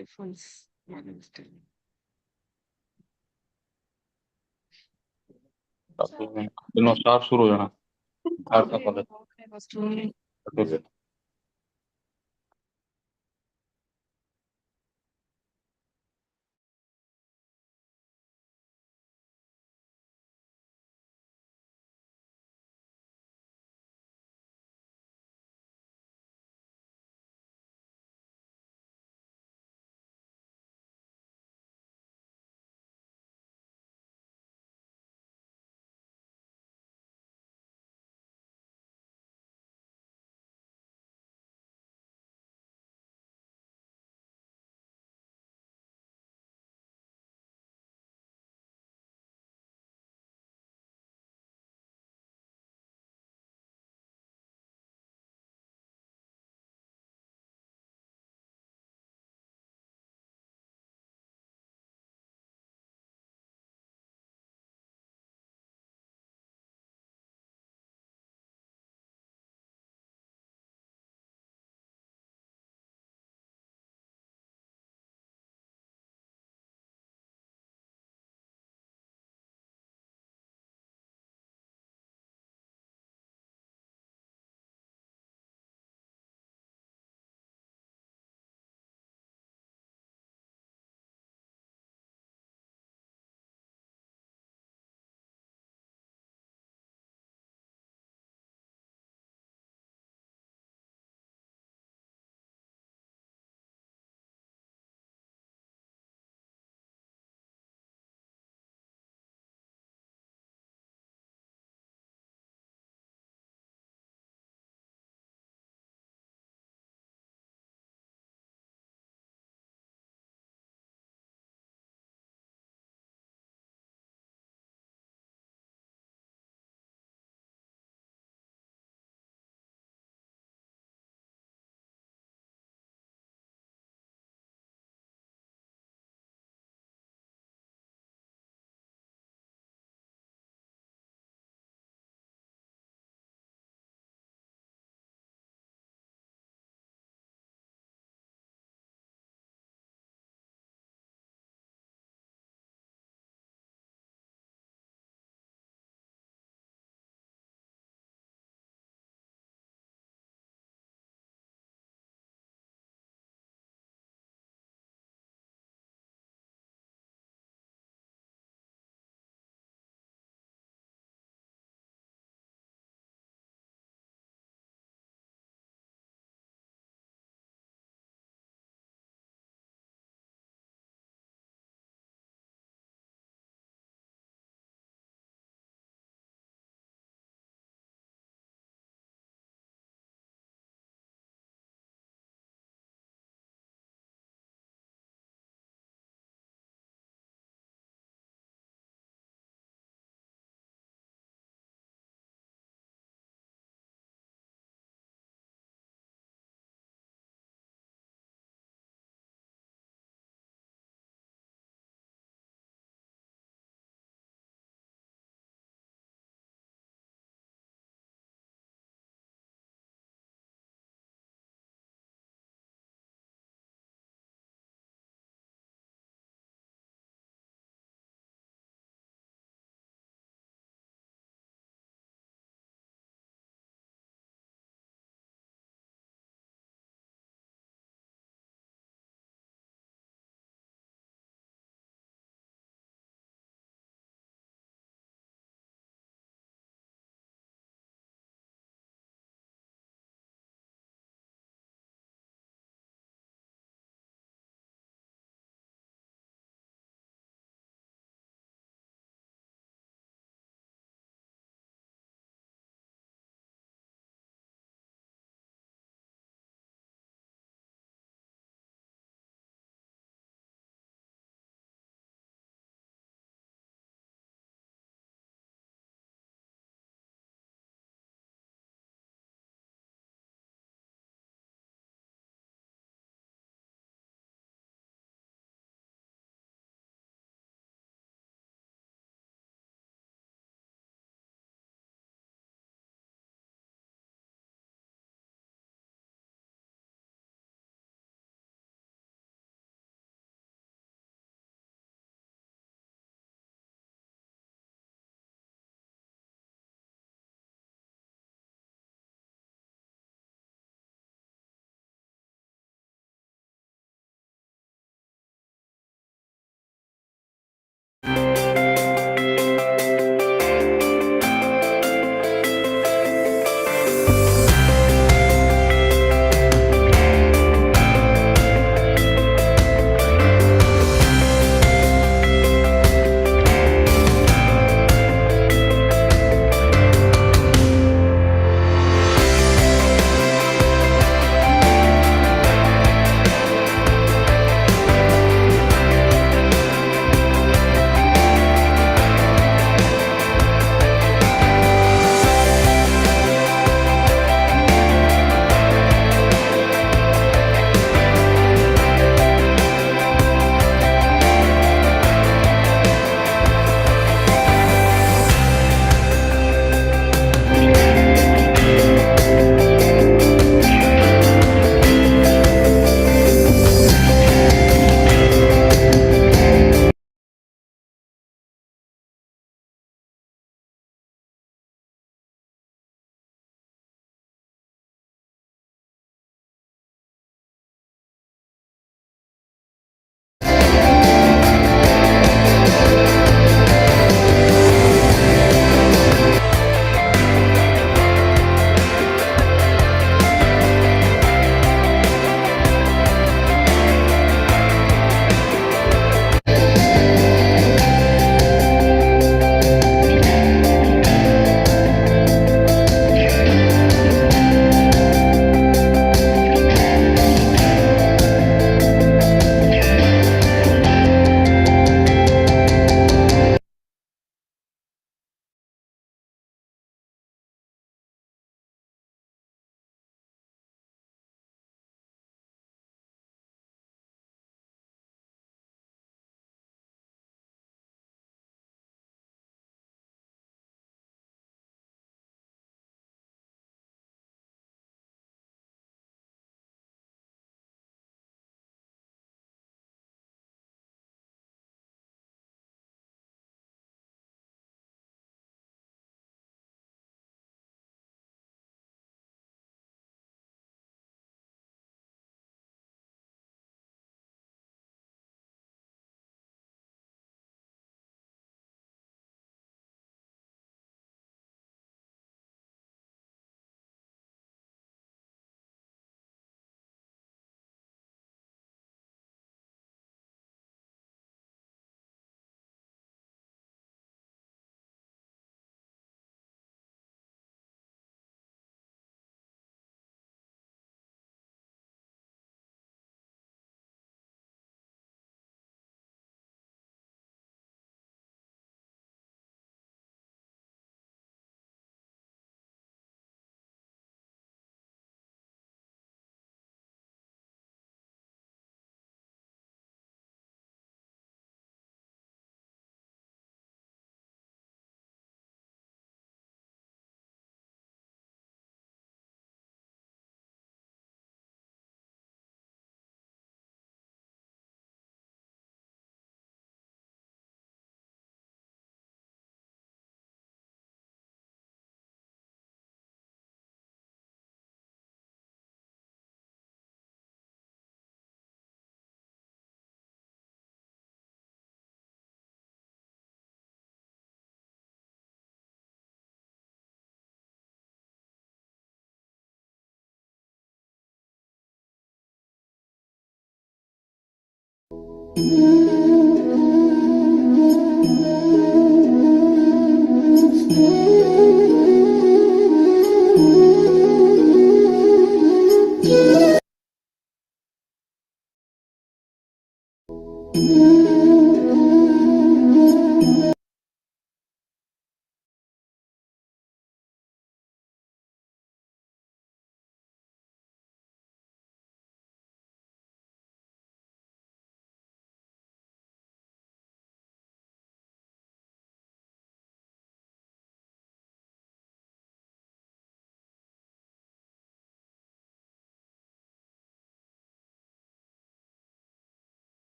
earphones वाला style. दिनों start शुरू हो जाना बाहर का कॉलेज Okay, first one.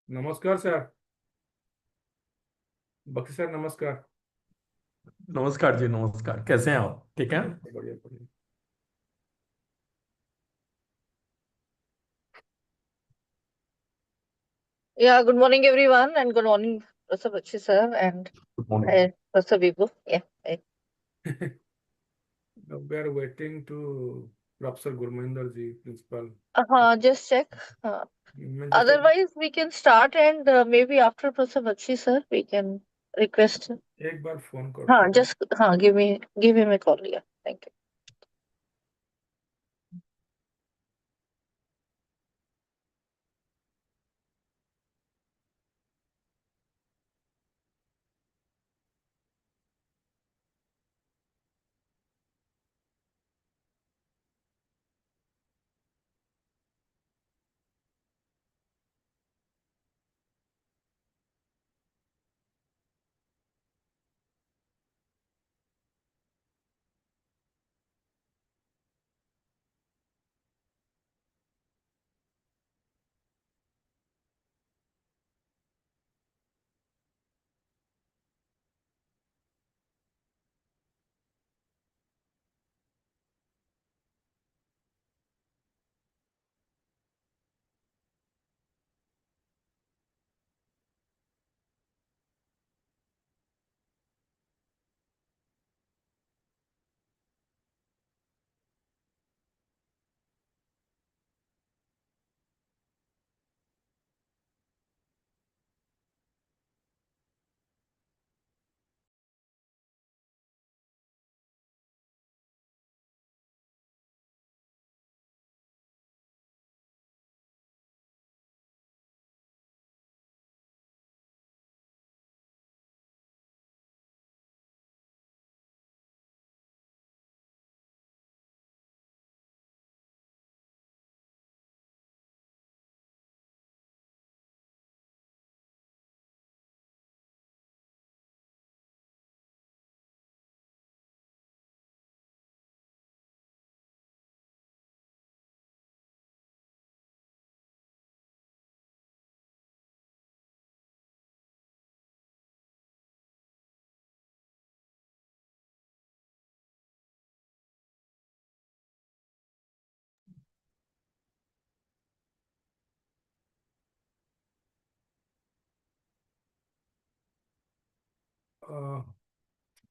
नमस्कार सर। बख्शी सर नमस्कार। नमस्कार जी, नमस्कार। कैसे हैं आप? ठीक है। बढ़िया बढ़िया। Yeah, good morning everyone and good morning Professor Bakshi sir and good morning. Professor Vibu. Yeah. Now we are waiting to Professor Gurminder ji, principal. Just check. मैं just Otherwise we can start and maybe after Professor Bakshi sir we can request. एक बार phone करता हूँ। Just give him a call. Yeah. Thank you.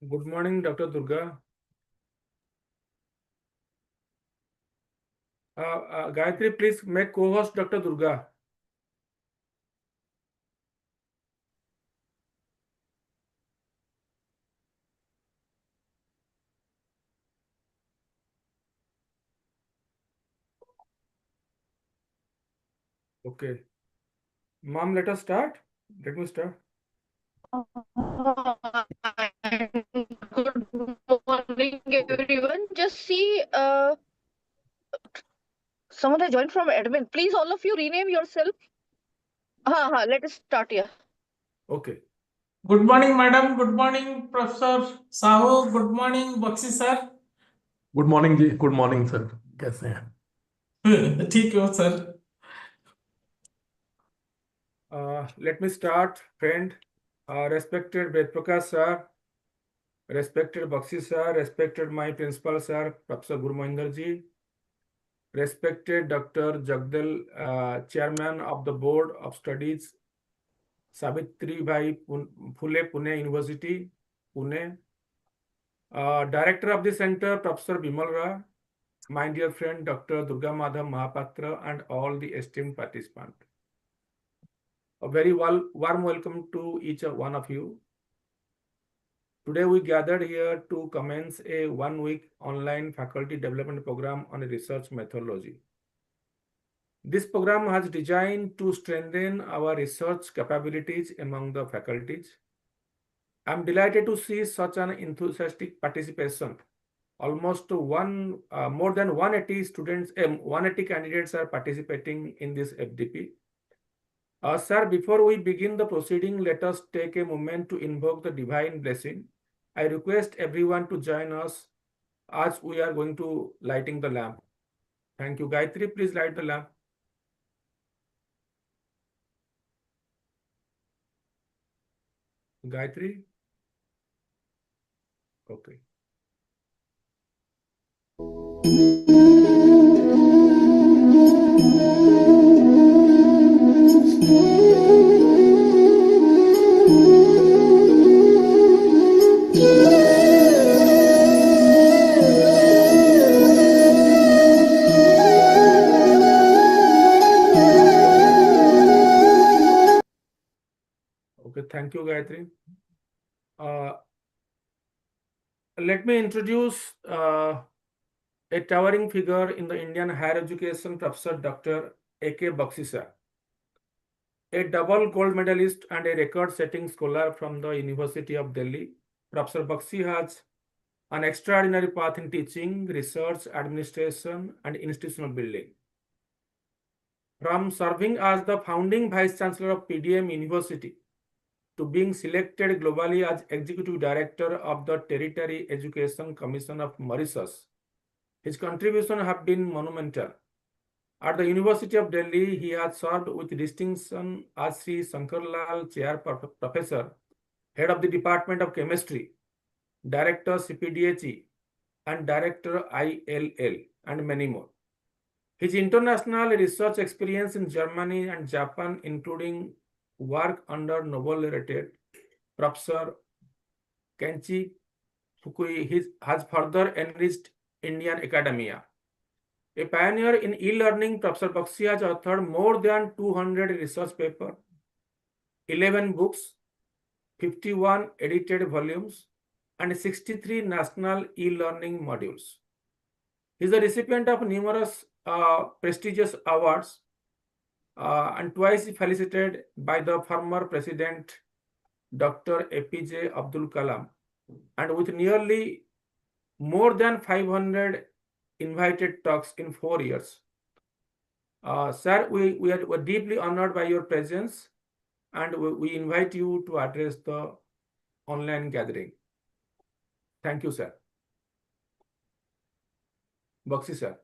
Good morning, Dr. Durga. Gayatri, please make co-host Dr. Durga. Okay. Mom, let us start. Let me start. Good morning everyone. Just see someone has joined from admin. Please all of you rename yourself. Let us start here. Okay. Good morning madam, good morning professor Sahu, good morning Bakshi sir. Good morning ji, good morning sir. कैसे हैं? ठीक हो सर। Let me start, friend. Respected Ved Prakash sir, respected Bakshi sir, respected my principal sir, Professor Gurminder ji, respected Dr. Jagdal, chairman of the Board of Studies, Savitri Bhai Phule Pune University, Pune, director of the center, Professor Bimal Ra, my dear friend Dr. Durga Madhav Mahapatra, and all the esteemed participants. A very warm welcome to each one of you. Today we gathered here to commence a one-week online faculty development program on research methodology. This program has designed to strengthen our research capabilities among the faculties. I'm delighted to see such an enthusiastic participation. Almost more than 180 students, 180 candidates are participating in this FDP. Sir, before we begin the proceeding, let us take a moment to invoke the divine blessing. I request everyone to join us as we are going to lighting the lamp. Thank you. Gayatri, please light the lamp. Gayatri? Okay. Okay, thank you, Gayatri. Let me introduce a towering figure in the Indian higher education, Professor Dr. A.K. Bakshi sir, a double gold medalist and a record-setting scholar from the University of Delhi. Professor Bakshi has an extraordinary path in teaching, research, administration, and institutional building. From serving as the founding Vice Chancellor of PDM University to being selected globally as Executive Director of the Territory Education Commission of Mauritius, his contributions have been monumental. At the University of Delhi, he has served with distinction as Sri Shankarlal Chair Professor, Head of the Department of Chemistry, Director CPDHE, and Director ILL, and many more. His international research experience in Germany and Japan, including work under Nobel laureate Professor Kenchi Fukui, has further enriched Indian academia. A pioneer in e-learning, Professor Bakshi has authored more than 200 research papers, 11 books, 51 edited volumes, and 63 national e-learning modules. He is a recipient of numerous prestigious awards and twice felicitated by the former President Dr. APJ Abdul Kalam, and with nearly more than 500 invited talks in 4 years. Sir, we are deeply honored by your presence, and we invite you to address the online gathering. Thank you, sir. Bakshi, sir.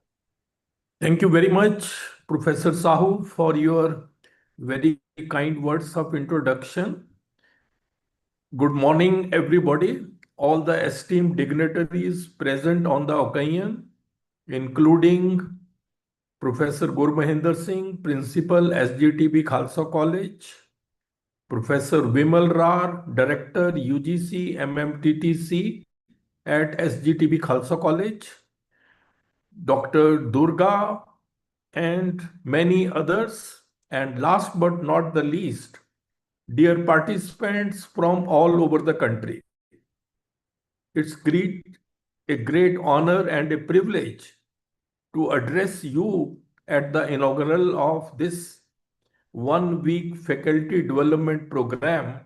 Thank you very much, Professor Sahu, for your very kind words of introduction. Good morning, everybody. All the esteemed dignitaries present on the occasion, including Professor Gurmahinder Singh, Principal, SGTB Khalsa College, Professor Vimal Rar, Director, UGC-MMTTC at SGTB Khalsa College, Dr. Durga, and many others. And last but not the least, dear participants from all over the country. It's a great honor and a privilege to address you at the inaugural of this 1-week faculty development program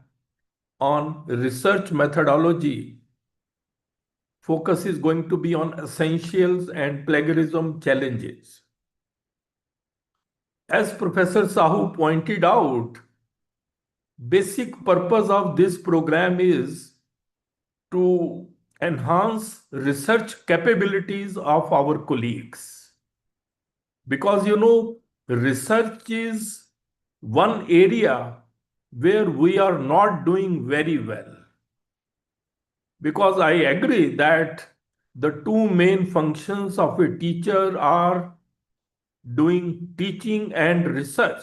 on research methodology. Focus is going to be on essentials and plagiarism challenges. As Professor Sahu pointed out, basic purpose of this program is to enhance research capabilities of our colleagues. Because research is one area where we are not doing very well. Because I agree that the two main functions of a teacher are doing teaching and research.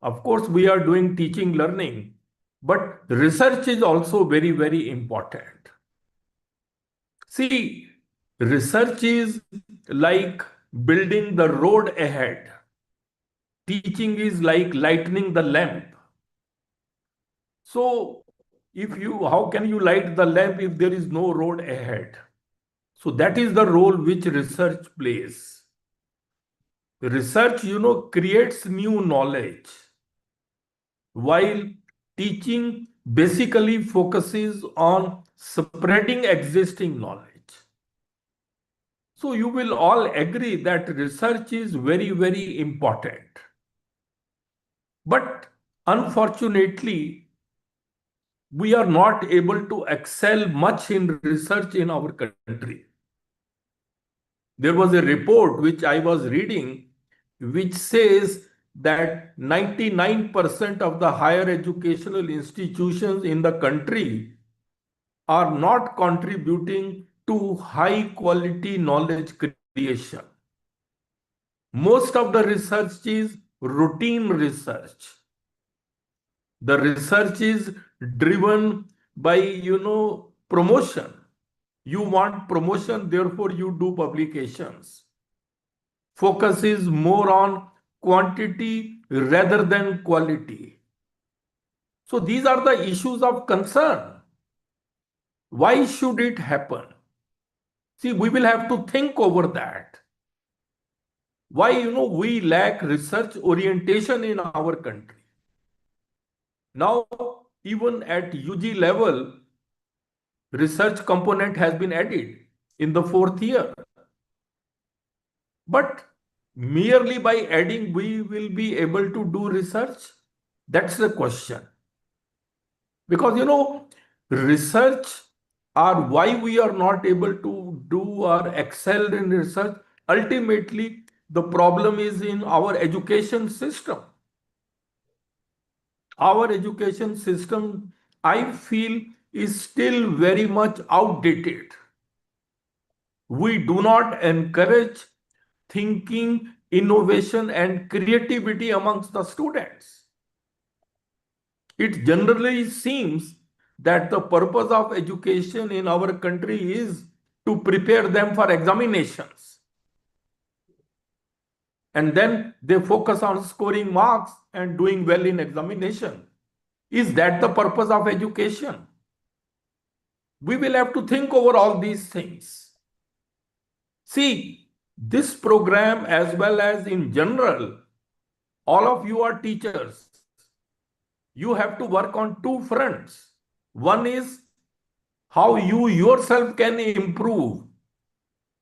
Of course, we are doing teaching learning, but research is also very, very important. See, research is like building the road ahead. Teaching is like lightening the lamp. So, how can you light the lamp if there is no road ahead? So that is the role which research plays. Research, creates new knowledge, while teaching basically focuses on spreading existing knowledge. So you will all agree that research is very, very important. But unfortunately, we are not able to excel much in research in our country. There was a report which I was reading which says that 99% of the higher educational institutions in the country are not contributing to high quality knowledge creation. Most of the research is routine research. The research is driven by, promotion. You want promotion, therefore you do publications. Focus is more on quantity rather than quality. So these are the issues of concern. Why should it happen? See, we will have to think over that. Why, we lack research orientation in our country. Now, even at UG level, research component has been added in the 4th year. But merely by adding, we will be able to do research? That's the question. Because, research or why we are not able to do or excel in research, ultimately, the problem is in our education system. Our education system, I feel, is still very much outdated. We do not encourage thinking, innovation, and creativity amongst the students. It generally seems that the purpose of education in our country is to prepare them for examinations. And then they focus on scoring marks and doing well in examination. Is that the purpose of education? We will have to think over all these things. See, this program as well as in general, all of you are teachers. You have to work on two fronts. One is how you yourself can improve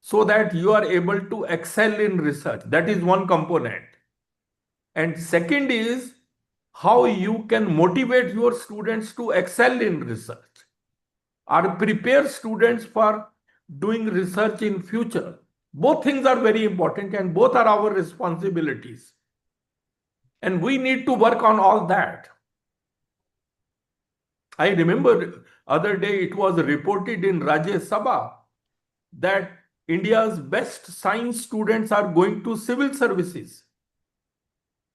so that you are able to excel in research. That is one component. And second is how you can motivate your students to excel in research or prepare students for doing research in future. Both things are very important and both are our responsibilities. And we need to work on all that. I remember other day it was reported in Rajya Sabha that India's best science students are going to civil services.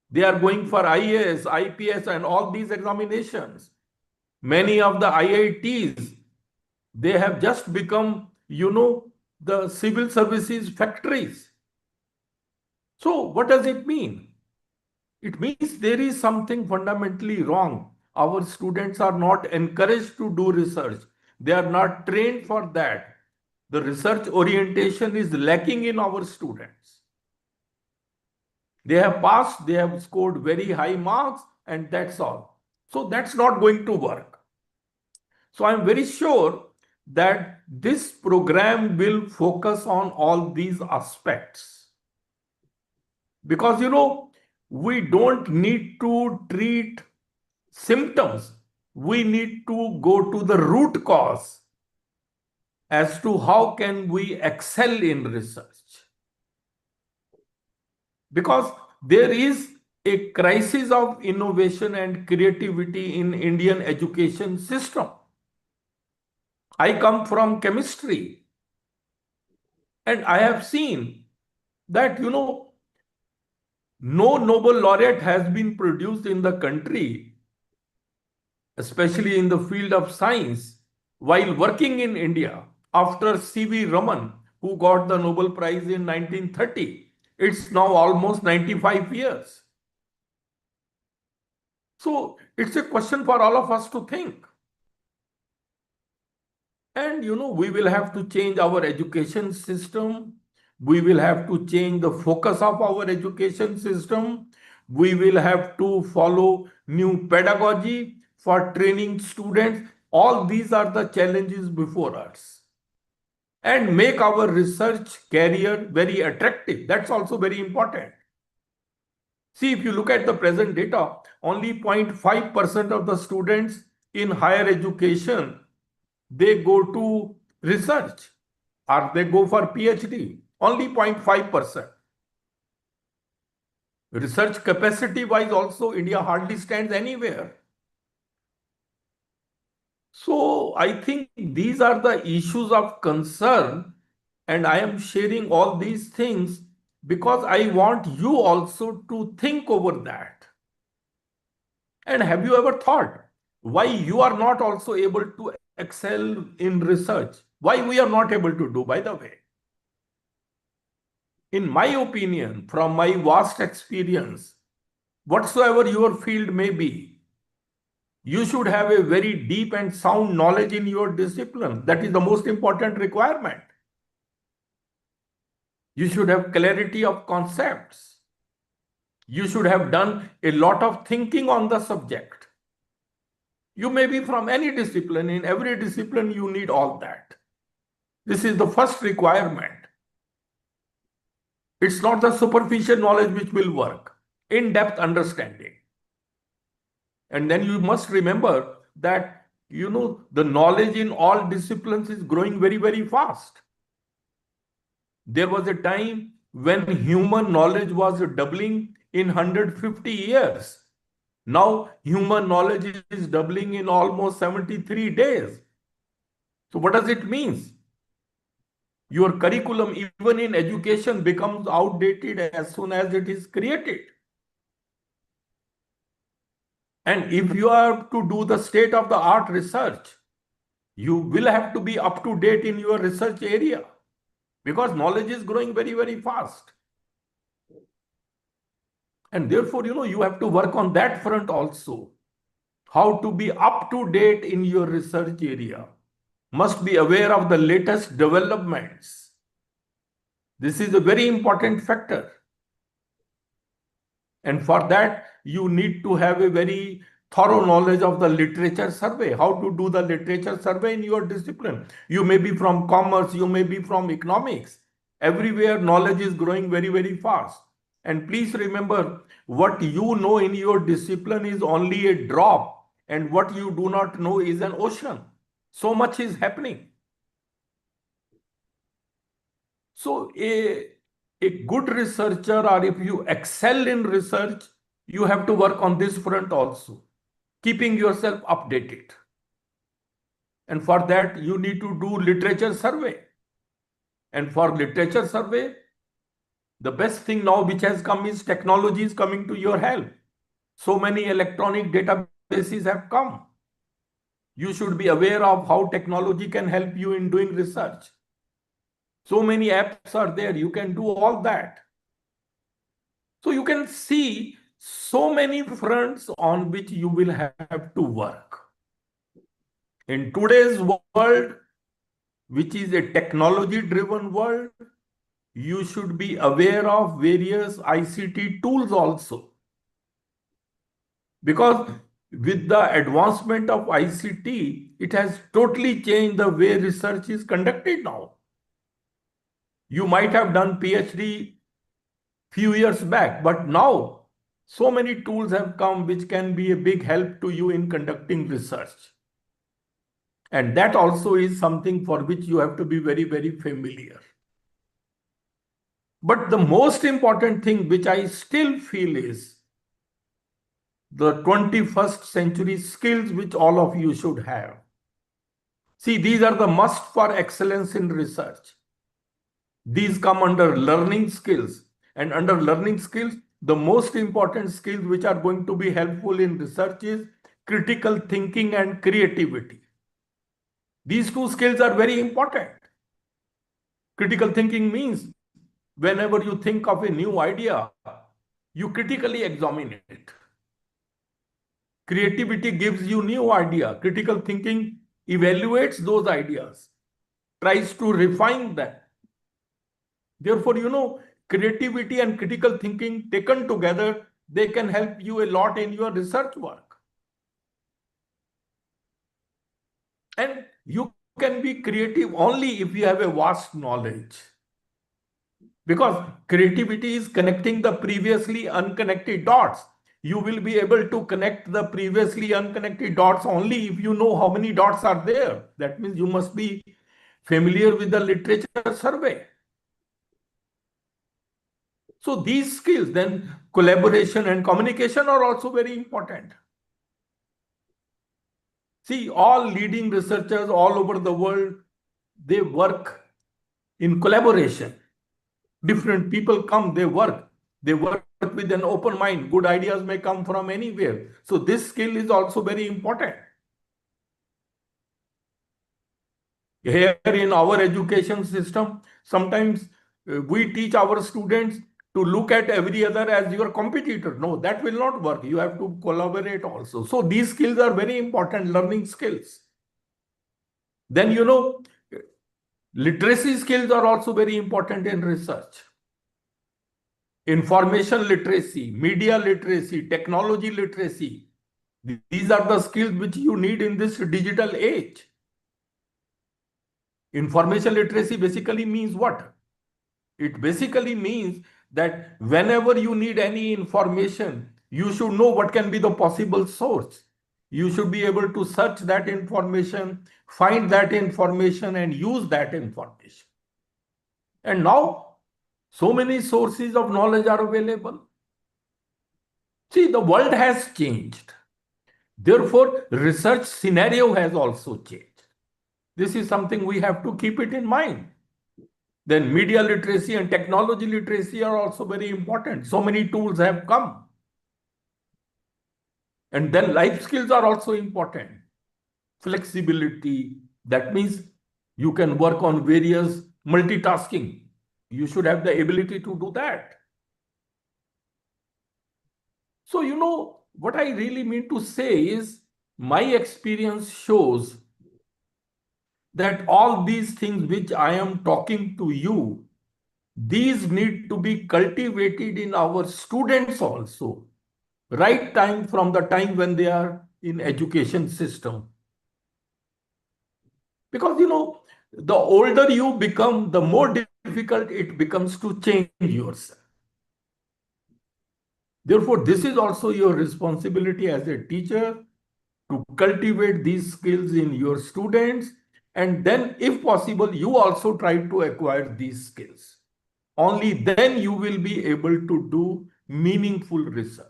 They are going for IAS, IPS and all these examinations. Many of the IITs, they have just become, the civil services factories. So what does it mean? It means there is something fundamentally wrong. Our students are not encouraged to do research. They are not trained for that. The research orientation is lacking in our students. They have passed, they have scored very high marks, and that's all. So that's not going to work. So I'm very sure that this program will focus on all these aspects. Because, we don't need to treat symptoms. We need to go to the root cause as to how can we excel in research. Because there is a crisis of innovation and creativity in Indian education system. I come from chemistry and I have seen that, no Nobel laureate has been produced in the country, especially in the field of science, while working in India after C.V. Raman, who got the Nobel Prize in 1930. It's now almost 95 years. So it's a question for all of us to think. And, we will have to change our education system. We will have to change the focus of our education system. We will have to follow new pedagogy for training students. All these are the challenges before us. And make our research career very attractive. That's also very important. See, if you look at the present data, only 0.5% of the students in higher education, they go to research or they go for PhD. Only 0.5%. Research capacity wise also, India hardly stands anywhere. So I think these are the issues of concern, and I am sharing all these things because I want you also to think over that. And have you ever thought why you are not also able to excel in research? Why we are not able to do, by the way? In my opinion, from my vast experience, whatsoever your field may be, you should have a very deep and sound knowledge in your discipline. That is the most important requirement. You should have clarity of concepts. You should have done a lot of thinking on the subject. You may be from any discipline. In every discipline, you need all that. This is the first requirement. It's not the superficial knowledge which will work. In-depth understanding. And then you must remember that, the knowledge in all disciplines is growing very, very fast. There was a time when human knowledge was doubling in 150 years. Now, human knowledge is doubling in almost 73 days. So what does it mean? Your curriculum, even in education, becomes outdated as soon as it is created. And if you are to do the state-of-the-art research, you will have to be up to date in your research area because knowledge is growing very, very fast. And therefore, you have to work on that front also. How to be up to date in your research area. Must be aware of the latest developments. This is a very important factor. And for that, you need to have a very thorough knowledge of the literature survey, how to do the literature survey in your discipline. You may be from commerce, you may be from economics. Everywhere knowledge is growing very, very fast. And please remember, what you know in your discipline is only a drop, and what you do not know is an ocean. So much is happening. So a good researcher, or if you excel in research, you have to work on this front also, keeping yourself updated. And for that, you need to do literature survey. And for literature survey, the best thing now which has come is technology is coming to your help. So many electronic databases have come. You should be aware of how technology can help you in doing research. So many apps are there. You can do all that. So you can see so many fronts on which you will have to work. In today's world, which is a technology-driven world, you should be aware of various ICT tools also. Because with the advancement of ICT, it has totally changed the way research is conducted now. You might have done PhD few years back, but now so many tools have come which can be a big help to you in conducting research. And that also is something for which you have to be very, very familiar. But the most important thing which I still feel is the 21st century skills which all of you should have. See, these are the must for excellence in research. These come under learning skills. And under learning skills, the most important skills which are going to be helpful in research is critical thinking and creativity. These two skills are very important. Critical thinking means whenever you think of a new idea, you critically examine it. Creativity gives you new idea. Critical thinking evaluates those ideas, tries to refine them. Therefore, creativity and critical thinking taken together, they can help you a lot in your research work. And you can be creative only if you have a vast knowledge. Because creativity is connecting the previously unconnected dots. You will be able to connect the previously unconnected dots only if you know how many dots are there. That means you must be familiar with the literature survey. So these skills, then collaboration and communication are also very important. See, all leading researchers all over the world, they work in collaboration. Different people come, they work with an open mind. Good ideas may come from anywhere. So this skill is also very important. Here in our education system, sometimes we teach our students to look at every other as your competitor. No, that will not work. You have to collaborate also. So these skills are very important learning skills. Then, literacy skills are also very important in research. Information literacy, media literacy, technology literacy. These are the skills which you need in this digital age. Information literacy basically means what? It basically means that whenever you need any information, you should know what can be the possible source. You should be able to search that information, find that information, and use that information. And now, so many sources of knowledge are available. See, the world has changed. Therefore, research scenario has also changed. This is something we have to keep it in mind. Then media literacy and technology literacy are also very important. So many tools have come. And then life skills are also important. Flexibility, that means you can work on various multitasking. You should have the ability to do that. So, what I really mean to say is my experience shows that all these things which I am talking to you, these need to be cultivated in our students also, right time from the time when they are in education system. Because, the older you become, the more difficult it becomes to change yourself. Therefore, this is also your responsibility as a teacher to cultivate these skills in your students. And then, if possible, you also try to acquire these skills. Only then you will be able to do meaningful research.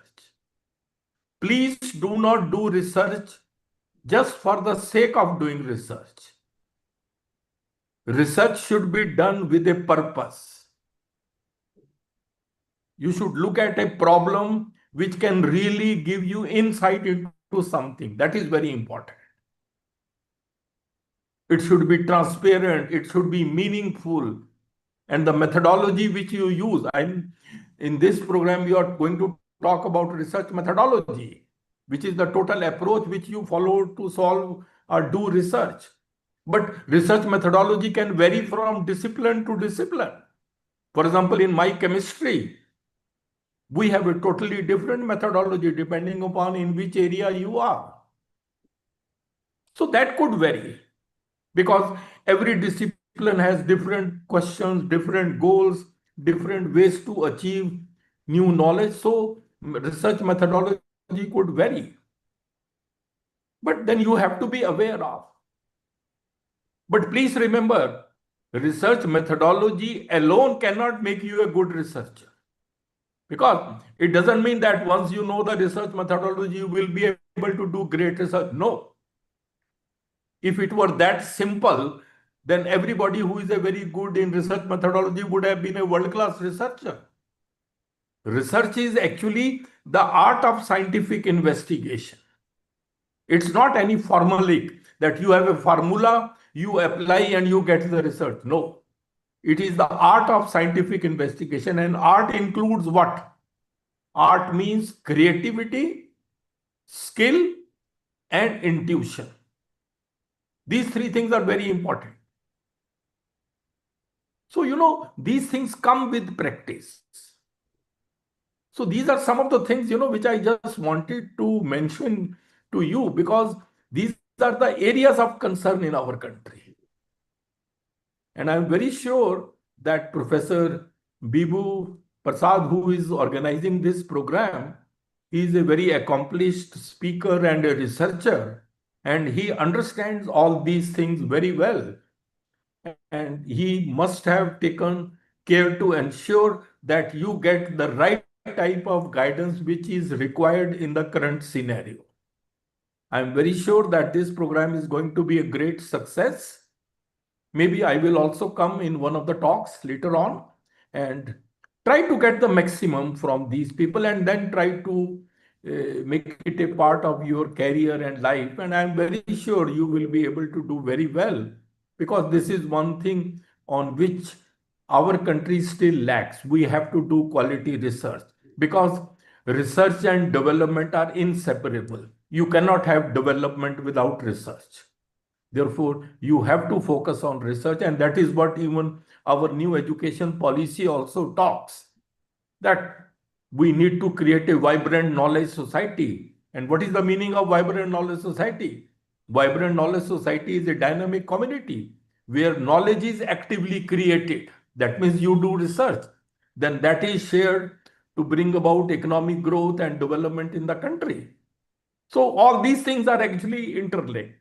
Please do not do research just for the sake of doing research. Research should be done with a purpose. You should look at a problem which can really give you insight into something. That is very important. It should be transparent. It should be meaningful. And the methodology which you use, in this program, we are going to talk about research methodology, which is the total approach which you follow to solve or do research. But research methodology can vary from discipline to discipline. For example, in my chemistry, we have a totally different methodology depending upon in which area you are. So that could vary because every discipline has different questions, different goals, different ways to achieve new knowledge. So research methodology could vary. But then you have to be aware of. But please remember, research methodology alone cannot make you a good researcher. Because it doesn't mean that once you know the research methodology, you will be able to do great research. No. If it were that simple, then everybody who is a very good in research methodology would have been a world-class researcher. Research is actually the art of scientific investigation. It's not any formulaic that you have a formula, you apply and you get the research. No. It is the art of scientific investigation, and art includes what? Art means creativity, skill, and intuition. These three things are very important. So, these things come with practice. So these are some of the things, which I just wanted to mention to you because these are the areas of concern in our country. And I'm very sure that Professor Bibu Prasad, who is organizing this program, he is a very accomplished speaker and a researcher, and he understands all these things very well. And he must have taken care to ensure that you get the right type of guidance which is required in the current scenario. I'm very sure that this program is going to be a great success. Maybe I will also come in one of the talks later on and try to get the maximum from these people and then try to make it a part of your career and life. And I'm very sure you will be able to do very well, because this is one thing on which our country still lacks. We have to do quality research, because research and development are inseparable. You cannot have development without research. Therefore, you have to focus on research, and that is what even our new education policy also talks, that we need to create a vibrant knowledge society. And what is the meaning of vibrant knowledge society? Vibrant knowledge society is a dynamic community where knowledge is actively created. That means you do research, then that is shared to bring about economic growth and development in the country. So all these things are actually interlinked.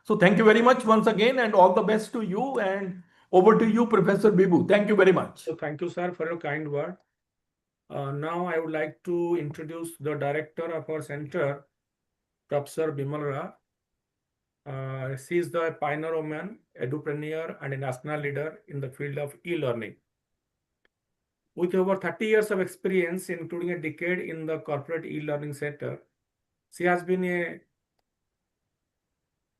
So thank you very much once again, and all the best to you. And over to you, Professor Bibu. Thank you very much. So thank you, sir, for your kind word. Now I would like to introduce the director of our center, Professor Bimal Rao. She is the pioneer woman, edupreneur, and a national leader in the field of e-learning. With over 30 years of experience, including a decade in the corporate e-learning sector, she has been a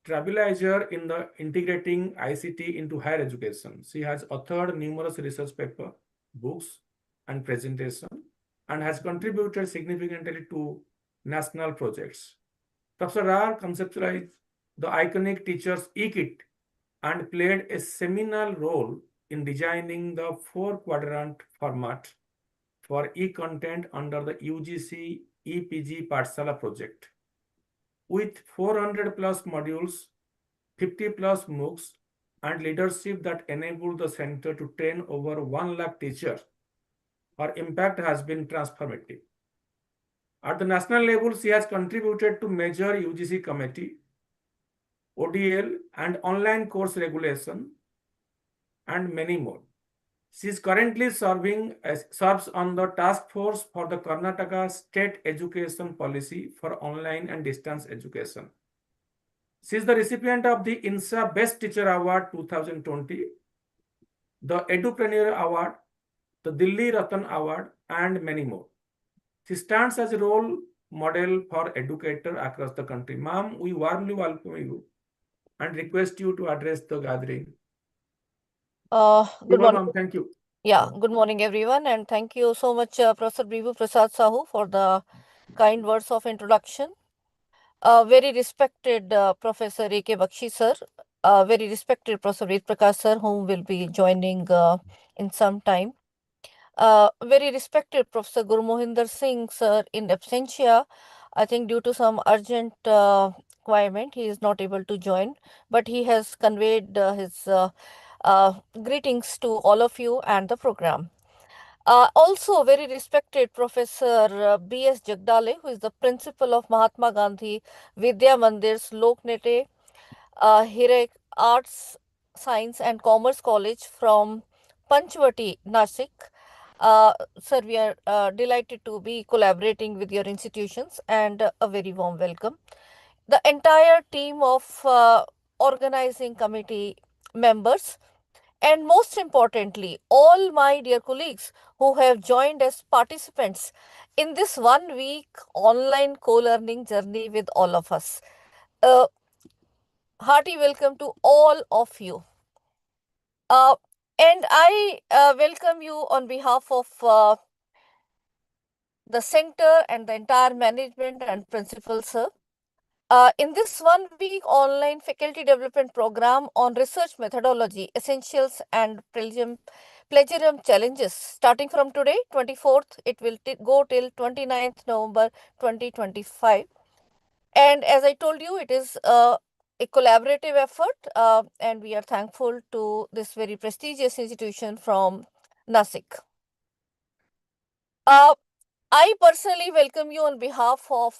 trailblazer in the integrating ICT into higher education. She has authored numerous research papers, books, and presentations, and has contributed significantly to national projects. Professor Rao conceptualized the iconic teacher's e-kit and played a seminal role in designing the 4-quadrant format for e-content under the UGC EPG Pathshala project. With 400 plus modules, 50 plus MOOCs, and leadership that enabled the center to train over 1 lakh teachers, her impact has been transformative. At the national level, she has contributed to major UGC committee, ODL, and online course regulation, and many more. She is currently serves on the task force for the Karnataka State Education Policy for online and distance education. She is the recipient of the INSA Best Teacher Award 2020, the Edupreneur Award, the Delhi Ratan Award, and many more. She stands as a role model for educators across the country. Ma'am, we warmly welcome you and request you to address the gathering. Good morning. Ma'am, thank you. Yeah, good morning, everyone, and thank you so much, Professor Bibu Prasad Sahu, for the kind words of introduction. Very respected Professor A.K. Bakshi sir, very respected Professor Ved Prakash sir, whom will be joining in some time. Very respected Professor Guru Mohinder Singh sir in absentia. I think due to some urgent requirement, he is not able to join, but he has conveyed his greetings to all of you and the program. Also, very respected Professor B.S. Jagdale, who is the principal of Mahatma Gandhi Vidya Mandir's Loknete Hirek Arts, Science and Commerce College from Panchvati, Nasik. Sir, we are delighted to be collaborating with your institutions, and a very warm welcome. The entire team of organizing committee members, and most importantly, all my dear colleagues who have joined as participants in this 1 week online co-learning journey with all of us. Hearty welcome to all of you. And I welcome you on behalf of the center and the entire management and principal, sir. In this 1 week online faculty development program on research methodology, essentials and plagiarism challenges, starting from today, 24th, it will go till 29th November 2025. And as I told you, it is a collaborative effort, and we are thankful to this very prestigious institution from Nasik. I personally welcome you on behalf of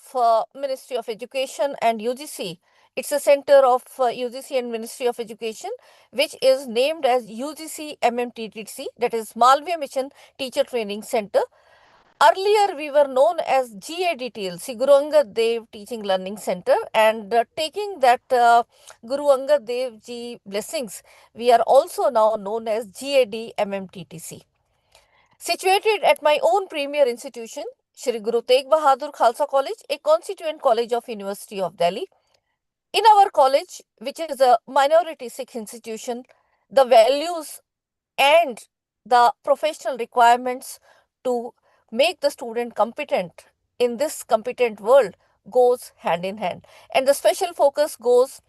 Ministry of Education and UGC It's a center of UGC and Ministry of Education, which is named as UGC-MMTTC, that is Malviya Mission Teacher Training Center. Earlier, we were known as GAD-TL, Guru Angad Dev Teaching Learning Center, and taking that Guru Angad Dev Ji blessings, we are also now known as GAD-MMTTC. Situated at my own premier institution, Shri Guru Tegh Bahadur Khalsa College, a constituent college of University of Delhi. In our college, which is a minority Sikh institution, the values and the professional requirements to make the student competent in this competent world goes hand in hand. And the special focus goes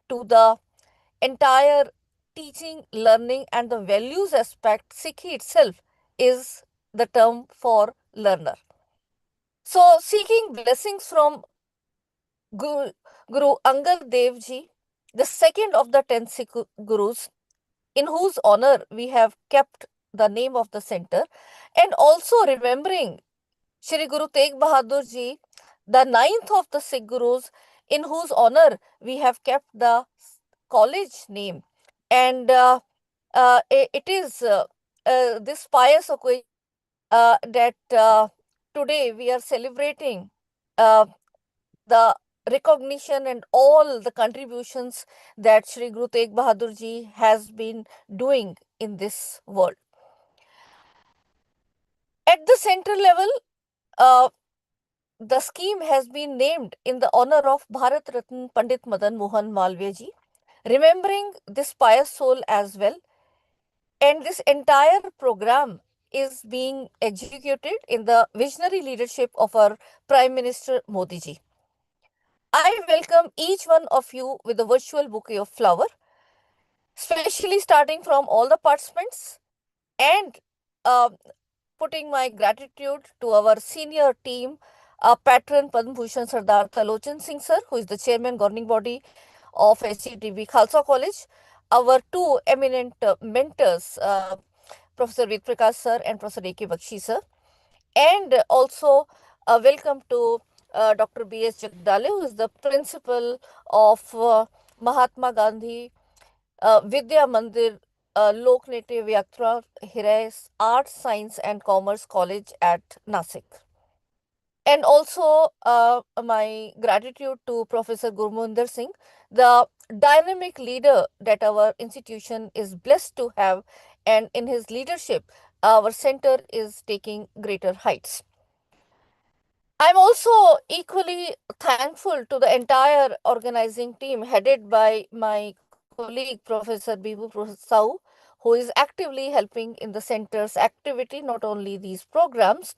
to the entire teaching, learning and the values aspect. Sikhi itself is the term for learner. So seeking blessings from Guru Angad Dev Ji, the second of the 10 Sikh Gurus, in whose honor we have kept the name of the center, and also remembering Shri Guru Tegh Bahadur Ji, the ninth of the Sikh Gurus, in whose honor we have kept the college name. And it is this pious occasion that today we are celebrating the recognition and all the contributions that Shri Guru Tegh Bahadur Ji has been doing in this world. At the center level, the scheme has been named in the honor of Bharat Ratna Pandit Madan Mohan Malviya Ji, remembering this pious soul as well. And this entire program is being executed in the visionary leadership of our Prime Minister Modi Ji. I welcome each one of you with a virtual bouquet of flower, especially starting from all the participants and putting my gratitude to our senior team, patron Padma Bhushan Sardar Talochan Singh sir, who is the chairman governing body of STP Khalsa College, our two eminent mentors, Professor Ved Prakash sir and Professor A.K. Bakshi sir, and also welcome to Dr. B.S. Jagdale, who is the principal of Mahatma Gandhi Vidya Mandir Lok Nitya Vyatra Hiray Arts, Science and Commerce College at Nasik. And also my gratitude to Professor Gurmohinder Singh, the dynamic leader that our institution is blessed to have, and in his leadership, our center is taking greater heights. I'm also equally thankful to the entire organizing team headed by my colleague Professor Bibu Prasad, who is actively helping in the center's activity, not only these programs,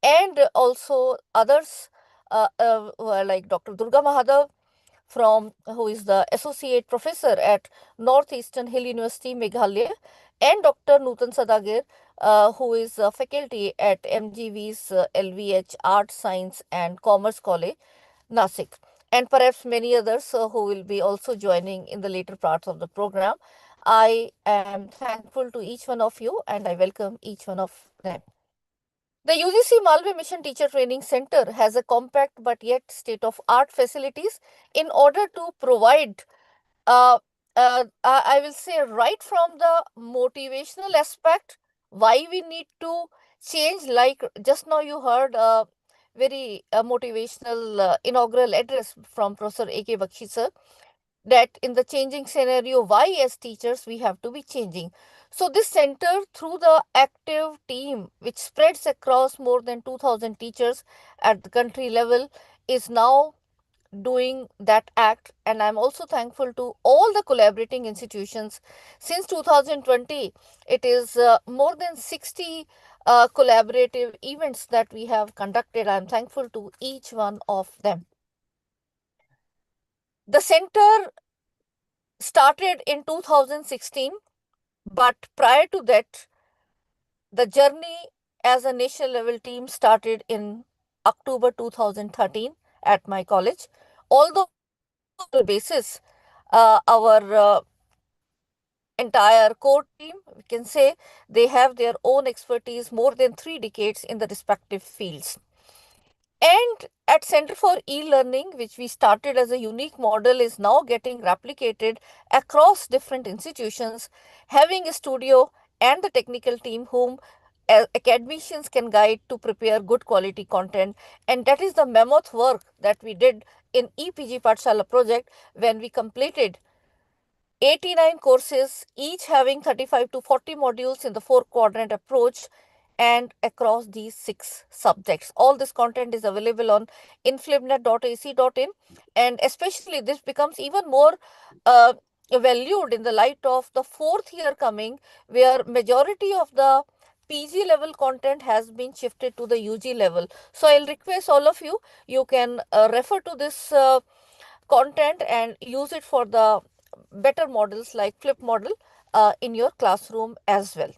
and also others who are like Dr. Durga Mahadav, who is the associate professor at Northeastern Hill University, Meghalaya, and Dr. Nutan Sadagir, who is a faculty at MGV's LVH Art, Science and Commerce College, Nasik, and perhaps many others who will be also joining in the later parts of the program. I am thankful to each one of you and I welcome each one of them. The UGC Malviya Mission Teacher Training Center has a compact but yet state-of-art facilities in order to provide, I will say, right from the motivational aspect, why we need to change. Like just now you heard a very motivational inaugural address from Professor A.K. Bakshi sir, that in the changing scenario, why as teachers we have to be changing. So this center, through the active team which spreads across more than 2000 teachers at the country level, is now doing that act. And I'm also thankful to all the collaborating institutions. Since 2020, it is more than 60 collaborative events that we have conducted. I'm thankful to each one of them. The center started in 2016, but prior to that, the journey as a national level team started in October 2013 at my college. Although on the basis, our entire core team, we can say, they have their own expertise, more than 3 decades in the respective fields. And at Center for E-Learning, which we started as a unique model, is now getting replicated across different institutions, having a studio and the technical team whom academicians can guide to prepare good quality content. And that is the mammoth work that we did in EPG Pathshala project when we completed 89 courses, each having 35 to 40 modules in the 4-quadrant approach and across these 6 subjects. All this content is available on inflibnet.ac.in, and especially this becomes even more valued in the light of the 4th year coming, where majority of the PG level content has been shifted to the UG level. So I'll request all of you, you can refer to this content and use it for the better models like flip model in your classroom as well.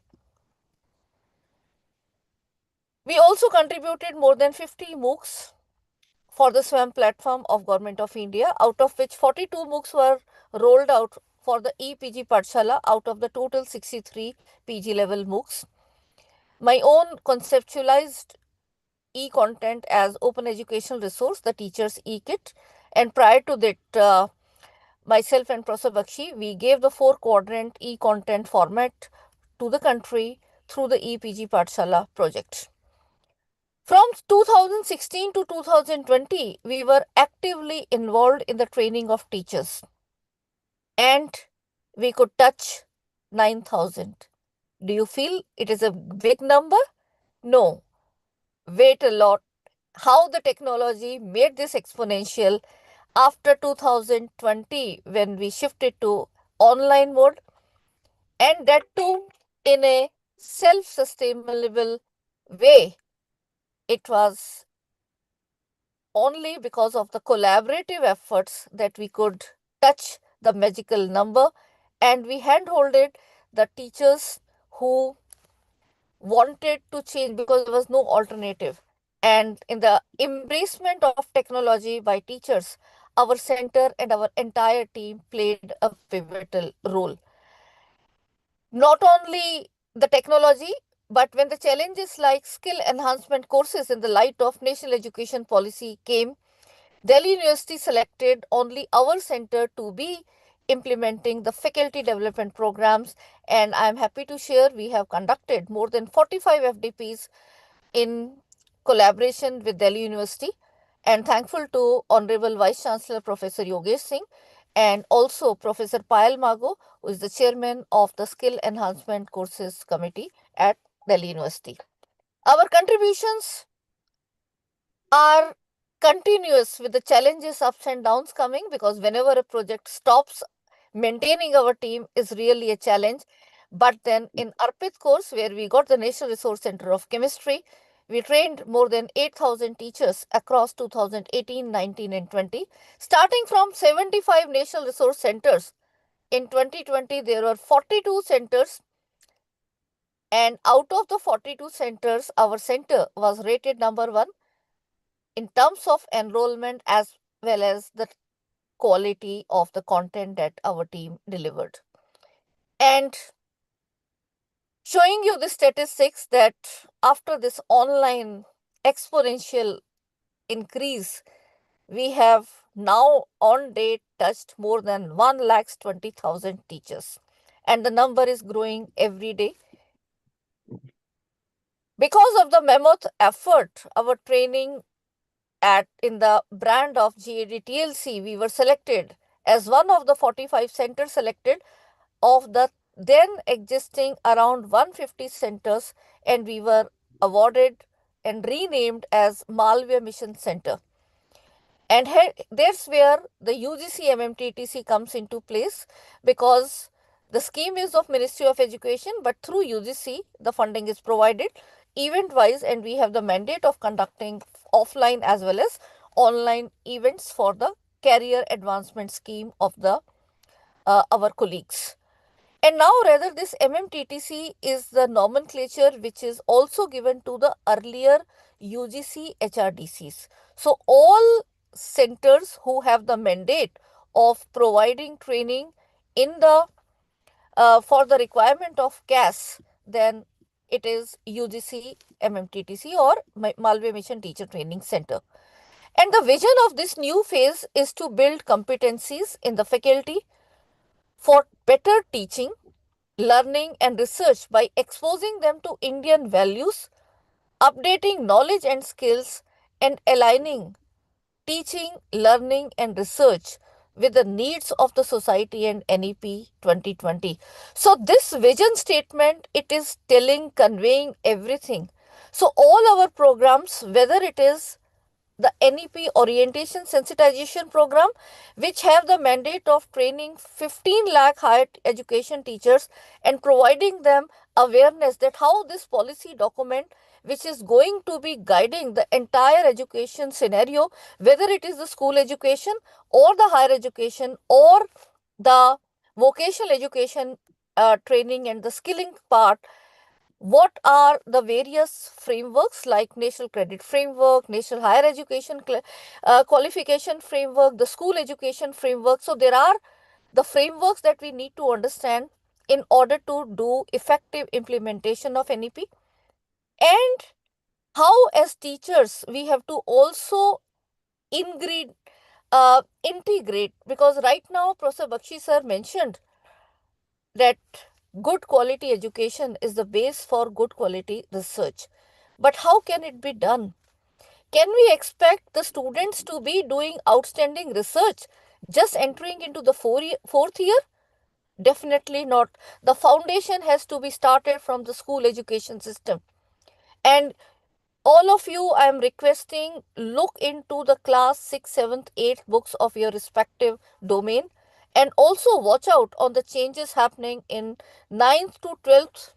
We also contributed more than 50 MOOCs for the SWAM platform of Government of India, out of which 42 MOOCs were rolled out for the EPG Pathshala out of the total 63 PG level MOOCs. My own conceptualized e-content as open educational resource, the teacher's e-kit, and prior to that, myself and Professor Bakshi, we gave the 4-quadrant e-content format to the country through the EPG Pathshala project. From 2016 to 2020, we were actively involved in the training of teachers, and we could touch 9,000. Do you feel it is a big number? No. Wait a lot. How the technology made this exponential after 2020 when we shifted to online mode, and that too in a self-sustainable way. It was only because of the collaborative efforts that we could touch the magical number, and we handholded the teachers who wanted to change because there was no alternative. And in the embracement of technology by teachers, our center and our entire team played a pivotal role. Not only the technology, but when the challenges like skill enhancement courses in the light of national education policy came, Delhi University selected only our center to be implementing the faculty development programs, and I am happy to share we have conducted more than 45 FDPs in collaboration with Delhi University, and thankful to Honorable Vice Chancellor Professor Yogesh Singh and also Professor Payal Mago, who is the chairman of the Skill Enhancement Courses Committee at Delhi University. Our contributions are continuous with the challenges, ups and downs coming, because whenever a project stops, maintaining our team is really a challenge. But then in Arpit course, where we got the National Resource Center of Chemistry, we trained more than 8,000 teachers across 2018, 19 and 20. Starting from 75 National Resource Centers, in 2020 there were 42 centers, and out of the 42 centers, our center was rated number 1 in terms of enrollment as well as the quality of the content that our team delivered. And showing you the statistics that after this online exponential increase, we have now on date touched more than 1,20,000 teachers, and the number is growing every day. Because of the mammoth effort, our training in the brand of GAD-TLC, we were selected as one of the 45 centers selected of the then existing around 150 centers, and we were awarded and renamed as Malviya Mission Center. And that's where the UGC-MMTTC comes into place, because the scheme is of Ministry of Education, but through UGC, the funding is provided event-wise, and we have the mandate of conducting offline as well as online events for the career advancement scheme of the our colleagues. And now rather this MMTTC is the nomenclature which is also given to the earlier UGC HRDCs. So all centers who have the mandate of providing training in the for the requirement of CAS, then it is UGC MMTTC or Malviya Mission Teacher Training Center. And the vision of this new phase is to build competencies in the faculty for better teaching, learning, and research by exposing them to Indian values, updating knowledge and skills, and aligning teaching, learning, and research with the needs of the society and NEP 2020. So this vision statement, it is telling, conveying everything. So all our programs, whether it is the NEP orientation sensitization program, which have the mandate of training 15 lakh higher education teachers and providing them awareness that how this policy document, which is going to be guiding the entire education scenario, whether it is the school education or the higher education or the vocational education training and the skilling part, what are the various frameworks like National Credit Framework, National Higher Education Qualification Framework, the School Education Framework. So there are the frameworks that we need to understand in order to do effective implementation of NEP. And how as teachers we have to also integrate, because right now Professor Bakshi sir mentioned that good quality education is the base for good quality research. But how can it be done? Can we expect the students to be doing outstanding research just entering into the fourth year? Definitely not. The foundation has to be started from the school education system. And all of you, I am requesting, look into the class 6th, 7th, 8th books of your respective domain, and also watch out on the changes happening in 9th to 12th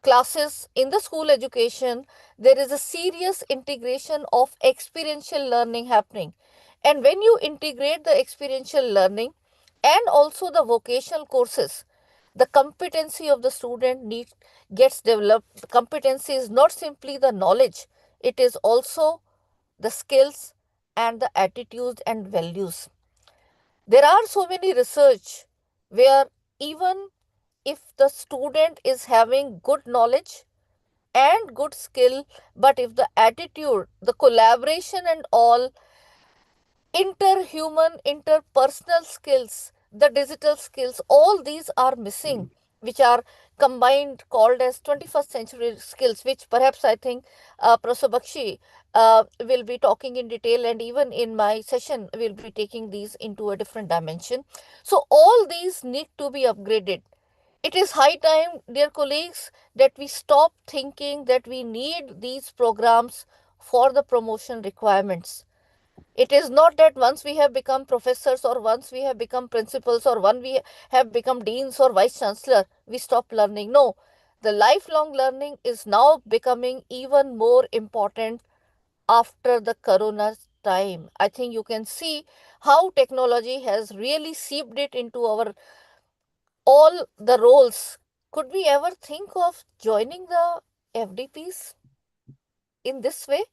classes in the school education. There is a serious integration of experiential learning happening. And when you integrate the experiential learning and also the vocational courses, the competency of the student gets developed. The competency is not simply the knowledge, it is also the skills and the attitudes and values. There are so many research where even if the student is having good knowledge and good skill, but if the attitude, the collaboration and all interhuman, interpersonal skills, the digital skills, all these are missing, which are combined, called as 21st century skills, which perhaps I think Professor Bakshi will be talking in detail, and even in my session we'll be taking these into a different dimension. So all these need to be upgraded. It is high time, dear colleagues, that we stop thinking that we need these programs for the promotion requirements. It is not that once we have become professors or once we have become principals or once we have become deans or vice chancellor, we stop learning. No, the lifelong learning is now becoming even more important after the corona time. I think you can see how technology has really seeped it into our all the roles. Could we ever think of joining the FDPs in this way?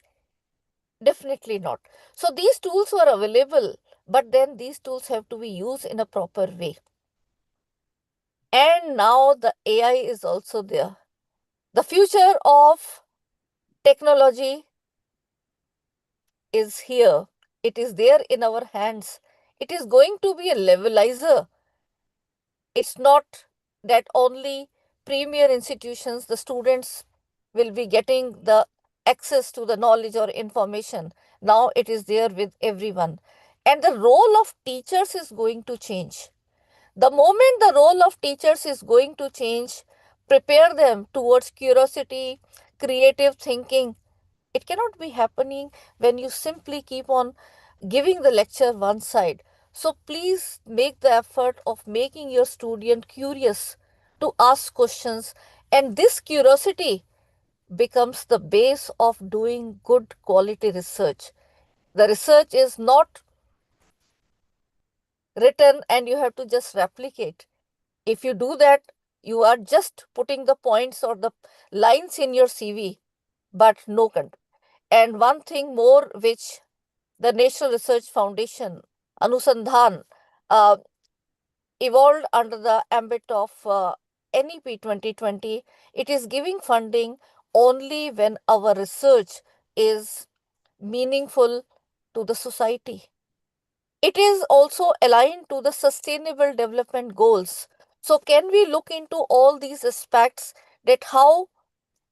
Definitely not. So these tools were available, but then these tools have to be used in a proper way. And now the AI is also there. The future of technology is here. It is there in our hands. It is going to be a levelizer. It's not that only premier institutions, the students will be getting the access to the knowledge or information. Now it is there with everyone. And the role of teachers is going to change. The moment the role of teachers is going to change, prepare them towards curiosity, creative thinking. It cannot be happening when you simply keep on giving the lecture one side. So please make the effort of making your student curious to ask questions, and this curiosity becomes the base of doing good quality research. The research is not written and you have to just replicate. If you do that, you are just putting the points or the lines in your CV, but no content. And one thing more which the National Research Foundation, Anusandhan, uh, evolved under the ambit of NEP 2020, it is giving funding only when our research is meaningful to the society. It is also aligned to the sustainable development goals. So can we look into all these aspects, that how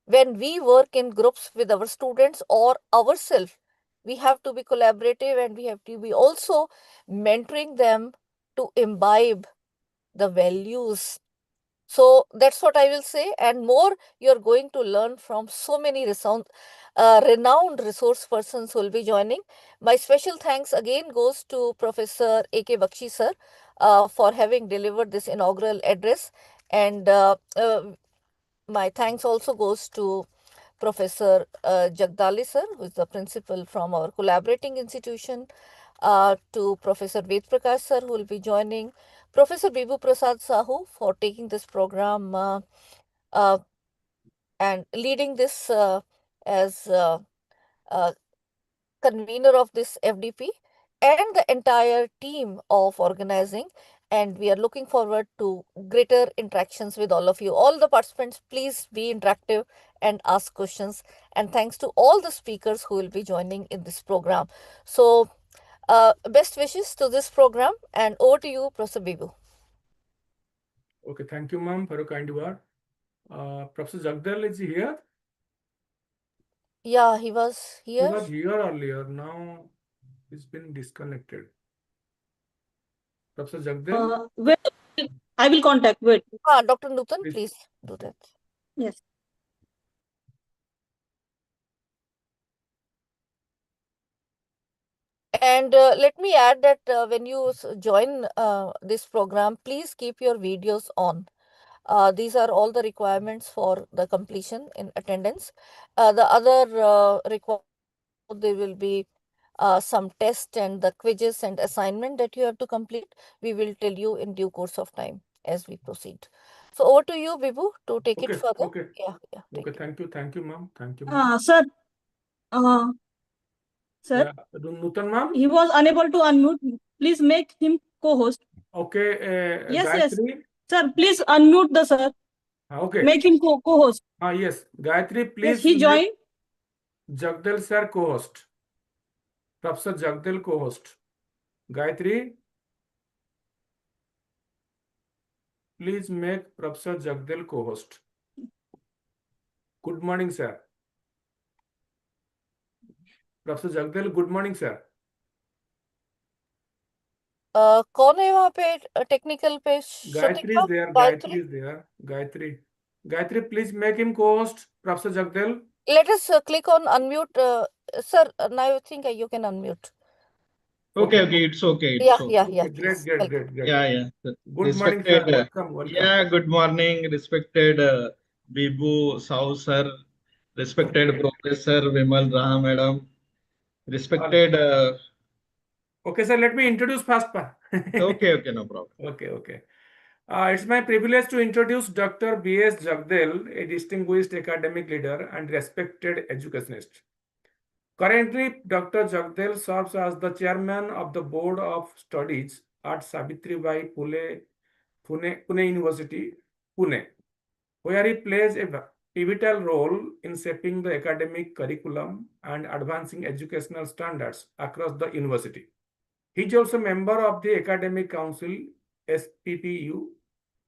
when we work in groups with our students or ourselves, we have to be collaborative and we have to be also mentoring them to imbibe the values. So that's what I will say, and more you're going to learn from so many renowned resource persons who will be joining. My special thanks again goes to Professor A.K. Bakshi sir for having delivered this inaugural address, and my thanks also goes to Professor Jagdali sir, who is the principal from our collaborating institution, to Professor Ved Prakash sir, who will be joining, Professor Bibu Prasad Sahu for taking this program uh, and leading this as convener of this FDP, and the entire team of organizing. And we are looking forward to greater interactions with all of you. All the participants, please be interactive and ask questions. And thanks to all the speakers who will be joining in this program. So, best wishes to this program, and over to you, Professor Bibu. Okay, thank you, ma'am, for your kind word. Professor Jagdal is here. Yeah, he was He here. was here earlier. Now he's been disconnected. Professor Jagdal, Wait, I will contact. Wait. Dr. Nutan, Please. please do that. Yes. And let me add that when you join this program, please keep your videos on. These are all the requirements for the completion in attendance. The other requirement, there will be some test and the quizzes and assignment that you have to complete. We will tell you in due course of time as we proceed. So over to you, Bibu, to take it Okay, further. okay. Yeah, take Okay, it. thank you, ma'am. Thank you, ma'am. Sir. Sir, Yeah, Nutan, ma'am. he was unable to unmute. Please make him co-host. Okay, Yes, Gayatri. Sir, please unmute the sir. Okay. Make him co-host. Yes, Gayatri, Yes, please he make joined. Jagdal sir co-host. Professor Jagdal co-host. Gayatri, please make Professor Jagdal co-host. Good morning, sir. Professor Jagdal, good morning, sir. कौन है वहाँ पे technical पे? Gayatri is there. Gayatri is there. Gayatri, please make him co-host. Professor Jagdal. Let us click on unmute. Sir, now I think you can unmute. Okay, it's okay. Yeah. Okay, Please. great. Yeah. Good morning, sir. Welcome. Yeah, good morning, respected Bibu Sahu sir, respected Okay. Professor Vimal Raha madam, respected. Okay, sir, let me introduce first. Okay, no problem. Okay. It's my privilege to introduce Dr. B.S. Jagdal, a distinguished academic leader and respected educationist. Currently, Dr. Jagdal serves as the chairman of the Board of Studies at Savitribai Pune University, Pune, where he plays a pivotal role in shaping the academic curriculum and advancing educational standards across the university. He is also a member of the Academic Council, STP-12,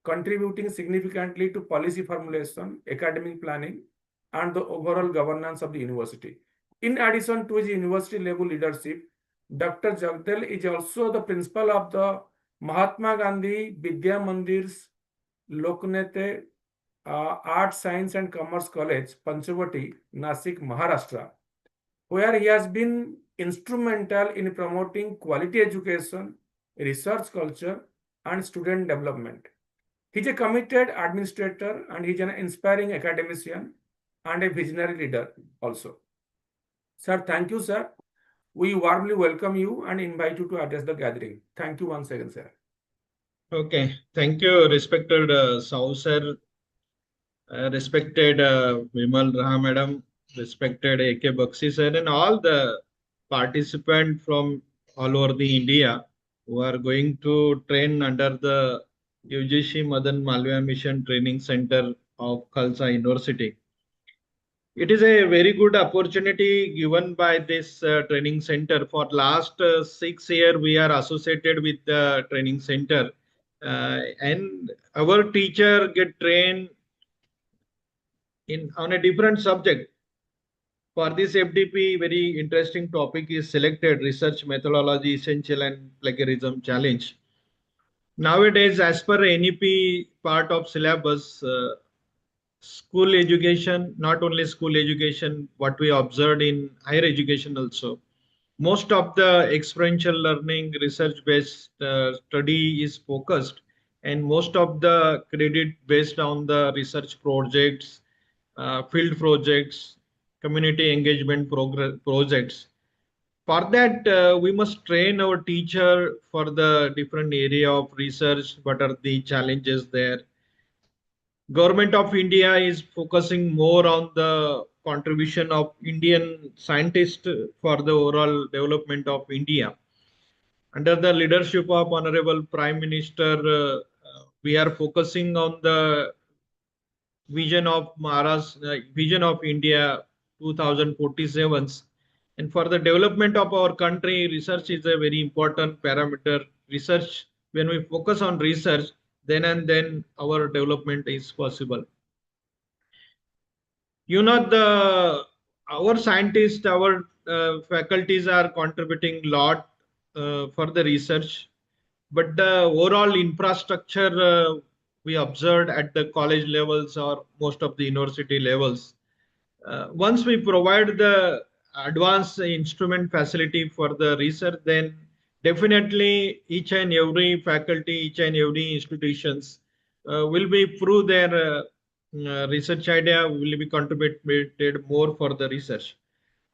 contributing significantly to policy formulation, academic planning, and the overall governance of the university. In addition to his university level leadership, Dr. Jagdal is also the principal of the Mahatma Gandhi Vidya Mandir's Loknete Art, Science and Commerce College, Panchavati, Nasik, Maharashtra, where he has been instrumental in promoting quality education, research culture, and student development. He's a committed administrator and he's an inspiring academician and a visionary leader also. Sir, thank you, sir. We warmly welcome you and invite you to address the gathering. Thank you once again, sir. Okay, thank you, respected Sahu sir, respected Vimal Raha madam, respected A.K. Bakshi sir, and all the participants from all over the India who are going to train under the UGC Madan Malviya Mission Training Center of Khalsa University. It is a very good opportunity given by this training center. For last 6 years, we are associated with the training center, and our teacher get trained in on a different subject. For this FDP, very interesting topic is selected research methodology essential and plagiarism challenge. Nowadays, as per NEP part of syllabus, school education, not only school education, what we observed in higher education also. Most of the experiential learning, research-based study is focused, and most of the credit based on the research projects, field projects, community engagement projects. For that, we must train our teacher for the different area of research. What are the challenges there? Government of India is focusing more on the contribution of Indian scientists for the overall development of India. Under the leadership of Honorable Prime Minister, we are focusing on the vision of vision of India 2047. And for the development of our country, research is a very important parameter. Research, when we focus on research, then and then our development is possible. You know, the our scientists, our faculties are contributing a lot for the research, but the overall infrastructure we observed at the college levels or most of the university levels. Once we provide the advanced instrument facility for the research, then definitely each and every faculty, each and every institutions will be through their research idea will be contributed more for the research.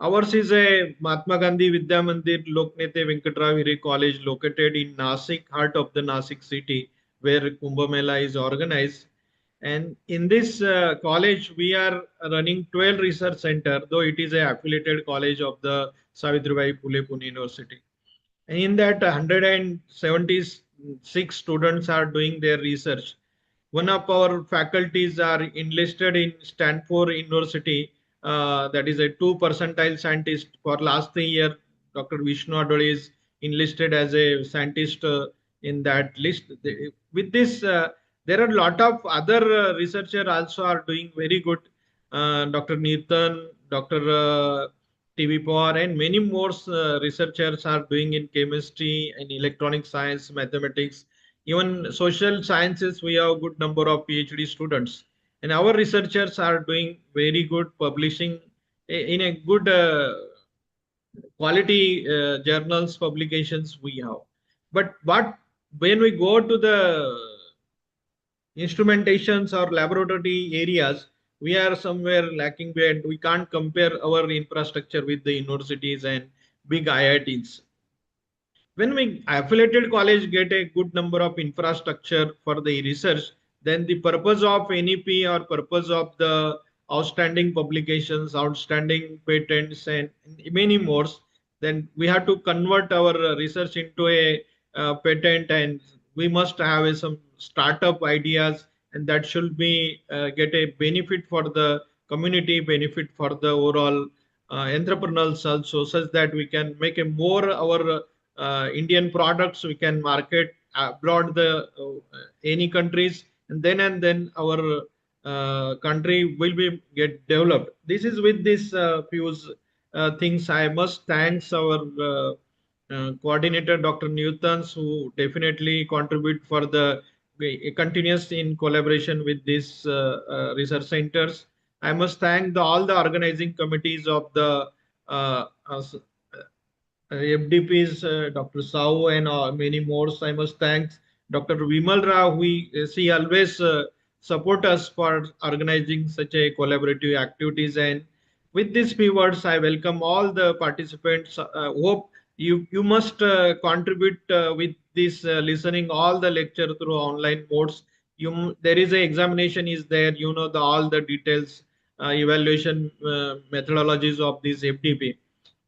Ours is a Mahatma Gandhi Vidya Mandir Loknete Venkatrao Hiri College located in Nasik, heart of the Nasik city, where Kumbh Mela is organized. And in this college, we are running 12 research center, though it is a affiliated college of the Savitribai Phule Pune University. And in that, 176 students are doing their research. One of our faculties are enlisted in Stanford University. That is a 2 percentile scientist. For last 3 years, Dr. Vishnu Adole is enlisted as a scientist in that list. With this, there are a lot of other researchers also are doing very good. Dr. Neertan, Dr. TV Power, and many more researchers are doing in chemistry and electronic science, mathematics, even social sciences. We have a good number of PhD students, and our researchers are doing very good publishing in a good quality journals publications we have. But what when we go to the instrumentations or laboratory areas, we are somewhere lacking behind. We can't compare our infrastructure with the universities and big IITs. When we affiliated college get a good number of infrastructure for the research, then the purpose of NEP or purpose of the outstanding publications, outstanding patents, and many more, then we have to convert our research into a patent, and we must have some startup ideas, and that should be get a benefit for the community, benefit for the overall entrepreneurs also, such that we can make a more our Indian products we can market abroad the any countries, and then our country will be get developed. This is with this few things. I must thanks our coordinator Dr. Newtons, who definitely contribute for the continuous in collaboration with these research centers. I must thank all the organizing committees of the FDPs, Dr. Sao, and many more. I must thank Dr. Vimal Rao, who she always support us for organizing such a collaborative activities. And with these few words, I welcome all the participants. Hope you must contribute with this listening all the lecture through online modes. There is a examination is there. You know all the details, evaluation methodologies of this FDP.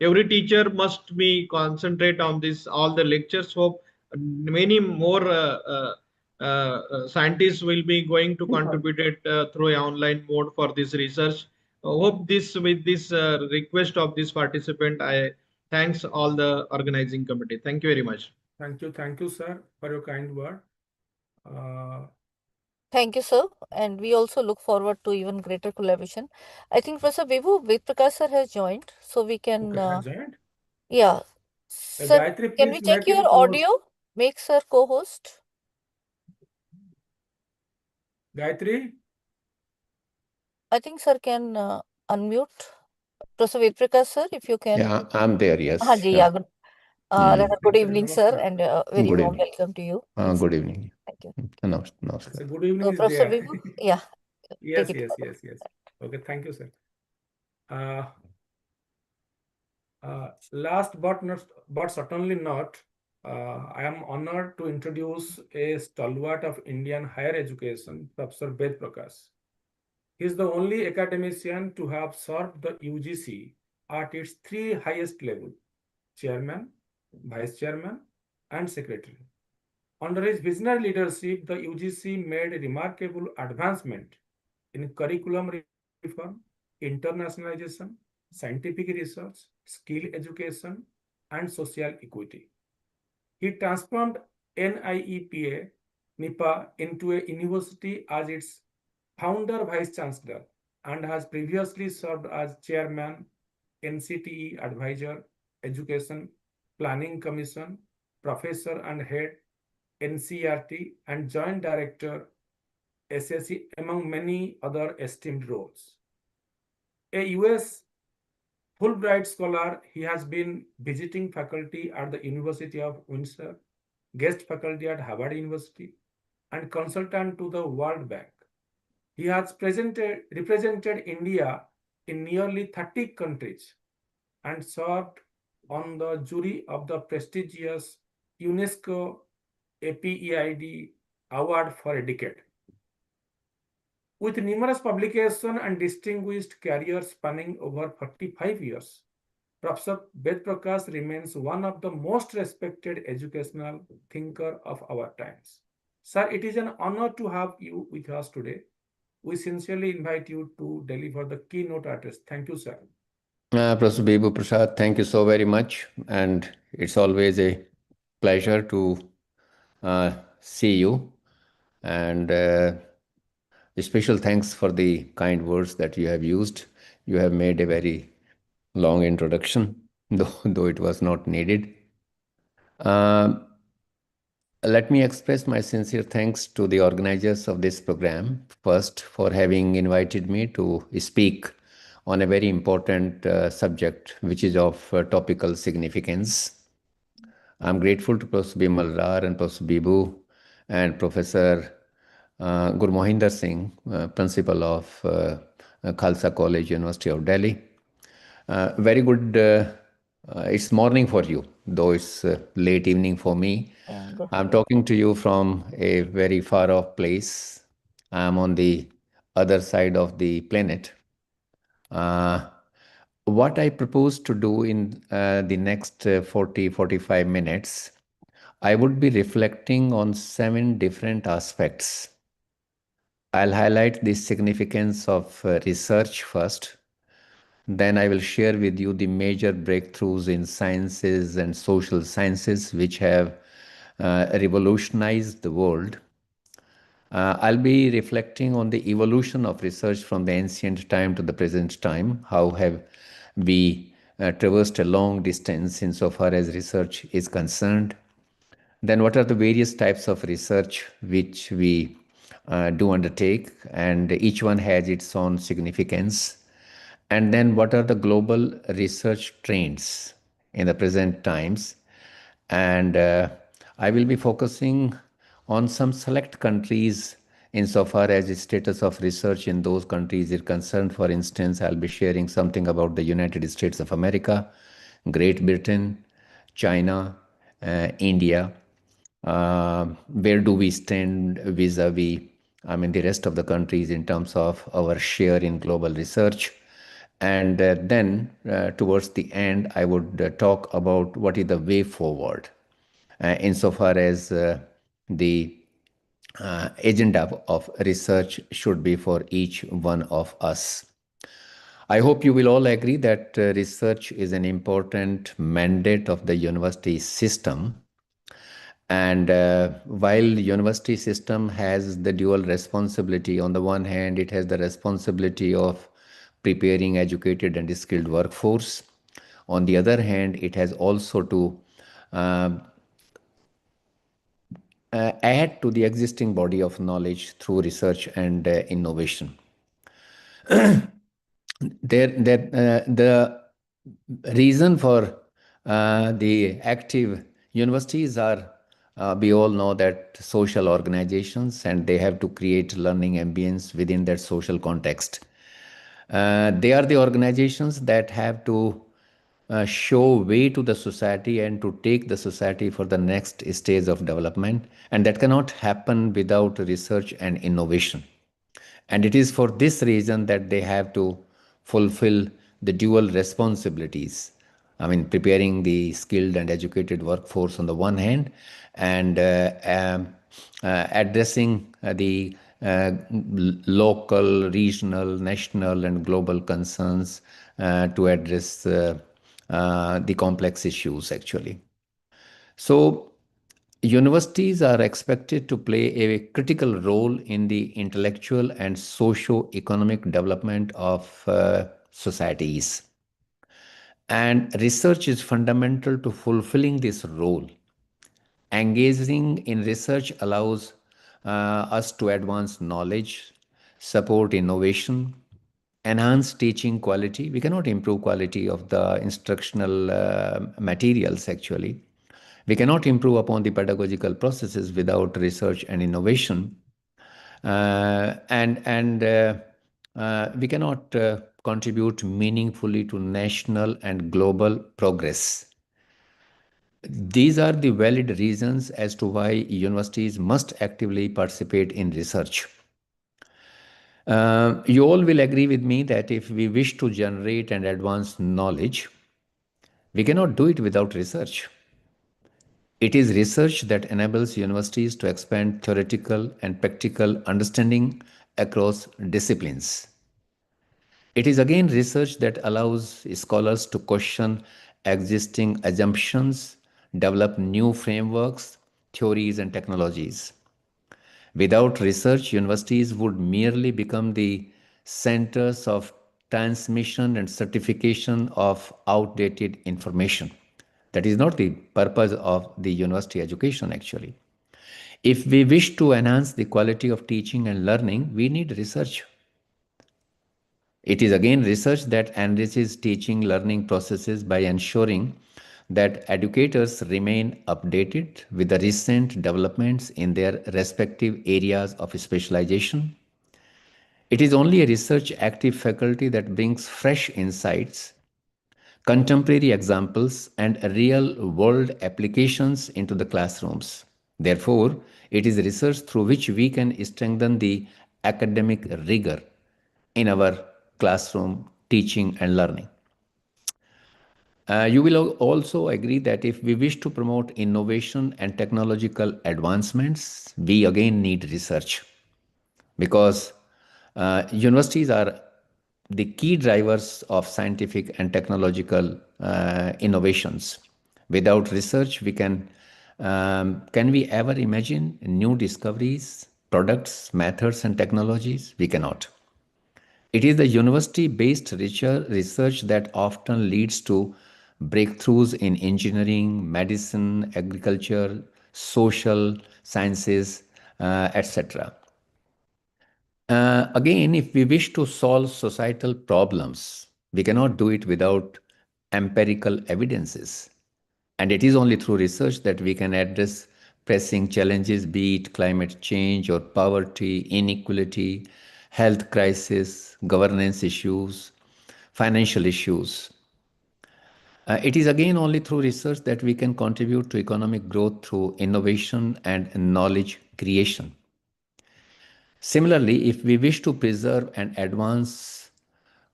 Every teacher must be concentrate on this all the lectures. Hope many more scientists will be going to contribute it through an online mode for this research. Hope this with this request of this participant, I thanks all the organizing committee. Thank you very much. Thank you, sir, for your kind word. Thank you, sir. And we also look forward to even greater collaboration. I think Professor Vibhu Prakash sir has joined, so we can. Okay, has joined. Yeah. Sir, Gayatri, can we please check make him your co-host. audio? Make sir co-host. Gayatri, I think sir can unmute. Professor Prakash sir, if you can. Yeah, I'm there. Yes. Haan ji, Yeah. yeah. Rather, good evening, sir, Namaskar. and very Good warm evening. welcome to you. Please. Good evening. Thank you. Namaskar. So good evening So, is Professor there. Vibhu, yeah, Yes, take it yes, forward. yes, yes. Okay, thank you, sir. Last but certainly not, I am honored to introduce a stalwart of Indian higher education, Professor Ved Prakash. He is the only academician to have served the UGC at its three highest levels: chairman, vice chairman, and secretary. Under his visionary leadership, the UGC made a remarkable advancement in curriculum reform, internationalization, scientific research, skill education, and social equity. He transformed NIEPA NIPA into a university as its founder vice chancellor and has previously served as chairman, NCTE advisor, education planning commission, professor and head, NCRT, and joint director, SSC, among many other esteemed roles. A US Fulbright scholar, he has been visiting faculty at the University of Windsor, guest faculty at Harvard University, and consultant to the World Bank. He has represented India in nearly 30 countries and served on the jury of the prestigious UNESCO APEID award for a decade. With numerous publications and distinguished career spanning over 45 years, Professor Ved Prakash remains one of the most respected educational thinker of our times. Sir, it is an honor to have you with us today. We sincerely invite you to deliver the keynote address. Thank you, sir. Professor Bibu Prasad, thank you so very much. And it's always a pleasure to see you. And a special thanks for the kind words that you have used. You have made a very long introduction, though it was not needed. Let me express my sincere thanks to the organizers of this program, first for having invited me to speak on a very important subject, which is of topical significance. I'm grateful to Professor Bimal Rar and Professor Bibu and Professor Gurmohinder Singh, principal of Khalsa College, University of Delhi. Very good. It's morning for you, though it's late evening for me. I'm talking to you from a very far off place. I'm on the other side of the planet. What I propose to do in the next 45 minutes, I would be reflecting on 7 different aspects. I'll highlight the significance of research first. Then I will share with you the major breakthroughs in sciences and social sciences which have revolutionized the world. I'll be reflecting on the evolution of research from the ancient time to the present time. How have we traversed a long distance insofar as research is concerned? Then what are the various types of research which we do undertake, and each one has its own significance? And then what are the global research trends in the present times? And I will be focusing on some select countries insofar as the status of research in those countries is concerned. For instance, I'll be sharing something about the United States of America, Great Britain, China, India. Where do we stand vis-a-vis, the rest of the countries in terms of our share in global research? And then towards the end, I would talk about what is the way forward insofar as the agenda of research should be for each one of us. I hope you will all agree that research is an important mandate of the university system. And while university system has the dual responsibility, on the one hand, it has the responsibility of preparing educated and skilled workforce. On the other hand, it has also to uh, add to the existing body of knowledge through research and innovation. The reason for the active universities are, we all know that social organizations, and they have to create learning ambience within that social context. They are the organizations that have to show way to the society and to take the society for the next stage of development, and that cannot happen without research and innovation. And it is for this reason that they have to fulfill the dual responsibilities. I mean, preparing the skilled and educated workforce on the one hand, and addressing the local, regional, national, and global concerns to address the complex issues, actually. So, universities are expected to play a critical role in the intellectual and socio-economic development of societies. And research is fundamental to fulfilling this role. Engaging in research allows us to advance knowledge, support innovation, enhance teaching quality. We cannot improve quality of the instructional materials, actually. We cannot improve upon the pedagogical processes without research and innovation. We cannot contribute meaningfully to national and global progress. These are the valid reasons as to why universities must actively participate in research. You all will agree with me that if we wish to generate and advance knowledge, we cannot do it without research. It is research that enables universities to expand theoretical and practical understanding across disciplines. It is again research that allows scholars to question existing assumptions, develop new frameworks, theories, and technologies. Without research, universities would merely become the centers of transmission and certification of outdated information. That is not the purpose of the university education, actually. If we wish to enhance the quality of teaching and learning, we need research. It is again research that enriches teaching learning processes by ensuring that educators remain updated with the recent developments in their respective areas of specialization. It is only a research active faculty that brings fresh insights, contemporary examples, and real world applications into the classrooms. Therefore, it is research through which we can strengthen the academic rigor in our classroom teaching and learning. You will also agree that if we wish to promote innovation and technological advancements, we again need research, because universities are the key drivers of scientific and technological innovations. Without research, can we ever imagine new discoveries, products, methods, and technologies? We cannot. It is the university-based research that often leads to breakthroughs in engineering, medicine, agriculture, social sciences, etc. Again, if we wish to solve societal problems, we cannot do it without empirical evidences. And it is only through research that we can address pressing challenges, be it climate change or poverty, inequality, health crisis, governance issues, financial issues. It is again only through research that we can contribute to economic growth through innovation and knowledge creation. Similarly, if we wish to preserve and advance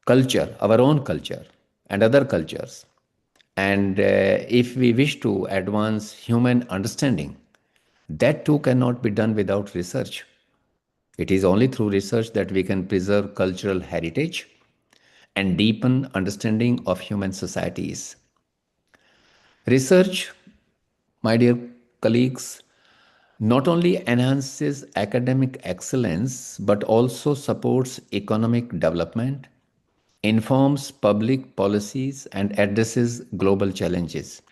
culture, our own culture and other cultures, and if we wish to advance human understanding, that too cannot be done without research. It is only through research that we can preserve cultural heritage and deepen understanding of human societies. Research, my dear colleagues, not only enhances academic excellence but also supports economic development, informs public policies, and addresses global challenges.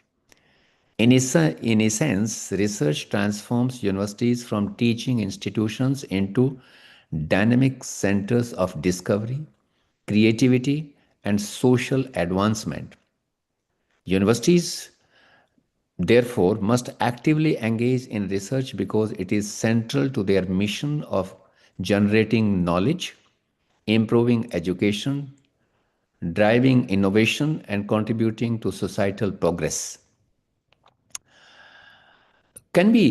In essence, research transforms universities from teaching institutions into dynamic centers of discovery, creativity, and social advancement. Universities, therefore, must actively engage in research because it is central to their mission of generating knowledge, improving education, driving innovation, and contributing to societal progress. Can we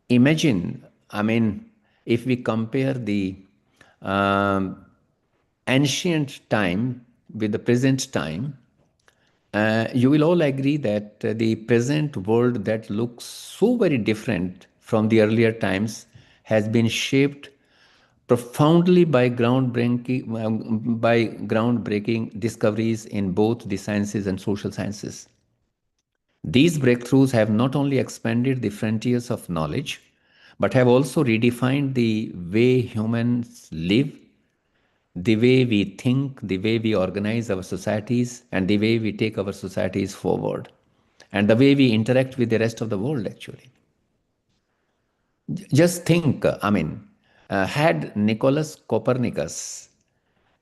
imagine, if we compare the ancient time with the present time, you will all agree that the present world that looks so very different from the earlier times has been shaped profoundly by groundbreaking discoveries in both the sciences and social sciences. These breakthroughs have not only expanded the frontiers of knowledge, but have also redefined the way humans live, the way we think, the way we organize our societies, and the way we take our societies forward, and the way we interact with the rest of the world, actually. Just think, had Nicholas Copernicus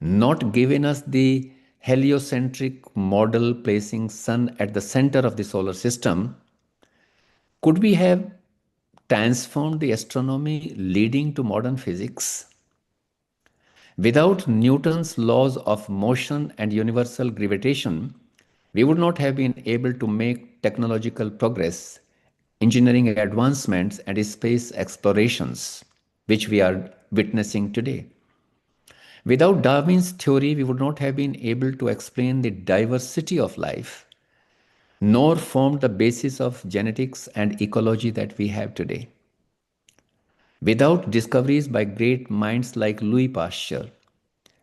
not given us the heliocentric model placing sun at the center of the solar system, could we have transformed the astronomy leading to modern physics? Without Newton's laws of motion and universal gravitation, we would not have been able to make technological progress, engineering advancements, and space explorations, which we are witnessing today. Without Darwin's theory, we would not have been able to explain the diversity of life, nor formed the basis of genetics and ecology that we have today. Without discoveries by great minds like Louis Pasteur,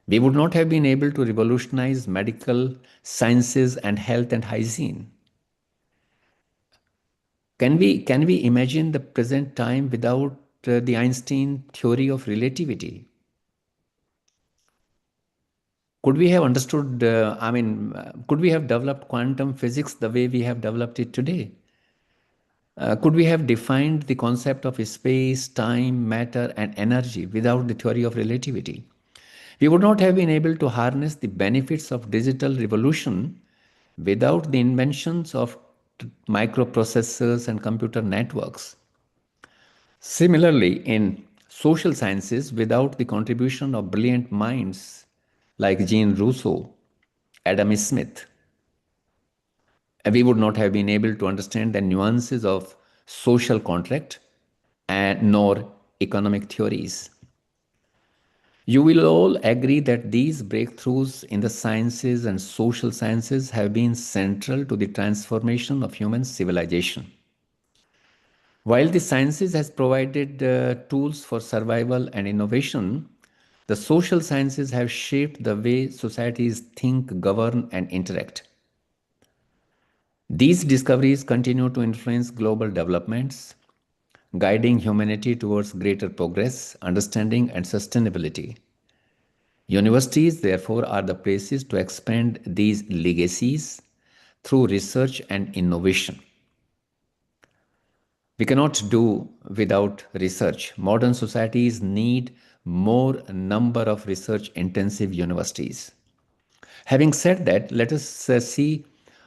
we would not have been able to revolutionize medical sciences and health and hygiene. Can we imagine the present time without the Einstein theory of relativity? Could we have understood, could we have developed quantum physics the way we have developed it today? Could we have defined the concept of space, time, matter, and energy without the theory of relativity? We would not have been able to harness the benefits of digital revolution without the inventions of microprocessors and computer networks. Similarly, in social sciences, without the contribution of brilliant minds like Jean Rousseau, Adam Smith, we would not have been able to understand the nuances of social contract and nor economic theories. You will all agree that these breakthroughs in the sciences and social sciences have been central to the transformation of human civilization. While the sciences has provided tools for survival and innovation, the social sciences have shaped the way societies think, govern, and interact. These discoveries continue to influence global developments, guiding humanity towards greater progress, understanding, and sustainability. Universities, therefore, are the places to expand these legacies through research and innovation. We cannot do without research. Modern societies need more number of research-intensive universities. Having said that, let us see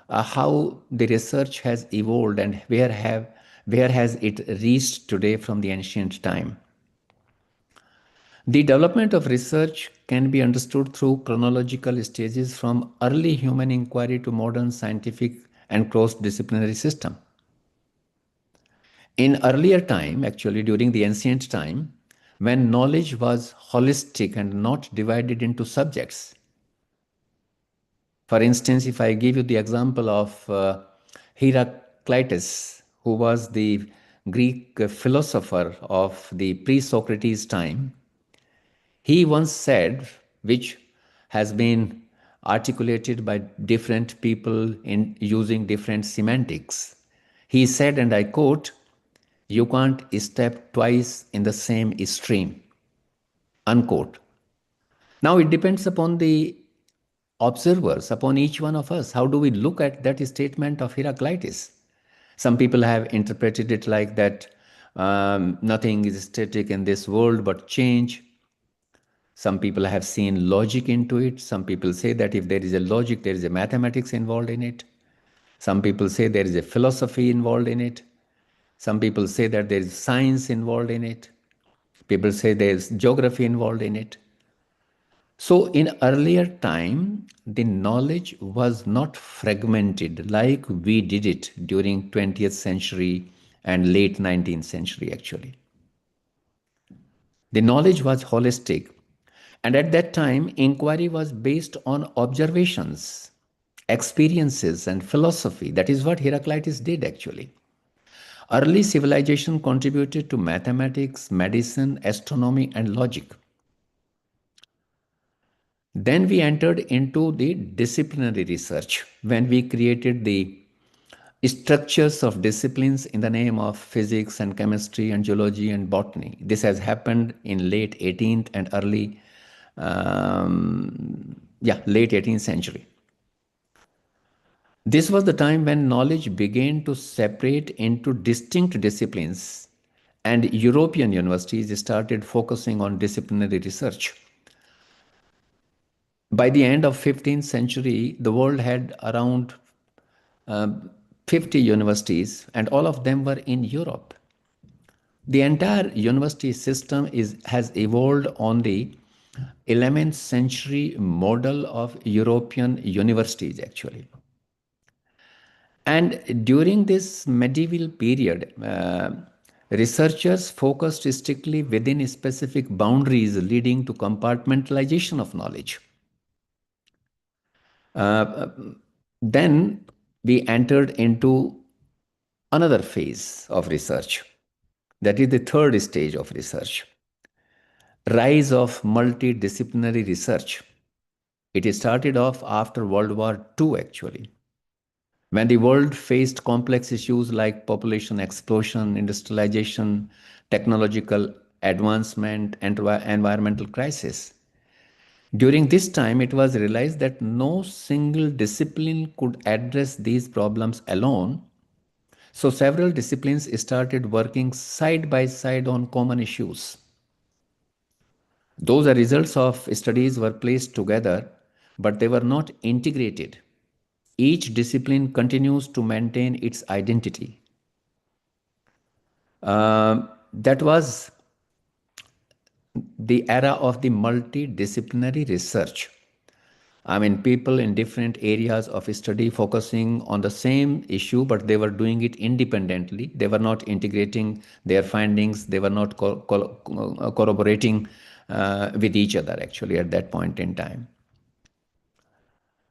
how the research has evolved and where has it reached today from the ancient time. The development of research can be understood through chronological stages from early human inquiry to modern scientific and cross-disciplinary system. In earlier time, actually during the ancient time, when knowledge was holistic and not divided into subjects. For instance, if I give you the example of Heraclitus, who was the Greek philosopher of the pre-Socrates time, he once said, which has been articulated by different people in using different semantics. He said, and I quote, "You can't step twice in the same stream," unquote. Now it depends upon the observers, upon each one of us. How do we look at that statement of Heraclitus? Some people have interpreted it like that nothing is static in this world but change. Some people have seen logic into it. Some people say that if there is a logic, there is a mathematics involved in it. Some people say there is a philosophy involved in it. Some people say that there is science involved in it. People say there is geography involved in it. So in earlier time, the knowledge was not fragmented like we did it during 20th century and late 19th century actually. The knowledge was holistic, and at that time, inquiry was based on observations, experiences, and philosophy. That is what Heraclitus did actually. Early civilization contributed to mathematics, medicine, astronomy, and logic. Then we entered into the disciplinary research when we created the structures of disciplines in the name of physics and chemistry and geology and botany. This has happened in late 18th and late 18th century. This was the time when knowledge began to separate into distinct disciplines, and European universities started focusing on disciplinary research. By the end of 15th century, the world had around 50 universities, and all of them were in Europe. The entire university system has evolved on the 11th century model of European universities actually. And during this medieval period, researchers focused strictly within specific boundaries leading to compartmentalization of knowledge. Then we entered into another phase of research. That is the third stage of research. Rise of multidisciplinary research. It started off after World War II actually, when the world faced complex issues like population explosion, industrialization, technological advancement, and environmental crisis. During this time, it was realized that no single discipline could address these problems alone. So several disciplines started working side by side on common issues. Those results of studies were placed together, but they were not integrated. Each discipline continues to maintain its identity. That was the era of the multidisciplinary research. I mean, people in different areas of study focusing on the same issue, but they were doing it independently. They were not integrating their findings. They were not corroborating with each other actually at that point in time.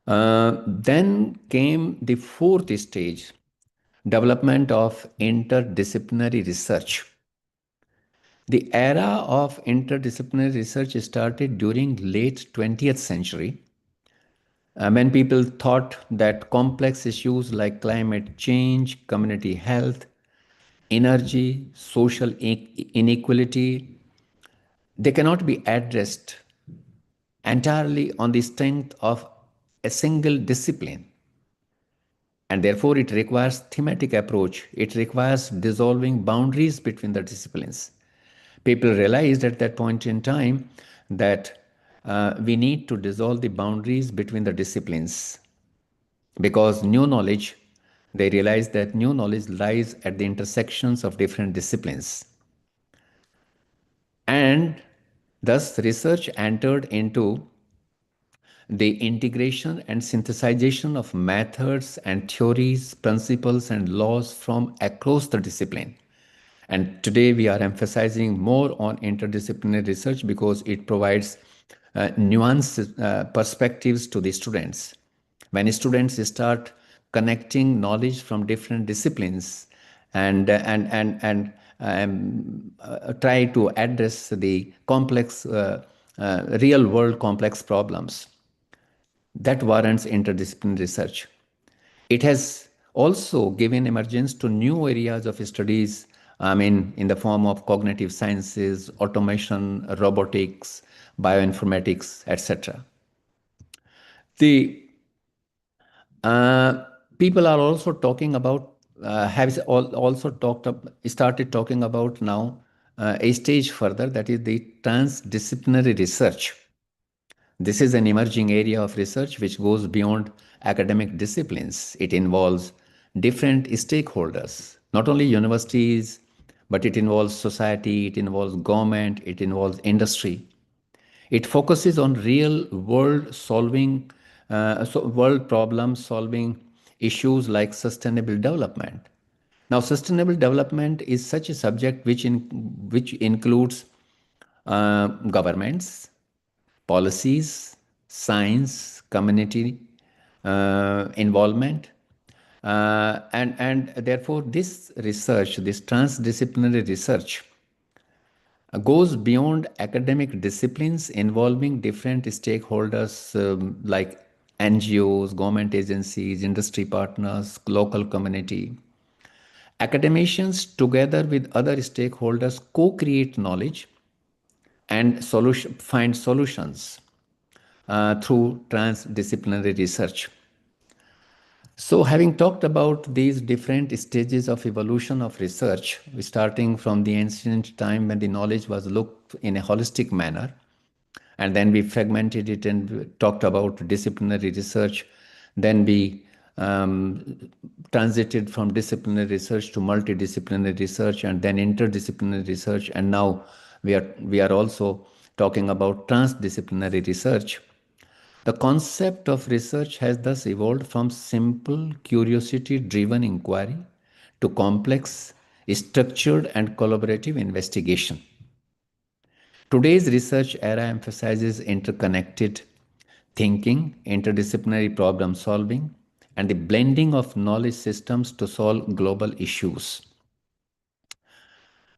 Then came the fourth stage, development of interdisciplinary research. The era of interdisciplinary research started during late 20th century when people thought that complex issues like climate change, community health, energy, social inequality, they cannot be addressed entirely on the strength of a single discipline. And therefore, it requires thematic approach. It requires dissolving boundaries between the disciplines. People realized at that point in time that we need to dissolve the boundaries between the disciplines, because new knowledge, they realized that new knowledge lies at the intersections of different disciplines. And thus research entered into the integration and synthesization of methods and theories, principles and laws from across the discipline. And today we are emphasizing more on interdisciplinary research because it provides nuanced perspectives to the students. When students start connecting knowledge from different disciplines and try to address the complex, real world complex problems, that warrants interdisciplinary research. It has also given emergence to new areas of studies, in the form of cognitive sciences, automation, robotics, bioinformatics, etc. The people are also talking about, started talking about now a stage further, that is the transdisciplinary research. This is an emerging area of research which goes beyond academic disciplines. It involves different stakeholders, not only universities, but it involves society, it involves government, it involves industry. It focuses on real world solving, world problem solving issues like sustainable development. Now, sustainable development is such a subject which includes governments, policies, science, community involvement, and therefore this research, this transdisciplinary research, goes beyond academic disciplines, involving different stakeholders like NGOs, government agencies, industry partners, local community. Academicians, together with other stakeholders, co-create knowledge and find solutions through transdisciplinary research. So, having talked about these different stages of evolution of research, starting from the ancient time when the knowledge was looked in a holistic manner, and then we fragmented it and talked about disciplinary research, then we transited from disciplinary research to multidisciplinary research, and then interdisciplinary research, and now we are also talking about transdisciplinary research. The concept of research has thus evolved from simple curiosity-driven inquiry to complex, structured, and collaborative investigation. Today's research era emphasizes interconnected thinking, interdisciplinary problem solving, and the blending of knowledge systems to solve global issues.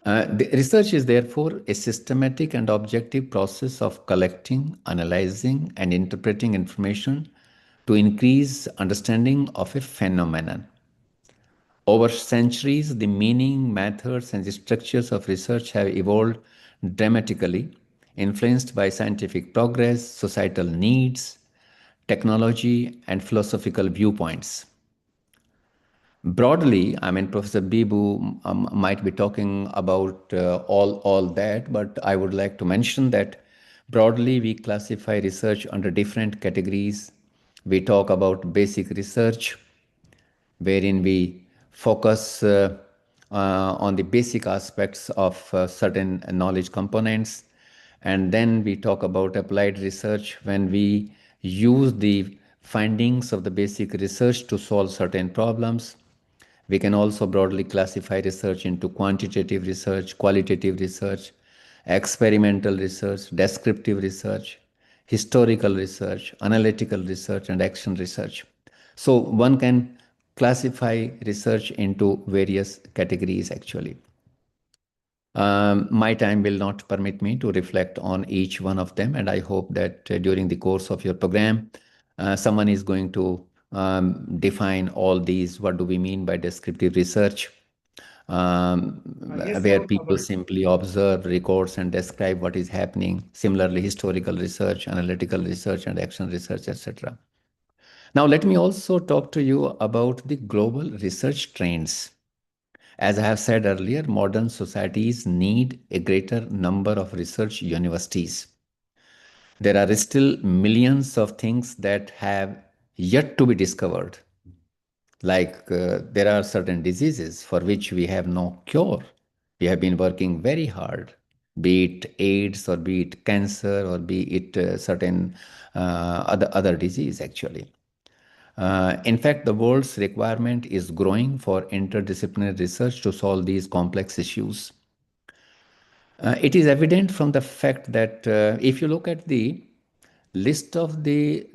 The research is therefore a systematic and objective process of collecting, analyzing, and interpreting information to increase understanding of a phenomenon. Over centuries, the meaning, methods, and the structures of research have evolved dramatically, influenced by scientific progress, societal needs, technology, and philosophical viewpoints. Broadly, Professor Bibu might be talking about all that, but I would like to mention that broadly we classify research under different categories. We talk about basic research, wherein we focus on the basic aspects of certain knowledge components. And then we talk about applied research, when we use the findings of the basic research to solve certain problems. We can also broadly classify research into quantitative research, qualitative research, experimental research, descriptive research, historical research, analytical research, and action research. So one can classify research into various categories actually. My time will not permit me to reflect on each one of them, and I hope that during the course of your program, someone is going to define all these. What do we mean by descriptive research? Yes, Where sir. people simply observe, records, and describe what is happening. Similarly, historical research, analytical research, and action research, etc. Now, let me also talk to you about the global research trends. As I have said earlier, modern societies need a greater number of research universities. There are still millions of things that have yet to be discovered. Like there are certain diseases for which we have no cure. We have been working very hard, be it AIDS or be it cancer or be it certain other disease actually. In fact, the world's requirement is growing for interdisciplinary research to solve these complex issues. It is evident from the fact that if you look at the list of the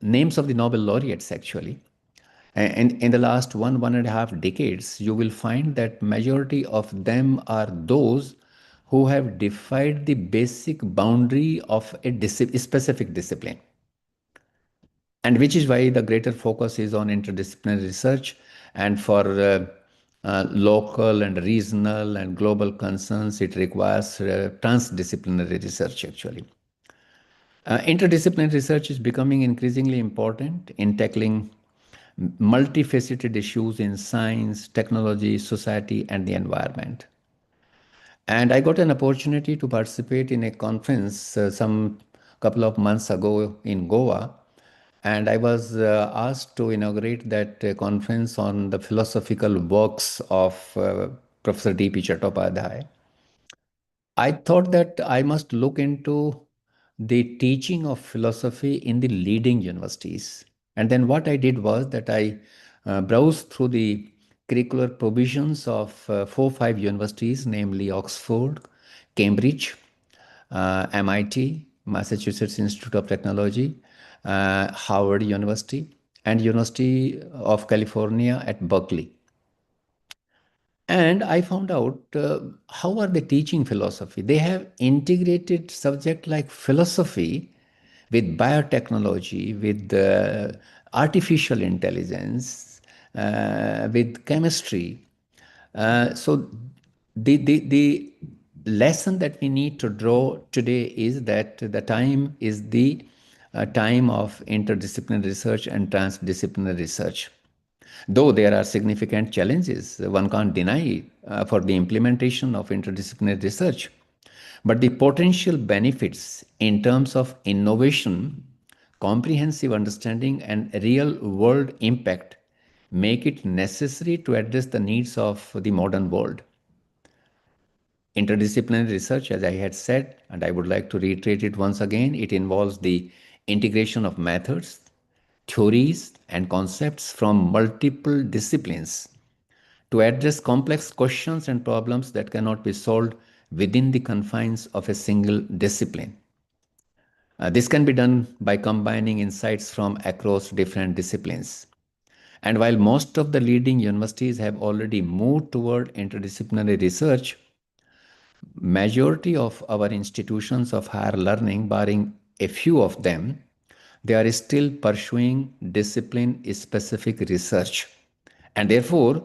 names of the Nobel laureates actually, and in the last 1.5 decades, you will find that majority of them are those who have defied the basic boundary of a specific discipline. and which is why the greater focus is on interdisciplinary research, and for local and regional and global concerns, it requires transdisciplinary research actually. Interdisciplinary research is becoming increasingly important in tackling multifaceted issues in science, technology, society, and the environment. And I got an opportunity to participate in a conference some couple of months ago in Goa, and I was asked to inaugurate that conference on the philosophical works of Professor D.P. Chattopadhyay. I thought that I must look into the teaching of philosophy in the leading universities. And then what I did was that I browsed through the curricular provisions of 4 or 5 universities, namely Oxford, Cambridge, MIT, Massachusetts Institute of Technology, Harvard University, and University of California at Berkeley. And I found out how are they teaching philosophy. They have integrated subject like philosophy with biotechnology, with artificial intelligence, with chemistry. So the lesson that we need to draw today is that the time is the time of interdisciplinary research and transdisciplinary research. Though there are significant challenges, one can't deny for the implementation of interdisciplinary research. But the potential benefits in terms of innovation, comprehensive understanding, and real world impact make it necessary to address the needs of the modern world. Interdisciplinary research, as I had said, and I would like to reiterate it once again, it involves the integration of methods, theories, and concepts from multiple disciplines to address complex questions and problems that cannot be solved within the confines of a single discipline. This can be done by combining insights from across different disciplines. And while most of the leading universities have already moved toward interdisciplinary research, majority of our institutions of higher learning, barring a few of them, they are still pursuing discipline-specific research. And therefore,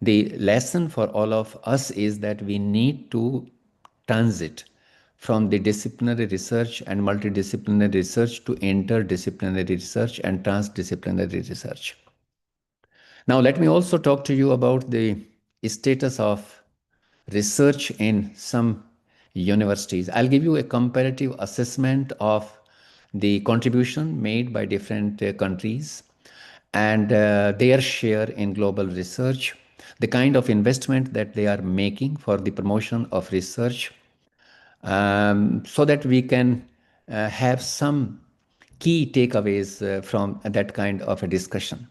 the lesson for all of us is that we need to transit from the disciplinary research and multidisciplinary research to interdisciplinary research and transdisciplinary research. Now, let me also talk to you about the status of research in some universities. I'll give you a comparative assessment of the contribution made by different countries and their share in global research, the kind of investment that they are making for the promotion of research, so that we can have some key takeaways from that kind of a discussion.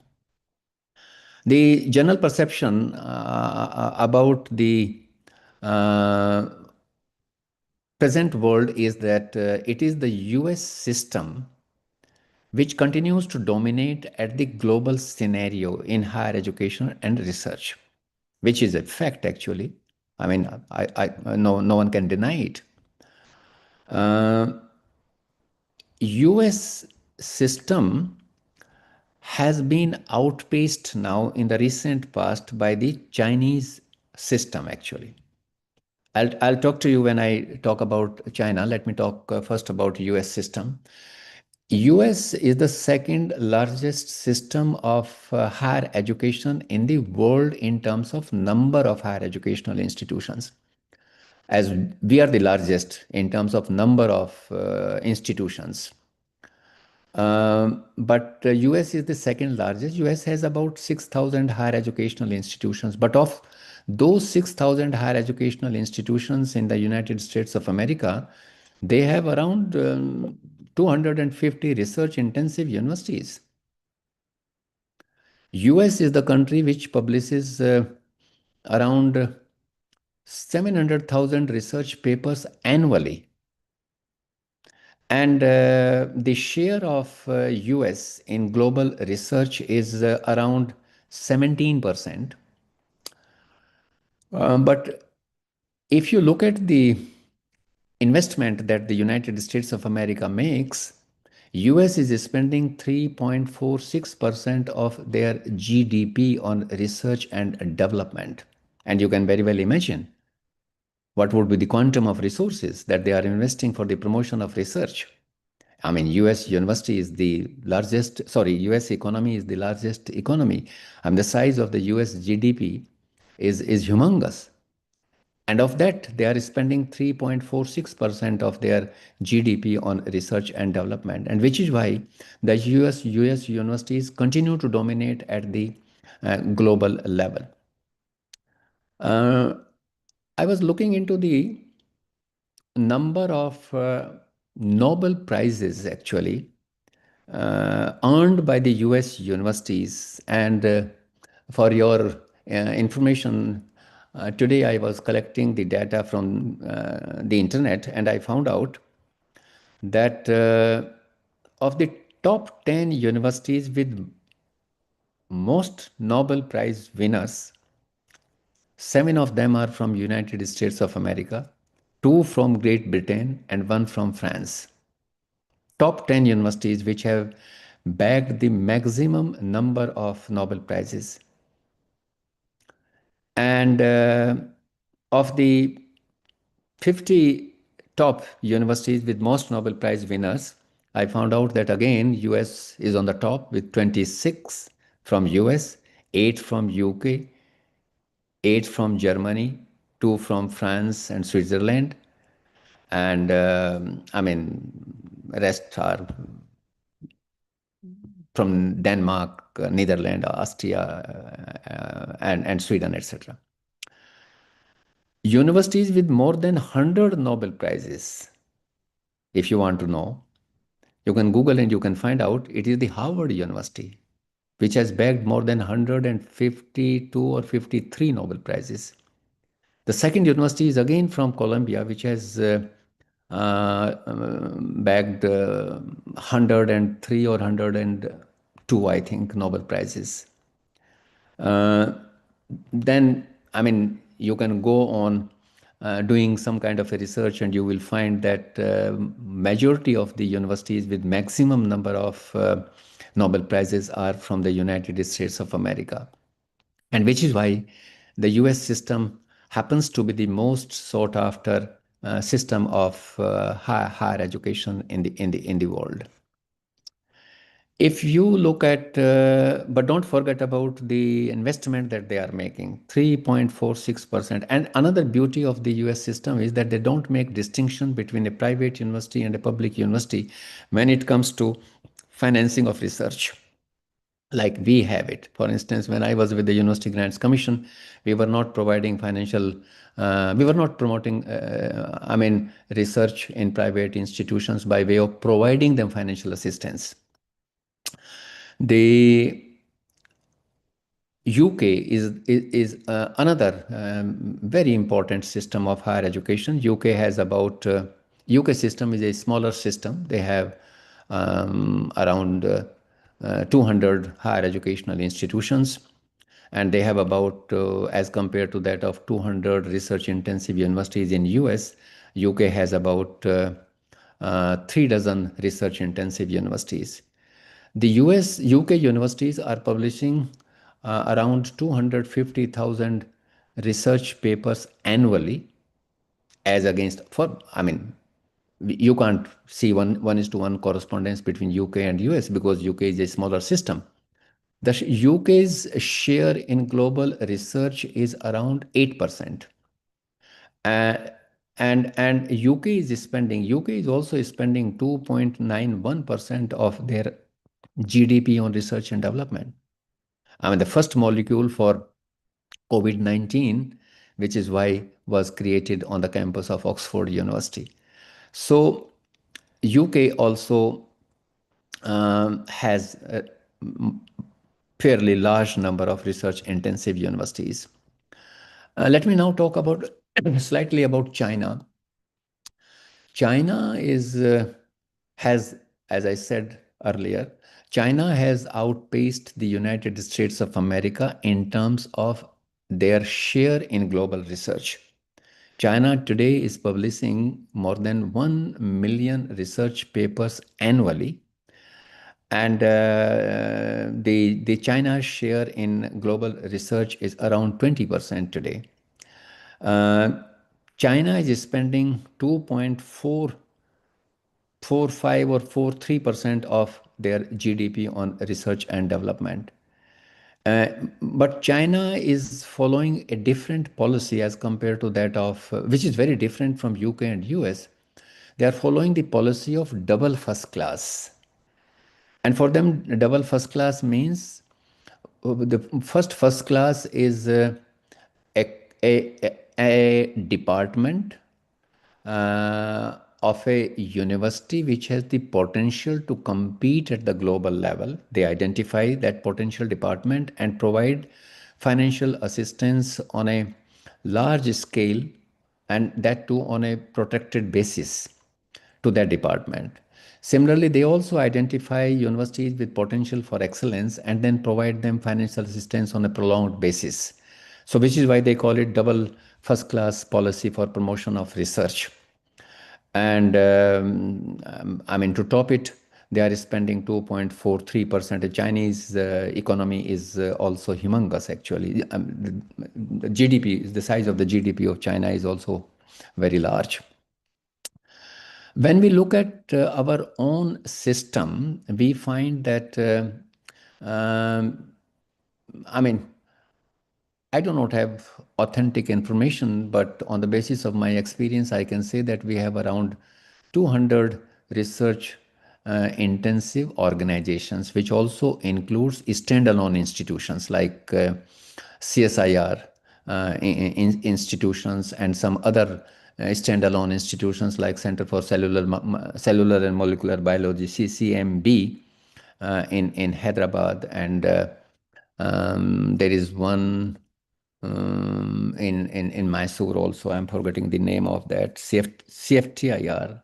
The general perception about the present world is that it is the US system which continues to dominate at the global scenario in higher education and research, which is a fact actually. I mean, no one can deny it. US system has been outpaced now in the recent past by the Chinese system actually. I'll talk to you when I talk about China. Let me talk first about US system. US is the second largest system of higher education in the world in terms of number of higher educational institutions, as we are the largest in terms of number of institutions. But US is the second largest. US has about 6,000 higher educational institutions. But of those 6,000 higher educational institutions in the United States of America, they have around 250 research intensive universities. US is the country which publishes around 700,000 research papers annually. And the share of US in global research is around 17%. But if you look at the investment that the United States of America makes, US is spending 3.46% of their GDP on research and development. And you can very well imagine what would be the quantum of resources that they are investing for the promotion of research. I mean, US university is the largest, sorry, US economy is the largest economy. And the size of the US GDP is humongous. And of that, they are spending 3.46% of their GDP on research and development. And which is why the US universities continue to dominate at the global level. I was looking into the number of Nobel Prizes actually earned by the US universities. And for your information, today I was collecting the data from the internet, and I found out that of the top 10 universities with most Nobel Prize winners, 7 of them are from United States of America, 2 from Great Britain, and 1 from France. Top 10 universities which have bagged the maximum number of Nobel Prizes. And of the 50 top universities with most Nobel Prize winners, I found out that again US is on the top with 26 from US, 8 from UK, 8 from Germany, 2 from France and Switzerland, and I mean rest are from Denmark, Netherlands, Austria, and Sweden, etc. Universities with more than 100 Nobel Prizes, if you want to know, you can Google and you can find out it is the Harvard University, which has bagged more than 152 or 53 Nobel Prizes. The second university is again from Columbia, which has bagged 103 or 102, I think, Nobel Prizes. Then, I mean, you can go on doing some kind of a research, and you will find that majority of the universities with maximum number of Nobel Prizes are from the United States of America. And which is why the US system happens to be the most sought after system of higher education in the world. If you look at, but don't forget about the investment that they are making, 3.46%. And another beauty of the US system is that they don't make distinction between a private university and a public university when it comes to financing of research, like we have it. For instance, when I was with the University Grants Commission, we were not providing financial, we were not promoting, research in private institutions by way of providing them financial assistance. The UK is another very important system of higher education. UK has about, UK system is a smaller system. They have around 200 higher educational institutions, and they have about, as compared to that of 200 research intensive universities in US, UK has about 3 dozen research intensive universities. The UK universities are publishing around 250,000 research papers annually, as against, you can't see one is to one correspondence between UK and US because UK is a smaller system. The UK's share in global research is around 8%. And UK is also spending 2.91% of their GDP on research and development. I mean, the first molecule for COVID-19, which is why was created on the campus of Oxford University. So UK also has a fairly large number of research intensive universities. Let me now talk about slightly about China. China has, as I said earlier, China has outpaced the United States of America in terms of their share in global research. China today is publishing more than 1 million research papers annually, And the China's share in global research is around 20% today. China is spending 2.445 or 43% of their GDP on research and development. But China is following a different policy as compared to that of, which is very different from UK and US. They are following the policy of double first class. And for them, double first class means the first class is a, a department of a university which has the potential to compete at the global level. They identify that potential department and provide financial assistance on a large scale, and that too on a protected basis to that department. Similarly, they also identify universities with potential for excellence and then provide them financial assistance on a prolonged basis. So, which is why they call it double first class policy for promotion of research. And I mean, to top it, they are spending 2.43%. The Chinese economy is also humongous, actually. The GDP, the size of the GDP of China is also very large. When we look at our own system, we find that, I mean, I do not have authentic information, but on the basis of my experience, I can say that we have around 200 research intensive organizations, which also includes standalone institutions like CSIR institutions and some other standalone institutions like Center for Cellular and Molecular Biology, CCMB, in Hyderabad, and there is one in Mysore also. I'm forgetting the name of that. CFTIR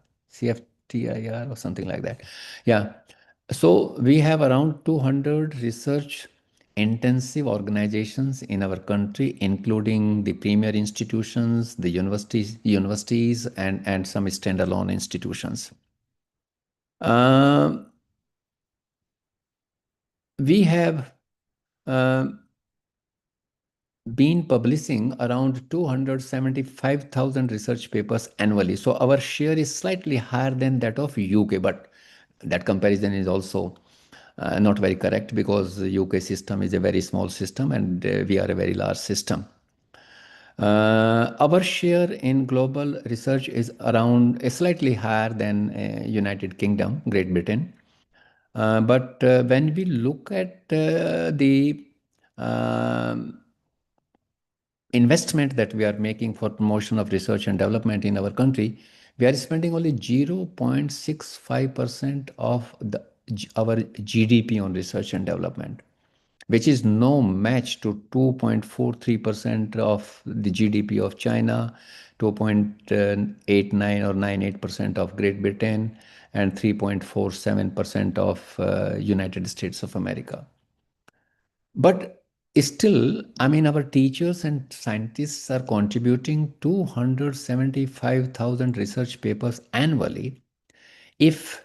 or something like that. Yeah. So we have around 200 research intensive organizations in our country, including the premier institutions, the universities, and some standalone institutions. We have been publishing around 275,000 research papers annually. So our share is slightly higher than that of UK, but that comparison is also not very correct, because the UK system is a very small system and we are a very large system. Our share in global research is around slightly higher than United Kingdom, Great Britain. But when we look at the investment that we are making for promotion of research and development in our country, we are spending only 0.65% of our GDP on research and development, which is no match to 2.43% of the GDP of China, 2.89 or 98% of Great Britain, and 3.47% of United States of America. But still, I mean, our teachers and scientists are contributing 275,000 research papers annually. If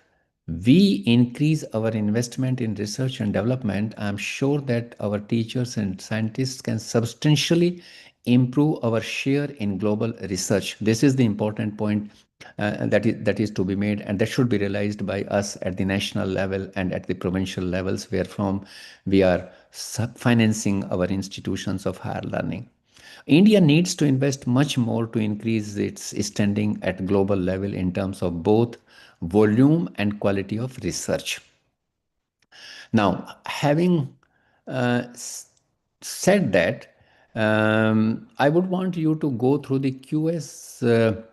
we increase our investment in research and development, I'm sure that our teachers and scientists can substantially improve our share in global research. This is the important point that is to be made, and that should be realized by us at the national level and at the provincial levels, wherefrom we are financing our institutions of higher learning. India needs to invest much more to increase its standing at global level in terms of both volume and quality of research. Now, having said that, I would want you to go through the QS,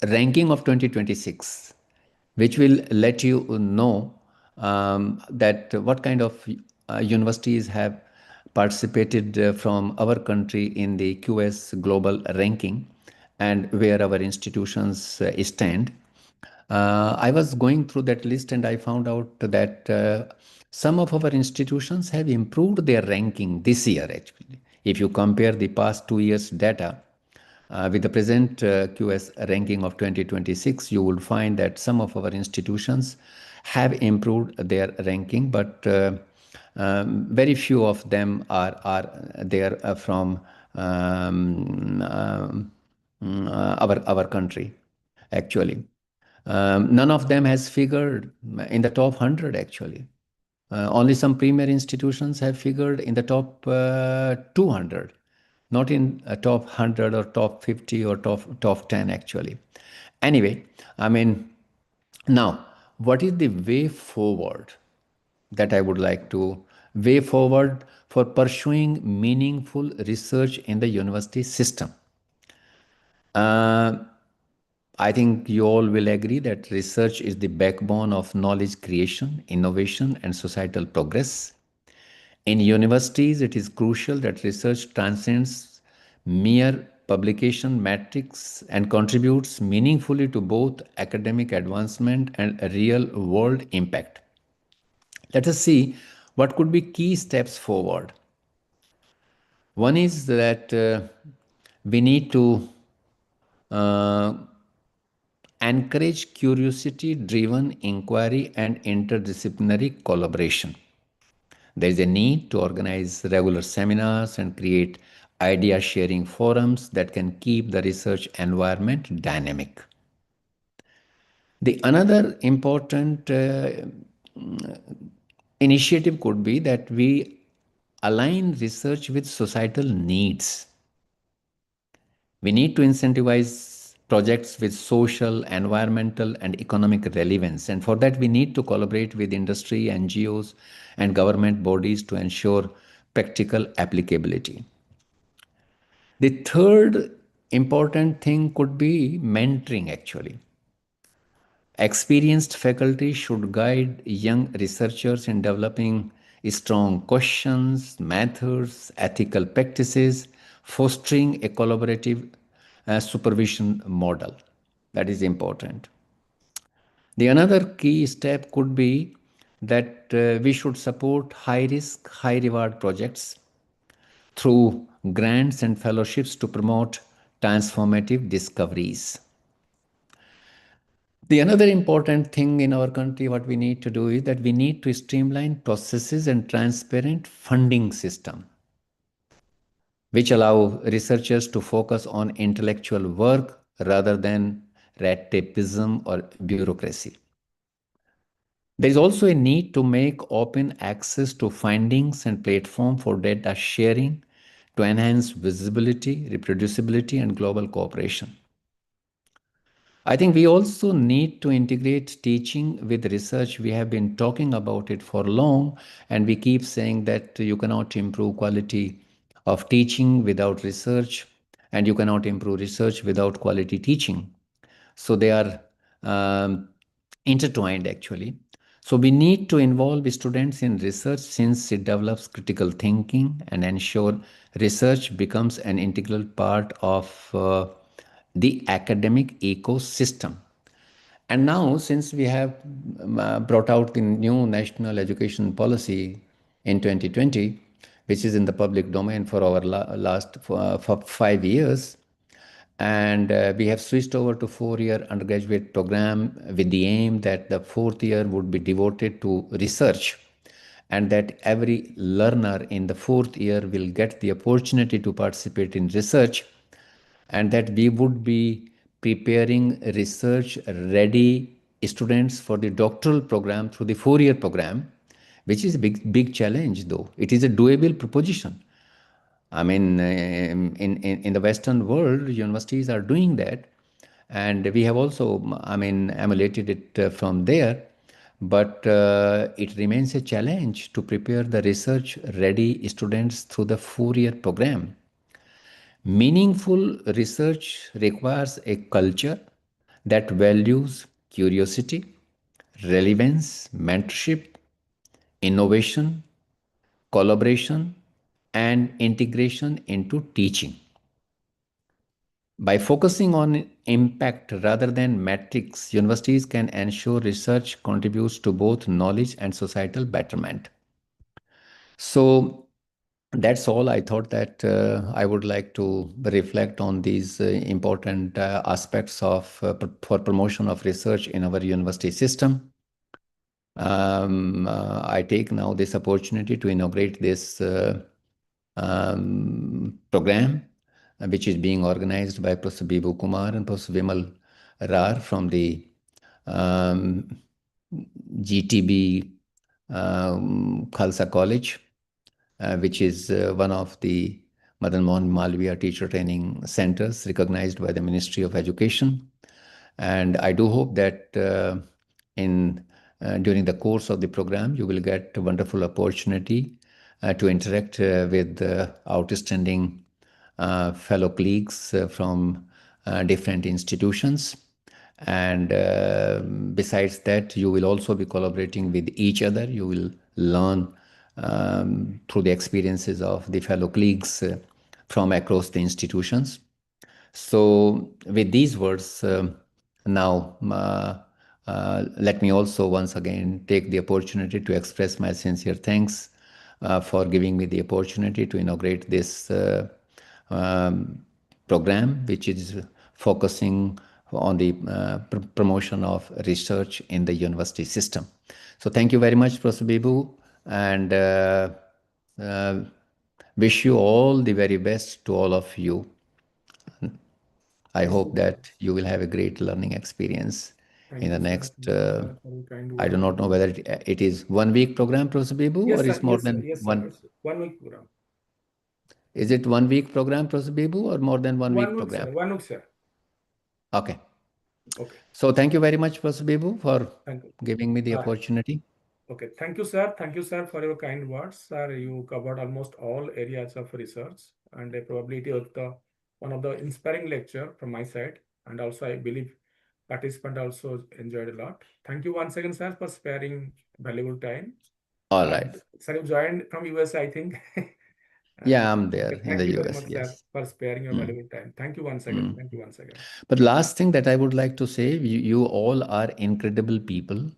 ranking of 2026, which will let you know that what kind of universities have participated from our country in the QS global ranking and where our institutions stand. I was going through that list and I found out that some of our institutions have improved their ranking this year, actually. If you compare the past 2 years' data, With the present QS ranking of 2026, you will find that some of our institutions have improved their ranking, but very few of them are there from our country, actually. None of them has figured in the top 100, actually. Only some premier institutions have figured in the top 200, not in top 100 or top 50 or top 10, actually. Anyway, I mean, now, what is the way forward that I would like to way forward for pursuing meaningful research in the university system? I think you all will agree that research is the backbone of knowledge creation, innovation, and societal progress. In universities, it is crucial that research transcends mere publication metrics and contributes meaningfully to both academic advancement and real world impact. Let us see what could be key steps forward. One is that we need to encourage curiosity-driven inquiry and interdisciplinary collaboration. There is a need to organize regular seminars and create idea-sharing forums that can keep the research environment dynamic. The another important initiative could be that we align research with societal needs. We need to incentivize projects with social, environmental, and economic relevance. And for that, we need to collaborate with industry, NGOs, and government bodies to ensure practical applicability. The third important thing could be mentoring, actually. Experienced faculty should guide young researchers in developing strong questions, methods, ethical practices, fostering a collaborative supervision model. That is important. The another key step could be that we should support high-risk, high-reward projects through grants and fellowships to promote transformative discoveries. The another important thing in our country, what we need to do is that we need to streamline processes and transparent funding system, which allow researchers to focus on intellectual work rather than red tapeism or bureaucracy. There is also a need to make open access to findings and platform for data sharing to enhance visibility, reproducibility, and global cooperation. I think we also need to integrate teaching with research. We have been talking about it for long, and we keep saying that you cannot improve quality of teaching without research, and you cannot improve research without quality teaching. So they are intertwined, actually. So we need to involve students in research since it develops critical thinking and ensure research becomes an integral part of the academic ecosystem. And now, since we have brought out the new national education policy in 2020, which is in the public domain for our last for 5 years, and we have switched over to 4-year undergraduate program with the aim that the 4th year would be devoted to research, and that every learner in the 4th year will get the opportunity to participate in research, and that we would be preparing research ready students for the doctoral program through the 4-year program, which is a big challenge, though it is a doable proposition. I mean, in the Western world, universities are doing that, and we have also, I mean, emulated it from there. But it remains a challenge to prepare the research-ready students through the 4-year program. Meaningful research requires a culture that values curiosity, relevance, mentorship, innovation, collaboration, and integration into teaching. By focusing on impact rather than metrics, universities can ensure research contributes to both knowledge and societal betterment. So, That's all. I thought that I would like to reflect on these important aspects of for promotion of research in our university system. I take now this opportunity to inaugurate this program, which is being organized by Professor Bibu Kumar and Professor Vimal Rar from the GTB Khalsa College, which is one of the Madan Mohan Malviya teacher training centers recognized by the Ministry of Education. And I do hope that during the course of the program, you will get a wonderful opportunity to interact with outstanding fellow colleagues from different institutions. And besides that, you will also be collaborating with each other. You will learn through the experiences of the fellow colleagues from across the institutions. So with these words, now let me also once again take the opportunity to express my sincere thanks for giving me the opportunity to inaugurate this program, which is focusing on the promotion of research in the university system. So thank you very much, Professor Bibu, and wish you all the very best to all of you. I hope that you will have a great learning experience in the next, I do not know whether it is 1 week program, Professor Bibu, Yes, or sir. it's more Yes, sir. than Yes, sir. one. It's 1 week program. Is it 1 week program, Professor Bibu, or more than 1 week 1 week, program? sir. 1 week, sir. Okay. Okay. So thank you very much, Professor Bibu, for Thank you. giving me the opportunity. Okay. Thank you, sir. Thank you, sir, for your kind words. Sir, you covered almost all areas of research, and probably it was one of the inspiring lecture from my side. And also, I believe participant also enjoyed a lot. Thank you once again, sir, for sparing valuable time. All right. Sir, you joined from US, I think. Yeah, I'm there in Thank the you very US. much, Yes. sir, for sparing your valuable time. Thank you once again. Thank you once again. But last thing that I would like to say, you all are incredible people.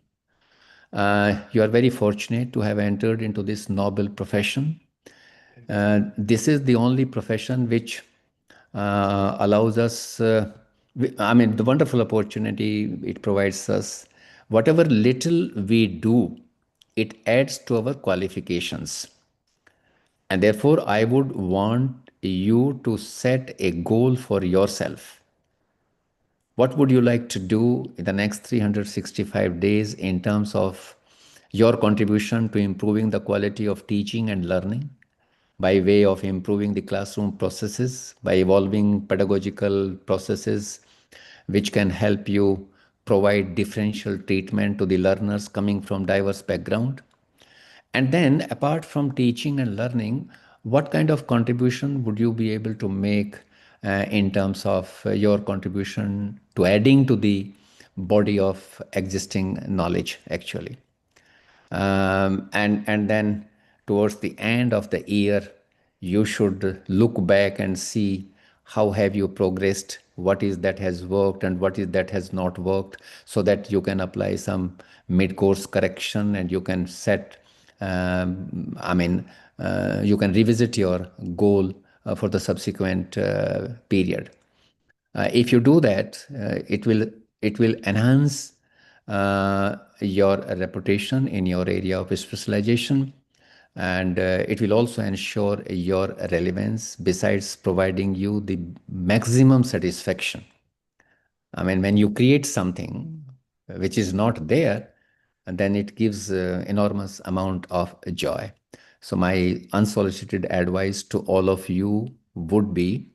You are very fortunate to have entered into this noble profession. This is the only profession which allows us, I mean, the wonderful opportunity it provides us. Whatever little we do, it adds to our qualifications. And therefore, I would want you to set a goal for yourself. What would you like to do in the next 365 days in terms of your contribution to improving the quality of teaching and learning by way of improving the classroom processes, by evolving pedagogical processes which can help you provide differential treatment to the learners coming from diverse background? And then, apart from teaching and learning, what kind of contribution would you be able to make in terms of your contribution to adding to the body of existing knowledge, actually? And then, towards the end of the year, you should look back and see how have you progressed, what is that has worked and what is that has not worked, so that you can apply some mid-course correction and you can set you can revisit your goal for the subsequent period. If you do that, it will enhance your reputation in your area of specialization, and it will also ensure your relevance besides providing you the maximum satisfaction. I mean, when you create something which is not there, and then it gives enormous amount of joy. So my unsolicited advice to all of you would be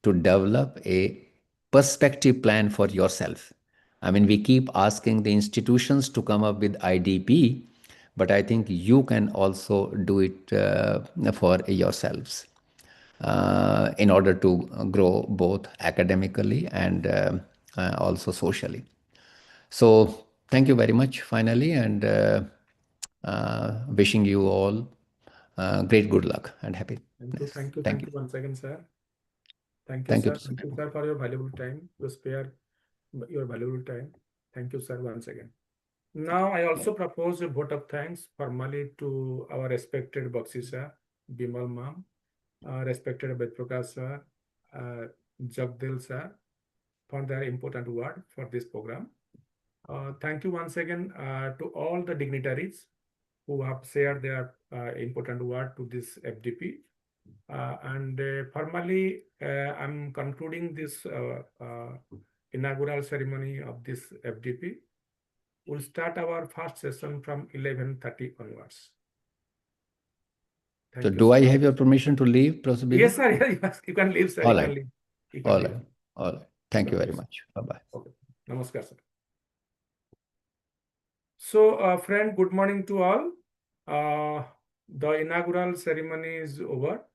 to develop a perspective plan for yourself. I mean, we keep asking the institutions to come up with IDP, but I think you can also do it for yourselves in order to grow both academically and also socially. So thank you very much finally, and wishing you all great good luck and happiness. Thank you once again, sir. Thank you, Thank you, sir. Thank you, sir, for your valuable time. You spare your valuable time. Thank you, sir, once again. Now, I also propose a vote of thanks formally to our respected Bakshi sir, Bimal ma'am, respected Ved Prakash sir, Jagdil sir, for their important word for this program. Thank you once again to all the dignitaries who have shared their important word to this FDP. And formally, I'm concluding this inaugural ceremony of this FDP. We'll start our first session from 11:30 onwards. So Thank you do so I much. have your permission to leave, Professor Bibu? Yes, sir. Yes, you can leave, sir. All You right. can leave. You can All leave. right. All right. Thank you very Yes. much. Bye-bye. Okay. Namaskar, sir. So, friend, good morning to all. The inaugural ceremony is over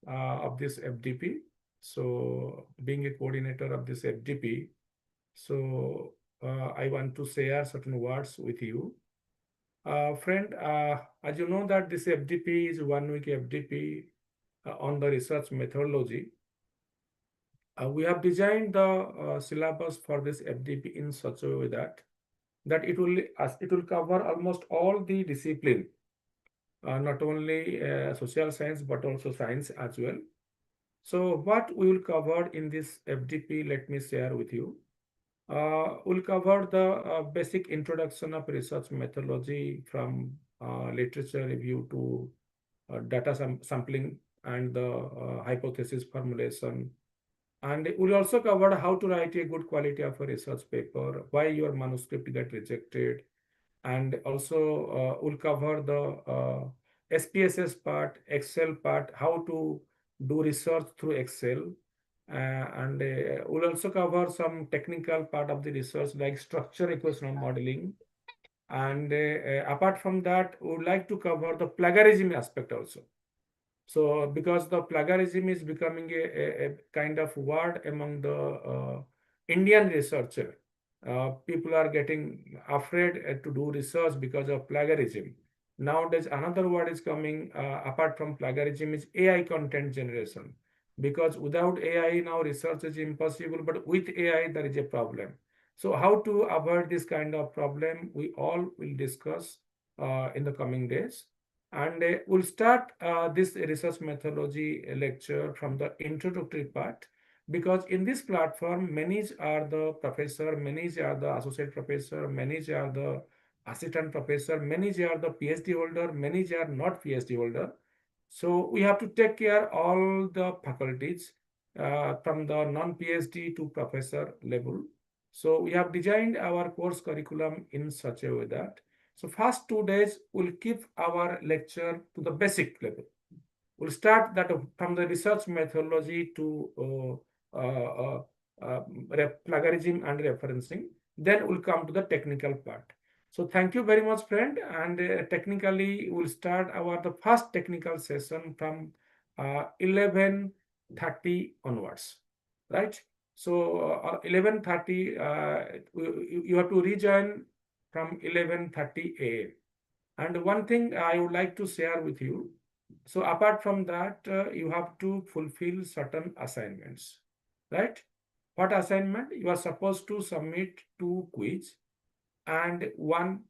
of this FDP. So, being a coordinator of this FDP, so I want to share certain words with you. Friend, as you know that this FDP is 1 week FDP on the research methodology. We have designed the syllabus for this FDP in such a way that it will cover almost all the discipline, not only social science but also science as well. So what we will cover in this FDP, let me share with you. We'll cover the basic introduction of research methodology from literature review to data sampling and the hypothesis formulation. And we'll also cover how to write a good quality of a research paper, why your manuscript get rejected, and also we'll cover the SPSS part, Excel part, how to do research through Excel. And we'll also cover some technical part of the research like structure equational modeling. And apart from that, we would like to cover the plagiarism aspect also. So because the plagiarism is becoming a kind of word among the Indian researcher, people are getting afraid to do research because of plagiarism. Nowadays, another word is coming apart from plagiarism is AI content generation. Because without AI now research is impossible, but with AI there is a problem. So how to avoid this kind of problem, we all will discuss in the coming days. And we'll start this research methodology lecture from the introductory part, because in this platform, many are the professor, many are the associate professor, many are the assistant professor, many are the PhD holder, many are not PhD holder. So we have to take care all the faculties from the non-PhD to professor level. So we have designed our course curriculum in such a way that so first 2 days, we'll keep our lecture to the basic level. We'll start that from the research methodology to plagiarism and referencing. Then we'll come to the technical part. So thank you very much, friend. And technically, we'll start the first technical session from 11:30 onwards, right? So 11:30, you have to rejoin from 11:30 a.m. And one thing I would like to share with you. So apart from that, you have to fulfill certain assignments, right? What assignment? You are supposed to submit 2 quiz and 1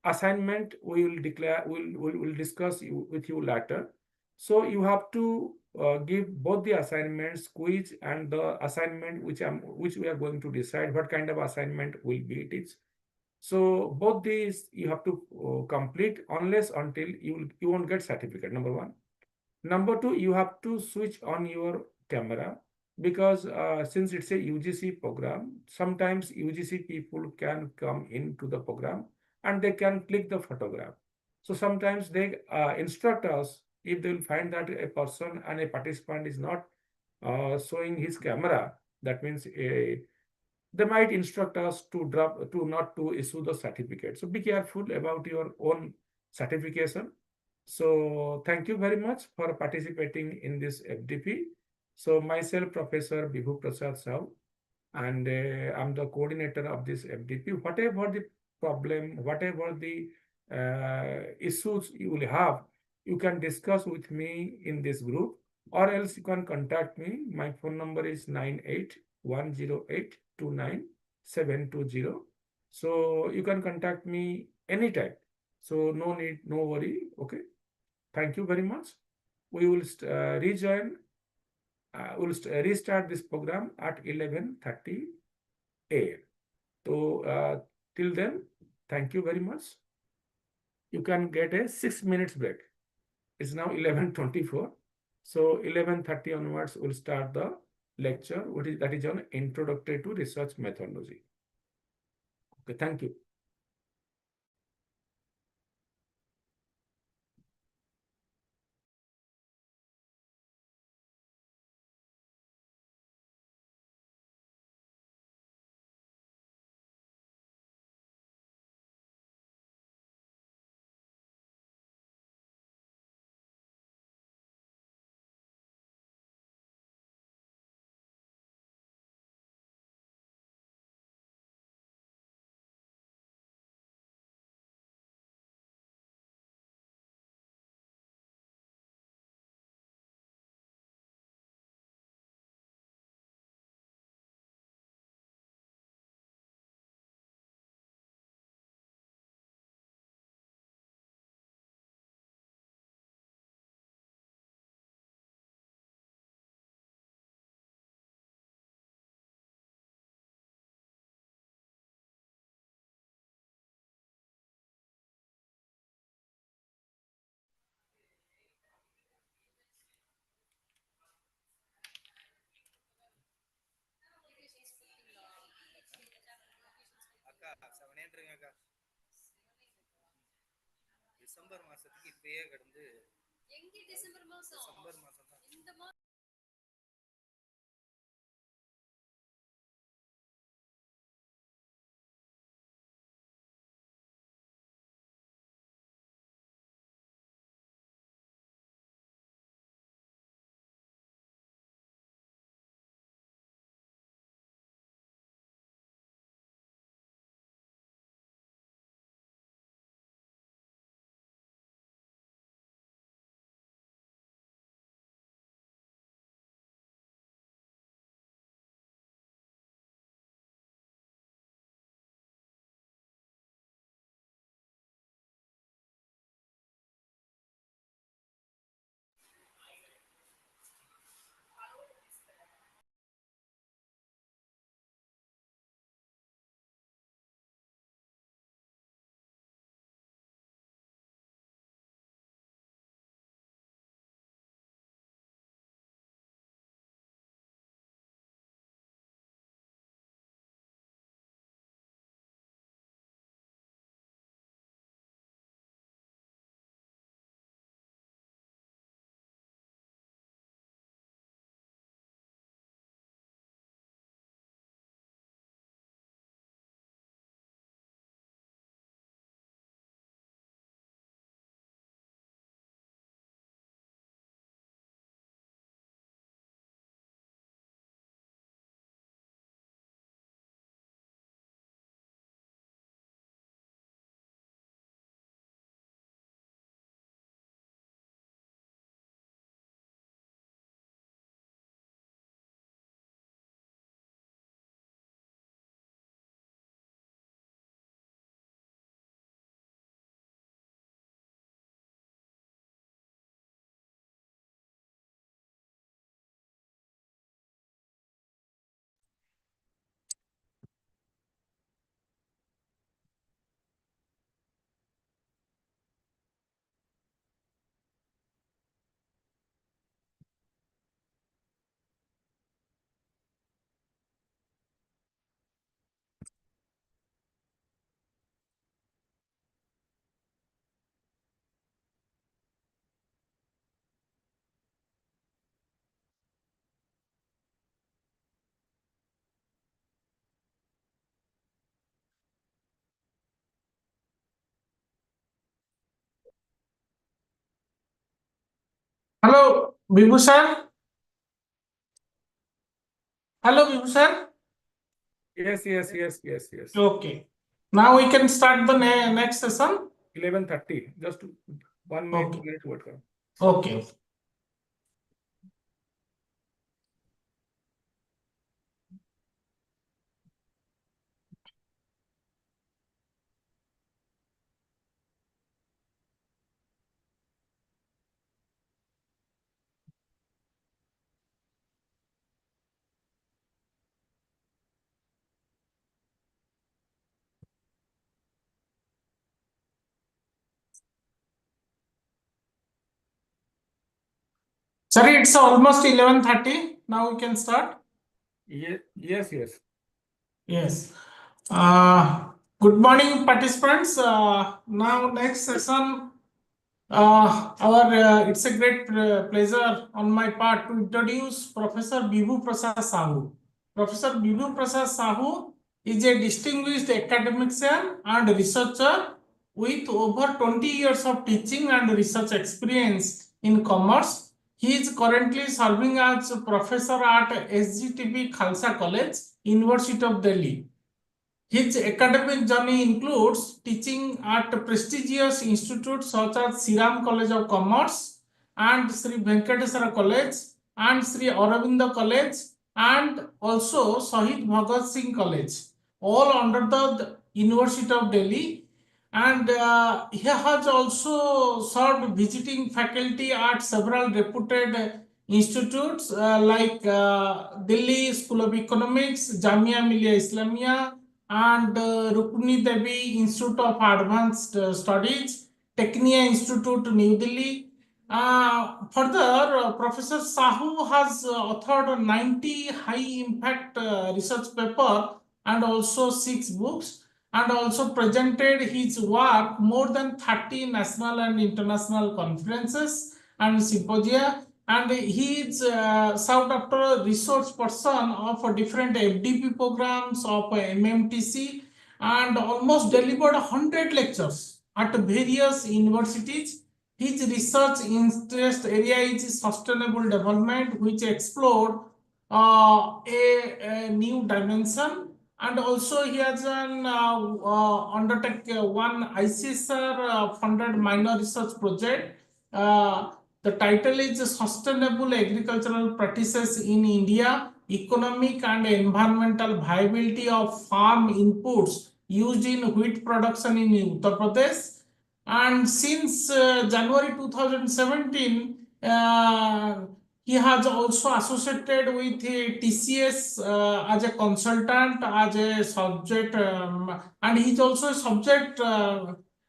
assignment we will declare, we'll discuss with you later. So you have to give both the assignments, quiz and the assignment which we are going to decide what kind of assignment will be it is. So both these you have to complete unless until you won't get certificate, number 1. Number 2, you have to switch on your camera, because since it's a UGC program, sometimes UGC people can come into the program and they can click the photograph. So sometimes they instruct us if they will find that a person and a participant is not showing his camera, that means they might instruct us to not to issue the certificate. So be careful about your own certification. So thank you very much for participating in this FDP. So myself, Professor Bibhu Prasad Sahu, and I'm the coordinator of this FDP. Whatever the problem, whatever the issues you will have, you can discuss with me in this group, or else you can contact me. My phone number is 98-108-29720. So you can contact me anytime. So no need, no worry. Okay. Thank you very much. We will rejoin. We'll restart this program at 11:30 a.m. So till then, thank you very much. You can get a 6 minutes break. It's now 11:24. So 11:30 onwards, we'll start the lecture, that is on Introductory to Research Methodology. Okay, thank you. December மாசத்துக்கு இப்பயே கடந்து December மாசம் Hello, Vibhu sir. Hello, Vibhu sir. Yes. Okay. Now we can start the next session. 11:30. Just 1 minute, Okay. 2 minutes wait. Okay. Sorry, it's almost 11:30. Now we can start. Yes. Yes. Good morning, participants. Now next session. It's a great pleasure on my part to introduce Professor Bibhu Prasad Sahu. Professor Bibhu Prasad Sahu is a distinguished academician and researcher with over 20 years of teaching and research experience in commerce. He is currently serving as professor at SGTB Khalsa College, University of Delhi. His academic journey includes teaching at prestigious institutes such as Siram College of Commerce and Sri Venkateswara College and Sri Aurobindo College and also Shahid Bhagat Singh College, all under the University of Delhi. And he has also served visiting faculty at several reputed institutes like Delhi School of Economics, Jamia Millia Islamia, and Rukmini Devi Institute of Advanced Studies, Technia Institute, New Delhi. Further, Professor Sahu has authored 90 high-impact research paper and also 6 books, and also presented his work more than 30 national and international conferences and symposia. And he is sought after resource person of different FDP programs of MMTC and almost delivered 100 lectures at various universities. His research interest area is sustainable development, which explored a new dimension. And also he has undertake one ICSR funded minor research project. The title is Sustainable Agricultural Practices in India, Economic and Environmental Viability of Farm Inputs Used in Wheat Production in Uttar Pradesh. And since January 2017, he has also associated with TCS as a consultant, as a subject, and he's also a subject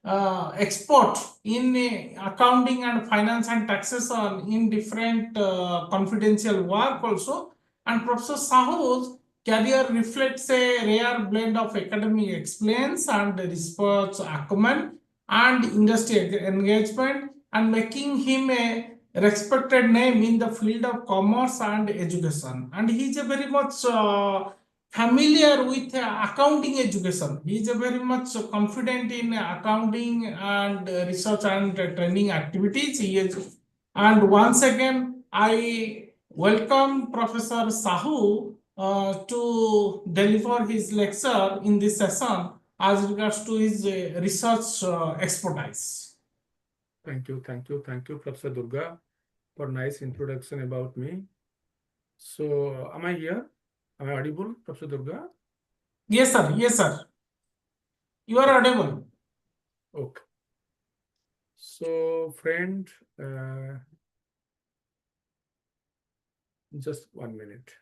expert in accounting and finance and taxation in different confidential work also. And Professor Sahu's career reflects a rare blend of academic excellence and research acumen and industry engagement, and making him a respected name in the field of commerce and education. And he is a very much familiar with accounting education. He is a very much confident in accounting and research and training activities. And once again, I welcome Professor Sahu to deliver his lecture in this session as regards to his research expertise. Thank you, Professor Durga, for nice introduction about me. So, am I here? Am I audible, Professor Durga? Yes, sir. Yes, sir. You are audible. Okay. So, friend, just 1 minute.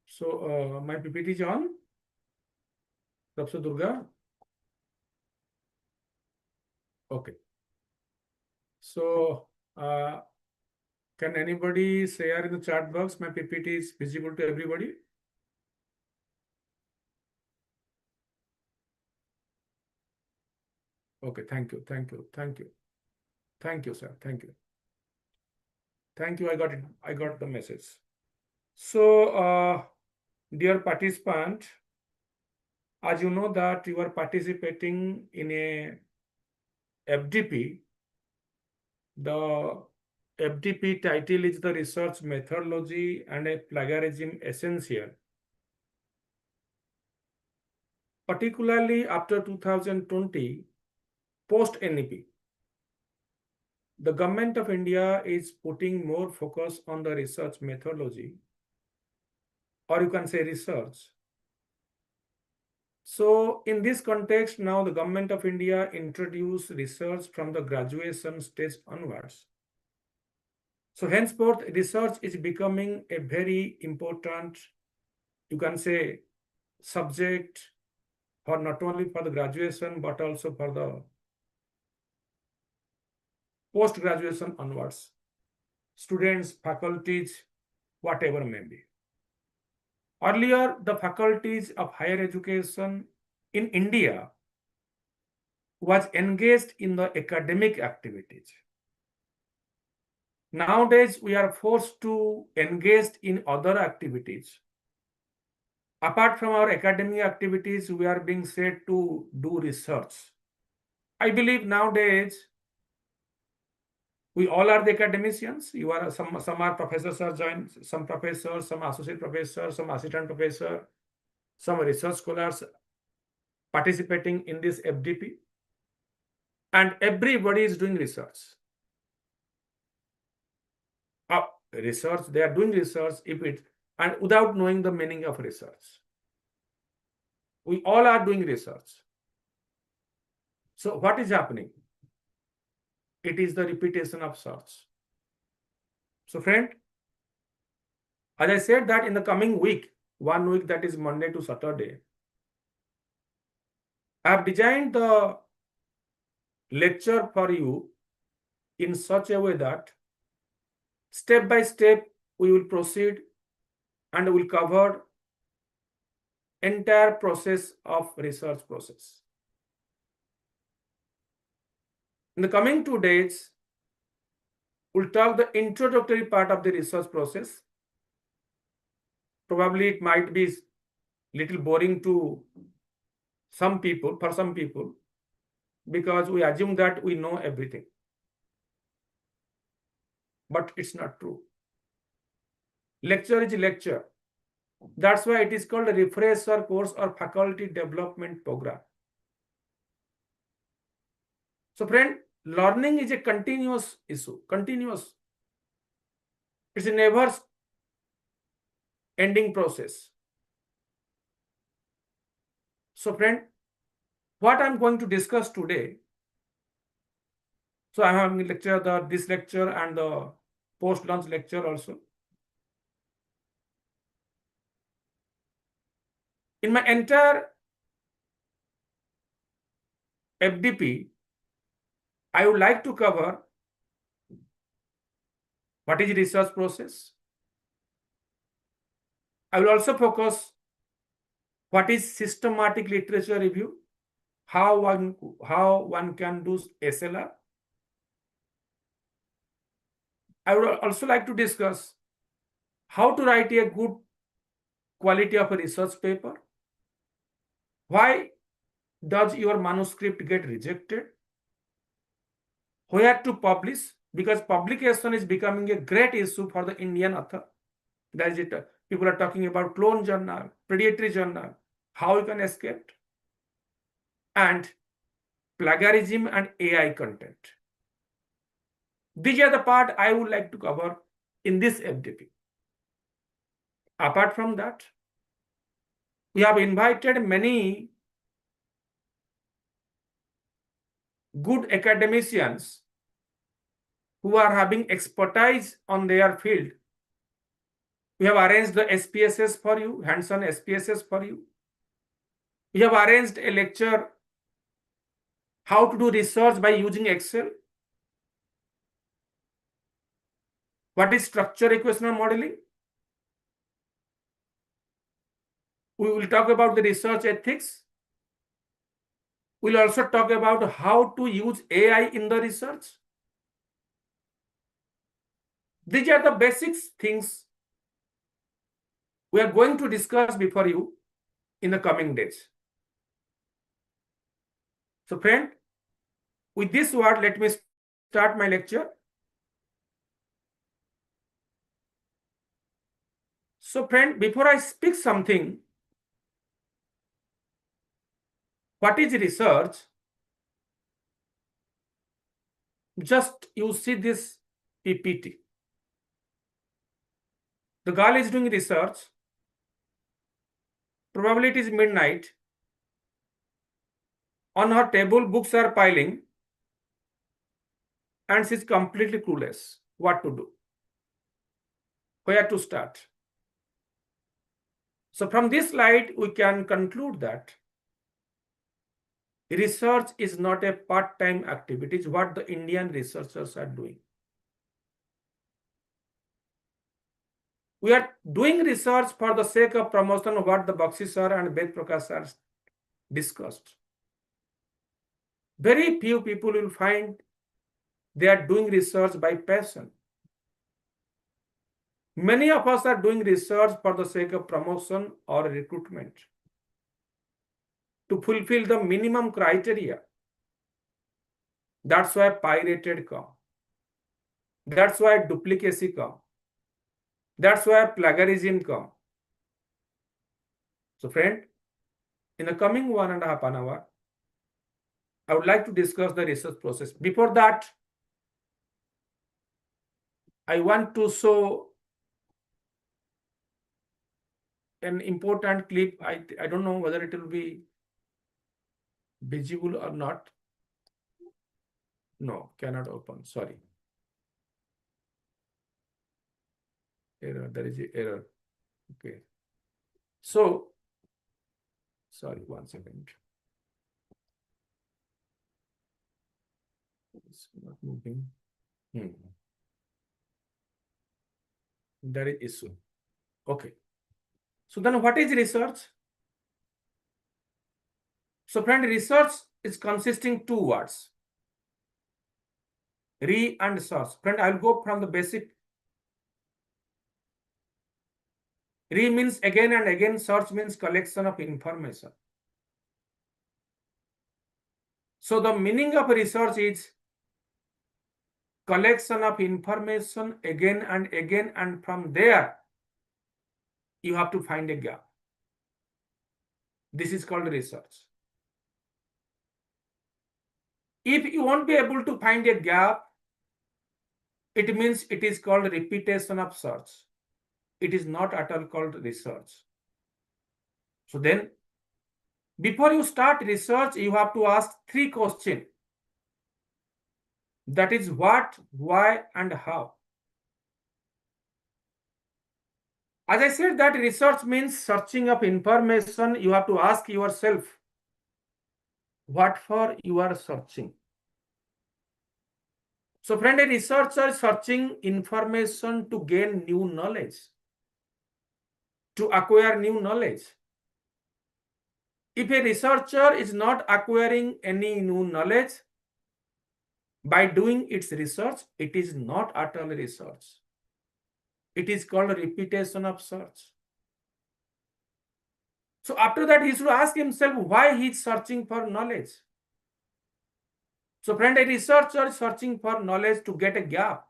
So, my PPT is on, Professor Durga. Okay. So, can anybody share in the chat box? My PPT is visible to everybody. Okay, thank you, sir. Thank you. I got it. I got the message. So, dear participant, as you know that you are participating in a FDP. The FDP title is the Research Methodology and a Plagiarism Essential. Particularly after 2020, post-NEP, the government of India is putting more focus on the research methodology, or you can say research. So in this context, now the government of India introduced research from the graduation stage onwards. So henceforth, research is becoming a very important, you can say, subject for not only for the graduation, but also for the post-graduation onwards. Students, faculties, whatever may be. Earlier, the faculties of higher education in India was engaged in the academic activities. Nowadays, we are forced to engage in other activities. Apart from our academic activities, we are being said to do research. I believe nowadays, we all are the academicians. You are some are professors are joined, some professors, some associate professors, some assistant professor, some research scholars participating in this FDP. And everybody is doing research. Research, they are doing research and without knowing the meaning of research. We all are doing research. So what is happening? It is the repetition of search. So friend, as I said that in the coming week, 1 week, that is Monday to Saturday, I have designed the lecture for you in such a way that step by step we will proceed and will cover entire process of research process. In the coming 2 days, we'll talk the introductory part of the research process. Probably it might be little boring to some people, for some people, because we assume that we know everything. But it's not true. Lecture is lecture. That's why it is called a refresher course or faculty development program. So friend, learning is a continuous issue, continuous. It's a never ending process. So friend, what I'm going to discuss today, so I'm having a lecture, this lecture and the post-lunch lecture also. In my entire FDP, I would like to cover what is research process. I will also focus what is systematic literature review, how one can do SLR. I would also like to discuss how to write a good quality of a research paper. Why does your manuscript get rejected? Where to publish? Because publication is becoming a great issue for the Indian author. That is it. People are talking about clone journal, predatory journal, how you can escape, and plagiarism and AI content. These are the part I would like to cover in this FDP. Apart from that, we have invited many good academicians who are having expertise on their field. We have arranged the SPSS for you, hands-on SPSS for you. We have arranged a lecture, how to do research by using Excel. What is structure equational modeling? We will talk about the research ethics. We'll also talk about how to use AI in the research. These are the basics things we are going to discuss before you in the coming days. So friend, with this word, let me start my lecture. So friend, before I speak something, what is research? Just you see this PPT. The girl is doing research. Probably it is midnight. On her table, books are piling. And she's completely clueless what to do. where to start? So from this slide, we can conclude that research is not a part-time activity. It's what the Indian researchers are doing. We are doing research for the sake of promotion of what the Bakshi sir and Ved Prakash sir discussed. Very few people will find they are doing research by passion. Many of us are doing research for the sake of promotion or recruitment to fulfill the minimum criteria. That's why pirated come. That's why duplicacy come. That's why plagiarism come. So friend, in the coming 1.5 hours, I would like to discuss the research process. Before that, I want to show an important clip. I don't know whether it will be visible or not. No, cannot open. Sorry. Error. There is an error. Okay. So, sorry, 1 second. It's not moving. There is issue. Okay. So then what is research? So friend, research is consisting 2 words. Re and search. Friend, I will go from the basic. Re means again and again. Search means collection of information. So the meaning of research is collection of information again and again, and from there you have to find a gap. This is called research. If you won't be able to find a gap, it means it is called repetition of search. It is not at all called research. So then, before you start research, you have to ask 3 questions. That is what, why, and how. As I said, that research means searching of information. You have to ask yourself, what for you are searching? So friend, a researcher is searching information to gain new knowledge, to acquire new knowledge. If a researcher is not acquiring any new knowledge by doing its research, it is not at all research. It is called repetition of search. So after that, he should ask himself why he is searching for knowledge. So friend, a researcher is searching for knowledge to get a gap,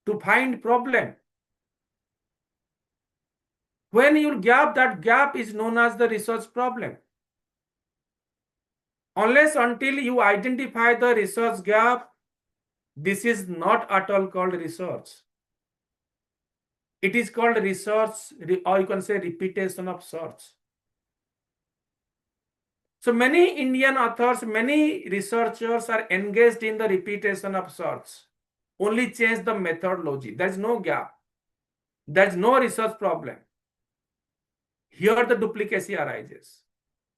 to find problem. When you gap, that gap is known as the research problem. Unless until you identify the research gap, this is not at all called research. It is called research, or you can say repetition of search. So many Indian authors, many researchers are engaged in the repetition of search. Only change the methodology. There is no gap. There is no research problem. Here the duplicacy arises.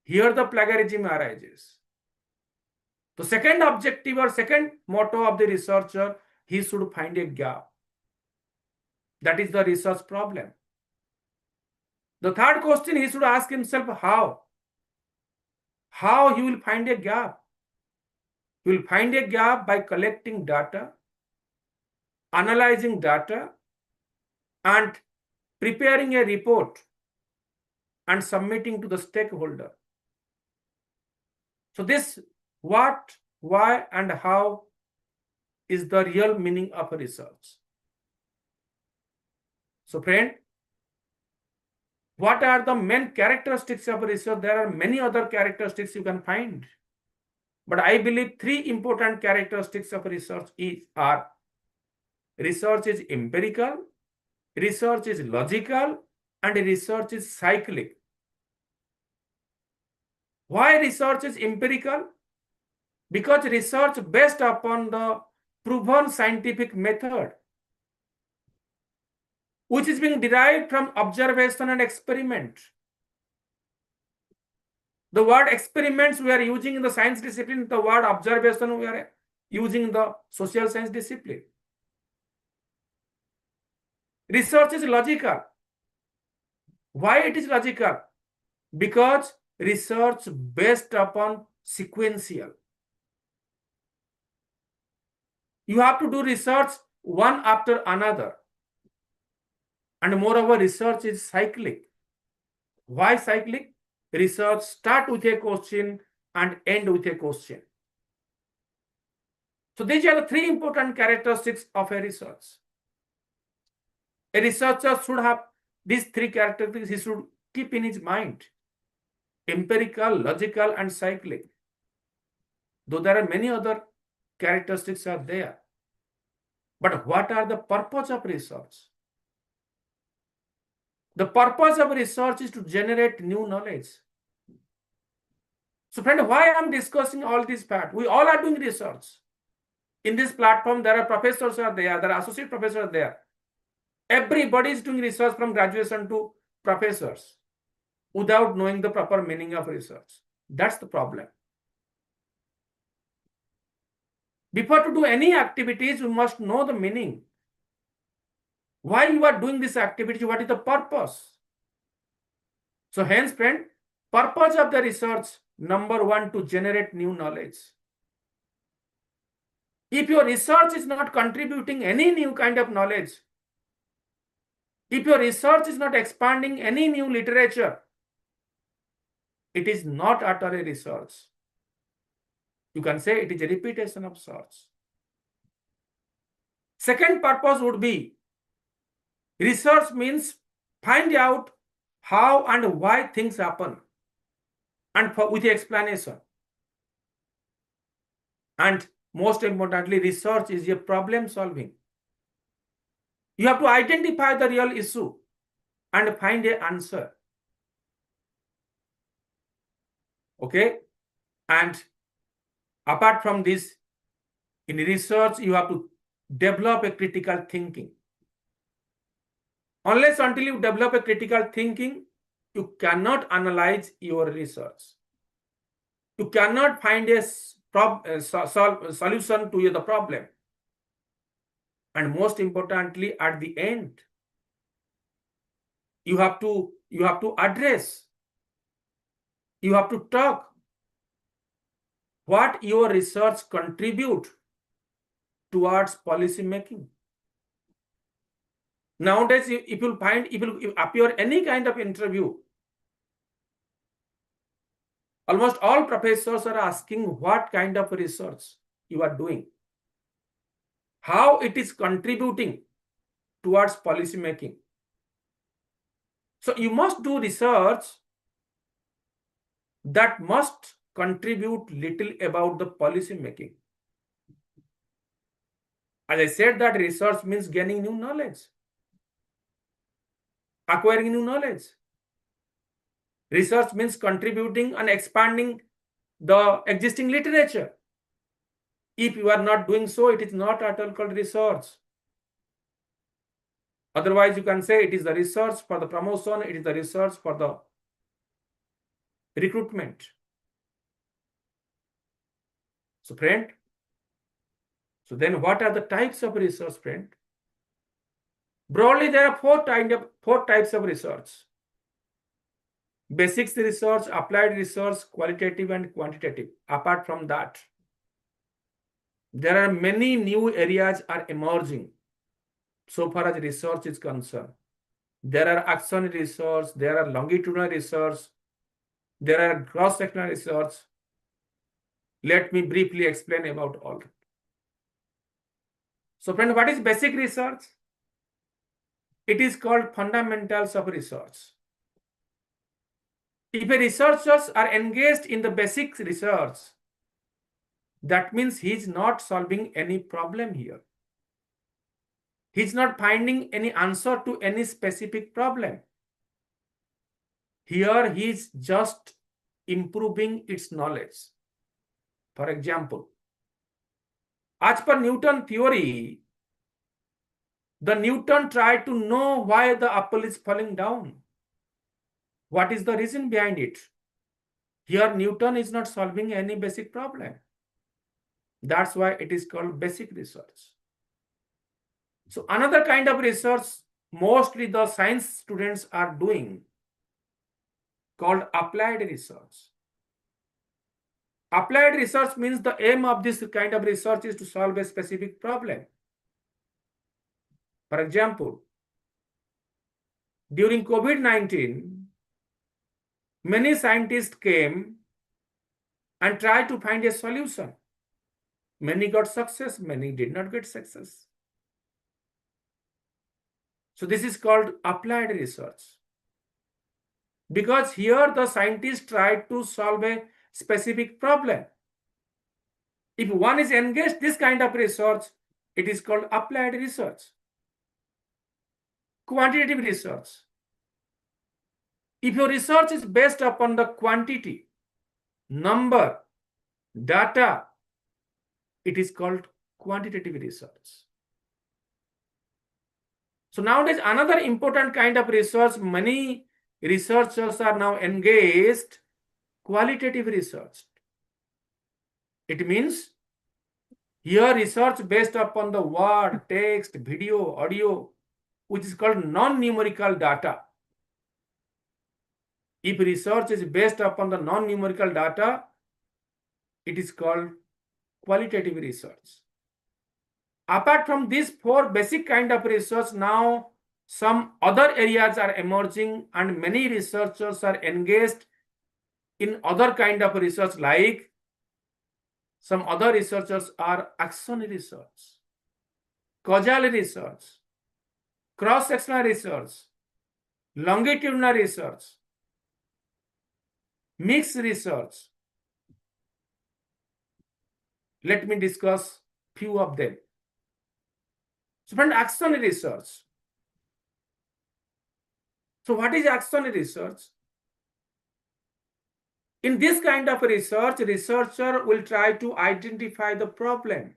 Here the plagiarism arises. The second objective or second motto of the researcher, he should find a gap. That is the research problem. The third question, he should ask himself how. How he will find a gap? He will find a gap by collecting data, analyzing data, and preparing a report and submitting to the stakeholder. So this what, why, and how is the real meaning of research. So friend, what are the main characteristics of research? There are many other characteristics you can find. But I believe 3 important characteristics of research are research is empirical, research is logical, and research is cyclic. Why research is empirical? Because research based upon the proven scientific method. which is being derived from observation and experiment. The word experiments we are using in the science discipline, the word observation we are using in the social science discipline. Research is logical. Why it is logical? Because research based upon sequential. You have to do research one after another. And moreover, research is cyclic. Why cyclic? Research start with a question and end with a question. So these are the three important characteristics of a research. A researcher should have these three characteristics. He should keep in his mind: empirical, logical, and cyclic. Though there are many other characteristics are there. But what are the purpose of research? The purpose of research is to generate new knowledge. So friend, why I'm discussing all these facts? We all are doing research. In this platform, there are professors are there, there are associate professors are there. Everybody is doing research from graduation to professors without knowing the proper meaning of research. That's the problem. Before to do any activities, you must know the meaning. Why you are doing this activity? What is the purpose? So hence, friend, purpose of the research, number one, to generate new knowledge. If your research is not contributing any new kind of knowledge, if your research is not expanding any new literature, it is not at all a research. You can say it is a repetition of search. Second purpose would be, research means find out how and why things happen, and with the explanation. And most importantly, research is a problem solving. You have to identify the real issue and find an answer. Okay? And apart from this, in research, you have to develop a critical thinking. Unless until you develop a critical thinking, you cannot analyze your research. You cannot find a solution to the problem. And most importantly, at the end, you have to address, you have to talk what your research contribute towards policy making. Nowadays, if you appear any kind of interview, almost all professors are asking what kind of research you are doing, how it is contributing towards policy making. So you must do research that must contribute little about the policy making. As I said, that research means gaining new knowledge, acquiring new knowledge. Research means contributing and expanding the existing literature. If you are not doing so, it is not at all called research. Otherwise, you can say it is the research for the promotion, it is the research for the recruitment. So friend, so then what are the types of research, friend? Broadly, there are four types of research: basics research, applied research, qualitative, and quantitative. Apart from that, there are many new areas are emerging so far as research is concerned. There are action research, there are longitudinal research, there are cross-sectional research. Let me briefly explain about all. So friend, what is basic research? It is called fundamentals of research. If a researchers are engaged in the basic research, that means he is not solving any problem here. He is not finding any answer to any specific problem. Here he is just improving its knowledge. For example, as per Newton theory, The Newton tried to know why the apple is falling down. What is the reason behind it? Here, Newton is not solving any basic problem. That's why it is called basic research. So another kind of research mostly the science students are doing called applied research. Applied research means the aim of this kind of research is to solve a specific problem. For example, during COVID-19, many scientists came and tried to find a solution. Many got success, many did not get success. So this is called applied research. Because here the scientists tried to solve a specific problem. If one is engaged this kind of research, it is called applied research. Quantitative research. If your research is based upon the quantity, number, data, it is called quantitative research. So nowadays, another important kind of research, many researchers are now engaged, qualitative research. It means here research based upon the word, text, video, audio, which is called non-numerical data. If research is based upon the non-numerical data, it is called qualitative research. Apart from these four basic kind of research, now some other areas are emerging and many researchers are engaged in other kind of research, like some other researchers are action research, causal research, cross-sectional research, longitudinal research, mixed research. Let me discuss few of them. So friend, action research. So what is action research? In this kind of research, researcher will try to identify the problem.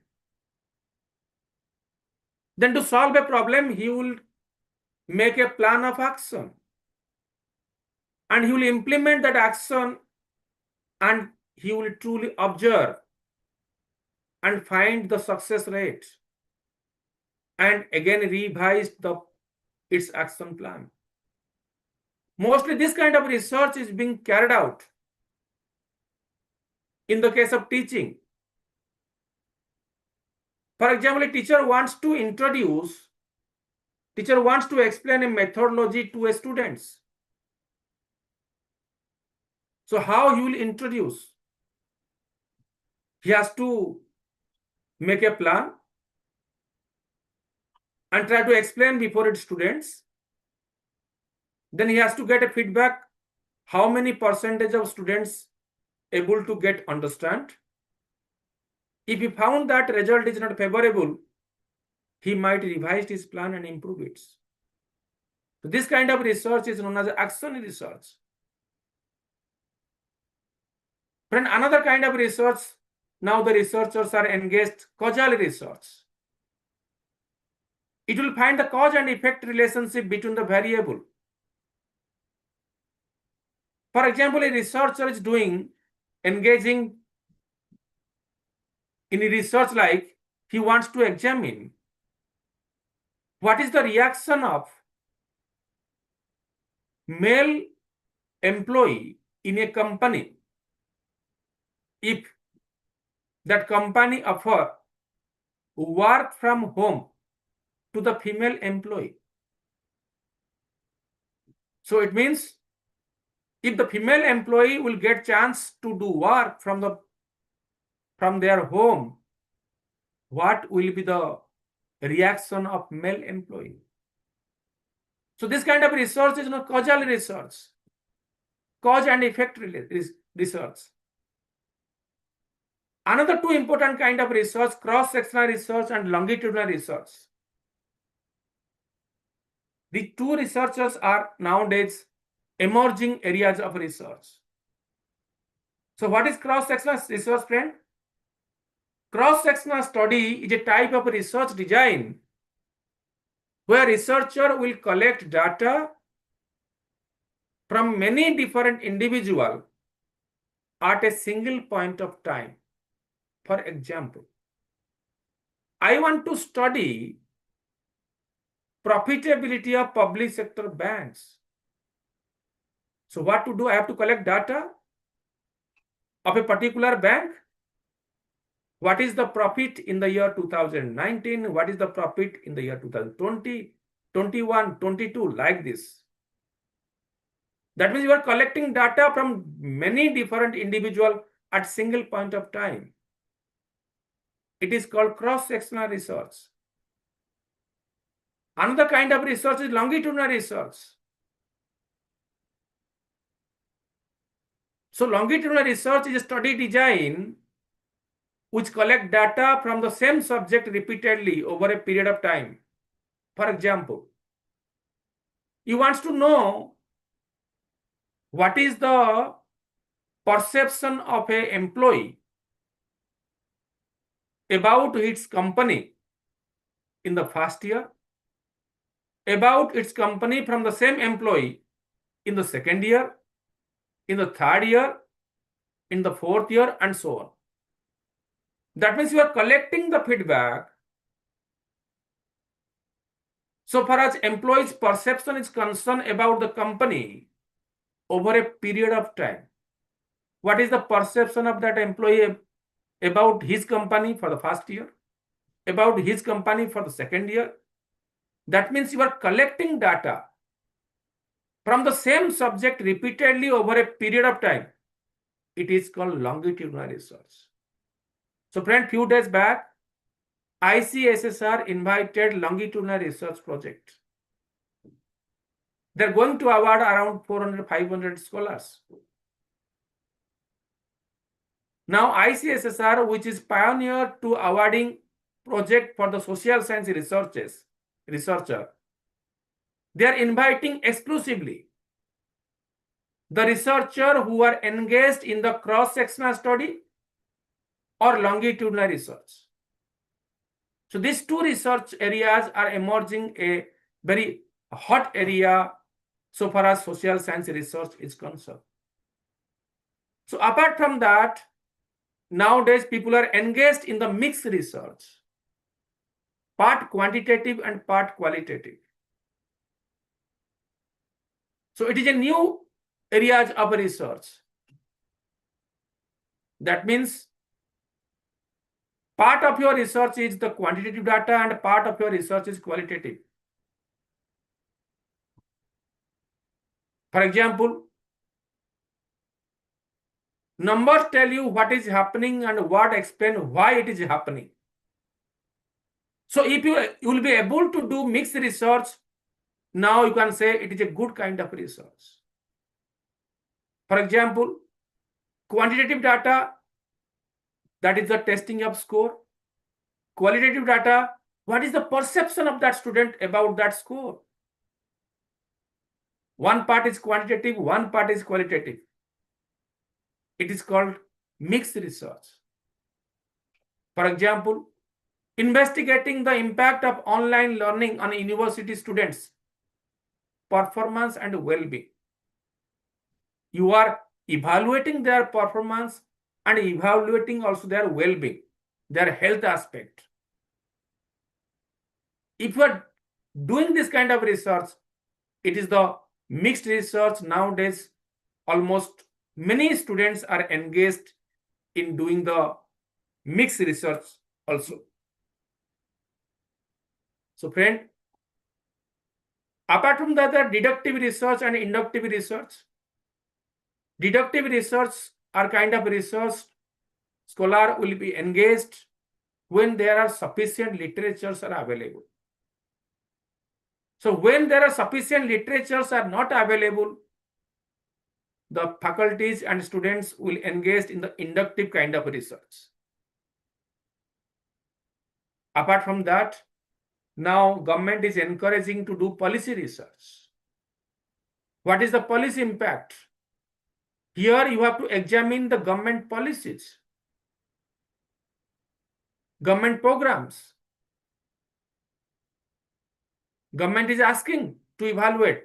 Then to solve a problem, he will make a plan of action. And he will implement that action and he will truly observe and find the success rate and again revise its action plan. Mostly this kind of research is being carried out in the case of teaching. For example, a teacher wants to explain a methodology to a students. So how he will introduce? He has to make a plan and try to explain before its students. Then he has to get a feedback, how many percentage of students able to get understand. If he found that result is not favorable, he might revise his plan and improve it. So this kind of research is known as action research. Friend, another kind of research, now the researchers are engaged, causal research. It will find the cause and effect relationship between the variable. For example, a researcher is engaging in a research like he wants to examine what is the reaction of male employee in a company if that company offer work from home to the female employee. So it means if the female employee will get chance to do work from their home, what will be the reaction of male employee? So this kind of research is not causal research, cause and effect research. Another two important kind of research, cross-sectional research and longitudinal research. The two researchers are nowadays emerging areas of research. So what is cross-sectional research, friend? Cross-sectional study is a type of research design where researcher will collect data from many different individuals at a single point of time. For example, I want to study profitability of public sector banks. So what to do? I have to collect data of a particular bank. What is the profit in the year 2019? What is the profit in the year 2020, 21, 22, like this? That means you are collecting data from many different individuals at single point of time. It is called cross-sectional research. Another kind of research is longitudinal research. So longitudinal research is a study design which collect data from the same subject repeatedly over a period of time. For example, you want to know what is the perception of an employee about its company in the first year, about its company from the same employee in the second year, in the third year, in the fourth year, and so on. That means you are collecting the feedback so far as employee's perception is concerned about the company over a period of time. What is the perception of that employee about his company for the first year, about his company for the second year? That means you are collecting data from the same subject repeatedly over a period of time. It is called longitudinal research. So friend, few days back, ICSSR invited longitudinal research project. They're going to award around 400, 500 scholars. Now ICSSR, which is pioneer to awarding project for the social science researcher, they are inviting exclusively the researcher who are engaged in the cross-sectional study or longitudinal research. So these two research areas are emerging a very hot area so far as social science research is concerned. So apart from that, nowadays people are engaged in the mixed research, part quantitative and part qualitative. So it is a new areas of research. That means part of your research is the quantitative data and part of your research is qualitative. For example, numbers tell you what is happening and what explain why it is happening. So if you will be able to do mixed research, now you can say it is a good kind of research. For example, quantitative data, that is the testing of score. Qualitative data, what is the perception of that student about that score? One part is quantitative, one part is qualitative. It is called mixed research. For example, investigating the impact of online learning on university students' performance and well-being. You are evaluating their performance and evaluating also their well-being, their health aspect. If you are doing this kind of research, it is the mixed research. Nowadays, almost many students are engaged in doing the mixed research also. So friend, apart from that, the deductive research and inductive research. Deductive research are kind of research scholar will be engaged when there are sufficient literatures are available. So when there are sufficient literatures are not available, the faculties and students will engage in the inductive kind of research. Apart from that, now government is encouraging to do policy research. What is the policy impact? Here you have to examine the government policies, government programs. Government is asking to evaluate.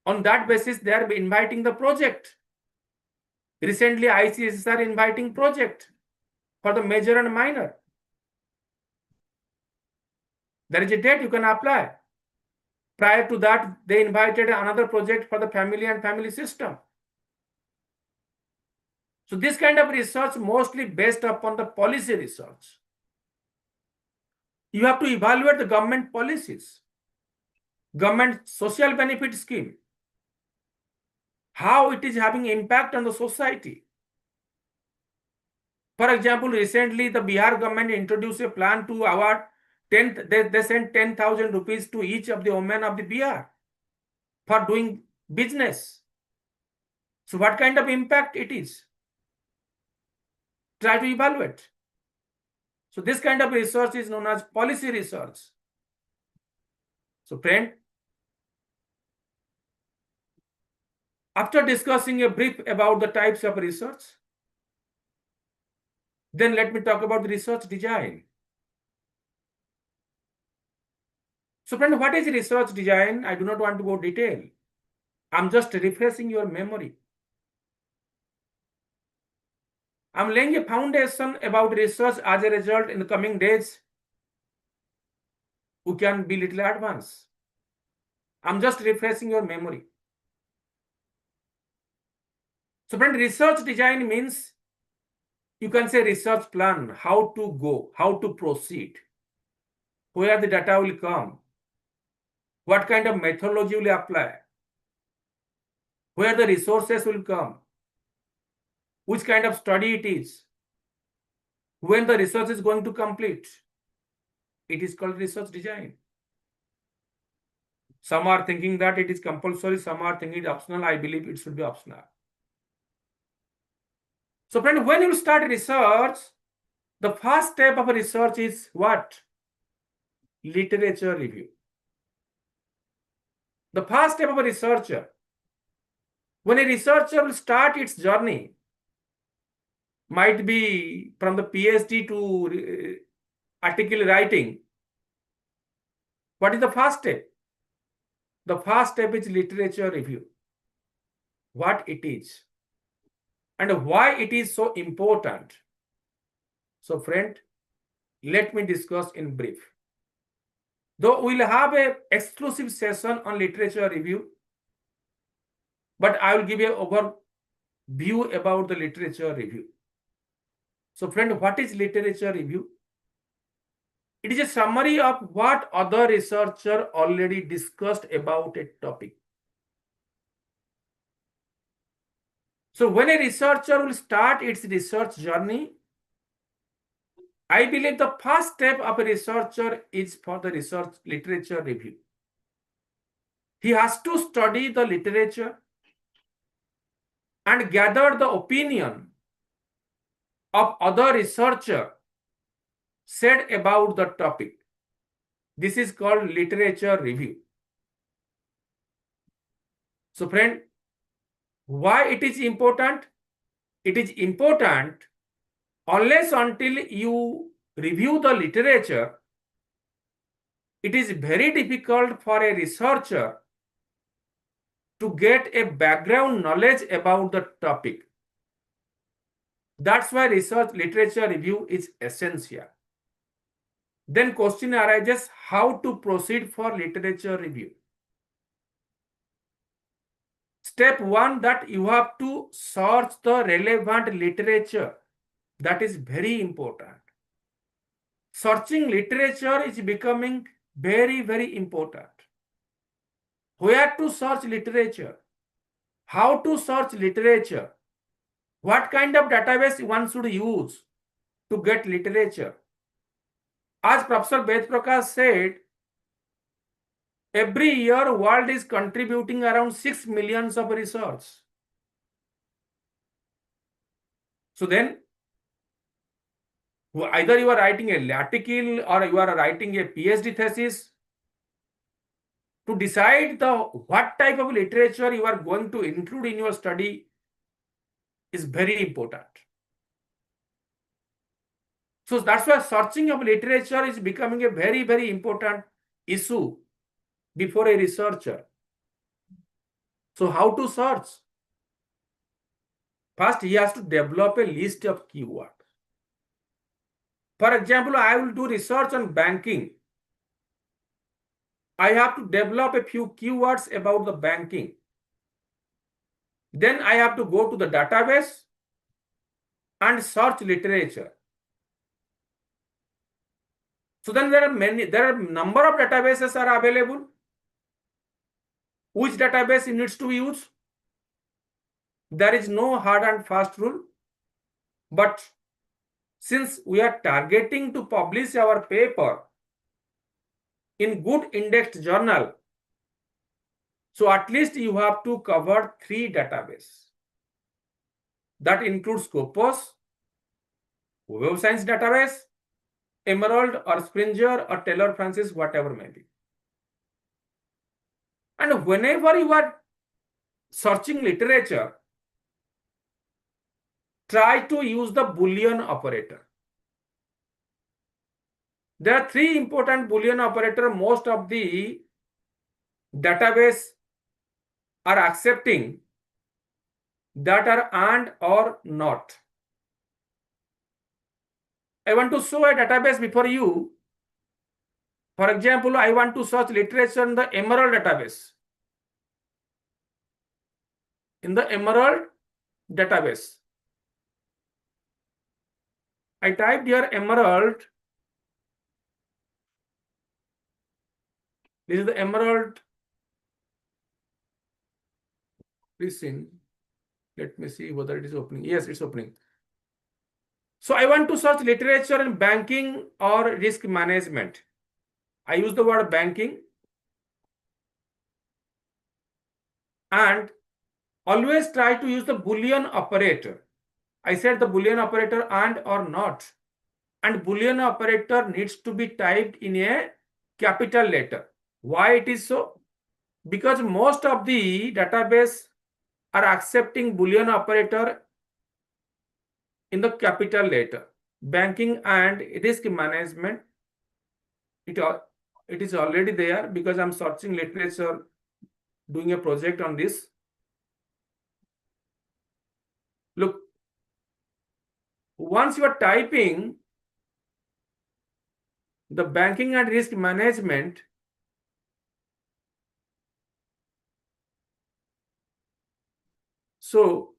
On that basis, they are inviting the project. Recently, ICSs are inviting project for the major and minor. There is a date you can apply. Prior to that, they invited another project for the family and family system. So this kind of research mostly based upon the policy research. You have to evaluate the government policies, government social benefit scheme, how it is having impact on the society. For example, recently the Bihar government introduced a plan to award they sent 10,000 rupees to each of the women of the Bihar for doing business. So what kind of impact it is? Try to evaluate. So this kind of research is known as policy research. So friend, after discussing a brief about the types of research, then let me talk about the research design. So friend, what is research design? I do not want to go detail. I'm just refreshing your memory. I'm laying a foundation about research. As a result, in the coming days, we can be little advanced. I'm just refreshing your memory. So friend, research design means you can say research plan, how to go, how to proceed, where the data will come, what kind of methodology will apply, where the resources will come, which kind of study it is, when the research is going to complete. It is called research design. Some are thinking that it is compulsory, some are thinking it is optional. I believe it should be optional. So friend, when you start research, the first step of research is what? Literature review. The first step of a researcher, when a researcher will start its journey, might be from the PhD to article writing, what is the first step? The first step is literature review. What it is and why it is so important. So friend, let me discuss in brief. Though we'll have an exclusive session on literature review, but I will give you an overview about the literature review. So friend, what is literature review? It is a summary of what other researcher already discussed about a topic. So when a researcher will start its research journey, I believe the first step of a researcher is for the research literature review. He has to study the literature and gather the opinion of other researcher said about the topic. This is called literature review. So friend, why it is important? It is important unless until you review the literature, it is very difficult for a researcher to get a background knowledge about the topic. That's why research literature review is essential. Then question arises, how to proceed for literature review? Step one, that you have to search the relevant literature. That is very important. Searching literature is becoming very, very important. Where to search literature? How to search literature? What kind of database one should use to get literature? As Professor Ved Prakash said, every year world is contributing around 6 million of research. So then, either you are writing a article or you are writing a PhD thesis, to decide what type of literature you are going to include in your study is very important. So that's why searching of literature is becoming a very, very important issue before a researcher. So how to search? First, he has to develop a list of keywords. For example, I will do research on banking. I have to develop a few keywords about the banking. Then I have to go to the database and search literature. So then there are number of databases are available. Which database needs to use? There is no hard and fast rule. But since we are targeting to publish our paper in good indexed journal, so at least you have to cover 3 databases. That includes Scopus, Web of Science database, Emerald or Springer or Taylor Francis, whatever may be. And whenever you are searching literature, try to use the Boolean operator. There are 3 important Boolean operators most of the database are accepting, that are and or not. I want to show a database before you. For example, I want to search literature in the Emerald database. In the Emerald database, I typed here Emerald. This is the Emerald. Please see. Let me see whether it is opening. Yes, it's opening. So I want to search literature in banking or risk management. I use the word banking. And always try to use the Boolean operator. I said the Boolean operator and or not. And Boolean operator needs to be typed in a capital letter. Why it is so? Because most of the database are accepting Boolean operator in the capital letter. Banking and risk management, it is already there because I'm searching literature, doing a project on this. Look, once you are typing the banking and risk management, so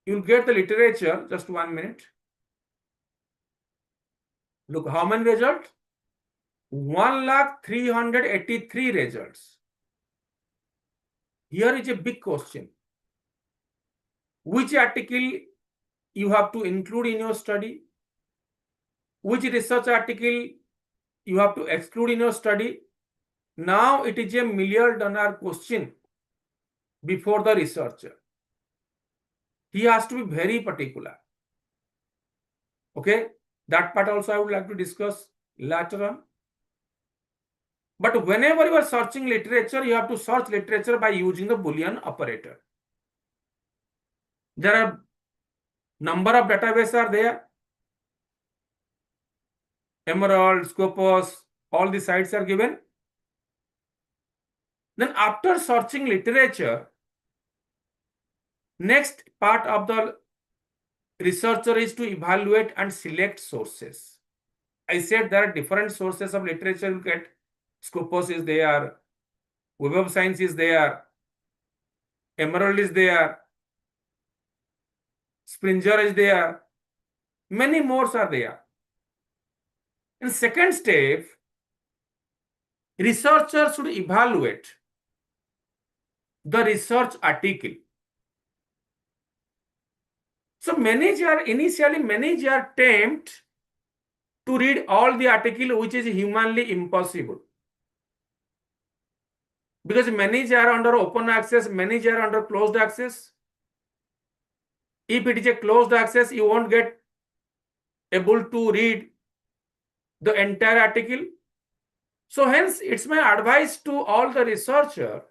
you'll get the literature. Just 1 minute. Look, how many results? 1,383 results. Here is a big question. Which article you have to include in your study? Which research article you have to exclude in your study? Now it is a $1 million question before the researcher. He has to be very particular. Okay, that part also I would like to discuss later on. But whenever you are searching literature, you have to search literature by using the Boolean operator. There are number of databases are there. Emerald, Scopus, all the sites are given. Then after searching literature, next part of the researcher is to evaluate and select sources. I said there are different sources of literature you get. Scopus is there, Web of Science is there, Emerald is there, Springer is there, many more are there. In second step, researcher should evaluate the research article. So initially manager attempt to read all the article, which is humanly impossible. Because many are under open access, many are under closed access. If it is a closed access, you won't get able to read the entire article. So hence, it's my advice to all the researcher.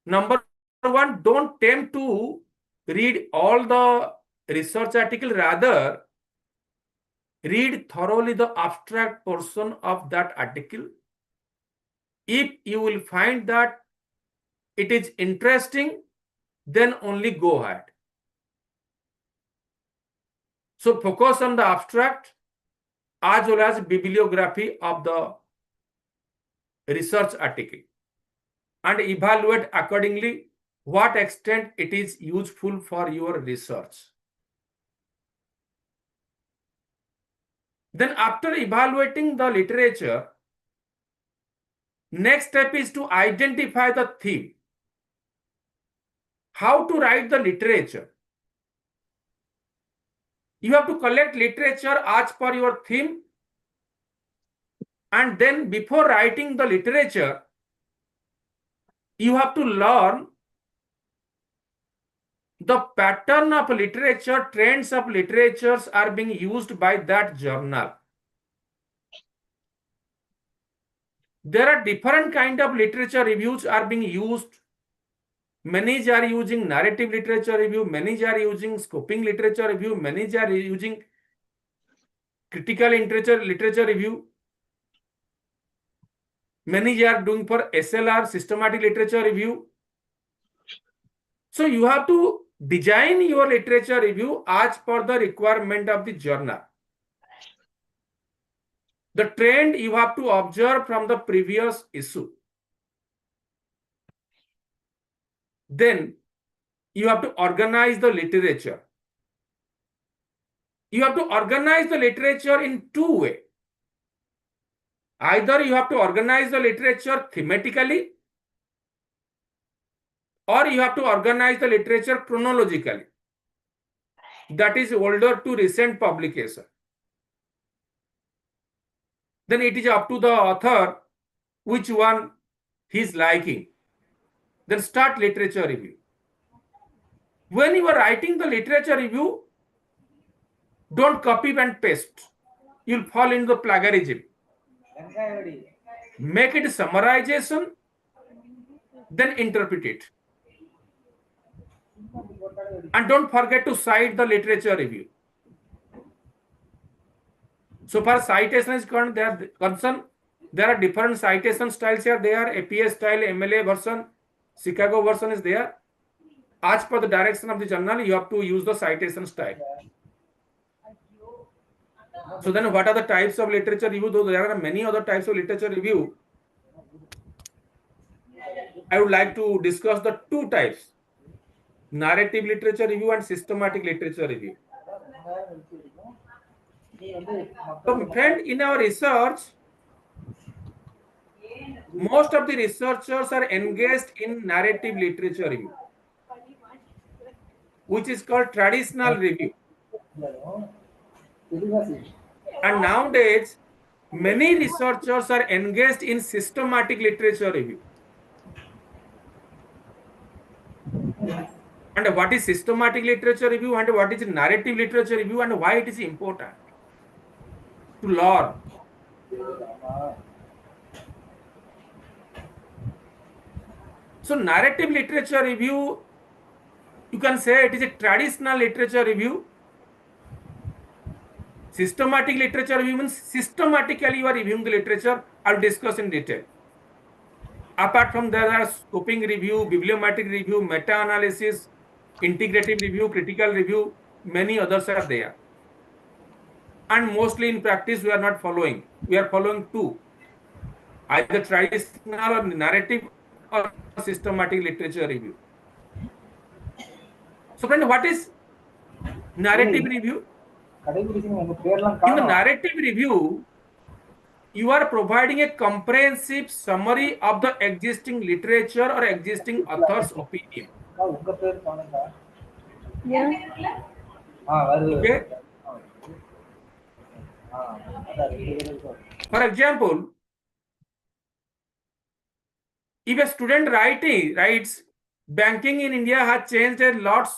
Number 1, don't attempt to read all the research article. Rather, read thoroughly the abstract portion of that article. If you will find that it is interesting, then only go ahead. So focus on the abstract as well as bibliography of the research article and evaluate accordingly what extent it is useful for your research. Then after evaluating the literature, next step is to identify the theme. How to write the literature? You have to collect literature as per your theme, and then before writing the literature, you have to learn the pattern of literature, trends of literatures are being used by that journal. There are different kind of literature reviews are being used. Many are using narrative literature review, many are using scoping literature review, many are using critical literature review. Many are doing for SLR, systematic literature review. So you have to design your literature review as per the requirement of the journal. The trend you have to observe from the previous issue. Then you have to organize the literature. You have to organize the literature in two ways. Either you have to organize the literature thematically, or you have to organize the literature chronologically. That is older to recent publication. Then it is up to the author which one he is liking. Then start literature review. When you are writing the literature review, don't copy and paste. You'll fall into the plagiarism. Make it summarization, then interpret it. And don't forget to cite the literature review. So far citation is concerned, there are different citation styles here. They are APA style, MLA version, Chicago version is there. As per the direction of the journal, you have to use the citation style. So then what are the types of literature review? Though there are many other types of literature review, I would like to discuss the two types: narrative literature review and systematic literature review. So friend, in our research, most of the researchers are engaged in narrative literature review, which is called traditional review. And nowadays, many researchers are engaged in systematic literature review. And what is systematic literature review and what is narrative literature review and why it is important to learn? So narrative literature review, you can say it is a traditional literature review. Systematic literature review means systematically you are reviewing the literature. I'll discuss in detail. Apart from there are scoping review, bibliometric review, meta-analysis, integrative review, critical review, many others are there. And mostly in practice we are not following. We are following two, either traditional or narrative or systematic literature review. So friend, what is narrative review? In the narrative review, you are providing a comprehensive summary of the existing literature or existing author's opinion. Okay? For example, if a student writes, banking in India has changed a lot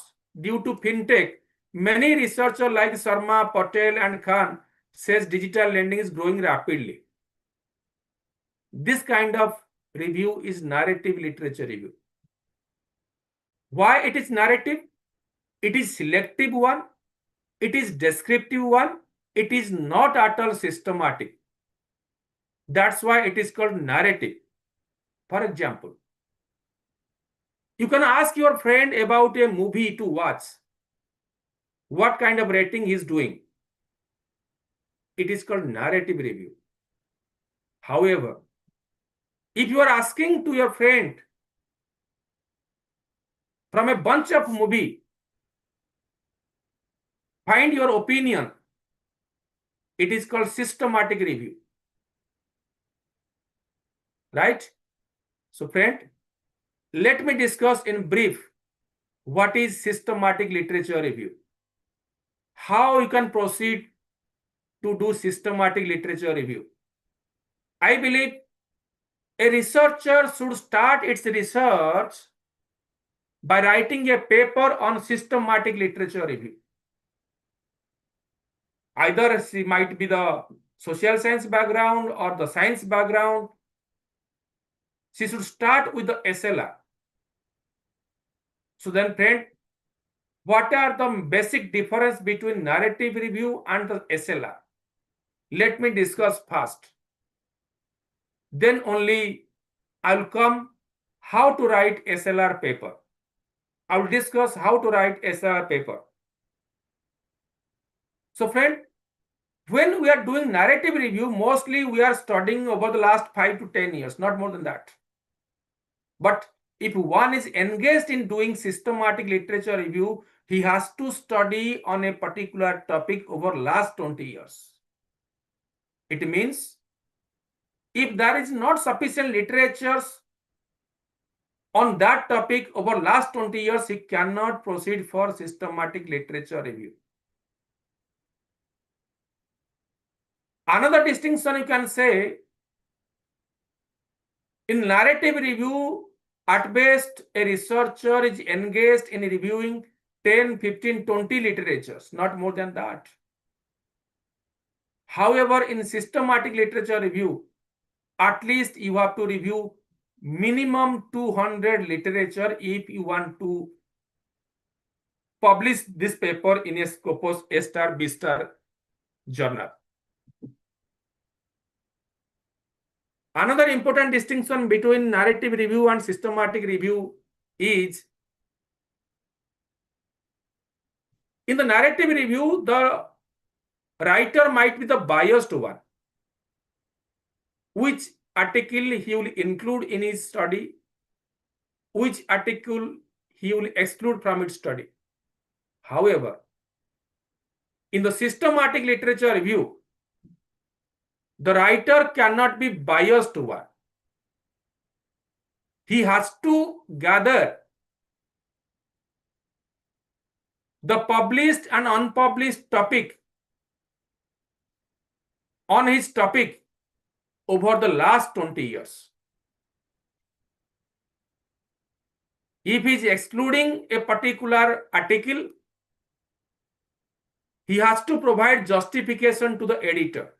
due to fintech. Many researchers like Sharma, Patel and Khan says digital lending is growing rapidly. This kind of review is narrative literature review. Why it is narrative? It is selective one, it is descriptive one, it is not at all systematic. That's why it is called narrative. For example, you can ask your friend about a movie to watch. What kind of rating he is doing? It is called narrative review. However, if you are asking to your friend from a bunch of movie, find your opinion, it is called systematic review. Right? So friend, let me discuss in brief what is systematic literature review. How you can proceed to do systematic literature review. I believe a researcher should start its research by writing a paper on systematic literature review. Either she might be the social science background or the science background. She should start with the SLR. So then, friend, what are the basic difference between narrative review and the SLR? Let me discuss first. Then only I will come how to write SLR paper. I will discuss how to write SLR paper. So friend, when we are doing narrative review, mostly we are studying over the last 5 to 10 years, not more than that. But if one is engaged in doing systematic literature review, he has to study on a particular topic over last 20 years. It means if there is not sufficient literatures on that topic over last 20 years, he cannot proceed for systematic literature review. Another distinction you can say, in narrative review, at best, a researcher is engaged in reviewing 10, 15, 20 literatures, not more than that. However, in systematic literature review, at least you have to review minimum 200 literature if you want to publish this paper in a Scopus A *, B* journal. Another important distinction between narrative review and systematic review is, in the narrative review, the writer might be the biased one. Which article he will include in his study, which article he will exclude from its study. However, in the systematic literature review, the writer cannot be biased one. He has to gather the published and unpublished topic on his topic over the last 20 years. If he is excluding a particular article, he has to provide justification to the editor.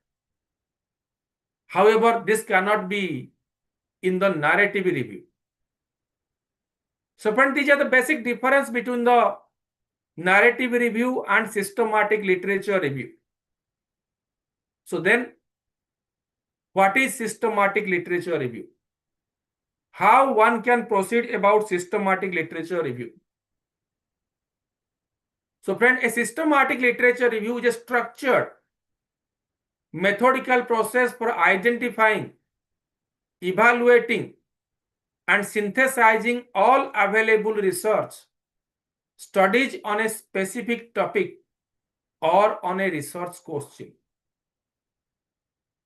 However, this cannot be in the narrative review. So, friends, these are the basic difference between the narrative review and systematic literature review. So then, what is systematic literature review? How one can proceed about systematic literature review? So, friend, a systematic literature review is a structured, methodical process for identifying, evaluating, and synthesizing all available research, studies on a specific topic or on a research question.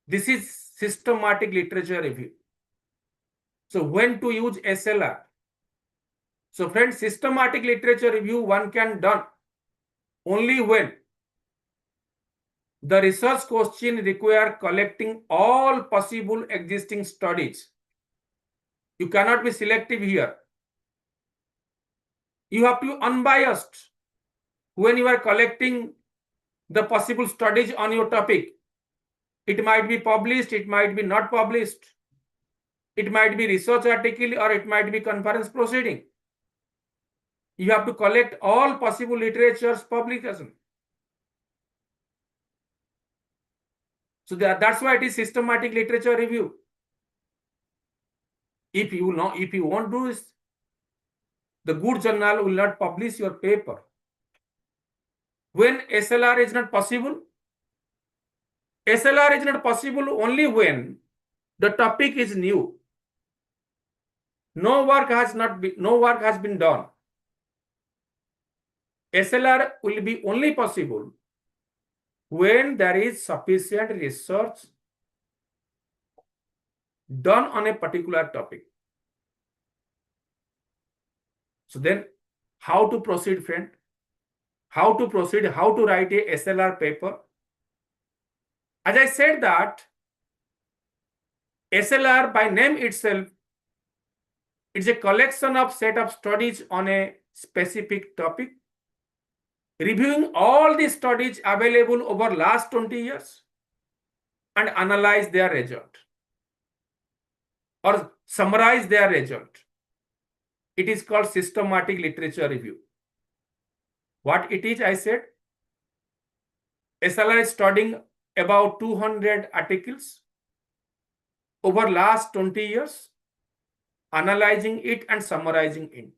This is systematic literature review. So when to use SLR? So friends, systematic literature review one can done only when the research question require collecting all possible existing studies. You cannot be selective here. You have to be unbiased when you are collecting the possible studies on your topic. It might be published, it might be not published. It might be research article or it might be conference proceeding. You have to collect all possible literature's publication. So that's why it is systematic literature review. If you won't do this, the good journal will not publish your paper. When SLR is not possible, SLR is not possible only when the topic is new. No work has been done. SLR will be only possible when there is sufficient research done on a particular topic. So then, how to proceed, friend? How to proceed? How to write a SLR paper? As I said that SLR by name itself, it's a collection of set of studies on a specific topic, reviewing all the studies available over last 20 years and analyze their result or summarize their result. It is called systematic literature review. What it is, I said, SLR is studying about 200 articles over last 20 years, analyzing it and summarizing it.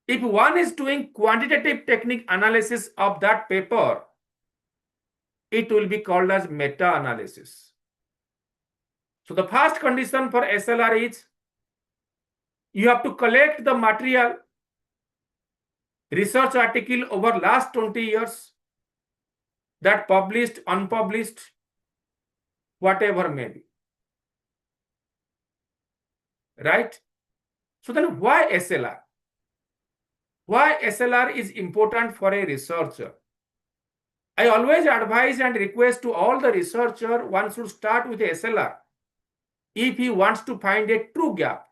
If one is doing quantitative technique analysis of that paper, it will be called as meta-analysis. So the first condition for SLR is you have to collect the material, research article over last 20 years, that published, unpublished, whatever may be. Right? So then why SLR? Why SLR is important for a researcher? I always advise and request to all the researcher, one should start with SLR if he wants to find a true gap.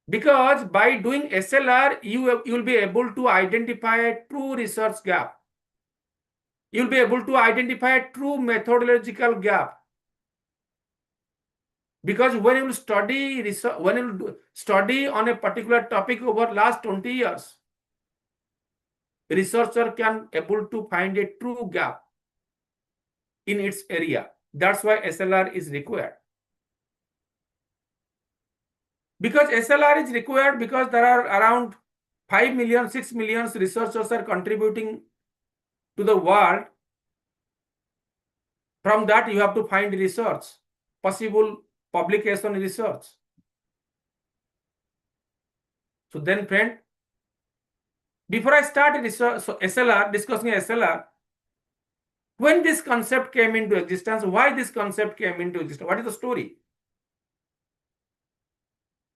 Because by doing SLR, you will be able to identify a true research gap. You'll be able to identify a true methodological gap. Because when you study research, when you study on a particular topic over last 20 years, researcher can able to find a true gap in its area. That's why SLR is required. Because SLR is required because there are around 5 million, 6 million researchers are contributing to the world. From that, you have to find research, possible publication research. So then, friend, before I start research, so SLR, discussing SLR, when this concept came into existence, why this concept came into existence, what is the story?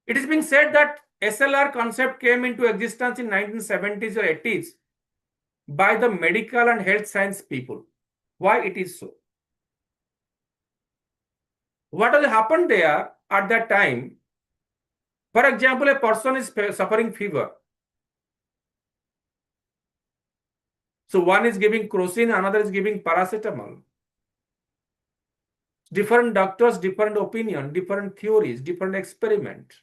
It is being said that SLR concept came into existence in 1970s or 80s by the medical and health science people. Why it is so? What has happened there at that time? For example, a person is suffering fever. So one is giving crocin, another is giving paracetamol. Different doctors, different opinion, different theories, different experiment.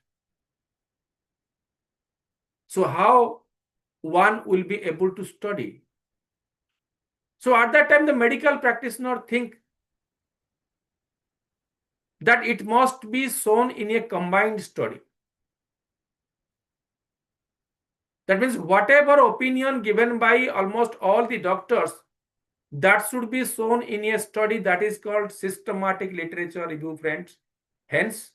So how one will be able to study? So at that time, the medical practitioner think that it must be shown in a combined study. That means whatever opinion given by almost all the doctors, that should be shown in a study that is called systematic literature review, friends. Hence,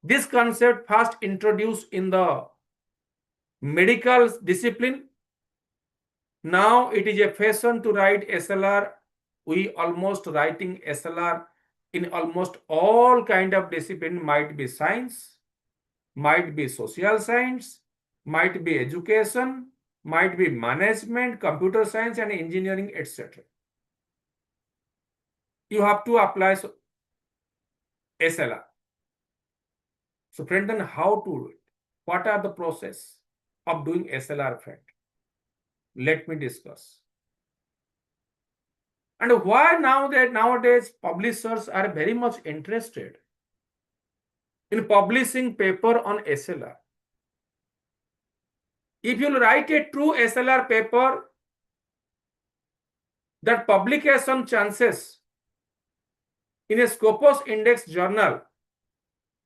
this concept first introduced in the medical discipline. Now it is a fashion to write SLR. We almost writing SLR in almost all kind of discipline, might be science, might be social science, might be education, might be management, computer science and engineering, etc. You have to apply SLR. So friend, then how to do it? What are the process of doing SLR, friend? Let me discuss. And why nowadays publishers are very much interested in publishing paper on SLR. If you write a true SLR paper, that publication chances in a Scopus index journal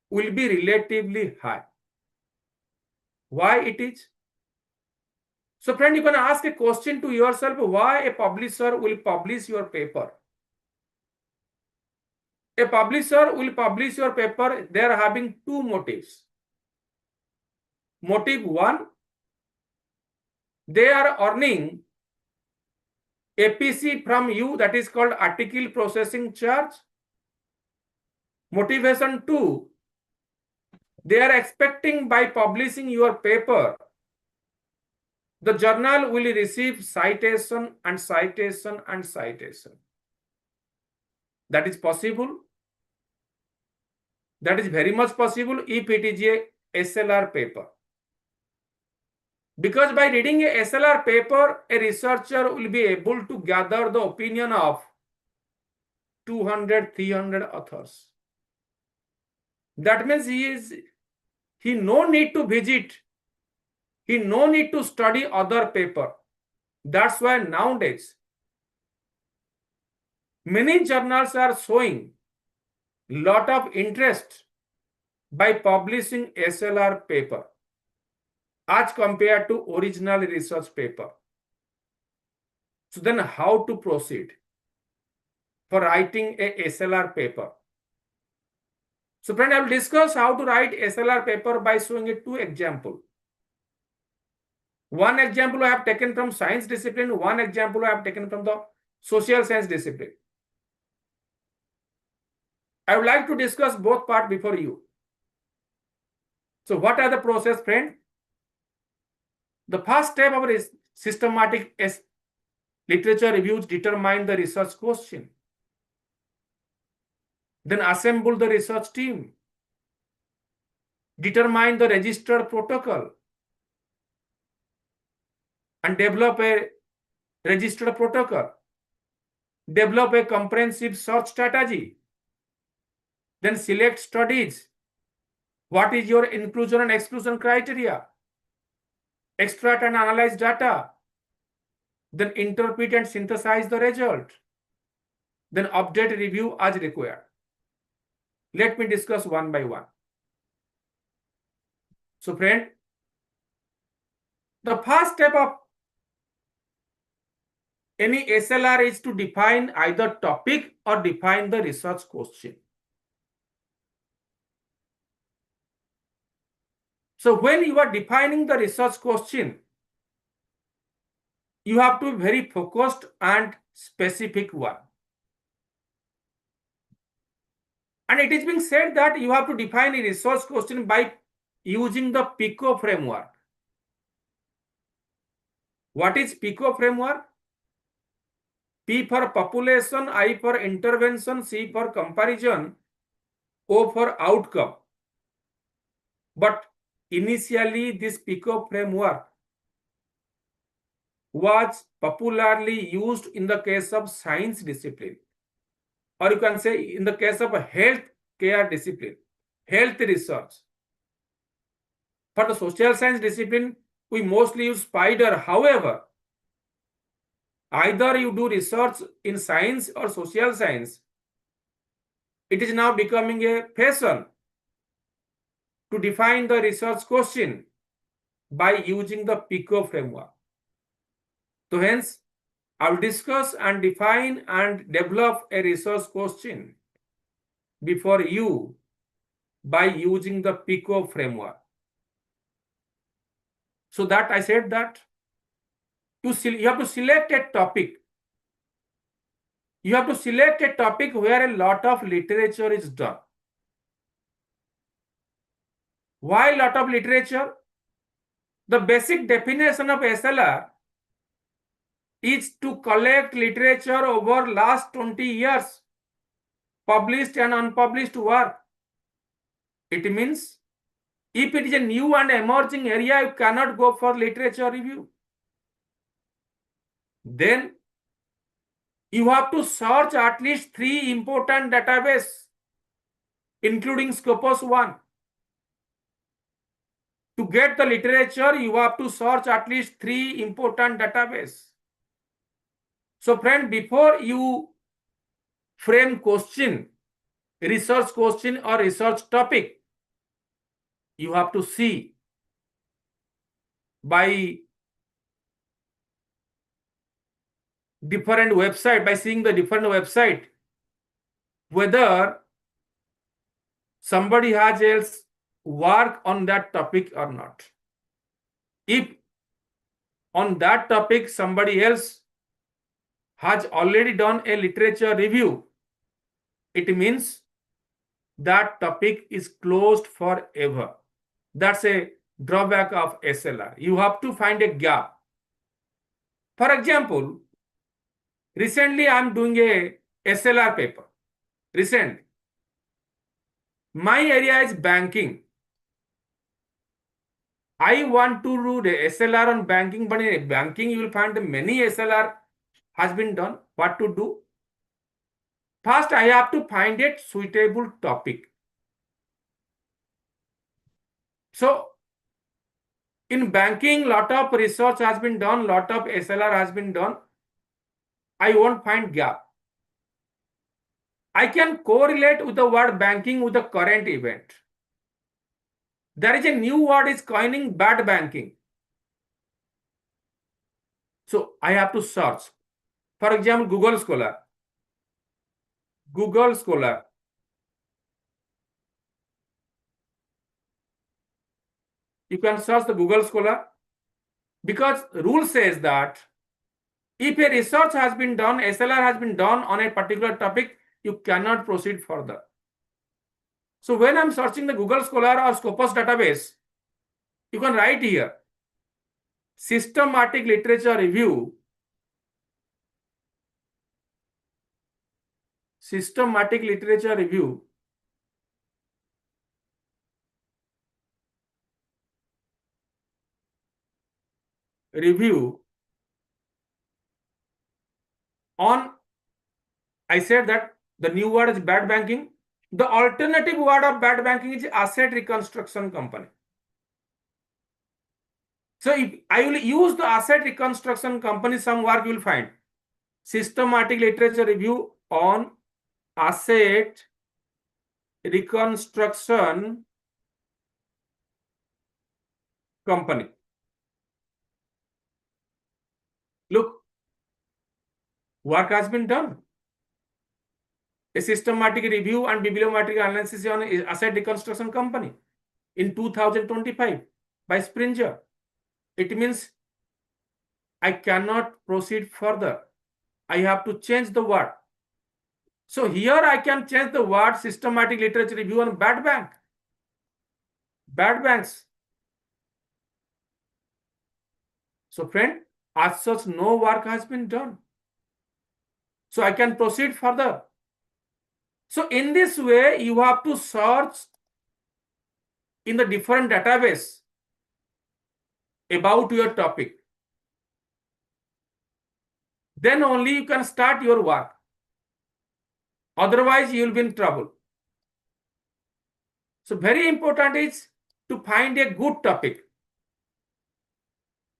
will be relatively high. Why it is? So friend, you can ask a question to yourself, why a publisher will publish your paper? A publisher will publish your paper, they are having two motives. Motive one, they are earning APC from you, that is called article processing charge. Motivation two, they are expecting by publishing your paper, the journal will receive citation and citation and citation. That is possible. That is very much possible if it is a SLR paper. Because by reading a SLR paper, a researcher will be able to gather the opinion of 200, 300 authors. That means he no need to visit, he no need to study other paper. That's why nowadays many journals are showing lot of interest by publishing SLR paper as compared to original research paper. So then how to proceed for writing a SLR paper? So friend, I will discuss how to write SLR paper by showing you two examples. One example I have taken from science discipline, one example I have taken from the social science discipline. I would like to discuss both parts before you. So what are the process, friend? The first step of is systematic literature reviews determine the research question. Then assemble the research team. Determine the registered protocol. And develop a registered protocol. Develop a comprehensive search strategy. Then select studies. What is your inclusion and exclusion criteria? Extract and analyze data. Then interpret and synthesize the result. Then update review as required. Let me discuss one by one. So friend, the first step of any SLR is to define either topic or define the research question. So when you are defining the research question, you have to be very focused and specific one. And it is being said that you have to define a research question by using the PICO framework. What is PICO framework? P for population, I for intervention, C for comparison, O for outcome. But initially this PICO framework was popularly used in the case of science discipline. Or you can say in the case of a health care discipline, health research. For the social science discipline, we mostly use SPIDER. However, either you do research in science or social science, it is now becoming a fashion to define the research question by using the PICO framework. So hence, I will discuss and define and develop a research question before you by using the PICO framework. So that I said that you have to select a topic. You have to select a topic where a lot of literature is done. Why a lot of literature? The basic definition of SLR is to collect literature over last 20 years, published and unpublished work. It means if it is a new and emerging area, you cannot go for literature review. Then you have to search at least 3 important databases, including Scopus 1. To get the literature, you have to search at least 3 important databases. So friend, before you frame question, research question or research topic, you have to see by different website, by seeing the different website, whether somebody has else work on that topic or not. If on that topic somebody else has already done a literature review, it means that topic is closed forever. That's a drawback of SLR. You have to find a gap. For example, recently I'm doing a SLR paper. Recent. My area is banking. I want to do the SLR on banking, but in banking you will find many SLR has been done. What to do? First, I have to find a suitable topic. So, in banking, lot of research has been done, lot of SLR has been done. I won't find gap. I can correlate with the word banking with the current event. There is a new word is coining bad banking. So I have to search. For example, Google Scholar. Google Scholar. You can search the Google Scholar because rule says that if a research has been done, SLR has been done on a particular topic, you cannot proceed further. So when I'm searching the Google Scholar or Scopus database, you can write here, systematic literature review, systematic literature review, on, I said that the new word is bad banking. The alternative word of bad banking is asset reconstruction company. So if I will use the asset reconstruction company, some work you will find. Systematic literature review on asset reconstruction company. Look, work has been done. A systematic review and bibliometric analysis on asset reconstruction company in 2025 by Springer. It means I cannot proceed further. I have to change the word. So here I can change the word systematic literature review on bad bank. Bad banks. So friend, as such, no work has been done. So I can proceed further. So in this way, you have to search in the different database about your topic. Then only you can start your work. Otherwise, you will be in trouble. So very important is to find a good topic.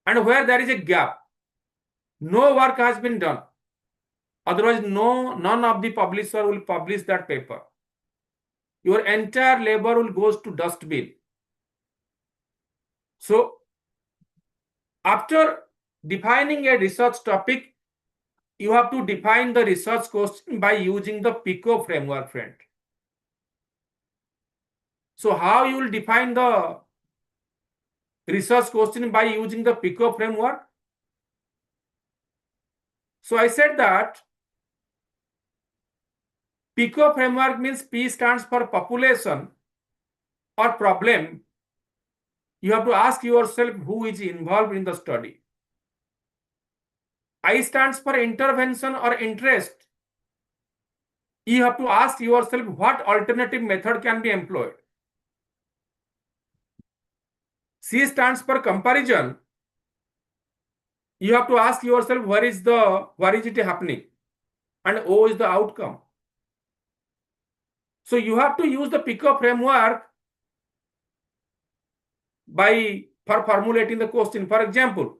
And where there is a gap, no work has been done. Otherwise, none of the publisher will publish that paper. Your entire labor will goes to dustbin. So, after defining a research topic, you have to define the research question by using the PICO framework, friend. So, how you will define the research question by using the PICO framework? So, I said that PICO framework means P stands for population or problem. You have to ask yourself who is involved in the study. I stands for intervention or interest. You have to ask yourself what alternative method can be employed. C stands for comparison. You have to ask yourself where is it happening, and O is the outcome. So you have to use the PICO framework for formulating the question. For example,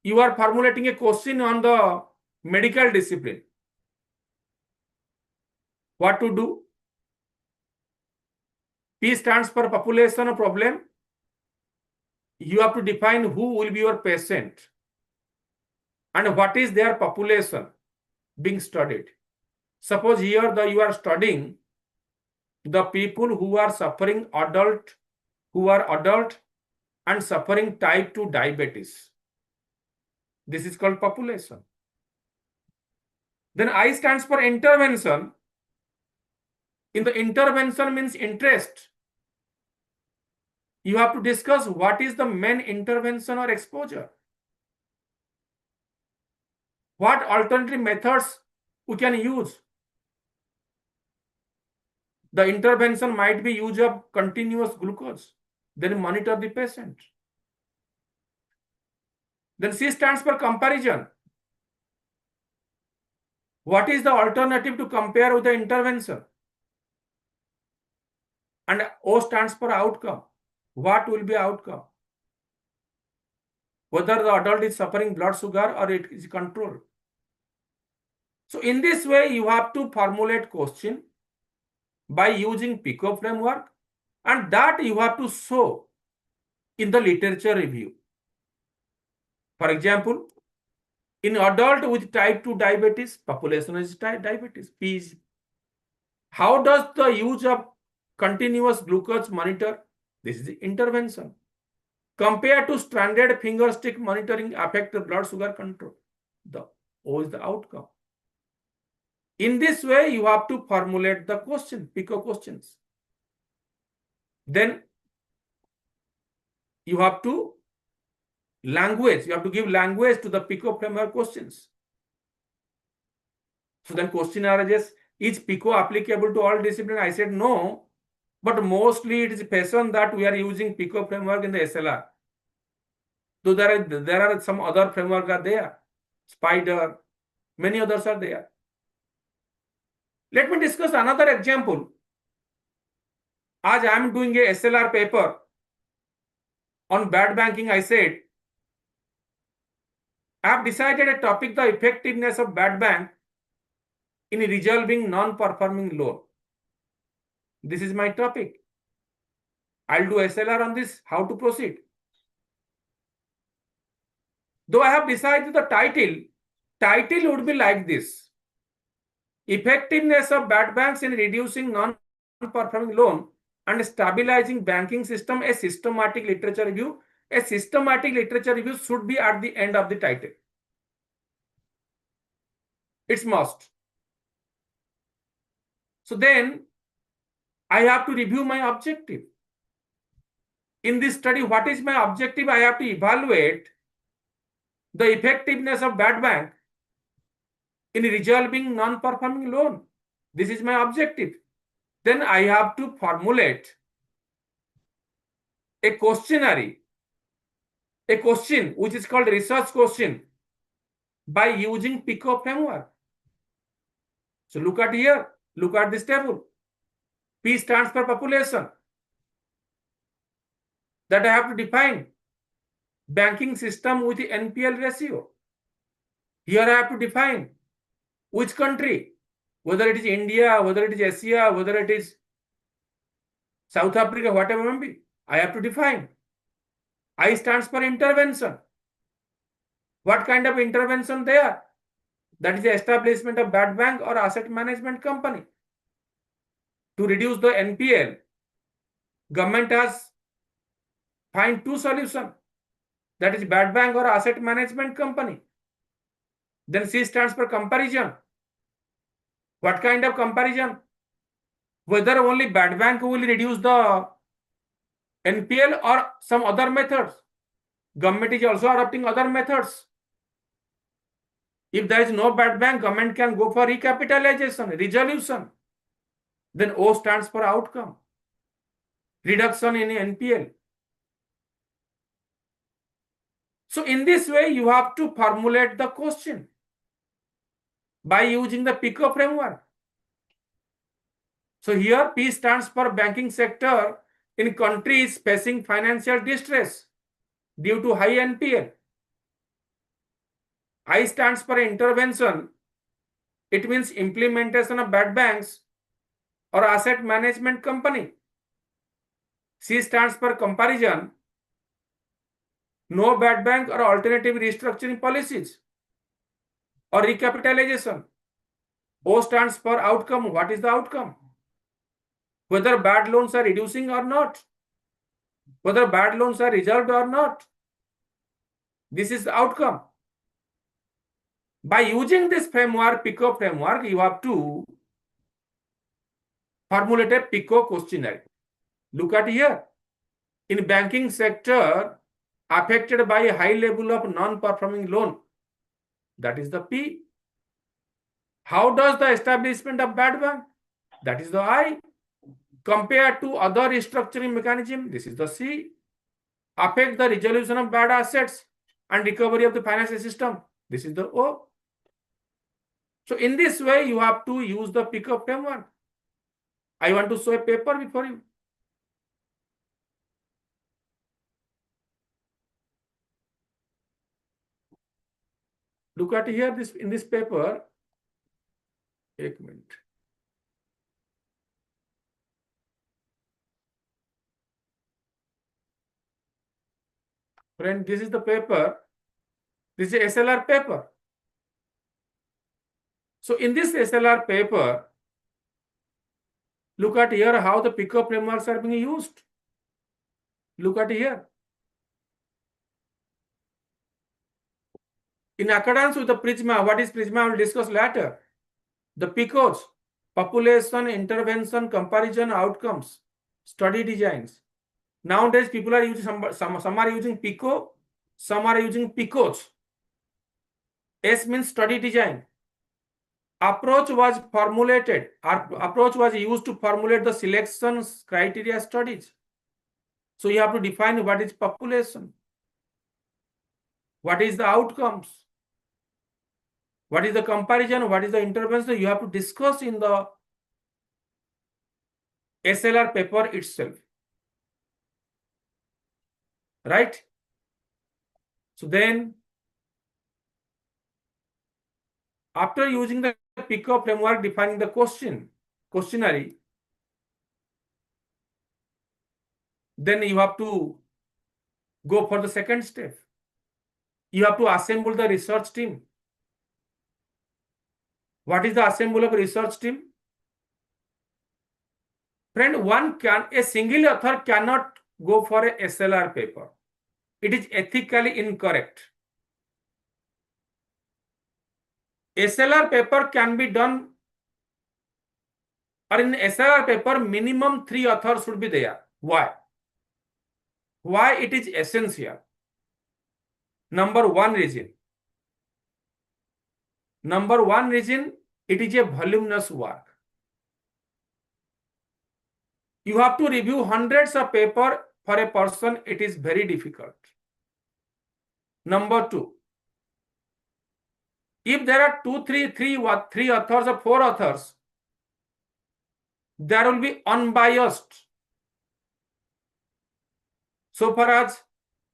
you are formulating a question on the medical discipline. What to do? P stands for population or problem. You have to define who will be your patient and what is their population being studied. Suppose here you are studying the people who are suffering adult and suffering type 2 diabetes. This is called population. Then I stands for intervention. In the intervention means interest. You have to discuss what is the main intervention or exposure. What alternative methods we can use. The intervention might be use of continuous glucose. Then monitor the patient. Then C stands for comparison. What is the alternative to compare with the intervention? And O stands for outcome. What will be outcome? Whether the adult is suffering blood sugar or it is controlled. So in this way, you have to formulate question by using PICO framework, and that you have to show in the literature review. For example, in adult with type 2 diabetes, population is diabetes, P is. How does the use of continuous glucose monitor? This is the intervention. Compared to standard finger stick monitoring affect the blood sugar control. The O is the outcome. In this way, you have to formulate the question, PICO questions. Then you have to give language to the PICO framework questions. So then question arises, is PICO applicable to all disciplines? I said no, but mostly it is fashion that we are using PICO framework in the SLR. So there are some other framework are there, Spider, many others are there. Let me discuss another example. As I am doing a SLR paper on bad banking, I said, I have decided a topic, the effectiveness of bad bank in resolving non-performing loan. This is my topic. I'll do SLR on this, how to proceed. Though I have decided the title would be like this. Effectiveness of bad banks in reducing non-performing loan and stabilizing banking system, a systematic literature review. A systematic literature review should be at the end of the title. It's must. So then I have to review my objective. In this study, what is my objective? I have to evaluate the effectiveness of bad bank in resolving non-performing loan. This is my objective. Then I have to formulate a questionnaire, a question which is called research question by using PICO framework. So look at here, look at this table. P stands for population. That I have to define banking system with the NPL ratio. Here I have to define which country, whether it is India, whether it is Asia, whether it is South Africa, whatever it may be, I have to define. I stands for intervention. What kind of intervention there? That is the establishment of bad bank or asset management company. To reduce the NPL, government has find two solutions. That is bad bank or asset management company. Then C stands for comparison. What kind of comparison? Whether only bad bank will reduce the NPL or some other methods. Government is also adopting other methods. If there is no bad bank, government can go for recapitalization, resolution. Then O stands for outcome. Reduction in NPL. So in this way, you have to formulate the question by using the PICO framework. So here P stands for banking sector in countries facing financial distress due to high NPL. I stands for intervention. It means implementation of bad banks or asset management company. C stands for comparison. No bad bank or alternative restructuring policies or recapitalization. O stands for outcome. What is the outcome? Whether bad loans are reducing or not. Whether bad loans are resolved or not. This is the outcome. By using this framework, PICO framework, you have to formulate a PICO questionnaire. Look at here. In banking sector, affected by a high level of non-performing loan, that is the P. How does the establishment of bad bank? That is the I. Compared to other restructuring mechanism, this is the C. Affect the resolution of bad assets and recovery of the financial system. This is the O. So in this way, you have to use the PICO framework. I want to show a paper before you. Look at here, this in this paper. एक minute. Friend, this is the paper. This is SLR paper. So in this SLR paper, look at here how the PICO frameworks are being used. Look at here. In accordance with the Prisma, what is Prisma? I will discuss later. The PICOs, population, intervention, comparison, outcomes, study designs. Nowadays, people are using some are using PICO, some are using PICOs. S means study design. Approach was formulated. Our approach was used to formulate the selection criteria studies. So you have to define what is population, what is the outcomes, what is the comparison, what is the intervention. You have to discuss in the SLR paper itself. Right? So then, after using the PICO framework, defining the questionnaire, then you have to go for the second step. You have to assemble the research team. What is the assemble of research team? Friend, a single author cannot go for a SLR paper. It is ethically incorrect. SLR paper can be done, or in SLR paper, minimum 3 authors should be there. Why? Why it is essential? Number one reason. Number one reason, it is a voluminous work. You have to review hundreds of papers for a person. It is very difficult. Number two, if there are three authors or 4 authors, there will be unbiased. So far as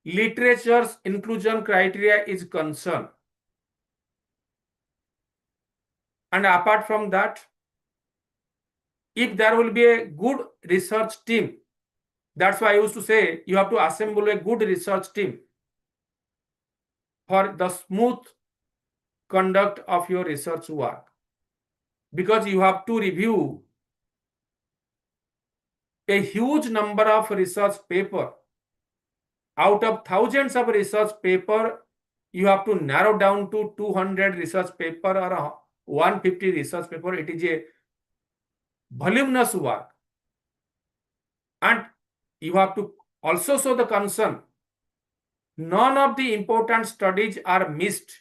literature's inclusion criteria is concerned. And apart from that, if there will be a good research team, that's why I used to say you have to assemble a good research team for the smooth conduct of your research work, because you have to review a huge number of research paper. Out of thousands of research paper, you have to narrow down to 200 research paper or 150 research paper. It is a voluminous work. And you have to also show the concern. None of the important studies are missed.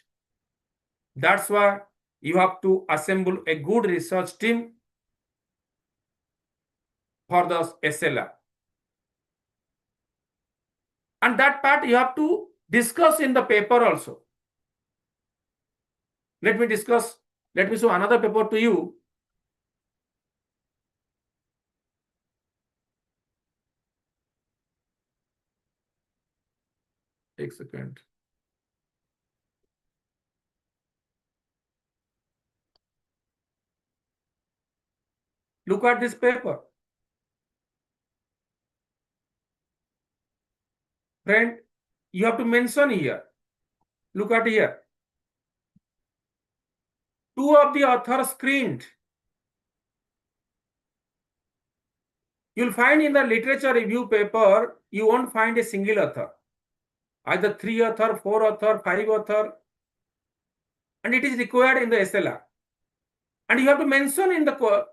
That's why you have to assemble a good research team for the SLR. And that part you have to discuss in the paper also. Let me show another paper to you. Take a second. Look at this paper. Friend, you have to mention here. Look at here. Two of the authors screened. You'll find in the literature review paper, you won't find a single author. Either 3 author, 4 author, 5 author. And it is required in the SLR. And you have to mention in the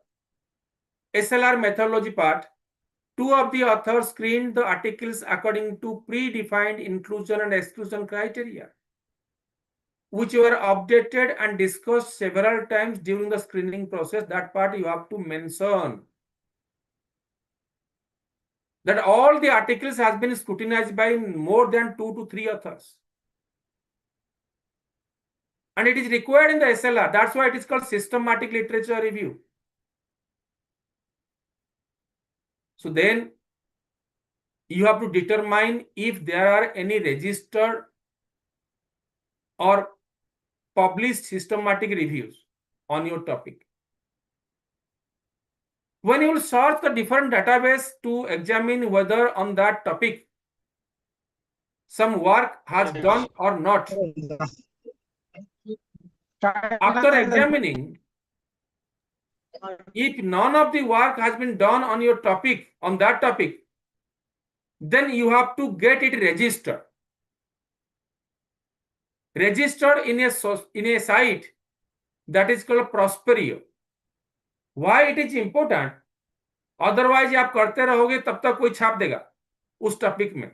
SLR methodology part, 2 of the authors screened the articles according to predefined inclusion and exclusion criteria, which were updated and discussed several times during the screening process. That part you have to mention. That all the articles has been scrutinized by more than 2 to 3 authors. And it is required in the SLR. That's why it is called systematic literature review. So then you have to determine if there are any registered or published systematic reviews on your topic. When you will search the different database to examine whether on that topic some work has done or not. After examining, if none of the work has been done on your topic, on that topic, then you have to get it registered. Registered in a site that is called Prosperio. Why it is important? Otherwise आप करते रहोगे तब तक कोई छाप देगा उस topic में,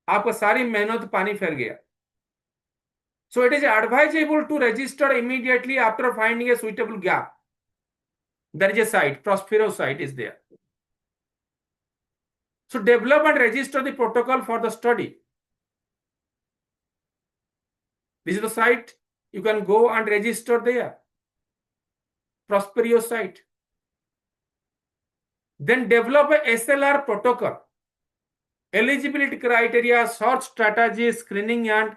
आपका सारी मेहनत पानी फेर गया. So it is advisable to register immediately after finding a suitable gap. There is a site, Prospero site is there. So develop and register the protocol for the study. This is the site. You can go and register there. Prospero site. Then develop a SLR protocol. Eligibility criteria, search strategy, screening and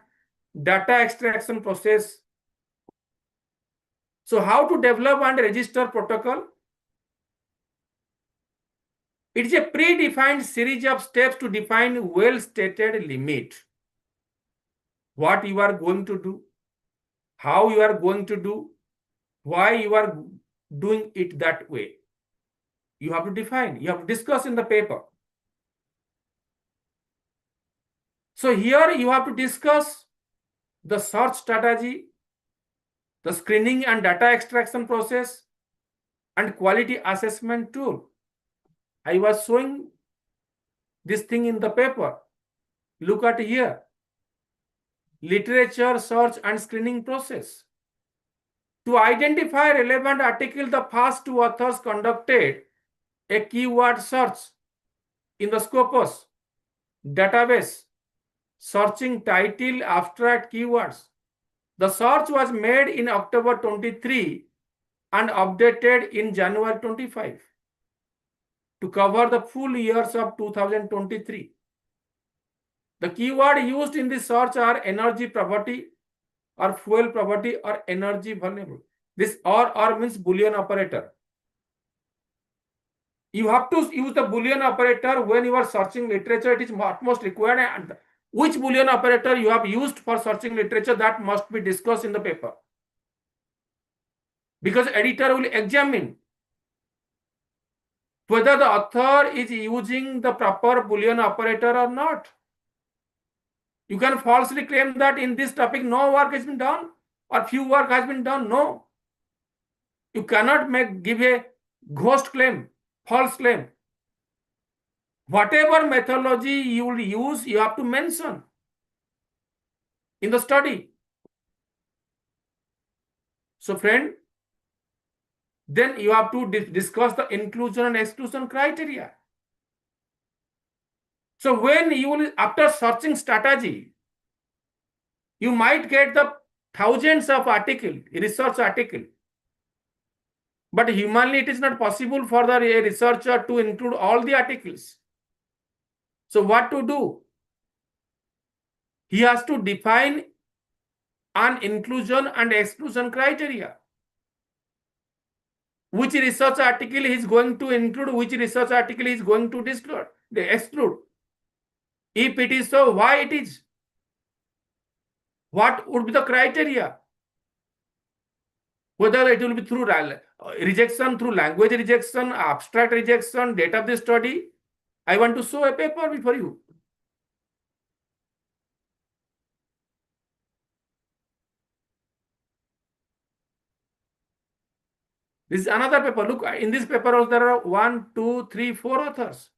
data extraction process. So how to develop and register protocol? It is a predefined series of steps to define well-stated limit. What you are going to do, how you are going to do, why you are doing it that way. You have to define, you have to discuss in the paper. So here you have to discuss the search strategy, the screening and data extraction process, and quality assessment tool. I was showing this thing in the paper. Look at here. Literature search and screening process. To identify relevant article, the first 2 authors conducted a keyword search in the Scopus database, searching title, abstract keywords. The search was made in October 23 and updated in January 25 to cover the full years of 2023. The keyword used in this search are energy property or fuel property or energy vulnerable. This or means Boolean operator. You have to use the Boolean operator when you are searching literature. It is utmost required. And which Boolean operator you have used for searching literature, that must be discussed in the paper. Because editor will examine whether the author is using the proper Boolean operator or not. You can falsely claim that in this topic no work has been done or few work has been done. No. You cannot give a ghost claim, false claim. Whatever methodology you will use, you have to mention in the study. So friend, then you have to discuss the inclusion and exclusion criteria. So when you will, after searching strategy, you might get the thousands of articles, research article. But humanly, it is not possible for the researcher to include all the articles. So what to do? He has to define an inclusion and exclusion criteria. which research article he is going to include, which research article he is going to exclude. If it is so, why it is? What would be the criteria? Whether it will be through rejection, through language rejection, abstract rejection, date of the study. I want to show a paper before you. This is another paper. Look, in this paper there are 1, 2, 3, 4 authors.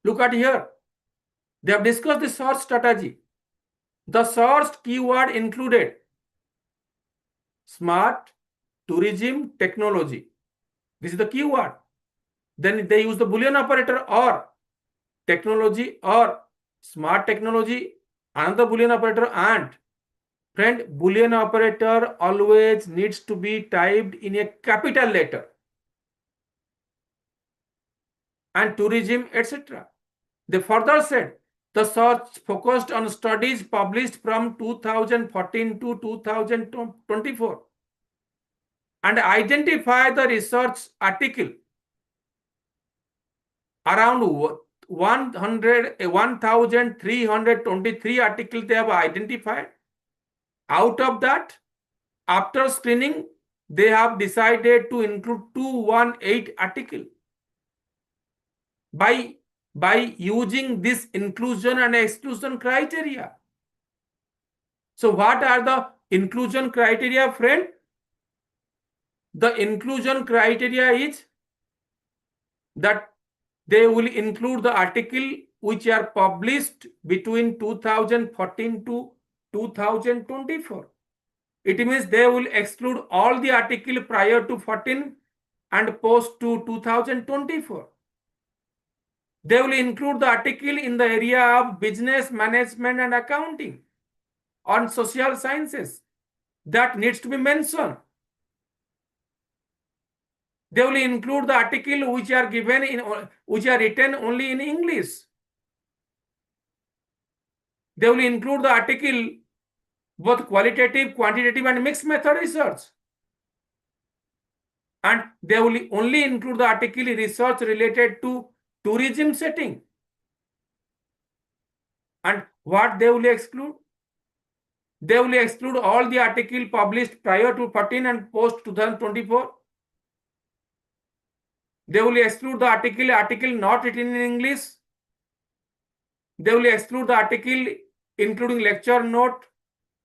Look at here. They have discussed the search strategy. The searched keyword included smart, tourism, technology. This is the keyword. Then they use the Boolean operator or technology or smart technology, another Boolean operator, and friend, Boolean operator always needs to be typed in a capital letter, and tourism, etc. They further said the search focused on studies published from 2014 to 2024 and identify the research article around 1,323 articles they have identified. Out of that, after screening, they have decided to include 218 articles. By using this inclusion and exclusion criteria. So what are the inclusion criteria, friend? The inclusion criteria is that they will include the article which are published between 2014 to 2024. It means they will exclude all the article prior to 14 and post to 2024. They will include the article in the area of business management and accounting on social sciences. That needs to be mentioned. They will include the article which are written only in English. They will include the article both qualitative, quantitative, and mixed method research. And they will only include the article research related to tourism setting. And what they will exclude? They will exclude all the article published prior to 14 and post 2024. They will exclude the article not written in English. They will exclude the article including lecture note,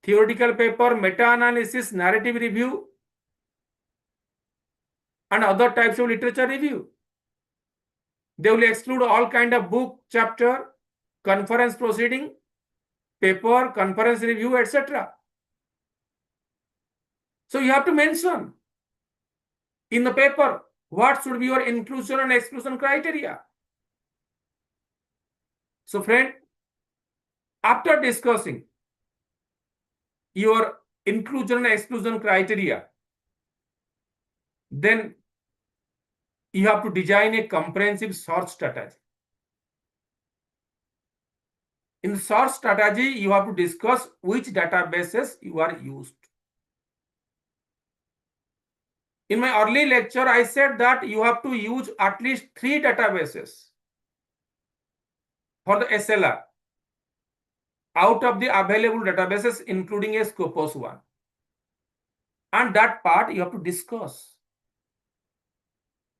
theoretical paper, meta-analysis, narrative review, and other types of literature review. They will exclude all kind of book, chapter, conference proceeding, paper, conference review, etc. So you have to mention in the paper what should be your inclusion and exclusion criteria. So friend, after discussing your inclusion and exclusion criteria, then you have to design a comprehensive search strategy. In the search strategy, you have to discuss which databases you are used. In my early lecture, I said that you have to use at least 3 databases for the SLR out of the available databases, including a Scopus one. And that part you have to discuss.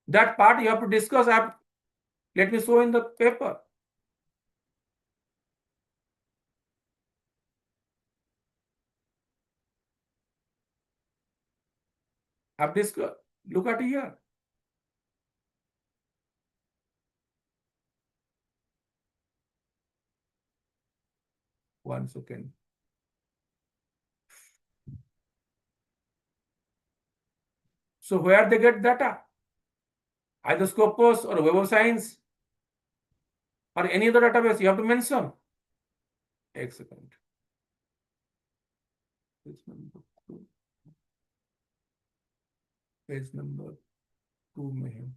That part you have to discuss. Let me show in the paper. I've discussed. Look at here. One second. So where they get data? Either Scopus or Web of Science or any other database, you have to mention. एक second. Page number 2 में है.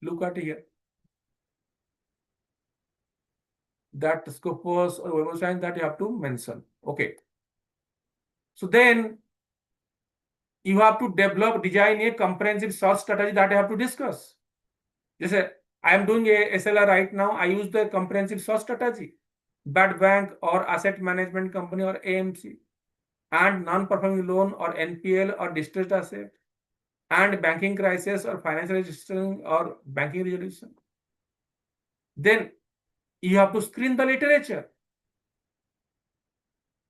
Look at here. that Scopus or Web of Science that you have to mention. Okay. So then you have to design a comprehensive search strategy that I have to discuss. Just I am doing a SLR right now. I use the comprehensive search strategy, bad bank or asset management company or AMC, and non-performing loan or NPL or distressed asset, and banking crisis or financial restructuring or banking resolution. Then you have to screen the literature.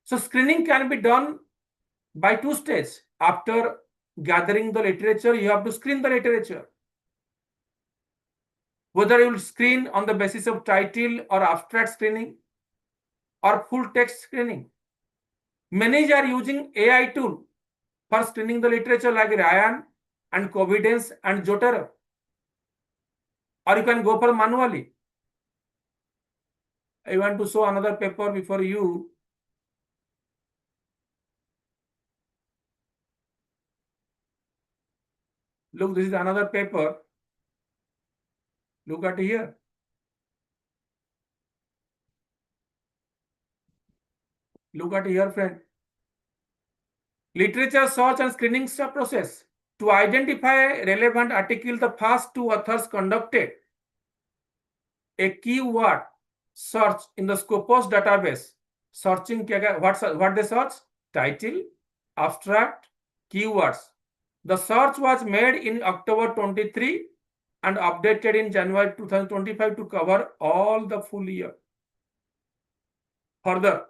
So screening can be done by two stages. After gathering the literature, you have to screen the literature. Whether you will screen on the basis of title or abstract screening or full text screening. Many are using AI tool for screening the literature like Ryan and Covidence and Jotaro. Or you can go for manually. I want to show another paper before you. Look, this is another paper. Look at here. Look at here, friend. Literature search and screening process. To identify relevant article, the first two authors conducted a keyword search in the Scopus database. Searching what they search? Title, abstract, keywords. The search was made in October 23 and updated in January 2025 to cover all the full year. Further,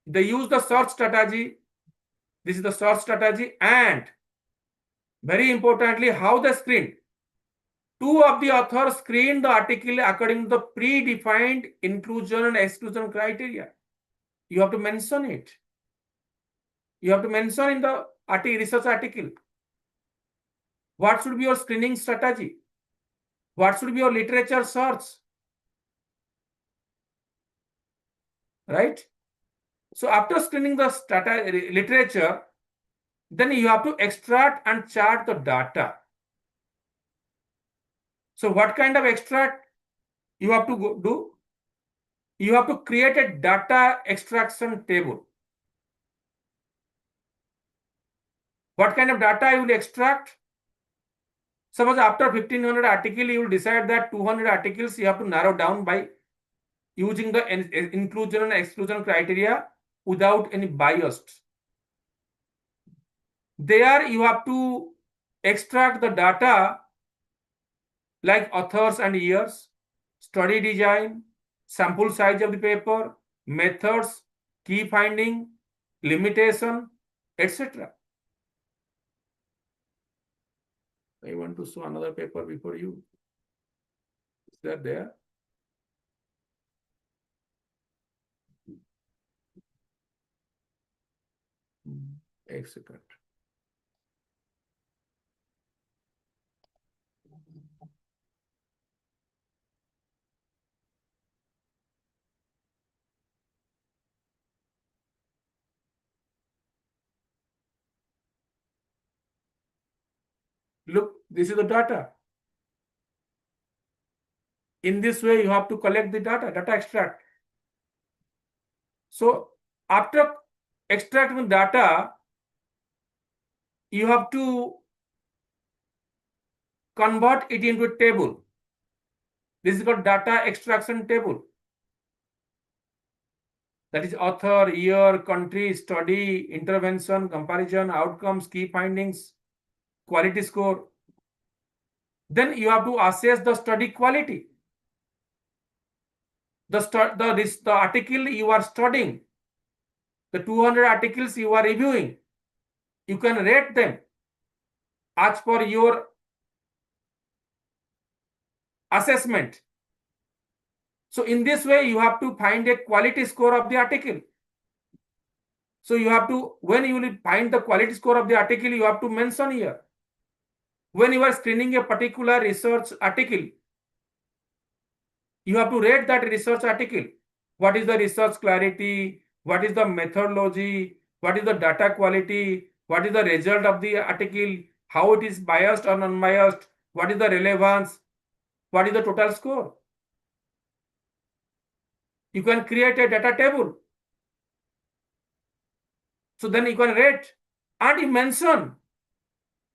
they use the search strategy. This is the search strategy, and very importantly, how they screened. Two of the authors screened the article according to the predefined inclusion and exclusion criteria. You have to mention it. You have to mention in the research article. What should be your screening strategy? What should be your literature search? Right? So after screening the literature, then you have to extract and chart the data. So what kind of extract you have to do? You have to create a data extraction table. What kind of data you will extract? Suppose after 1500 articles, you will decide that 200 articles you have to narrow down by using the inclusion and exclusion criteria without any bias. There you have to extract the data like authors and years, study design, sample size of the paper, methods, key finding, limitation, etc. I want to show another paper before you. Is that there? A second. Look, this is the data. In this way, you have to collect the data extract. So after extracting data, you have to convert it into a table. This is called data extraction table. That is author, year, country, study, intervention, comparison, outcomes, key findings, quality score. Then you have to assess the study quality. The article you are studying, the 200 articles you are reviewing, you can rate them as per your assessment. So in this way, you have to find a quality score of the article. So you have to, when you will find the quality score of the article, you have to mention here. When you are screening a particular research article, you have to rate that research article. What is the research clarity? What is the methodology? What is the data quality? What is the result of the article? How it is biased or non-biased? What is the relevance? What is the total score? You can create a data table. So then you can rate, and you mention,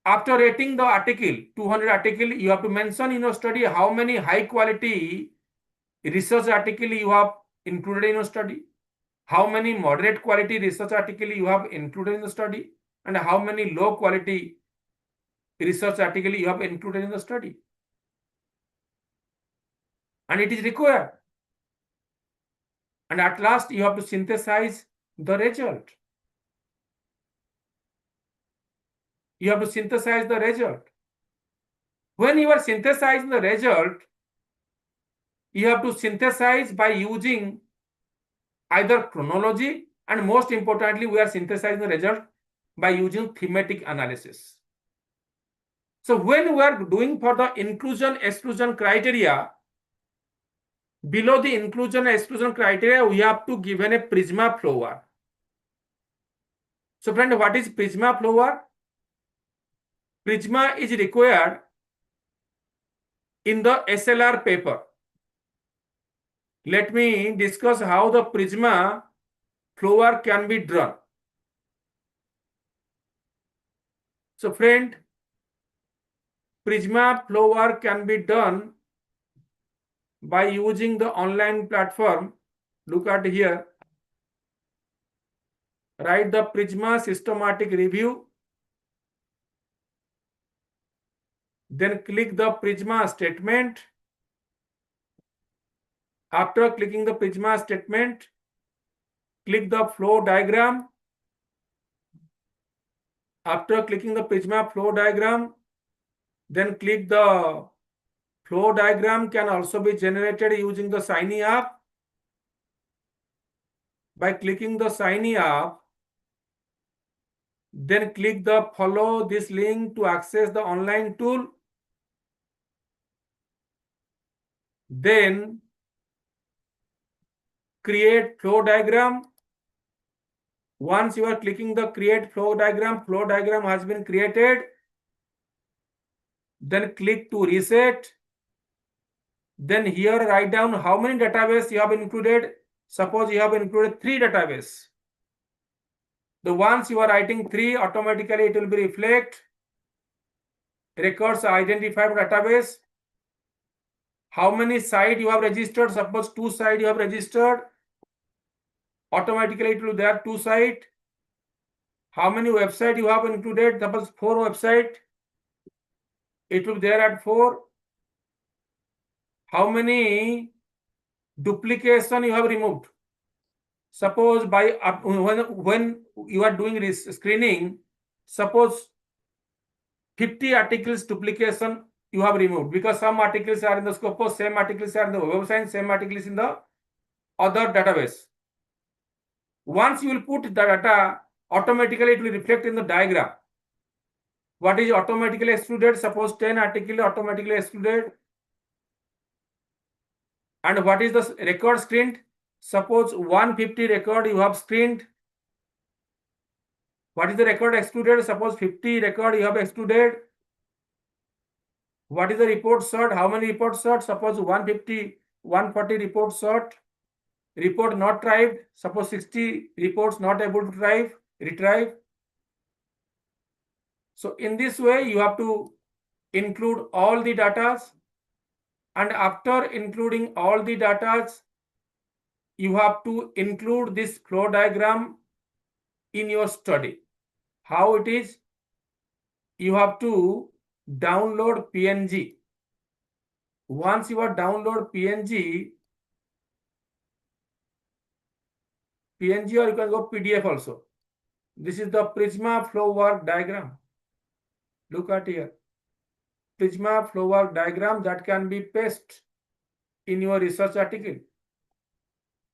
after rating the article, 200 article, you have to mention in your study how many high quality research article you have included in your study, how many moderate quality research article you have included in the study, and how many low quality research article you have included in the study. And it is required. And at last, you have to synthesize the result. You have to synthesize the result. When you are synthesizing the result, you have to synthesize by using either chronology, and most importantly, we are synthesizing the result by using thematic analysis. So when we are doing for the inclusion-exclusion criteria, below the inclusion-exclusion criteria, we have to give a Prisma flow. So friend, what is Prisma flow? Prisma is required in the SLR paper. Let me discuss how the Prisma flow can be drawn. So friend, Prisma flow can be done by using the online platform. Look at here. Write the Prisma systematic review. Then click the Prisma statement. After clicking the Prisma statement, click the flow diagram. After clicking the Prisma flow diagram, then click the flow diagram can also be generated using the Shiny app. By clicking the Shiny app, then click the follow this link to access the online tool. Then create flow diagram. Once you are clicking the create flow diagram has been created. Then click to reset. Then here write down how many database you have included. Suppose you have included 3 database. The ones you are writing 3, automatically it will be reflect records identified database. How many site you have registered? Suppose 2 site you have registered. Automatically it will there 2 site. How many website you have included? Suppose 4 website. It will be there at 4. How many duplication you have removed? Suppose by when you are doing screening, suppose 50 articles duplication you have removed, because some articles are in the Scopus, same articles are in the Web of Science, same articles in the other database. Once you will put the data, automatically it will reflect in the diagram. What is automatically excluded? Suppose 10 articles automatically excluded. And what is the record screened? Suppose 150 record you have screened. What is the record excluded? Suppose 50 record you have excluded. What is the report sought? How many reports sought? Suppose 150, 140 reports sought. Report not retrieved. Suppose 60 reports not able to retrieve. So in this way, you have to include all the data. And after including all the data, you have to include this flow diagram in your study. How it is? You have to download PNG. Once you are download PNG, or you can go PDF also. This is the Prisma flow work diagram. Look at here. Prisma flow work diagram that can be pasted in your research article.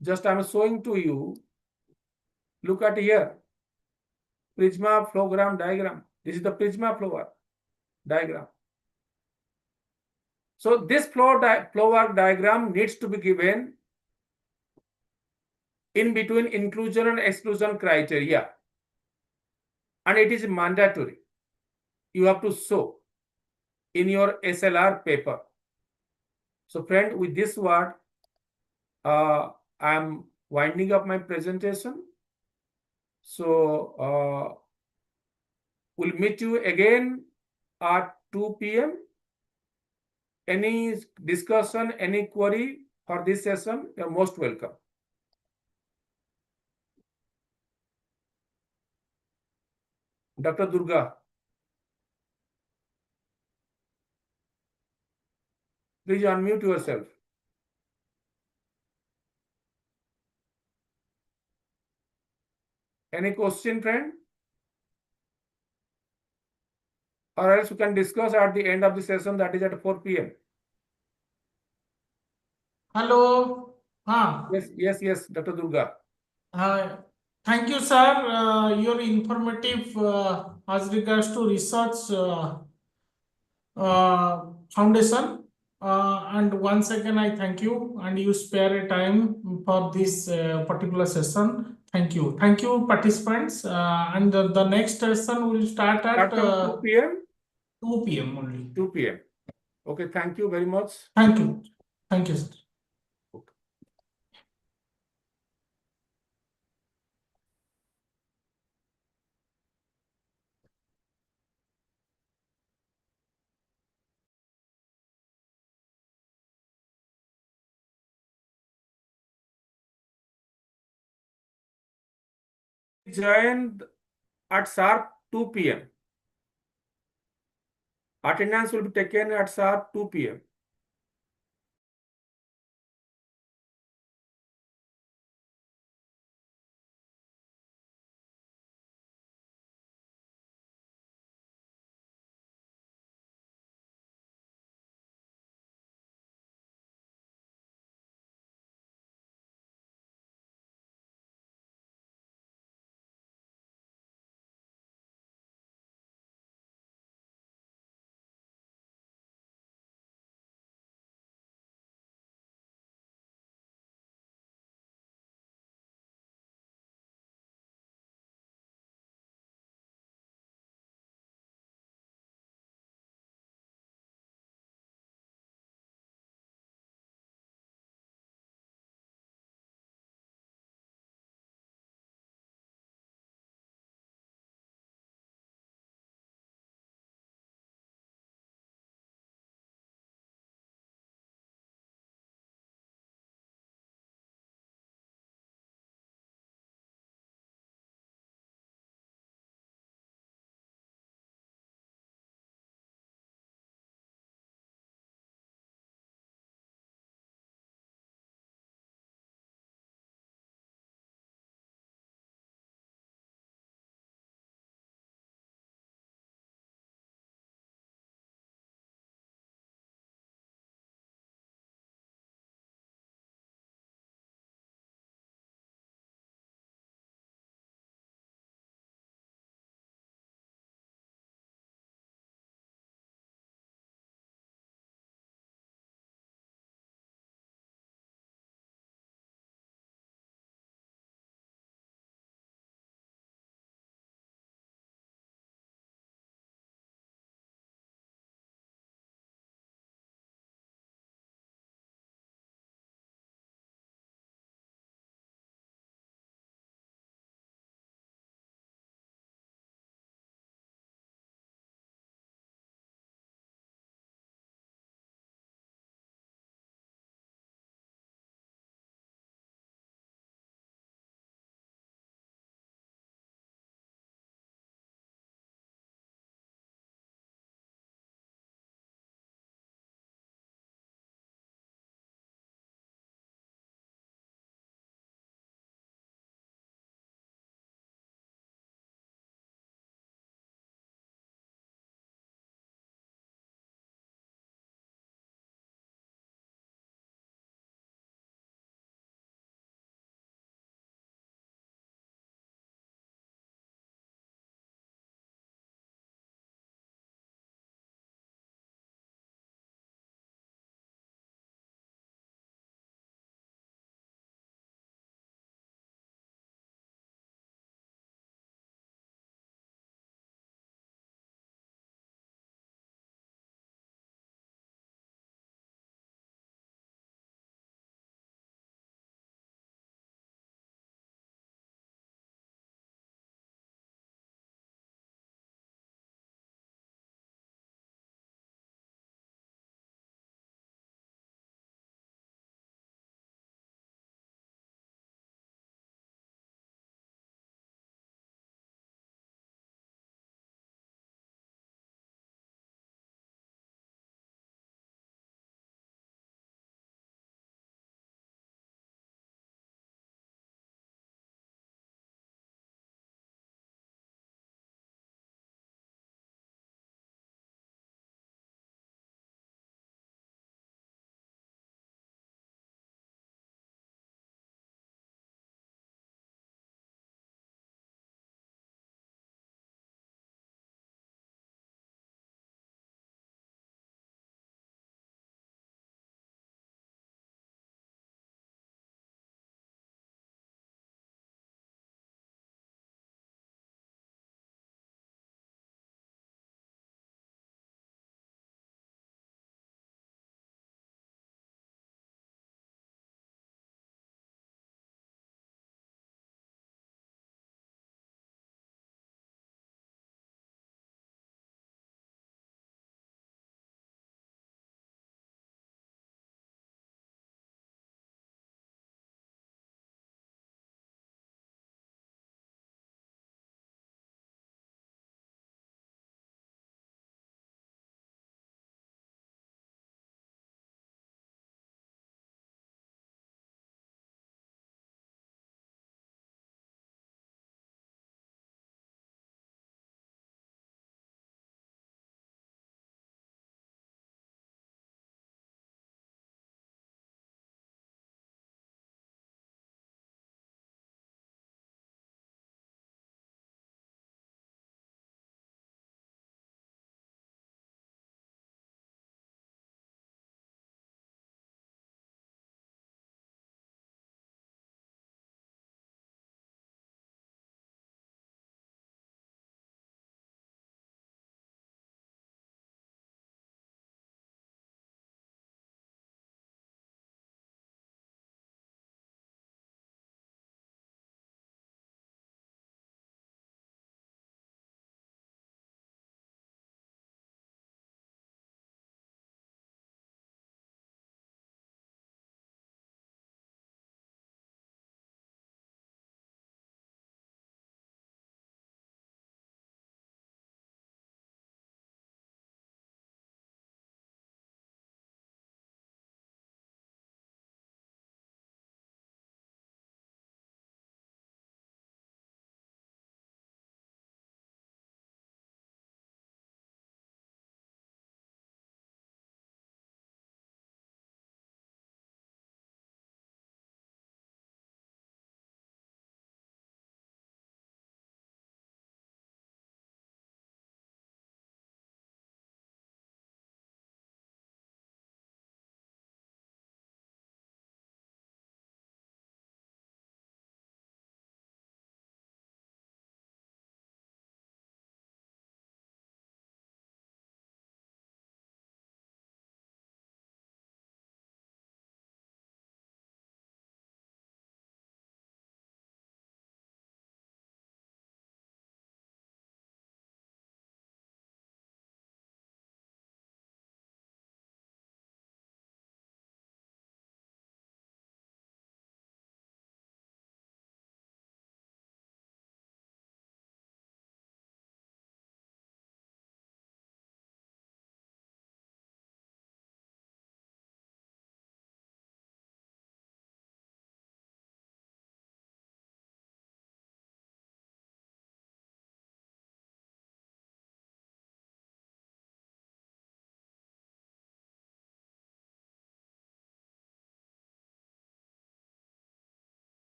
Just I am showing to you. Look at here. Prisma flowgram diagram. This is the Prisma flow work diagram. So this flow work diagram needs to be given in between inclusion and exclusion criteria. And it is mandatory. You have to show in your SLR paper. So friend, with this word, I'm winding up my presentation. So we'll meet you again at 2 p.m. Any discussion, any query for this session, you're most welcome. Dr. Durga, please unmute yourself. Any question, friend? Or else we can discuss at the end of the session, that is at 4 p.m. Hello. Yes, Dr. Durga. Thank you, sir. Your informative as regards to research foundation. And once again, I thank you, and you spare a time for this particular session. Thank you. Thank you, participants. And the next session will start at 2 p.m. 2 p.m. only. 2 p.m. Okay, thank you very much. Thank you. Thank you, sir. Join at sharp 2 p.m. Attendance will be taken at sharp 2 p.m.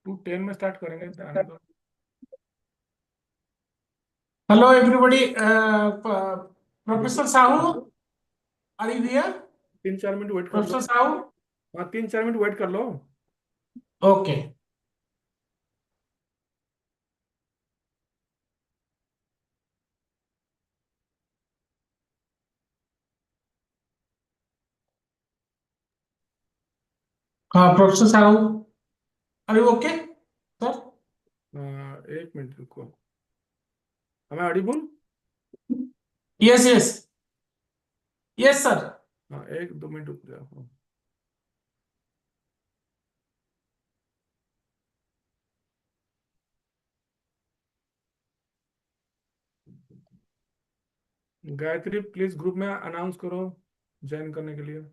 2:10 में start करेंगे आने दो। Hello, everybody. Professor Sahu, are you here? 3-4 minute wait कर लो। Professor Sahu? हाँ 3-4 minute wait कर लो। Okay. Professor Sahu, are you okay, sir? 1 minute रुको। हमें audible? Yes, yes. Yes, sir. हाँ 1-2 मिनट रुक जाओ। गायत्री प्लीज ग्रुप में अनाउंस करो ज्वाइन करने के लिए।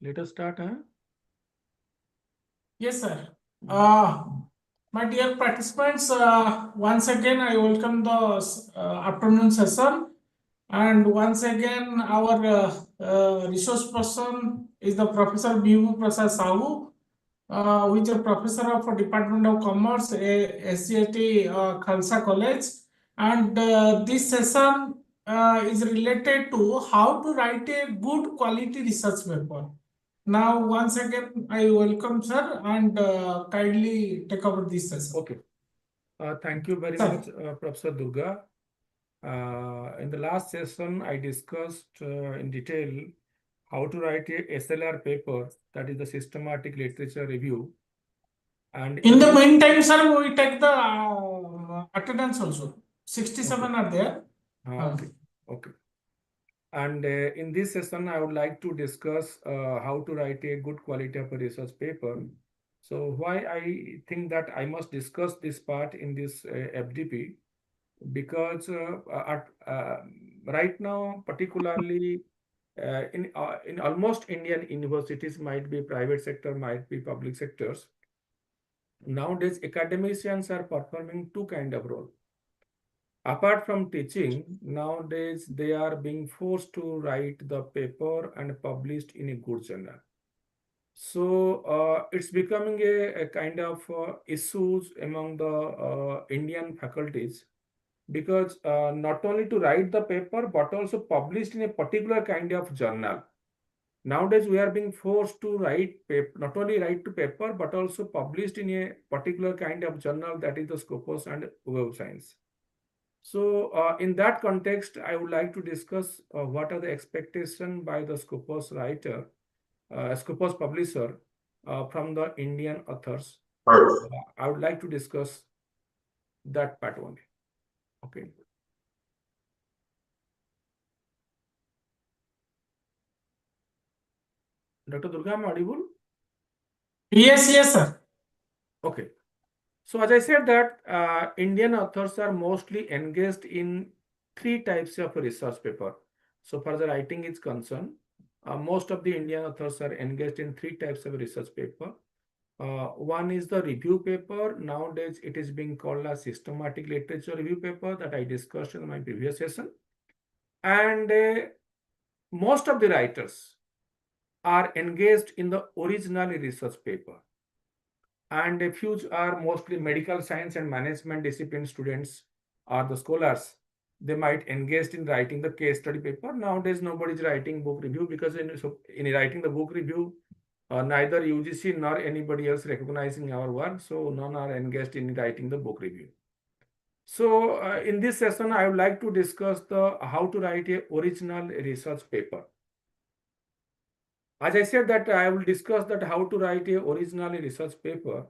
लेट अस स्टार्ट है। Yes, sir. My dear participants, once again I welcome the afternoon session, and once again our resource person is the Professor Bibu Prasad Sahu, who is a professor of Department of Commerce, SGT Khalsa College, and this session is related to how to write a good quality research paper. Now, once again, I welcome sir and kindly take over this session. Okay. Thank you very Sir. much, Professor Durga. In the last session, I discussed in detail how to write a SLR paper, that is the systematic literature review. And In the meantime, sir, we take the attendance also. 67 are there. Okay. Okay. And in this session, I would like to discuss how to write a good quality of a research paper. So why I think that I must discuss this part in this FDP, because right now, particularly in almost Indian universities, might be private sector, might be public sectors. Nowadays, academicians are performing two kind of role. Apart from teaching, nowadays they are being forced to write the paper and published in a good journal. So it's becoming a kind of issues among the Indian faculties, because not only to write the paper but also published in a particular kind of journal. Nowadays we are being forced to write paper, not only write to paper but also published in a particular kind of journal, that is the Scopus and Web of Science. So in that context, I would like to discuss what are the expectations by the Scopus writer, Scopus publisher from the Indian authors. I would like to discuss that part only. Okay. Dr. Durga, am I audible? Yes, sir. Okay. So as I said that Indian authors are mostly engaged in 3 types of research paper. So far the writing is concerned, most of the Indian authors are engaged in 3 types of research paper. One is the review paper. Nowadays it is being called a systematic literature review paper that I discussed in my previous session. And most of the writers are engaged in the original research paper. And a few are mostly medical science and management discipline students or the scholars. They might engage in writing the case study paper. Nowadays, nobody is writing book review, because in writing the book review, neither UGC nor anybody else recognizing our work. So none are engaged in writing the book review. So in this session, I would like to discuss the how to write a original research paper. As I said that I will discuss that how to write a original research paper.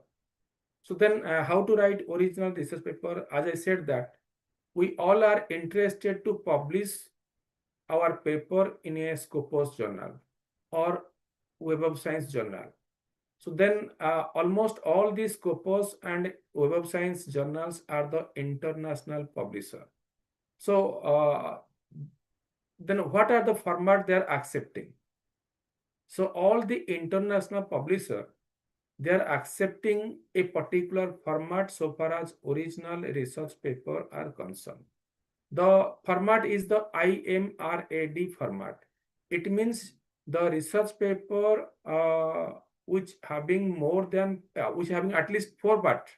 So then how to write original research paper? As I said that we all are interested to publish our paper in a Scopus journal or Web of Science journal. So then almost all these Scopus and Web of Science journals are the international publisher. So then what are the format they are accepting? So all the international publisher, they are accepting a particular format so far as original research paper are concerned. The format is the IMRAD format. It means the research paper which having at least 4 parts.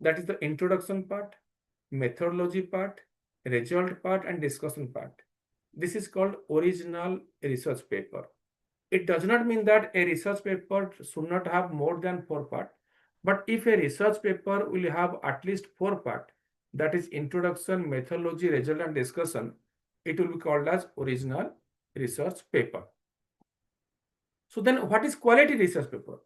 That is the introduction part, methodology part, result part, and discussion part. This is called original research paper. It does not mean that a research paper should not have more than 4 parts. But if a research paper will have at least 4 parts, that is introduction, methodology, result, and discussion, it will be called as original research paper. So then what is quality research paper?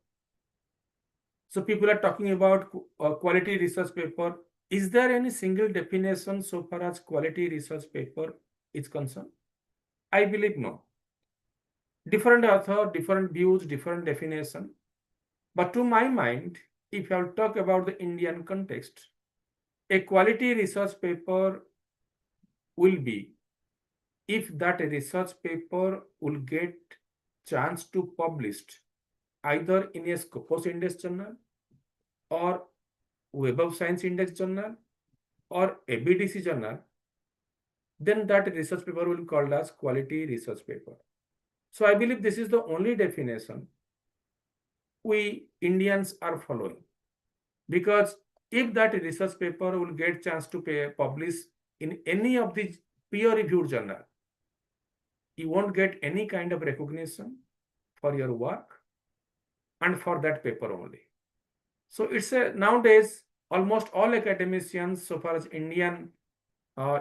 So people are talking about quality research paper. Is there any single definition so far as quality research paper is concerned? I believe no. Different author, different views, different definition. But to my mind, if I talk about the Indian context, a quality research paper will be if that research paper will get chance to published either in a Scopus Index journal or Web of Science Index journal or ABDC journal, then that research paper will be called as quality research paper. So I believe this is the only definition we Indians are following, because if that research paper will get chance to publish in any of the peer-reviewed journal, you won't get any kind of recognition for your work and for that paper only. So it's nowadays almost all academicians, so far as Indian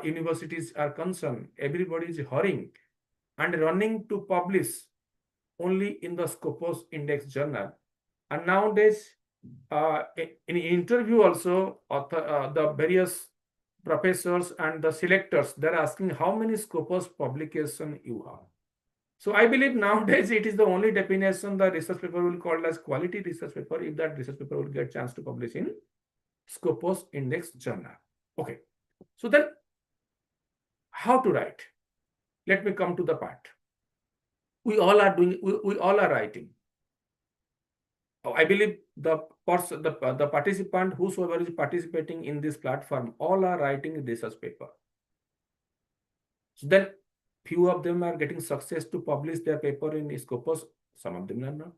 universities are concerned, everybody is hurrying and running to publish only in the Scopus Index journal. And nowadays, in interview also, the various professors and the selectors, they're asking how many Scopus publication you have. So I believe nowadays it is the only definition the research paper will call as quality research paper if that research paper will get chance to publish in Scopus Index journal. Okay. So then how to write? Let me come to the part. We all are doing, we all are writing. I believe the the participant, whosoever is participating in this platform, all are writing a research paper. So then few of them are getting success to publish their paper in Scopus, some of them are not.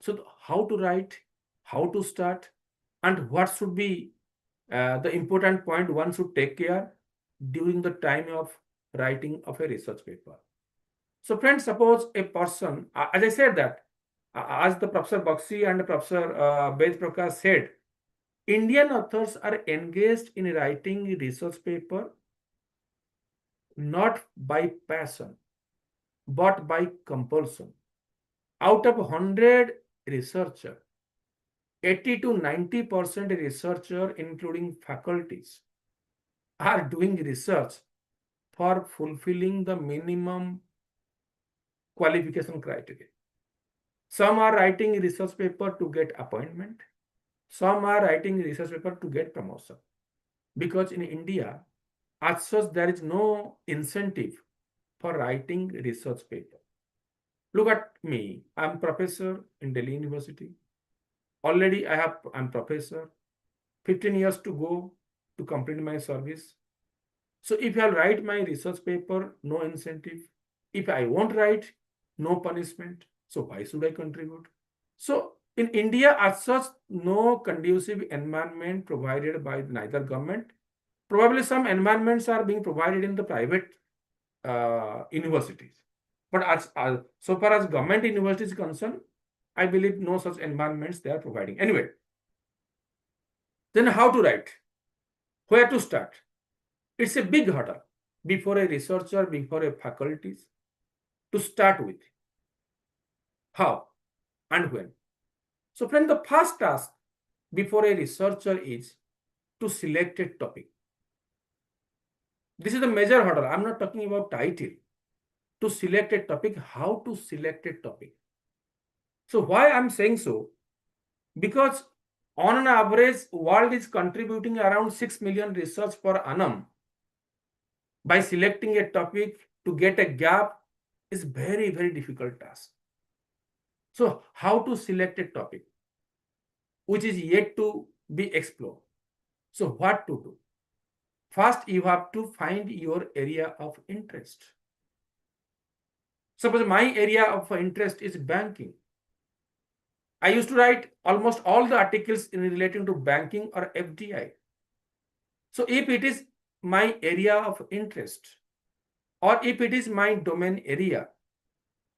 So how to write, how to start, and what should be the important point one should take care during the time of writing of a research paper. So friends, suppose a person, as I said that, as the Professor Bakshi and Professor Ved Prakash said, Indian authors are engaged in writing research paper not by passion, but by compulsion. Out of 100 researchers, 80 to 90% researcher, including faculties, are doing research for fulfilling the minimum qualification criteria. Some are writing research paper to get appointment. Some are writing research paper to get promotion. Because in India, as such, there is no incentive for writing research paper. Look at me. I'm professor in Delhi University. Already I'm professor. 15 years to go to complete my service. So if I'll write my research paper, no incentive. If I won't write, no punishment. So why should I contribute? So in India, as such, no conducive environment provided by neither government. Probably some environments are being provided in the private universities. But as so far as government universities is concerned, I believe no such environments they are providing. Anyway, then how to write? Where to start? It's a big hurdle before a researcher, before a faculty to start with. How and when? So friend, the first task before a researcher is to select a topic. This is the major hurdle. I'm not talking about title. To select a topic, how to select a topic. So why I'm saying so? Because on an average, world is contributing around 6 million research per annum. By selecting a topic to get a gap is very, very difficult task. So how to select a topic which is yet to be explored? So what to do? First, you have to find your area of interest. Suppose my area of interest is banking. I used to write almost all the articles in relating to banking or FDI. So if it is my area of interest or if it is my domain area,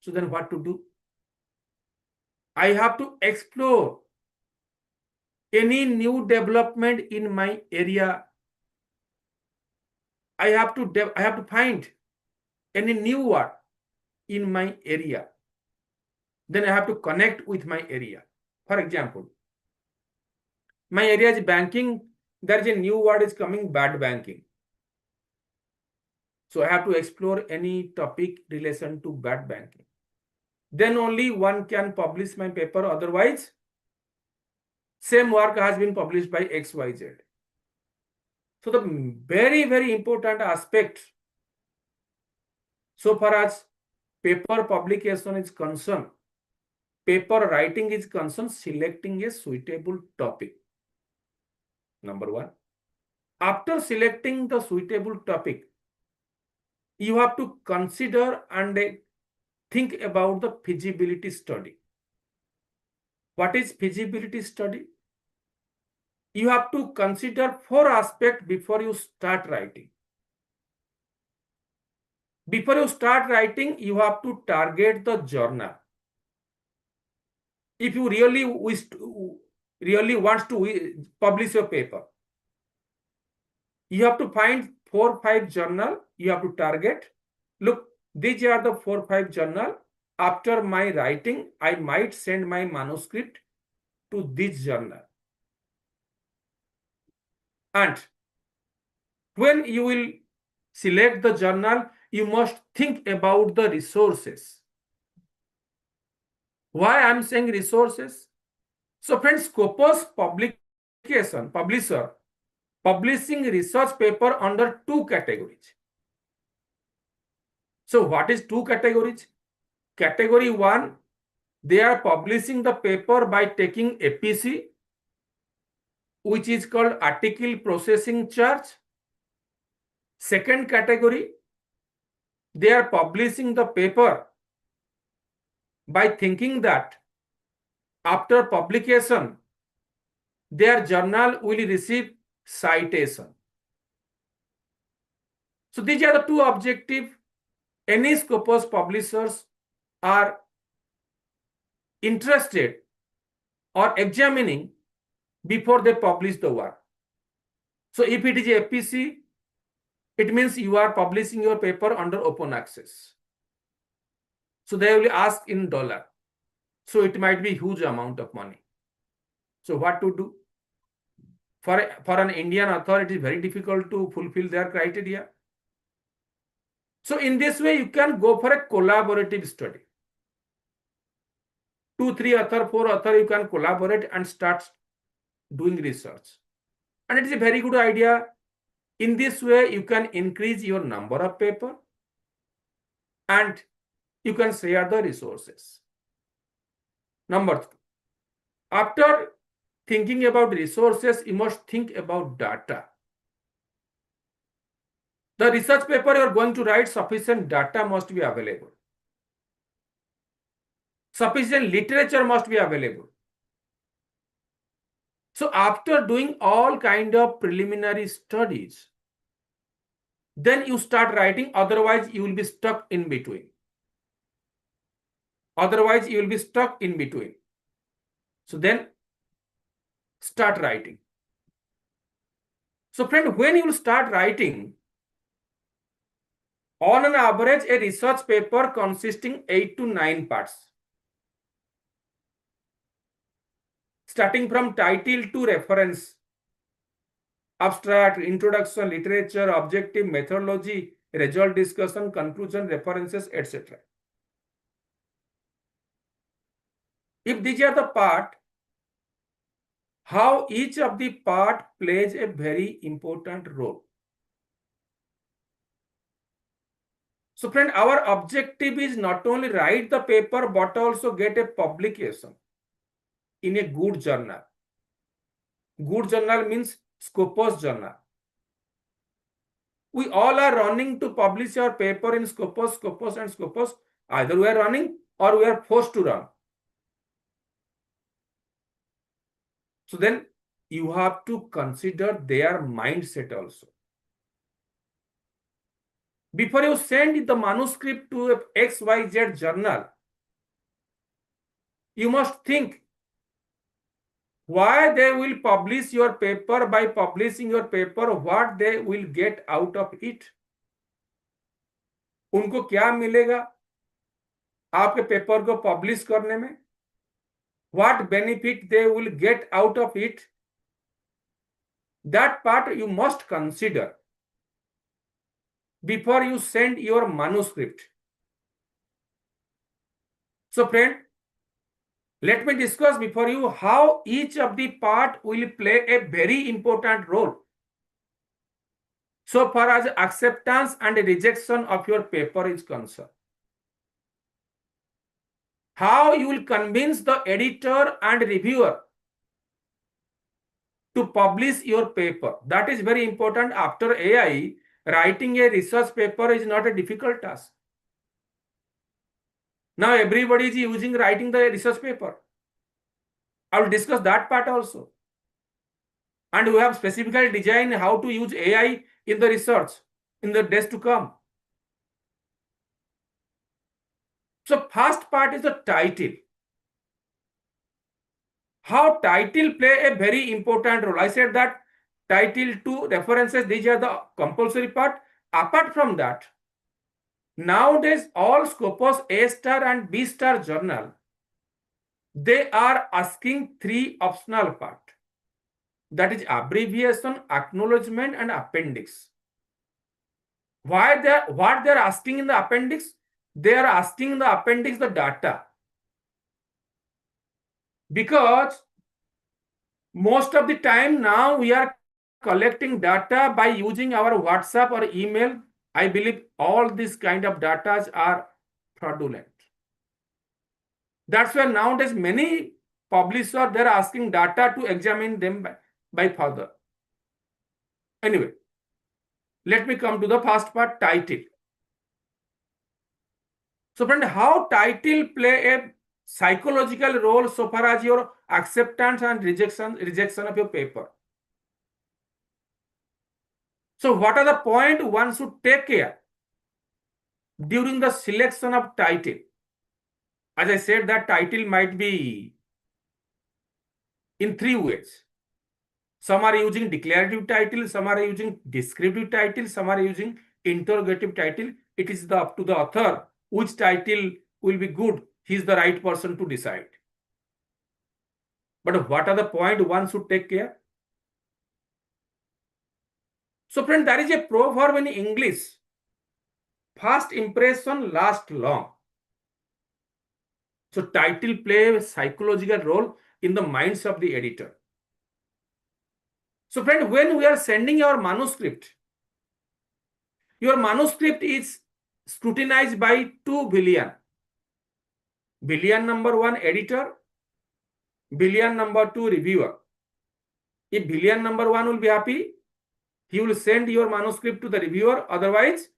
so then what to do? I have to explore any new development in my area. I have to find any new word in my area. Then I have to connect with my area. For example, my area is banking. There is a new word is coming, bad banking. So I have to explore any topic relation to bad banking. Then only one can publish my paper. Otherwise, same work has been published by XYZ. So the very, very important aspect so far as paper publication is concerned, paper writing is concerned, selecting a suitable topic. Number one. After selecting the suitable topic, you have to consider and think about the feasibility study. What is feasibility study? You have to consider 4 aspects before you start writing. Before you start writing, you have to target the journal. If you really want to publish your paper, you have to find 4 or 5 journal you have to target. Look, these are the 4 or 5 journal. After my writing, I might send my manuscript to this journal. And when you will select the journal, you must think about the resources. Why I'm saying resources? So friends, Scopus publisher publishing research paper under 2 categories. So what is 2 categories? Category 1, they are publishing the paper by taking APC which is called article processing charge. Second category, they are publishing the paper by thinking that after publication, their journal will receive citation. So these are the two objectives any Scopus publishers are interested or examining before they publish the work. So if it is a FPC, it means you are publishing your paper under open access. So they will ask in dollar. So it might be huge amount of money. So what to do? For an Indian author, it is very difficult to fulfill their criteria. So in this way, you can go for a collaborative study. 2, 3 author, 4 author, you can collaborate and start doing research. And it is a very good idea. In this way, you can increase your number of paper and you can share the resources. Number 2, after thinking about resources, you must think about data. The research paper you are going to write, sufficient data must be available. Sufficient literature must be available. So after doing all kind of preliminary studies, then you start writing, otherwise you will be stuck in between. Otherwise you will be stuck in between. So then start writing. So friend, when you will start writing, on an average, a research paper consisting 8 to 9 parts. Starting from title to reference, abstract, introduction, literature, objective, methodology, result discussion, conclusion, references, etc. If these are the part, how each of the part plays a very important role. So friend, our objective is not only write the paper, but also get a publication in a good journal. Good journal means Scopus journal. We all are running to publish our paper in Scopus, Scopus and Scopus. Either we are running or we are forced to run. So then you have to consider their mindset also. Before you send the manuscript to a XYZ journal, you must think why they will publish your paper. By publishing your paper, what they will get out of it. उनको क्या मिलेगा आपके paper को publish करने में? What benefit they will get out of it? That part you must consider before you send your manuscript. So friend, let me discuss before you how each of the part will play a very important role so far as acceptance and rejection of your paper is concerned. How you will convince the editor and reviewer to publish your paper. That is very important. After AI, writing a research paper is not a difficult task. Now everybody is using writing the research paper. I will discuss that part also. And we have specifically designed how to use AI in the research in the days to come. So first part is the title. How title play a very important role. I said that title to references, these are the compulsory part. Apart from that, nowadays all Scopus A star and B star journal, they are asking 3 optional part. That is abbreviation, acknowledgement and appendix. What they are asking in the appendix? They are asking in the appendix the data. Because most of the time now we are collecting data by using our WhatsApp or email. I believe all these kind of data are fraudulent. That's why nowadays many publishers, they are asking data to examine them by father. Anyway, let me come to the first part, title. So friend, how title play a psychological role so far as your acceptance and rejection of your paper. So what are the points one should take care during the selection of title? As I said, that title might be in 3 ways. Some are using declarative title, some are using descriptive title, some are using interrogative title. It is up to the author which title will be good. He is the right person to decide. But what are the points one should take care? So friend, there is a proverb in English. First impression lasts long. So title play a psychological role in the minds of the editor. So friend, when we are sending your manuscript is scrutinized by 2 billion. Billion number 1 editor, billion number 2 reviewer. If billion number 1 will be happy, he will send your manuscript to the reviewer. Otherwise,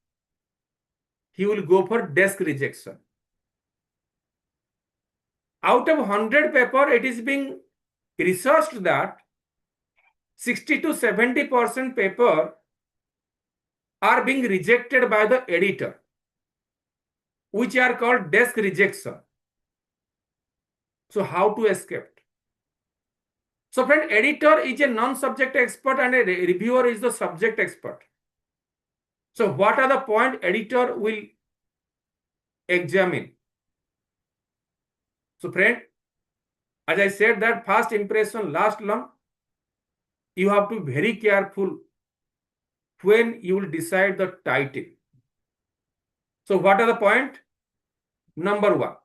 he will go for desk rejection. Out of 100 paper, it is being researched that 60 to 70% paper are being rejected by the editor, which are called desk rejection. So how to escape? So friend, editor is a non-subject expert and a reviewer is the subject expert. So what are the points editor will examine? So friend, as I said that first impression lasts long. You have to be very careful when you will decide the title. So what are the points? Number 1.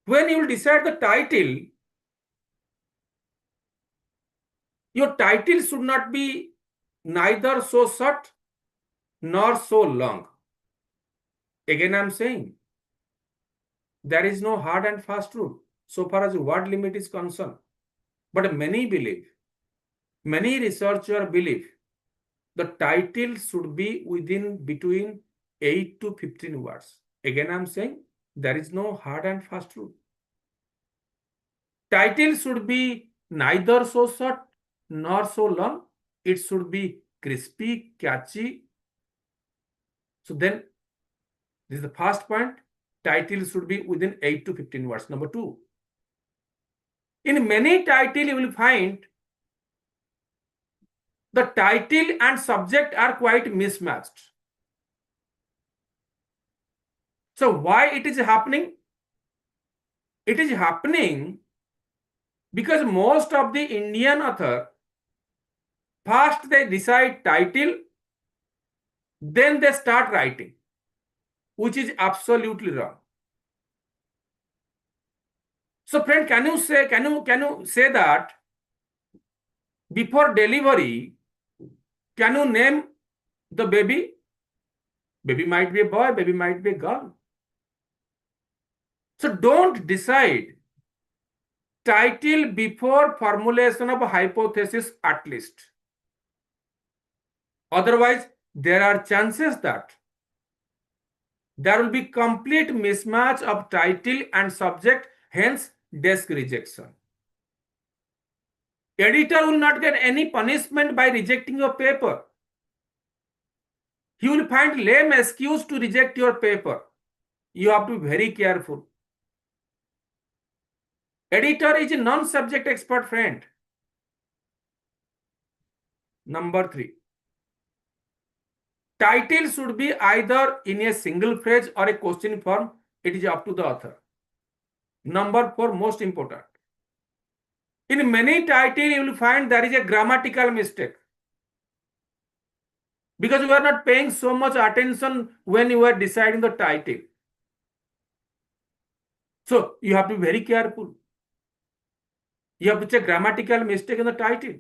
When you will decide the title, your title should not be neither so short nor so long. Again, I am saying there is no hard and fast rule so far as word limit is concerned. But many researchers believe the title should be between 8 to 15 words. Again, I am saying there is no hard and fast rule. Title should be neither so short nor so long. It should be crispy, catchy. So then, this is the first point. Title should be within 8 to 15 words. Number 2. In many titles, you will find the title and subject are quite mismatched. So why it is happening? It is happening because most of the Indian author, first they decide title, then they start writing, which is absolutely wrong. So friend, can you say that before delivery, can you name the baby? Baby might be a boy, baby might be a girl. So don't decide title before formulation of a hypothesis at least. Otherwise, there are chances that there will be complete mismatch of title and subject, hence desk rejection. Editor will not get any punishment by rejecting your paper. He will find lame excuse to reject your paper. You have to be very careful. Editor is a non-subject expert, friend. Number 3. Title should be either in a single phrase or a question form. It is up to the author. Number 4, most important. In many titles, you will find there is a grammatical mistake. Because you are not paying so much attention when you are deciding the title. So you have to be very careful. You have to check grammatical mistake in the title.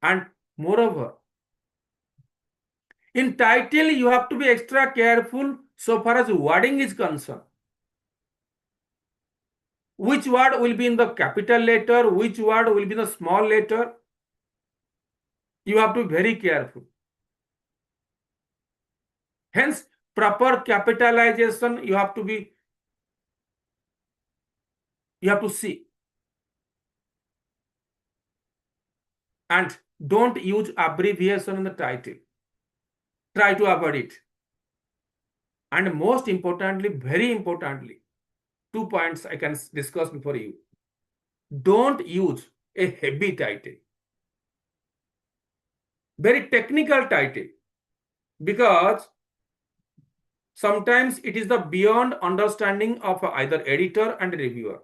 And moreover, in title, you have to be extra careful so far as wording is concerned. which word will be in the capital letter, which word will be in the small letter. You have to be very careful. Hence, proper capitalization you have to see. And don't use abbreviation in the title. Try to avoid it. And most importantly, very importantly, 2 points I can discuss before you. Don't use a heavy title, very technical title, because sometimes it is the beyond understanding of either editor and reviewer.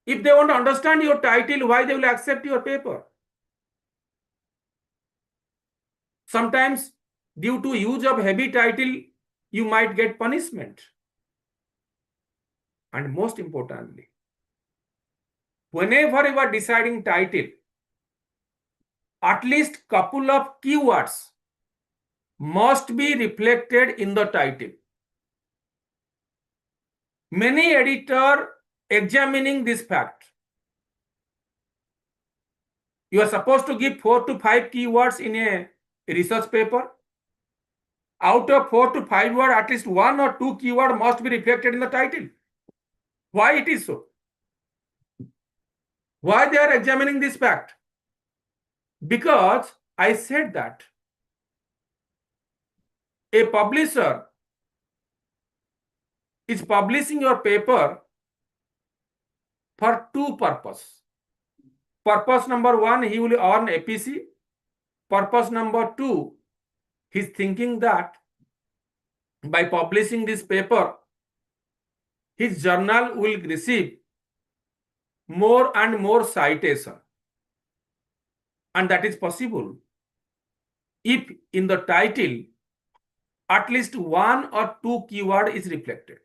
If they want to understand your title, why they will accept your paper? Sometimes due to use of heavy title, you might get punishment. And most importantly, whenever you are deciding title, at least couple of keywords must be reflected in the title. Many editors examining this fact. You are supposed to give 4 to 5 keywords in a research paper. Out of 4 to 5 words, at least 1 or 2 keywords must be reflected in the title. Why it is so? Why they are examining this fact? Because I said that a publisher is publishing your paper for 2 purposes. Purpose number 1, he will earn APC. Purpose number 2, he's thinking that by publishing this paper, his journal will receive more and more citation. And that is possible if in the title at least 1 or 2 keyword is reflected.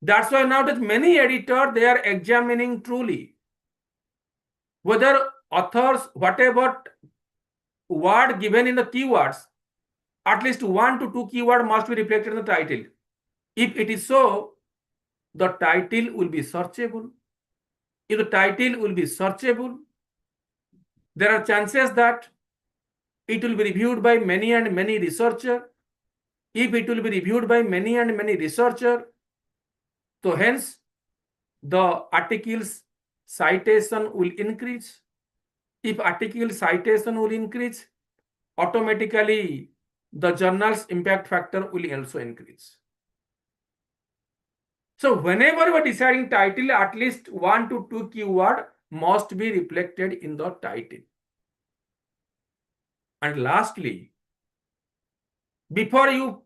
That's why nowadays many editors, they are examining truly whether authors, whatever word given in the keywords, at least 1 to 2 keyword must be reflected in the title. If it is so, the title will be searchable. If the title will be searchable, there are chances that it will be reviewed by many and many researchers. If it will be reviewed by many and many researchers, so hence the article's citation will increase. If article citation will increase, automatically the journal's impact factor will also increase. So whenever you are deciding title, at least 1 to 2 keyword must be reflected in the title. And lastly, before you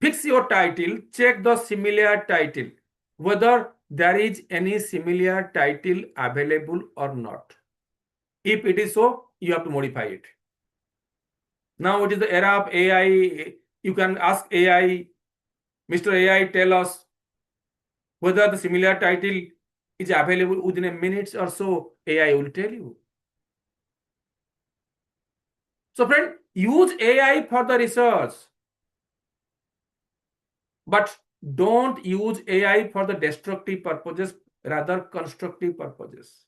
fix your title, check the similar title, whether there is any similar title available or not. If it is so, you have to modify it. Now it is the era of AI. You can ask AI, Mr. AI, tell us whether the similar title is available within a minute or so. AI will tell you. So friend, use AI for the research, but don't use AI for the destructive purposes, rather constructive purposes.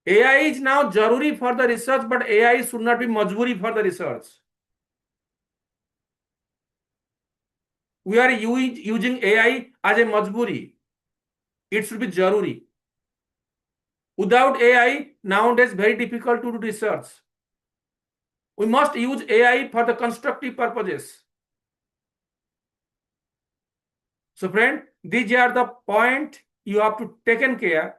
AI is now jaruri for the research, but AI should not be majburi for the research. We are using AI as a majburi. It should be jaruri. Without AI, nowadays very difficult to do research. We must use AI for the constructive purposes. So friend, these are the points you have to take care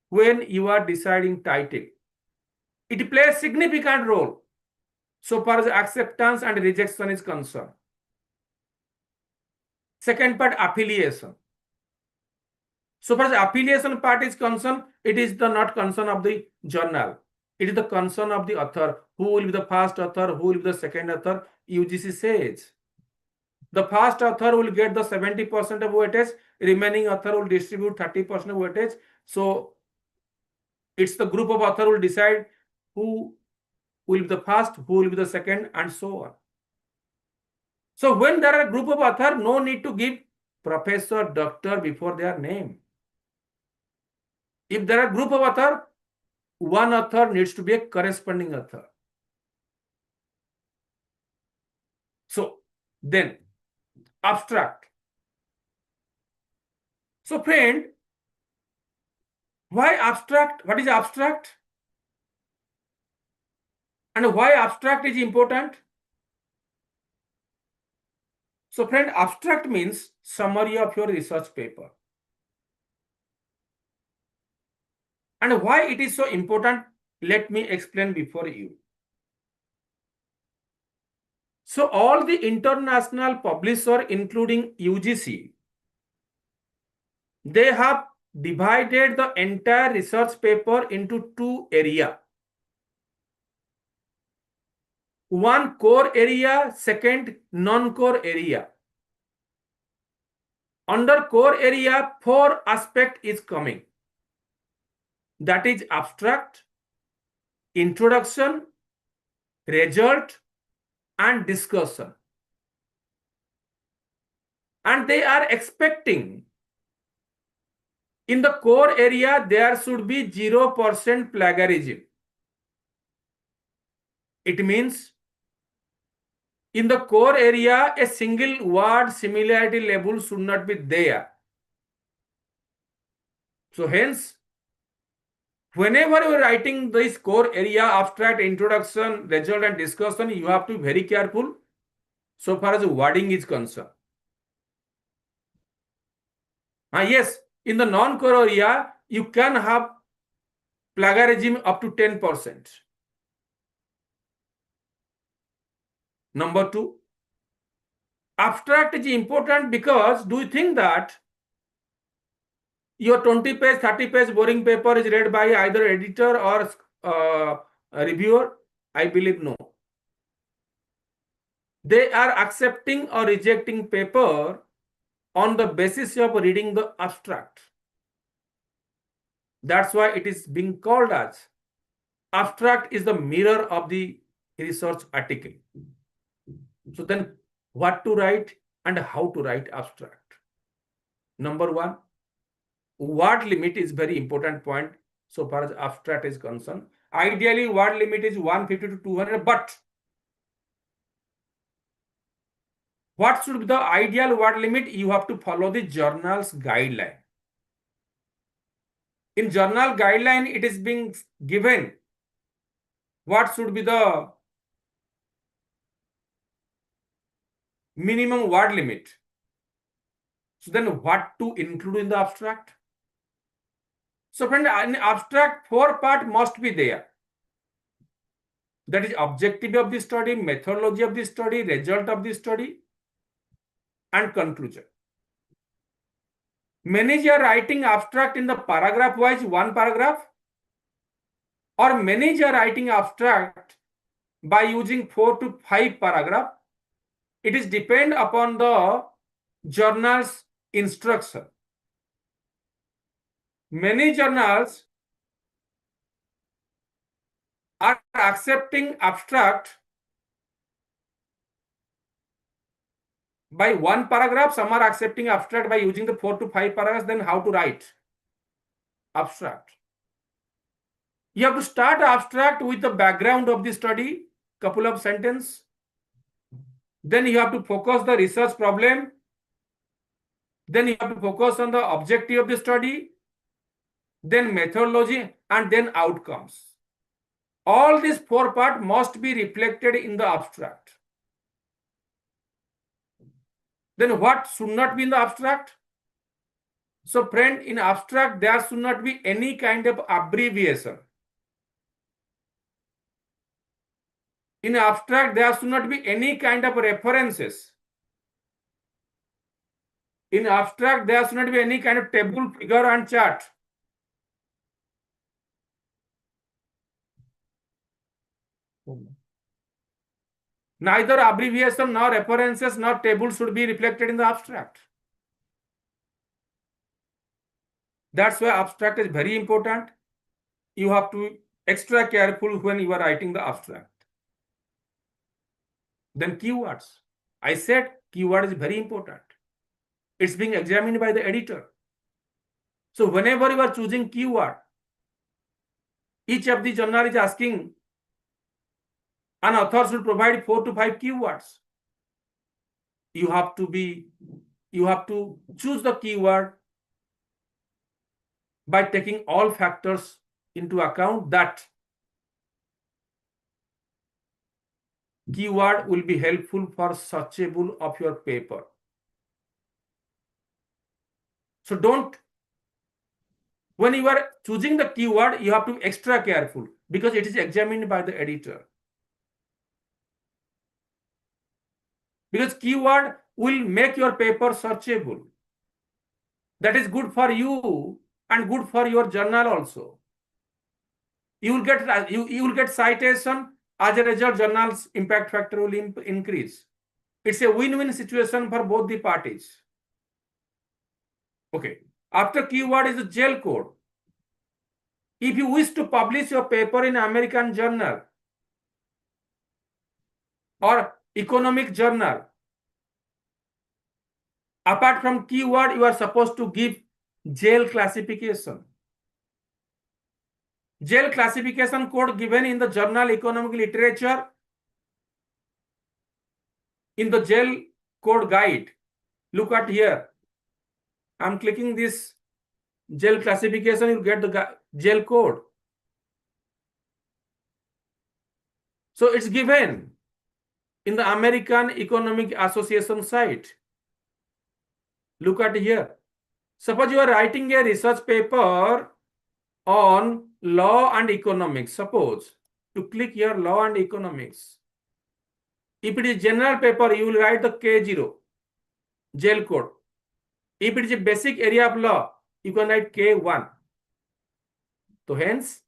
when you are deciding title. It plays a significant role so far as acceptance and rejection is concerned. Second part, affiliation. So far as affiliation part is concerned, it is the not concern of the journal. It is the concern of the author. Who will be the first author? Who will be the second author? UGC says the first author will get the 70% of weightage. Remaining author will distribute 30% of weightage. So it's the group of author will decide who will be the first, who will be the second, and so on. So when there are a group of author, no need to give professor, doctor before their name. If there are group of author, one author needs to be a corresponding author. So then abstract. So friend, why abstract? What is abstract? And why abstract is important? So friend, abstract means summary of your research paper. And why it is so important, let me explain before you. So all the international publisher, including UGC, they have divided the entire research paper into two areas. One core area, second non-core area. Under core area, 4 aspects is coming. That is abstract, introduction, result, and discussion. And they are expecting in the core area, there should be 0% plagiarism. It means in the core area, a single word similarity label should not be there. So hence, whenever you are writing this core area, abstract, introduction, result, and discussion, you have to be very careful so far as wording is concerned. Yes, in the non-core area, you can have plagiarism up to 10%. Number 2, abstract is important because do you think that your 20-page, 30-page boring paper is read by either editor or a reviewer? I believe no. They are accepting or rejecting paper on the basis of reading the abstract. That's why it is being called as abstract is the mirror of the research article. So then what to write and how to write abstract? Number 1, word limit is very important point so far as abstract is concerned. Ideally, word limit is 150 to 200, but what should be the ideal word limit? You have to follow the journal's guideline. In journal guideline, it is being given what should be the minimum word limit. So then what to include in the abstract? So friend, in abstract, 4 parts must be there. That is objective of the study, methodology of the study, result of the study, and conclusion. Many are writing abstract in the paragraph wise, 1 paragraph, or many are writing abstract by using 4 to 5 paragraph. It is depend upon the journal's instruction. Many journals are accepting abstract by 1 paragraph. Some are accepting abstract by using the 4 to 5 paragraphs. Then how to write abstract? You have to start abstract with the background of the study, couple of sentences. Then you have to focus the research problem. Then you have to focus on the objective of the study, then methodology, and then outcomes. All these 4 parts must be reflected in the abstract. Then what should not be in the abstract? So friend, in abstract, there should not be any kind of abbreviation. In abstract, there should not be any kind of references. In abstract, there should not be any kind of table, figure, and chart. Neither abbreviation, nor references, nor table should be reflected in the abstract. That's why abstract is very important. You have to be extra careful when you are writing the abstract. Then keywords. I said keyword is very important. It's being examined by the editor. So whenever you are choosing keyword, each of the journal is asking an author should provide 4 to 5 keywords. You have to choose the keyword by taking all factors into account. That keyword will be helpful for searchable of your paper. So when you are choosing the keyword, you have to be extra careful because it is examined by the editor. Because keyword will make your paper searchable. That is good for you and good for your journal also. You will get citation. As a result, journal's impact factor will increase. It's a win-win situation for both the parties. Okay. After keyword is the jail code. If you wish to publish your paper in American journal or economic journal, apart from keyword, you are supposed to give jail classification. Jail classification code given in the journal economic literature, in the jail code guide. Look at here. I'm clicking this jail classification, you get the jail code. So it's given in the American Economic Association site. Look at here. Suppose you are writing a research paper on law and economics. Suppose to click here law and economics. If it is general paper, you will write the K0 jail code. If it is a basic area of law, you can write K1. So hence,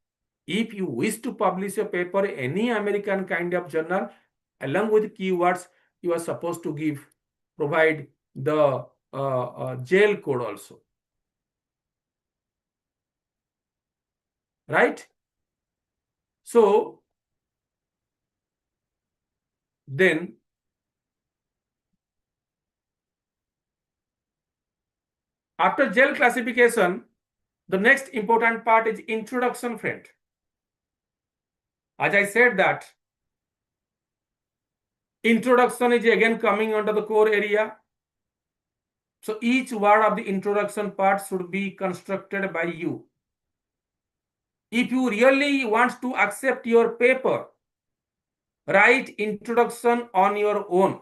if you wish to publish a paper in any American kind of journal, along with keywords, you are supposed to provide the jail code also. Right? So then after jail classification, the next important part is introduction, friend. As I said that introduction is again coming under the core area. So each word of the introduction part should be constructed by you. If you really want to accept your paper, write introduction on your own.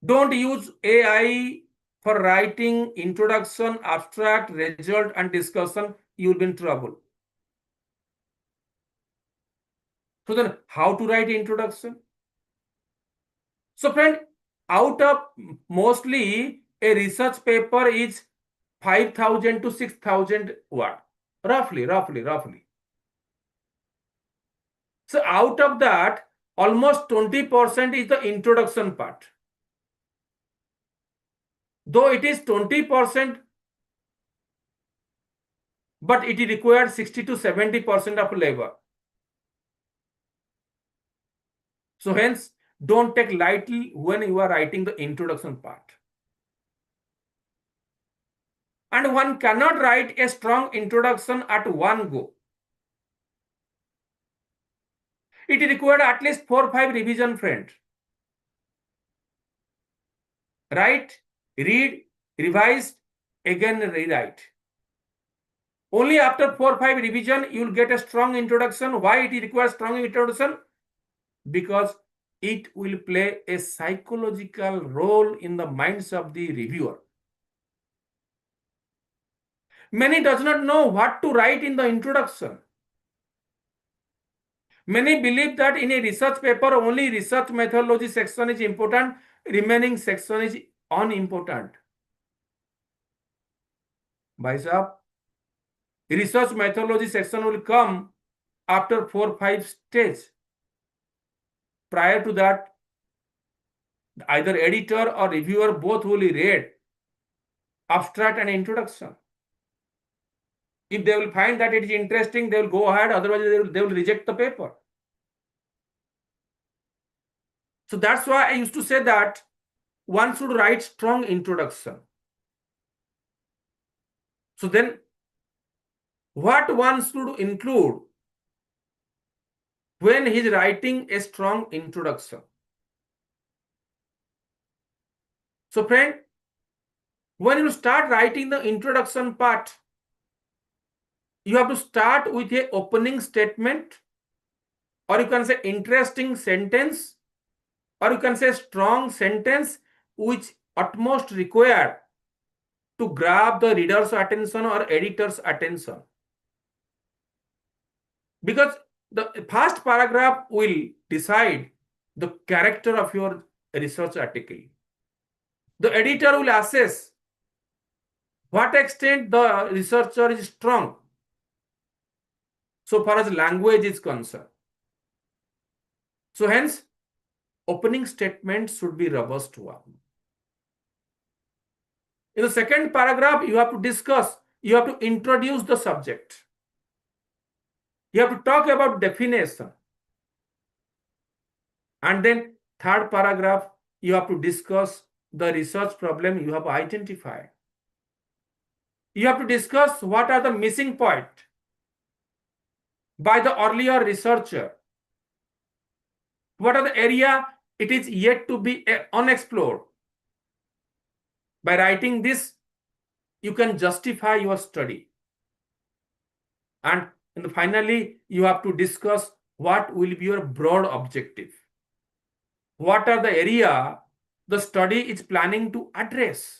Don't use AI for writing introduction, abstract, result, and discussion. You'll be in trouble. So then how to write introduction? So friend, out of mostly a research paper is 5,000 to 6,000 word, roughly. So out of that, almost 20% is the introduction part. Though it is 20%, but it requires 60 to 70% of labor. So hence, don't take lightly when you are writing the introduction part. And one cannot write a strong introduction at one go. It required at least 4 or 5 revision, friend. Write, read, revise, again rewrite. Only after 4 or 5 revision, you will get a strong introduction. Why it requires strong introduction? Because it will play a psychological role in the minds of the reviewer. Many does not know what to write in the introduction. Many believe that in a research paper, only research methodology section is important, remaining section is unimportant. Bhai sahab, research methodology section will come after 4 or 5 stages. Prior to that, either editor or reviewer both will read abstract and introduction. If they will find that it is interesting, they will go ahead. Otherwise, they will reject the paper. So that's why I used to say that one should write strong introduction. So then what one should include when he is writing a strong introduction? So friend, when you start writing the introduction part, you have to start with a opening statement, or you can say interesting sentence, or you can say strong sentence which utmost required to grab the reader's attention or editor's attention. Because the first paragraph will decide the character of your research article. The editor will assess what extent the researcher is strong so far as language is concerned. So hence, opening statement should be robust one. In the second paragraph, you have to discuss, you have to introduce the subject. You have to talk about definition. And then third paragraph, you have to discuss the research problem you have identified. You have to discuss what are the missing points by the earlier researcher. What are the area it is yet to be unexplored. By writing this, you can justify your study. And finally, you have to discuss what will be your broad objective. What are the area the study is planning to address?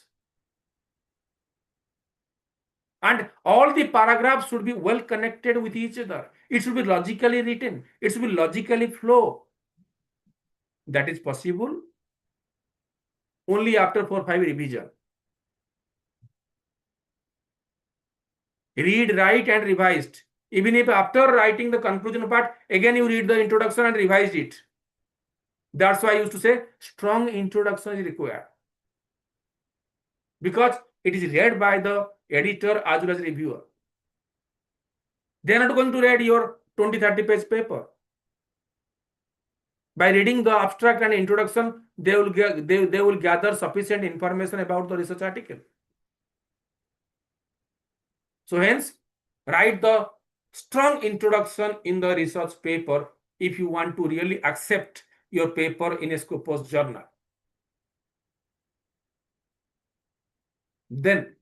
And all the paragraphs should be well connected with each other. It should be logically written. It should be logically flow. That is possible only after 4 or 5 revision. Read, write, and revised. Even if after writing the conclusion part, again you read the introduction and revise it. That's why I used to say strong introduction is required. Because it is read by the editor as well as reviewer. They are not going to read your 20-30 page paper. By reading the abstract and introduction, they will gather sufficient information about the research article. So hence, write the strong introduction in the research paper if you want to really accept your paper in a Scopus journal. Then,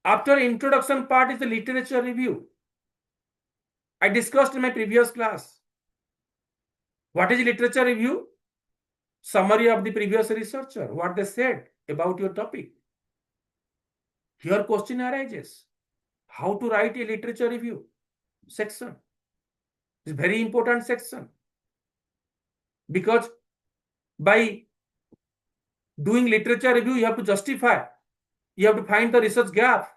after introduction part is the literature review. I discussed in my previous class. What is literature review? Summary of the previous researcher, what they said about your topic. Here question arises. How to write a literature review section? It's a very important section. Because by doing literature review, you have to justify. You have to find the research gap.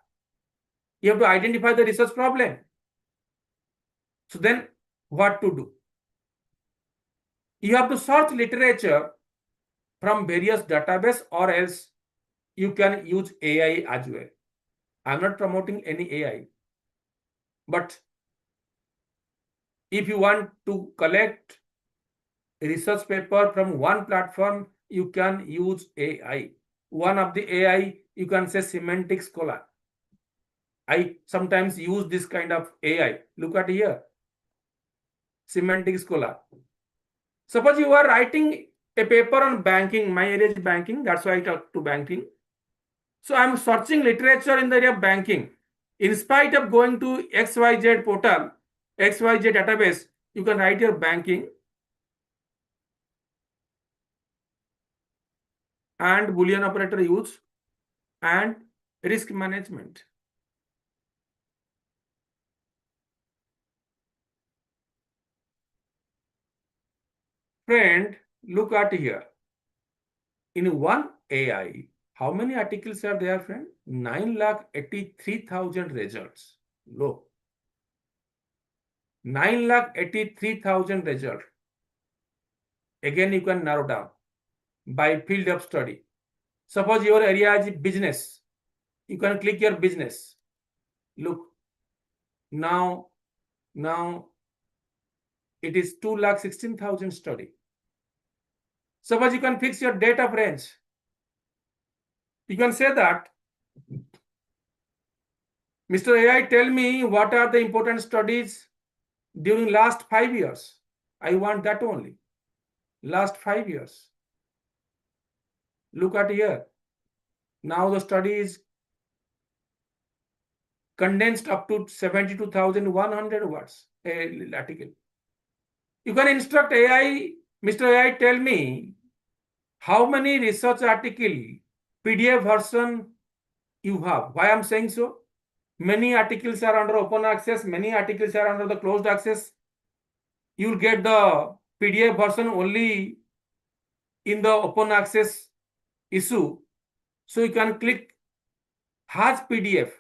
You have to identify the research problem. So then what to do? You have to search literature from various databases, or else you can use AI as well. I'm not promoting any AI. But if you want to collect a research paper from one platform, you can use AI. One of the AI, you can say Semantic Scholar. I sometimes use this kind of AI. Look at here. Semantic Scholar. Suppose you are writing a paper on banking. My area is banking. That's why I talk to banking. So I'm searching literature in the area of banking. In spite of going to XYZ portal, XYZ database, you can write your banking and Boolean operator use and risk management. Friend, look at here. In one AI, how many articles are there, friend? 9,83,000 results. Look. 9,83,000 results. Again, you can narrow down by field of study. Suppose your area is business. You can click your business. Look. Now it is 2,16,000 study. Suppose you can fix your date of range. You can say that, Mr. AI, tell me what are the important studies during last 5 years. I want that only. Last 5 years. Look at here. Now the study is condensed up to 72,100 words article. You can instruct AI, Mr. AI, tell me how many research article PDF version you have. Why I'm saying so? Many articles are under open access, many articles are under the closed access. You will get the PDF version only in the open access issue. So you can click Haj PDF.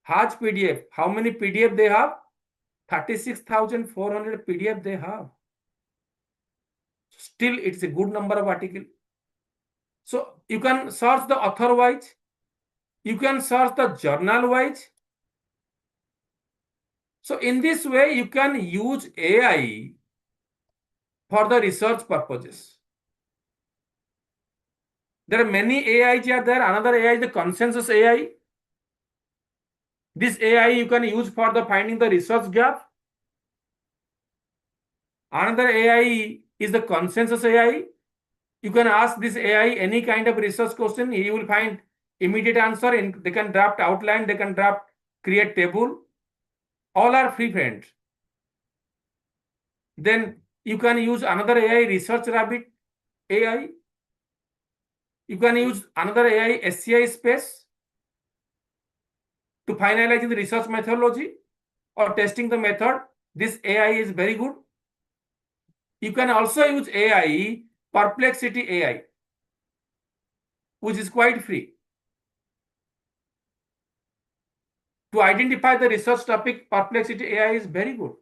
Haj PDF. How many PDF they have? 36,400 PDF they have. Still, it's a good number of articles. So you can search the author wise. You can search the journal wise. So in this way, you can use AI for the research purposes. There are many AIs are there. Another AI is the consensus AI. This AI you can use for the finding the research gap. Another AI is the consensus AI. You can ask this AI any kind of research question. He will find immediate answer. And they can draft outline. They can draft create table. All are free, friends. Then you can use another AI, Research Rabbit AI. You can use another AI, SCI Space, to finalize the research methodology or testing the method. This AI is very good. You can also use AI, Perplexity AI, which is quite free. To identify the research topic, Perplexity AI is very good.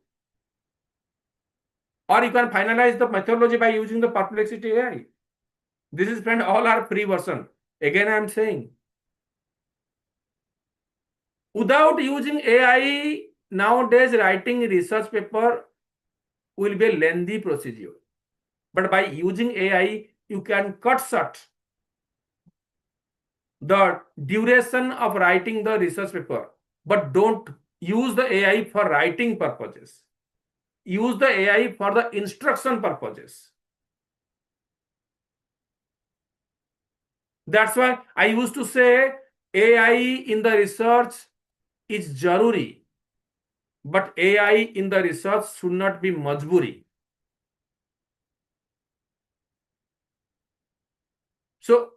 Or you can finalize the methodology by using the Perplexity AI. This is, friend, all are free version. Again, I am saying, without using AI, nowadays writing research paper will be a lengthy procedure. But by using AI, you can cut short the duration of writing the research paper. But don't use the AI for writing purposes. Use the AI for the instruction purposes. That's why I used to say AI in the research is jaruri, but AI in the research should not be majburi. So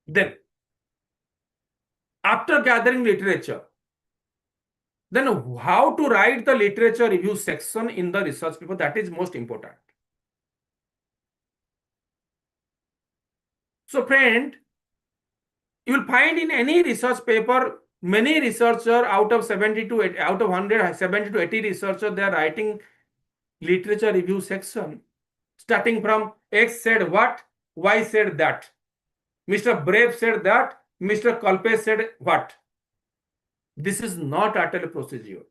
then, after gathering literature, then how to write the literature review section in the research paper, that is most important. So friend, you will find in any research paper, many researchers out of 70 to 80, out of 100, 70 to 80 researchers, they are writing literature review section, starting from X said what, Y said that, Mr. Brave said that, Mr. Kalpe said what. This is not at all a procedure.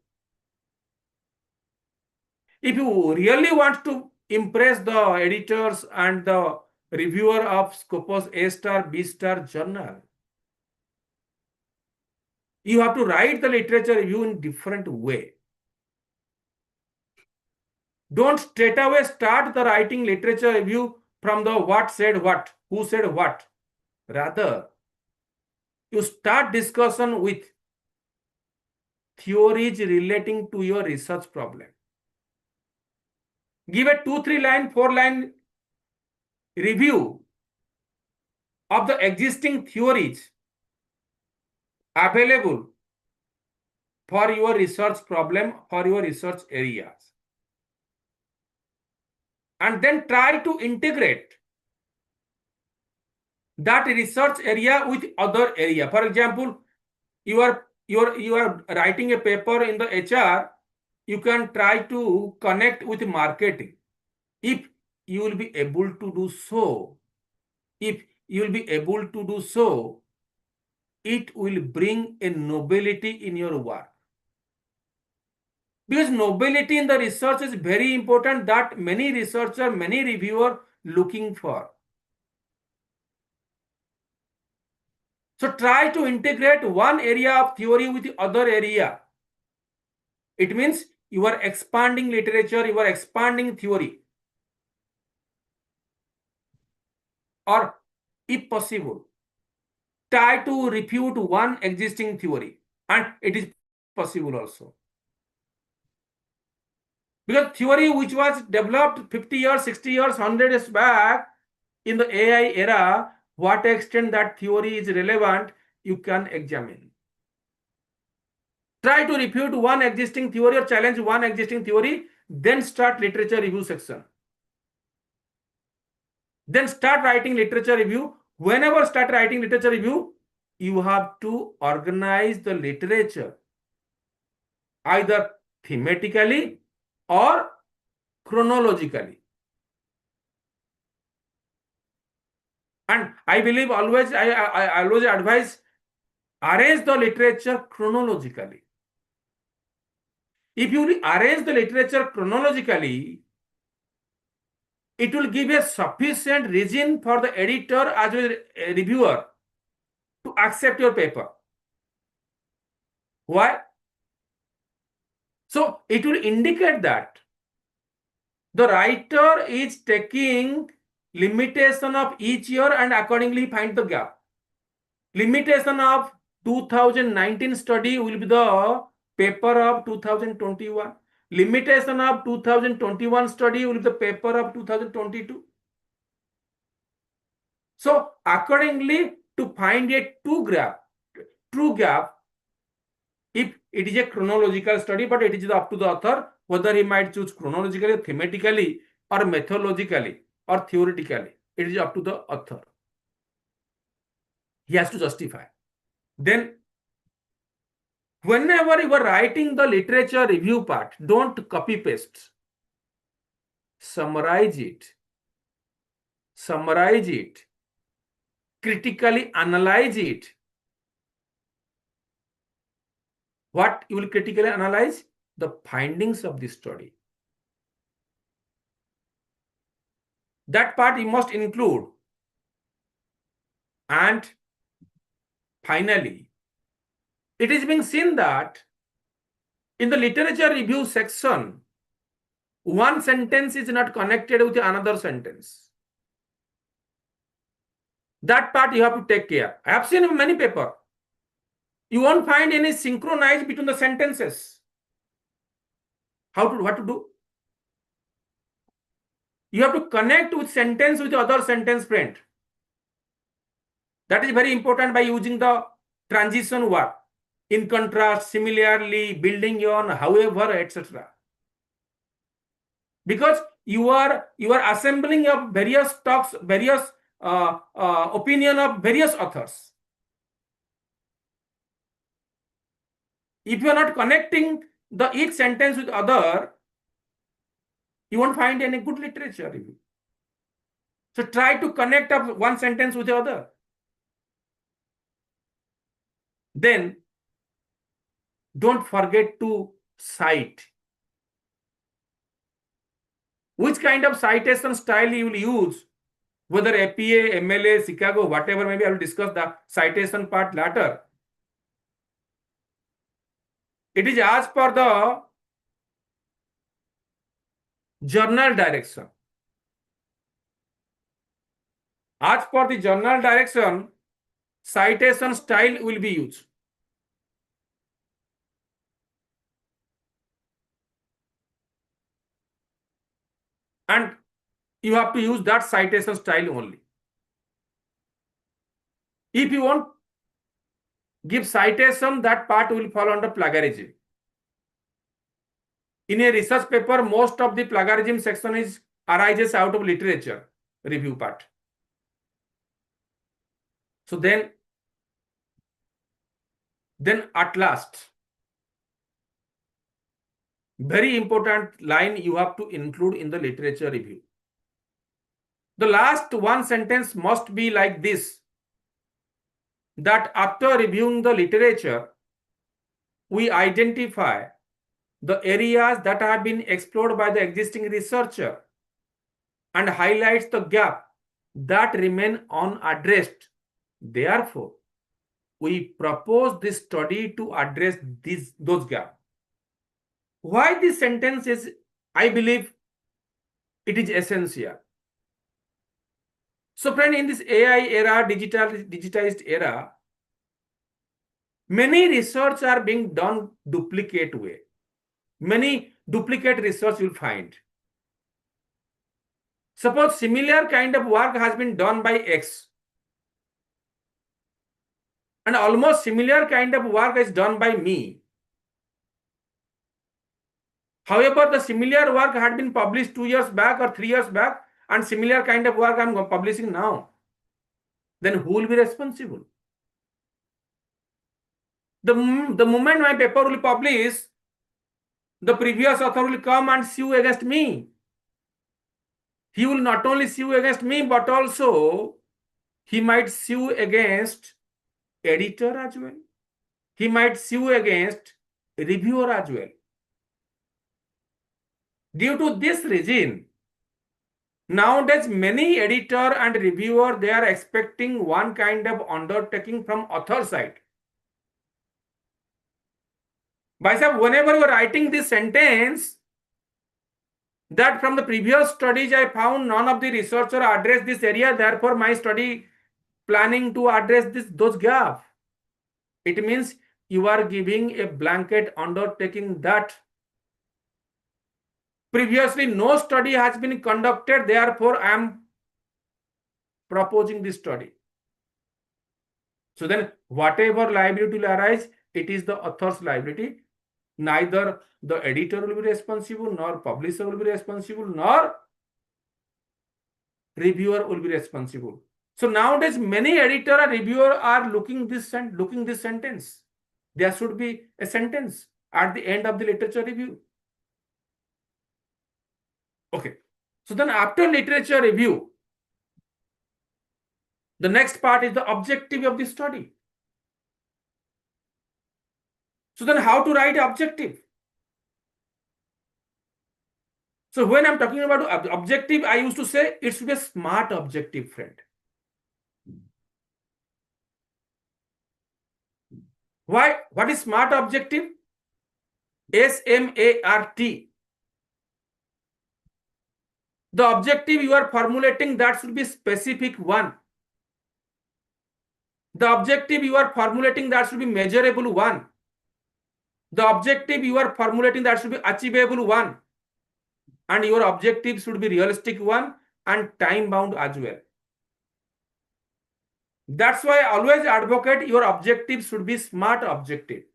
If you really want to impress the editors and the reviewer of Scopus A star, B star journal, you have to write the literature review in different way. Don't straight away start the writing literature review from the what said what, who said what. Rather, you start discussion with theories relating to your research problem. Give a 2-3 line, 4 line review of the existing theories available for your research problem, for your research areas. And then try to integrate that research area with other area. For example, you are writing a paper in the HR, you can try to connect with marketing. If you will be able to do so, it will bring a nobility in your work. Because nobility in the research is very important, that many researchers, many reviewers looking for. So try to integrate one area of theory with the other area. It means you are expanding literature, you are expanding theory. Or if possible, try to refute one existing theory, and it is possible also. Because theory which was developed 50 years, 60 years, 100 years back in the AI era, what extent that theory is relevant, you can examine. Try to refute one existing theory or challenge one existing theory, then start literature review section. Then start writing literature review. Whenever start writing literature review, you have to organize the literature either thematically or chronologically. And I believe always, I always advise, arrange the literature chronologically. If you arrange the literature chronologically, it will give a sufficient reason for the editor as well as a reviewer to accept your paper. Why? So it will indicate that the writer is taking limitation of each year and accordingly find the gap. Limitation of 2019 study will be the paper of 2021. Limitation of 2021 study will be the paper of 2022. So accordingly, to find a true gap, if it is a chronological study, but it is up to the author whether he might choose chronologically, thematically, or methodologically, or theoretically. It is up to the author. He has to justify. Then, whenever you are writing the literature review part, don't copy paste. Summarize it, critically analyze it. What you will critically analyze? The findings of this study. That part you must include. And finally, it is being seen that in the literature review section, one sentence is not connected with another sentence. That part you have to take care. I have seen in many papers. You won't find any synchronized between the sentences. What to do? You have to connect with sentence with the other sentence, friend. That is very important by using the transition word. In contrast, similarly, building on, however, etc. Because you are assembling of various talks, various opinion of various authors. If you are not connecting the each sentence with other, you won't find any good literature review. So try to connect up one sentence with the other. Then don't forget to cite. Which kind of citation style you will use, whether APA, MLA, Chicago, whatever, maybe I will discuss the citation part later. It is as per the journal direction. As per the journal direction, citation style will be used. And you have to use that citation style only. If you want give citation, that part will fall under plagiarism. In a research paper, most of the plagiarism section arises out of literature review part. So then at last, very important line you have to include in the literature review. The last one sentence must be like this, that after reviewing the literature, we identify the areas that have been explored by the existing researcher and highlights the gap that remain unaddressed. Therefore, we propose this study to address those gaps. Why this sentence is, I believe, it is essential. So, friend, in this AI era, digitized era, many research are being done duplicate way. Many duplicate research you'll find. Suppose similar kind of work has been done by X, and almost similar kind of work is done by me. However, the similar work had been published 2 years back or 3 years back, and similar kind of work I'm publishing now. Then who will be responsible? The moment my paper will publish, the previous author will come and sue against me. He will not only sue against me, but also he might sue against editor as well. He might sue against reviewer as well. Due to this reason, nowadays many editor and reviewer, they are expecting one kind of undertaking from author side. By sir, whenever you are writing this sentence, that from the previous studies I found none of the researcher addressed this area, therefore my study planning to address those gaps. It means you are giving a blanket undertaking that previously no study has been conducted, therefore I am proposing this study. So then whatever liability will arise, it is the author's liability. Neither the editor will be responsible, nor publisher will be responsible, nor reviewer will be responsible. So nowadays many editor and reviewer are looking this sentence. There should be a sentence at the end of the literature review. Okay. So then after literature review, the next part is the objective of the study. So then how to write objective? So when I'm talking about objective, I used to say it should be a smart objective, friend. Why? What is smart objective? SMART. The objective you are formulating, that should be specific one. The objective you are formulating, that should be measurable one. The objective you are formulating, that should be achievable one. And your objective should be realistic one and time bound as well. That's why I always advocate your objective should be smart objective.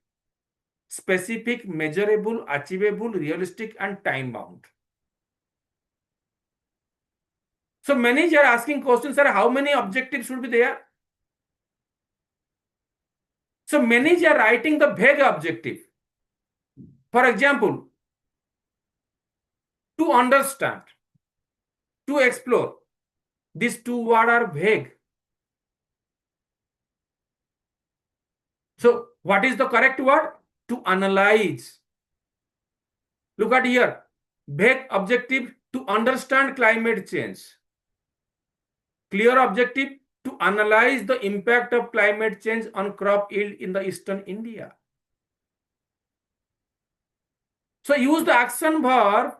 Specific, measurable, achievable, realistic, and time bound. So many are asking questions, sir, how many objectives should be there? So many are writing the vague objective. For example, to understand, to explore, these two words are vague. So what is the correct word? To analyze. Look at here. Vague objective, to understand climate change. Clear objective, to analyze the impact of climate change on crop yield in the eastern India. So use the action verb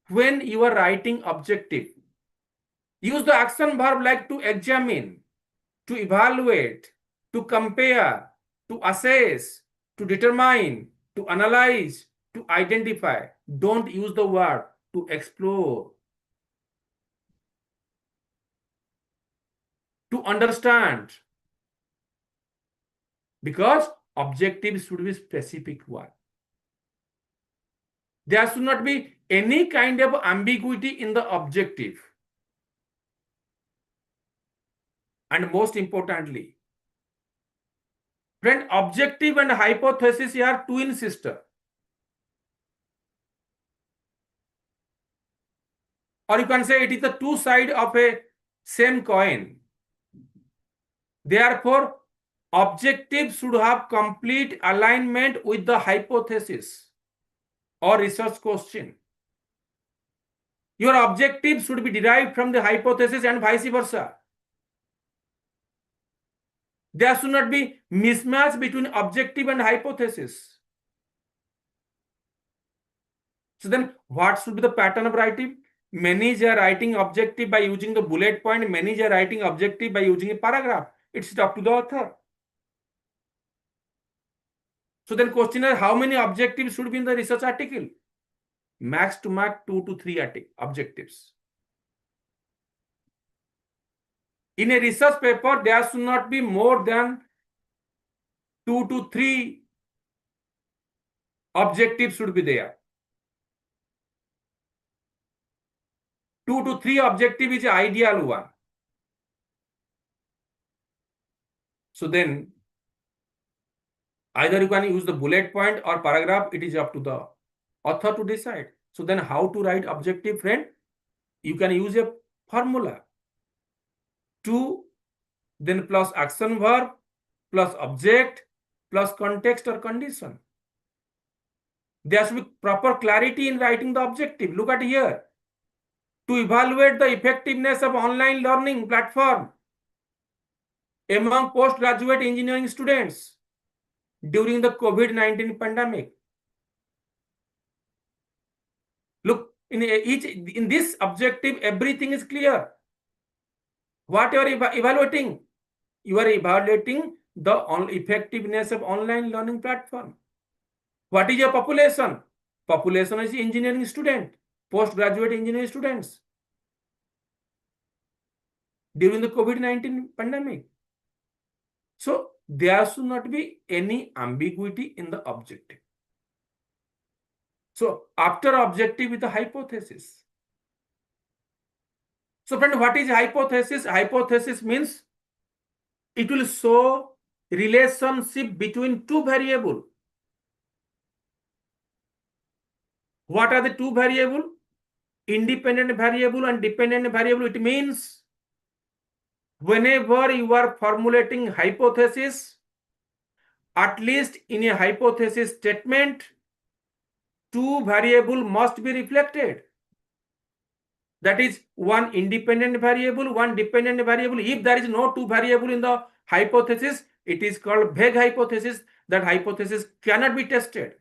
when you are writing objective. Use the action verb like to examine, to evaluate, to compare, to assess, to determine, to analyze, to identify. Don't use the word to explore. To understand. Because objective should be specific one. There should not be any kind of ambiguity in the objective. And most importantly, friend, objective and hypothesis are twin sister. Or you can say it is the two sides of a same coin. Therefore, objective should have complete alignment with the hypothesis or research question. Your objective should be derived from the hypothesis and vice versa. There should not be mismatch between objective and hypothesis. So then what should be the pattern of writing? Many are writing objective by using the bullet point. Many are writing objective by using a paragraph. It's up to the author. So then question is, how many objectives should be in the research article? Max to max 2 to 3 objectives. In a research paper, there should not be more than 2 to 3 objectives should be there. 2 to 3 objective is the ideal one. So then either you can use the bullet point or paragraph. It is up to the author to decide. So then how to write objective, friend? You can use a formula. 2 then plus action verb plus object plus context or condition. There should be proper clarity in writing the objective. Look at here. To evaluate the effectiveness of online learning platform among postgraduate engineering students during the COVID-19 pandemic. Look, in this objective, everything is clear. What you are evaluating? You are evaluating the effectiveness of online learning platform. What is your population? Population is engineering student, postgraduate engineering students during the COVID-19 pandemic. So there should not be any ambiguity in the objective. So after objective is the hypothesis. So friend, what is hypothesis? Hypothesis means it will show relationship between two variables. What are the two variables? Independent variable and dependent variable. It means whenever you are formulating hypothesis, at least in a hypothesis statement, two variables must be reflected. That is one independent variable, one dependent variable. If there is no two variable in the hypothesis, it is called vague hypothesis. That hypothesis cannot be tested.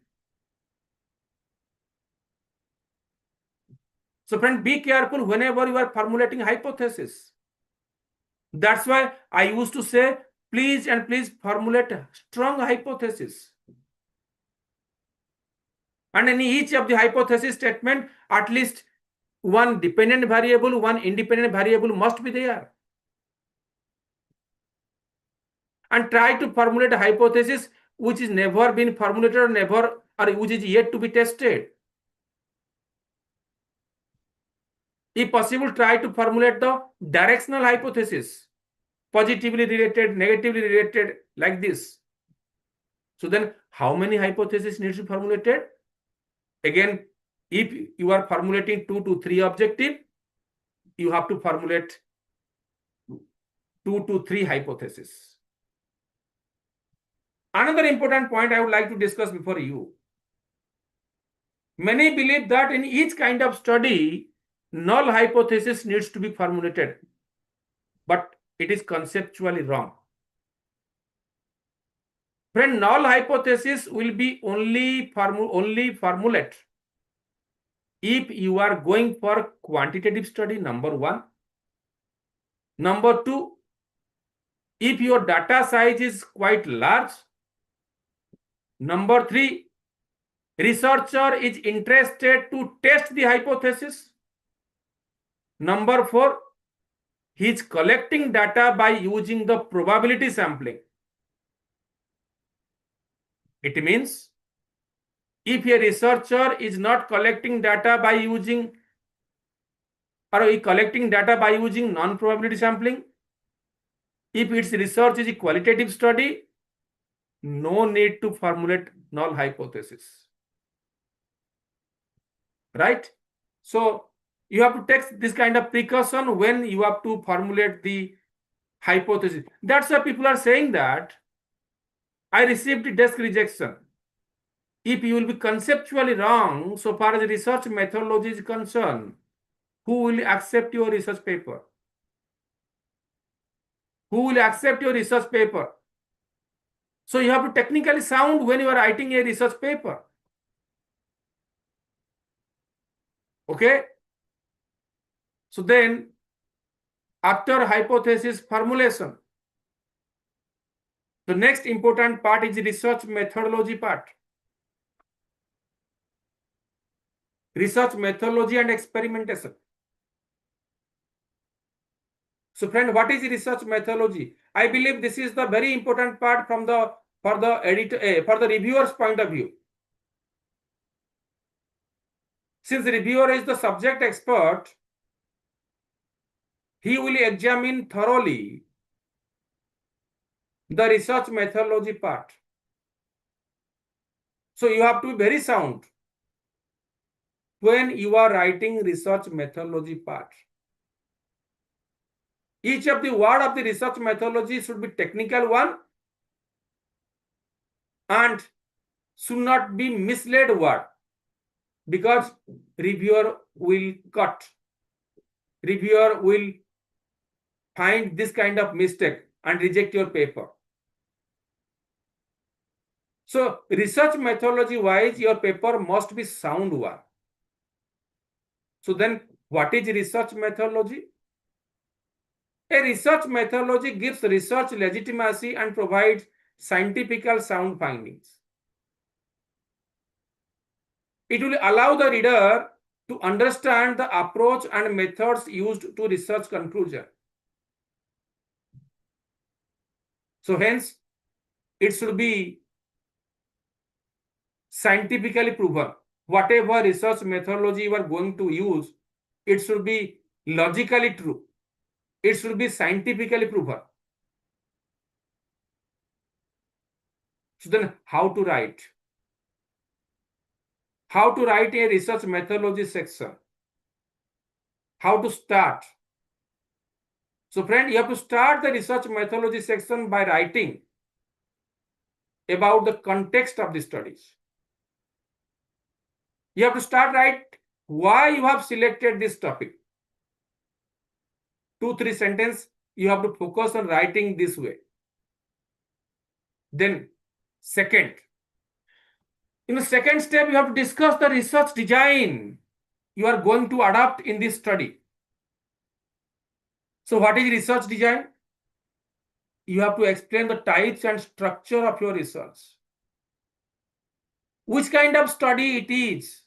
So friend, be careful whenever you are formulating hypothesis. That's why I used to say, please and please formulate strong hypothesis. And in each of the hypothesis statement, at least one dependent variable, one independent variable must be there. And try to formulate a hypothesis which is never been formulated or which is yet to be tested. If possible, try to formulate the directional hypothesis, positively related, negatively related, like this. So then how many hypotheses needs to be formulated? Again, if you are formulating 2 to 3 objective, you have to formulate 2 to 3 hypotheses. Another important point I would like to discuss before you. Many believe that in each kind of study, null hypothesis needs to be formulated, but it is conceptually wrong. Friend, null hypothesis will be only formulate if you are going for quantitative study, number one. Number two, if your data size is quite large. Number three, researcher is interested to test the hypothesis. Number four, he is collecting data by using the probability sampling. It means if a researcher is not collecting data by using non-probability sampling, if its research is a qualitative study, no need to formulate null hypothesis. Right? So you have to take this kind of precaution when you have to formulate the hypothesis. That's why people are saying that I received desk rejection. If you will be conceptually wrong so far as research methodology is concerned, who will accept your research paper? Who will accept your research paper? So you have to technically sound when you are writing a research paper. Okay. So then, after hypothesis formulation, the next important part is the research methodology part. Research methodology and experimentation. So friend, what is research methodology? I believe this is the very important part for the reviewer's point of view. Since the reviewer is the subject expert, he will examine thoroughly the research methodology part. So you have to be very sound when you are writing research methodology part. Each of the word of the research methodology should be technical one and should not be misled word, because reviewer will cut. Reviewer will find this kind of mistake and reject your paper. So research methodology wise, your paper must be sound one. So then what is research methodology? A research methodology gives research legitimacy and provides scientific sound findings. It will allow the reader to understand the approach and methods used to research conclusion. So hence, it should be scientifically proven. Whatever research methodology you are going to use, it should be logically true. It should be scientifically proven. So then how to write? How to write a research methodology section? How to start? So friend, you have to start the research methodology section by writing about the context of the studies. You have to start right why you have selected this topic. 2-3 sentences you have to focus on writing this way. Then second, in the second step, you have to discuss the research design you are going to adopt in this study. So what is research design? You have to explain the types and structure of your research. Which kind of study it is?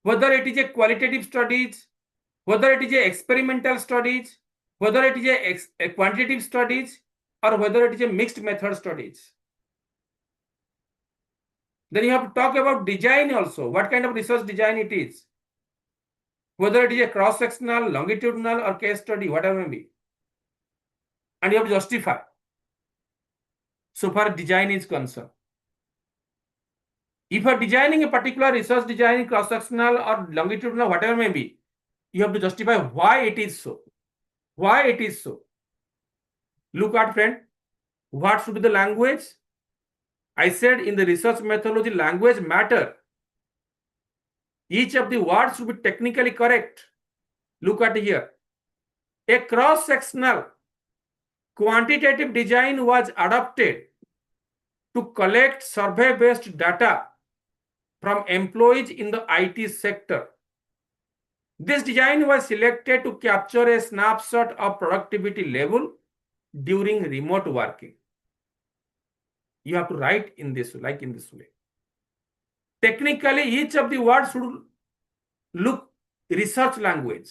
Whether it is a qualitative studies, whether it is a experimental studies, whether it is a quantitative studies, or whether it is a mixed method studies. Then you have to talk about design also. What kind of research design it is? Whether it is a cross-sectional, longitudinal, or case study, whatever may be. And you have to justify. So far design is concerned. If you are designing a particular research design, cross-sectional or longitudinal, whatever may be, you have to justify why it is so. Why it is so. Look at friend, what should be the language? I said in the research methodology, language matter. Each of the words should be technically correct. Look at here. A cross-sectional quantitative design was adopted to collect survey-based data from employees in the IT sector. This design was selected to capture a snapshot of productivity level during remote working. You have to write in this, like in this way. Technically, each of the words should look research language,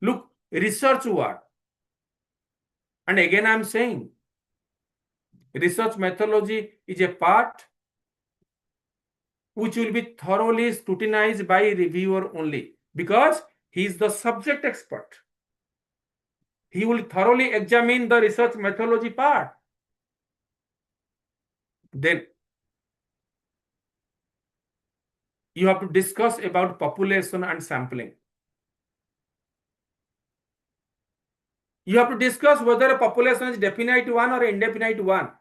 look research word. And again, I'm saying, research methodology is a part which will be thoroughly scrutinized by a reviewer only, because he is the subject expert. He will thoroughly examine the research methodology part. Then you have to discuss about population and sampling. You have to discuss whether a population is definite one or indefinite one.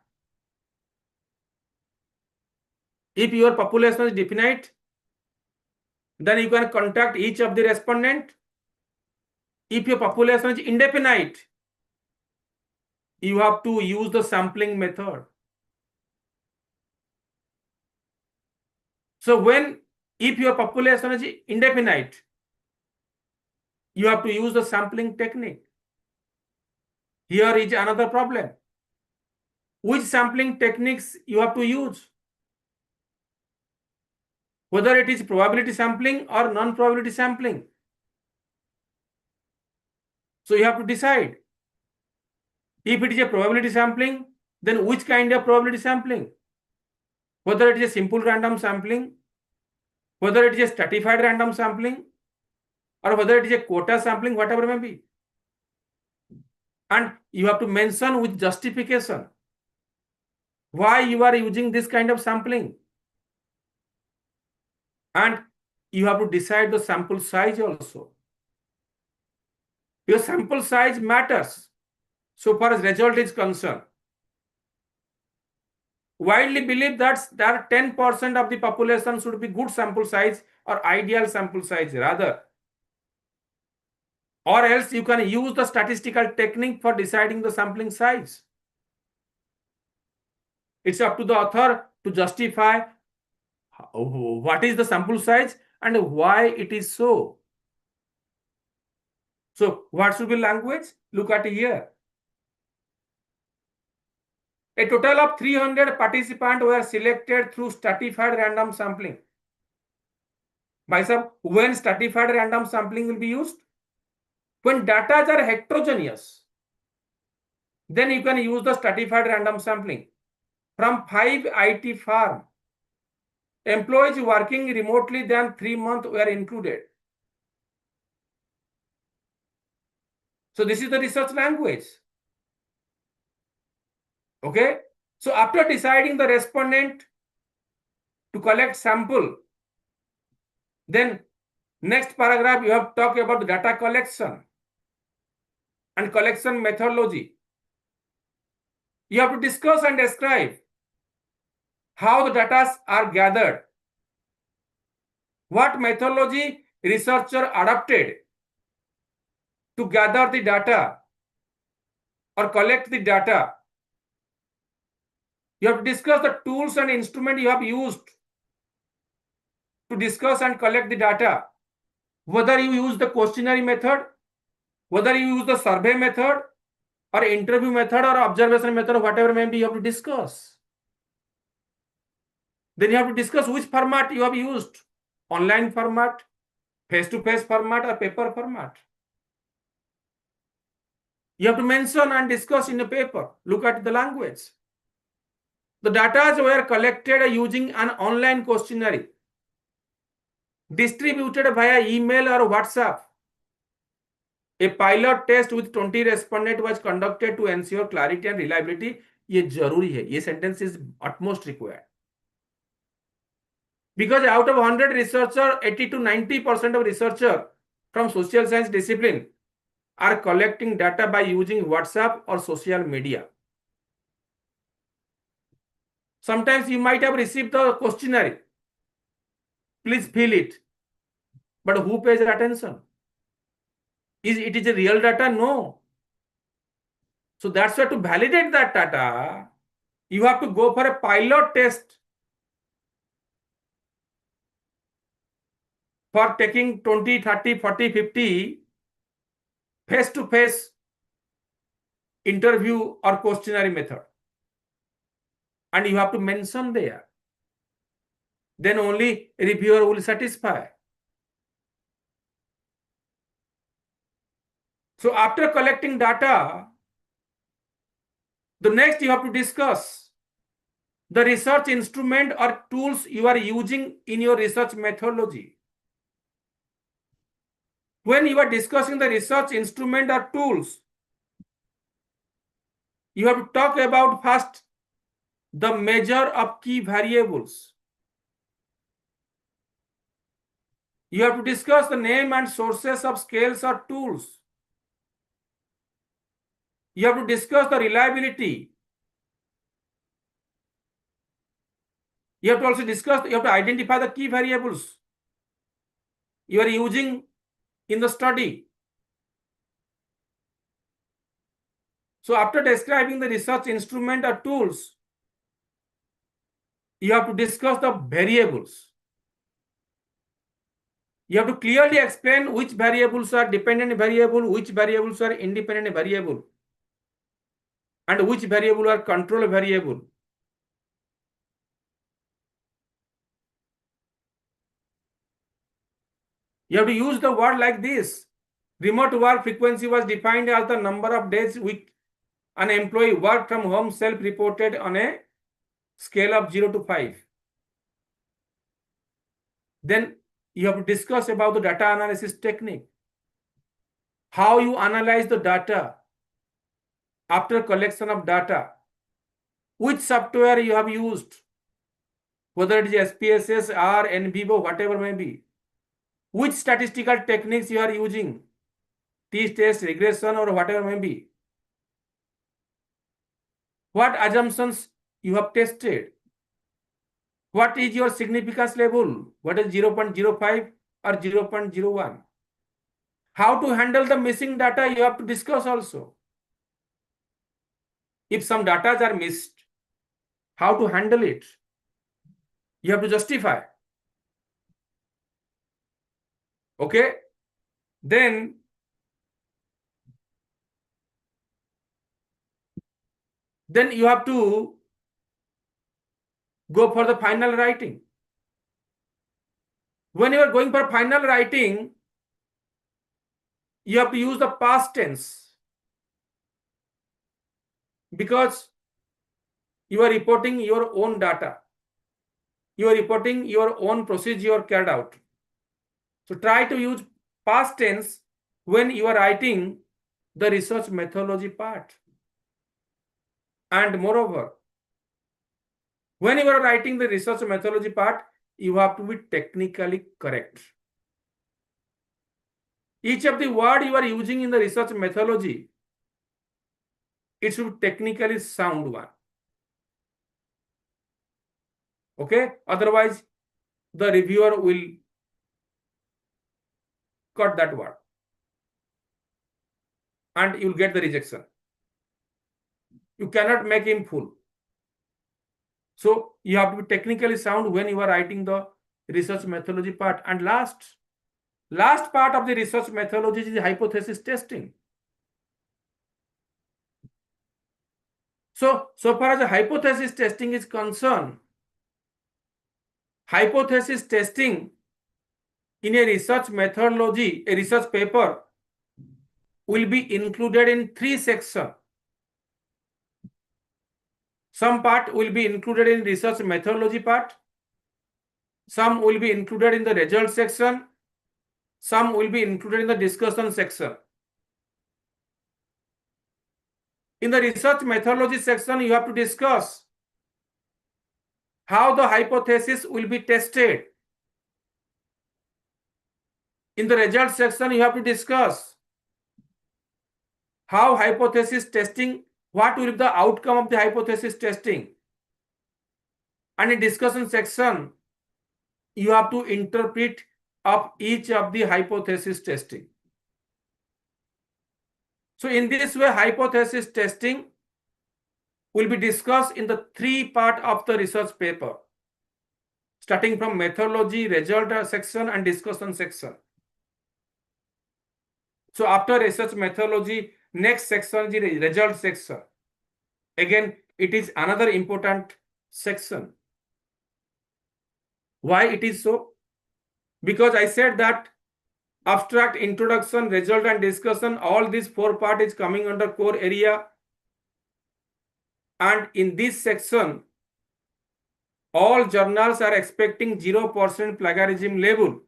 If your population is definite, then you can contact each of the respondent. If your population is indefinite, you have to use the sampling method. So if your population is indefinite, you have to use the sampling technique. Here is another problem. Which sampling techniques you have to use? Whether it is probability sampling or non-probability sampling. So you have to decide. If it is a probability sampling, then which kind of probability sampling? Whether it is a simple random sampling, whether it is a stratified random sampling, or whether it is a quota sampling, whatever may be. And you have to mention with justification why you are using this kind of sampling. And you have to decide the sample size also. Your sample size matters so far as result is concerned. Widely believed that 10% of the population should be good sample size or ideal sample size rather. Or else you can use the statistical technique for deciding the sampling size. It's up to the author to justify what is the sample size and why it is so. So what should be language? Look at here. A total of 300 participants were selected through stratified random sampling. When stratified random sampling will be used? When data are heterogeneous, then you can use the stratified random sampling. From 5 IT firms, employees working remotely than 3 months were included. So this is the research language. Okay. So after deciding the respondent to collect sample, then next paragraph you have to talk about the data collection and collection methodology. You have to discuss and describe how the data are gathered, what methodology researcher adopted to gather the data or collect the data. You have to discuss the tools and instruments you have used to discuss and collect the data. Whether you use the questionnaire method, whether you use the survey method, or interview method, or observation method, or whatever may be, you have to discuss. Then you have to discuss which format you have used. Online format, face-to-face format, or paper format. You have to mention and discuss in the paper. Look at the language. The data were collected using an online questionnaire distributed via email or WhatsApp. A pilot test with 20 respondents was conducted to ensure clarity and reliability. ये जरूरी है. ये sentence is utmost required. Because out of 100 researchers, 80 to 90% of researchers from social science discipline are collecting data by using WhatsApp or social media. Sometimes you might have received the questionnaire. Please fill it. But who pays attention? It is a real data? No. So that's why to validate that data, you have to go for a pilot test for taking 20, 30, 40, 50 face-to-face interview or questionnaire method. And you have to mention there. Then only a reviewer will satisfy. So after collecting data, the next you have to discuss the research instrument or tools you are using in your research methodology. When you are discussing the research instrument or tools, you have to talk about first the measure of key variables. You have to discuss the name and sources of scales or tools. You have to discuss the reliability. You have to also discuss, you have to identify the key variables you are using in the study. So after describing the research instrument or tools, you have to discuss the variables. You have to clearly explain which variables are dependent variable, which variables are independent variable, and which variable are control variable. You have to use the word like this. Remote work frequency was defined as the number of days an employee worked from home, self-reported on a scale of 0 to 5. Then you have to discuss about the data analysis technique. How you analyze the data after collection of data. Which software you have used, whether it is SPSS, R, NVivo, whatever may be. Which statistical techniques you are using, t-test, regression, or whatever may be. What assumptions you have tested. What is your significance level? What is 0.05 or 0.01? How to handle the missing data you have to discuss also. If some data are missed, how to handle it? You have to justify. Okay? Then you have to go for the final writing. When you are going for final writing, you have to use the past tense, because you are reporting your own data. You are reporting your own procedure carried out. So try to use past tense when you are writing the research methodology part. And moreover, when you are writing the research methodology part, you have to be technically correct. Each of the word you are using in the research methodology, it should be technically sound one. Okay? Otherwise, the reviewer will cut that word and you'll get the rejection. You cannot make him fool. So you have to be technically sound when you are writing the research methodology part. And last part of the research methodology is the hypothesis testing. So far as the hypothesis testing is concerned, hypothesis testing in a research methodology, a research paper, will be included in 3 sections. Some part will be included in research methodology part. Some will be included in the result section. Some will be included in the discussion section. In the research methodology section, you have to discuss how the hypothesis will be tested. In the result section, you have to discuss how hypothesis testing, what will be the outcome of the hypothesis testing. And in discussion section, you have to interpret of each of the hypothesis testing. So in this way, hypothesis testing will be discussed in the 3 parts of the research paper, starting from methodology, result section, and discussion section. So after research methodology, next section is the result section. Again, it is another important section. Why it is so? Because I said that abstract, introduction, result, and discussion, all these 4 parts is coming under core area. And in this section, all journals are expecting 0% plagiarism level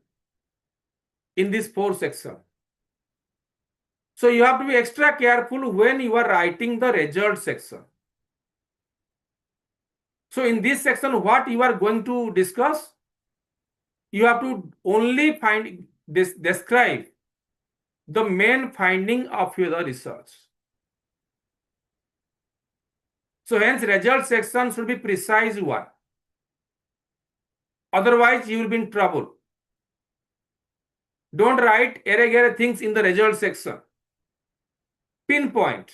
in this 4 section. So you have to be extra careful when you are writing the result section. So in this section, what you are going to discuss, you have to only describe the main finding of your research. So hence result section should be precise one. Otherwise, you will be in trouble. Don't write irregular things in the result section. Pinpoint.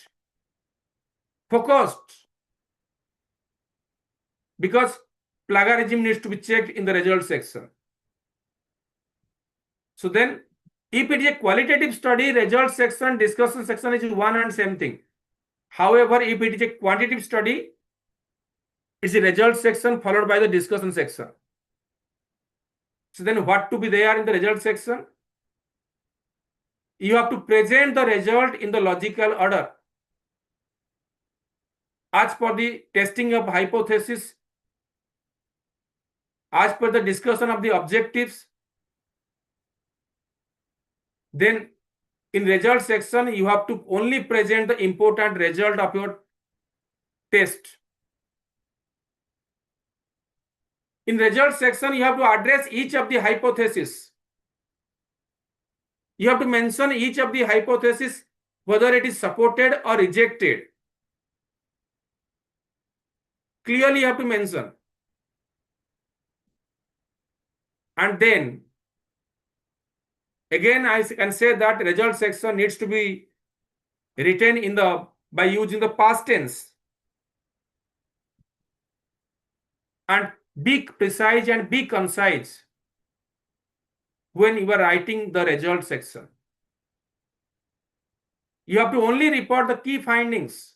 focused, because plagiarism needs to be checked in the result section. So then, if it is a qualitative study, result section, discussion section is one and same thing. However, if it is a quantitative study, it's the result section followed by the discussion section. So then what to be there in the result section? You have to present the result in the logical order as per the testing of hypothesis, as per the discussion of the objectives. Then in result section, you have to only present the important result of your test. In result section, you have to address each of the hypothesis. You have to mention each of the hypothesis, whether it is supported or rejected. Clearly, you have to mention. And then, again, I can say that result section needs to be written by using the past tense. And be precise and be concise when you are writing the result section. You have to only report the key findings.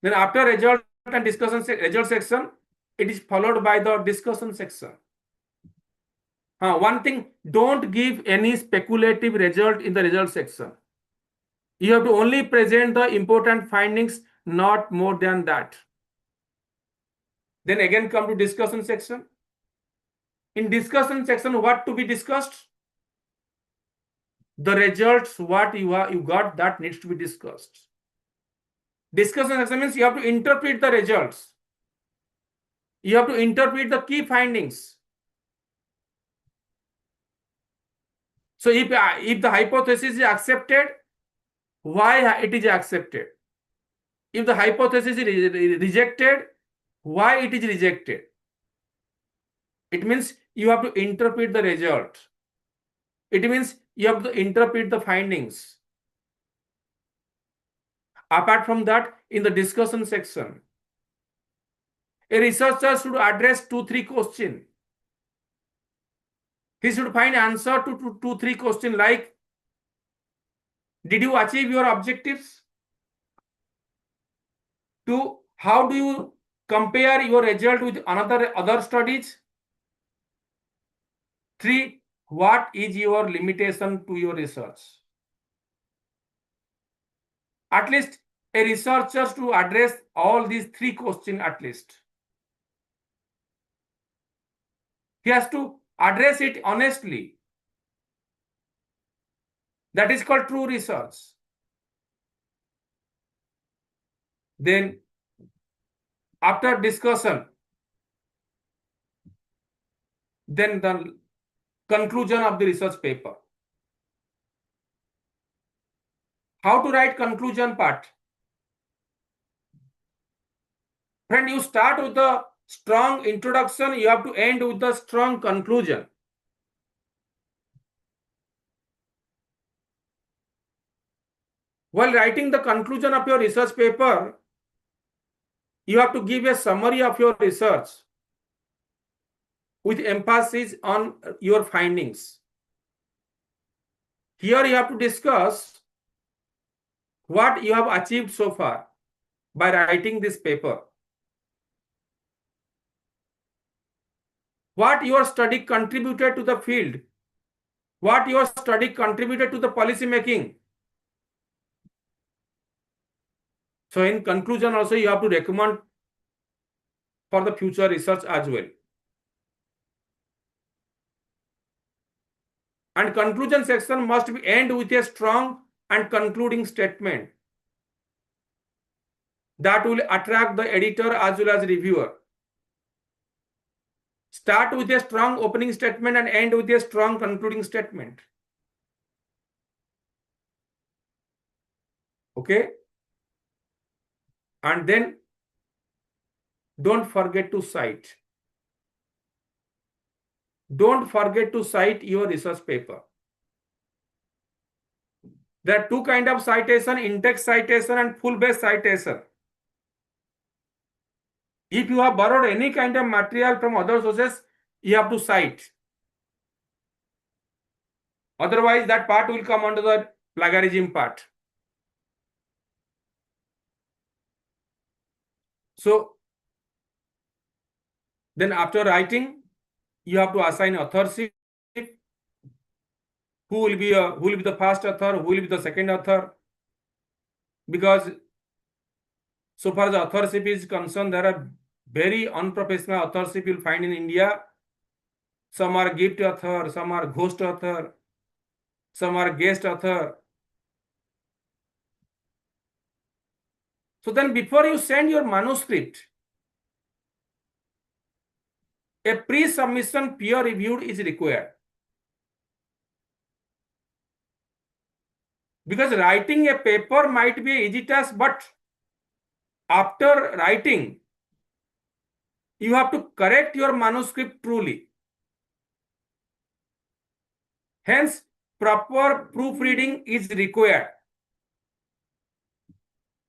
Then after result and discussion result section, it is followed by the discussion section. One thing, don't give any speculative result in the result section. You have to only present the important findings, not more than that. Then again come to discussion section. In discussion section, what to be discussed? The results, what you got, that needs to be discussed. Discussion section means you have to interpret the results. You have to interpret the key findings. So if the hypothesis is accepted, why it is accepted? If the hypothesis is rejected, why it is rejected? It means you have to interpret the result. It means you have to interpret the findings. Apart from that, in the discussion section, a researcher should address 2-3 questions. He should find answer to 2-3 questions like, did you achieve your objectives? 2, how do you compare your result with other studies? 3, what is your limitation to your research? At least a researcher to address all these 3 questions at least. He has to address it honestly. That is called true research. Then after discussion, then the conclusion of the research paper. How to write conclusion part? Friend, you start with the strong introduction, you have to end with the strong conclusion. While writing the conclusion of your research paper, you have to give a summary of your research with emphasis on your findings. Here you have to discuss what you have achieved so far by writing this paper. What your study contributed to the field, what your study contributed to the policy making. So in conclusion also you have to recommend for the future research as well. And conclusion section must be end with a strong and concluding statement that will attract the editor as well as reviewer. Start with a strong opening statement and end with a strong concluding statement. Okay? And then don't forget to cite. Don't forget to cite your research paper. There are two kinds of citation, in-text citation and full-based citation. If you have borrowed any kind of material from other sources, you have to cite. Otherwise, that part will come under the plagiarism part. So, then after writing, you have to assign authorship. Who will be the first author? Who will be the second author? Because so far as authorship is concerned, there are very unprofessional authorship you'll find in India. Some are gift author, some are ghost author, some are guest author. So then before you send your manuscript, a pre-submission peer reviewed is required. Because writing a paper might be an easy task, but after writing, you have to correct your manuscript truly. Hence, proper proofreading is required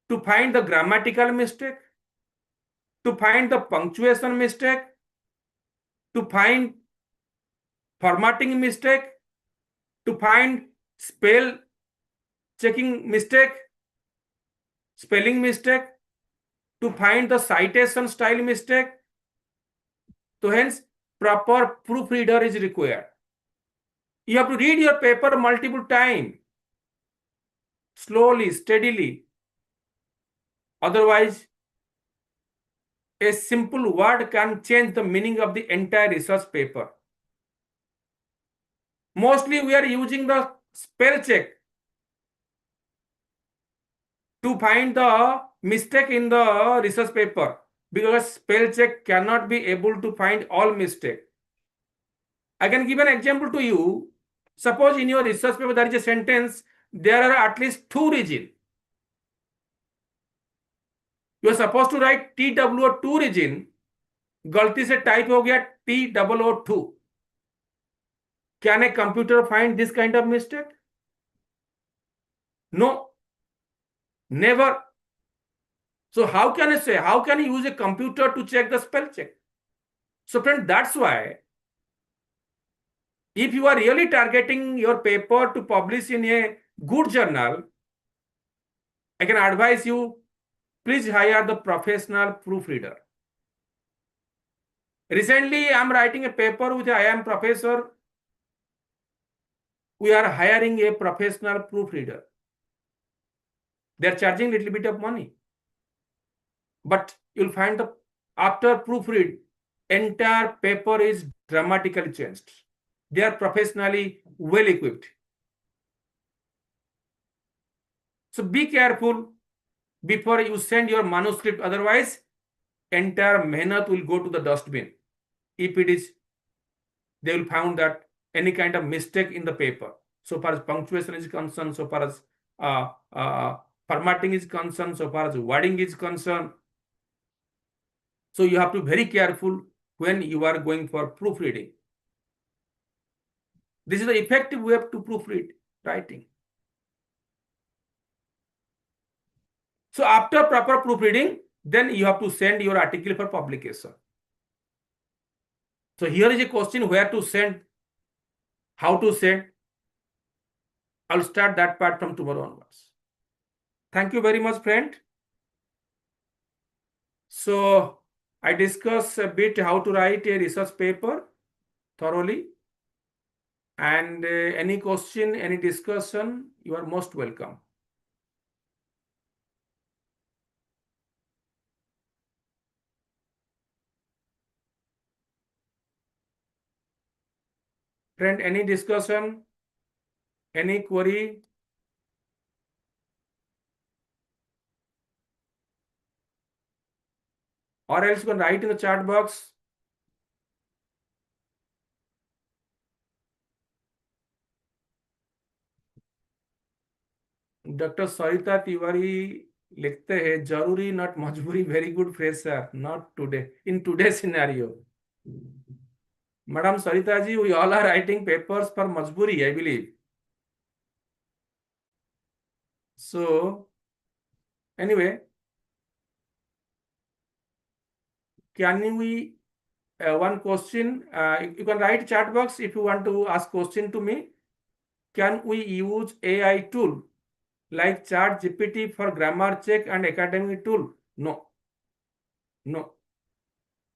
to find the grammatical mistake, to find the punctuation mistake, to find formatting mistake, to find spell checking mistake, spelling mistake, to find the citation style mistake. So hence, proper proofreader is required. You have to read your paper multiple times, slowly, steadily. Otherwise, a simple word can change the meaning of the entire research paper. Mostly we are using the spell check to find the mistake in the research paper, because spell check cannot be able to find all mistake. I can give an example to you. Suppose in your research paper there is a sentence, there are at least two regions. You are supposed to write TWO2 region, गलती से type हो गया TOO2. Can a computer find this kind of mistake? No, never. So how can I say, how can you use a computer to check the spell check? So friend, that's why if you are really targeting your paper to publish in a good journal, I can advise you, please hire the professional proofreader. Recently, I am writing a paper with I am professor. We are hiring a professional proofreader. They are charging a little bit of money. But you'll find the after proofread, entire paper is dramatically changed. They are professionally well equipped. So be careful before you send your manuscript. Otherwise, entire mehnat will go to the dustbin. If it is, they will find that any kind of mistake in the paper, so far as punctuation is concerned, so far as formatting is concerned, so far as wording is concerned. So you have to be very careful when you are going for proofreading. This is the effective way to proofread writing. So after proper proofreading, then you have to send your article for publication. So here is a question where to send, how to send. I'll start that part from tomorrow onwards. Thank you very much, friend. So I discuss a bit how to write a research paper thoroughly. And any question, any discussion, you are most welcome. Friend, any discussion, any query? Or else you can write in the chat box. Dr. Sarita Tiwari लिखते हैं जरूरी not मजबूरी. Very good phrase, sir. Not today. In today's scenario. Madam Sarita ji, we all are writing papers for majburi, I believe. So anyway, can we one question? You can write chat box if you want to ask question to me. Can we use AI tool like Chat GPT for grammar check and academic tool? No. No.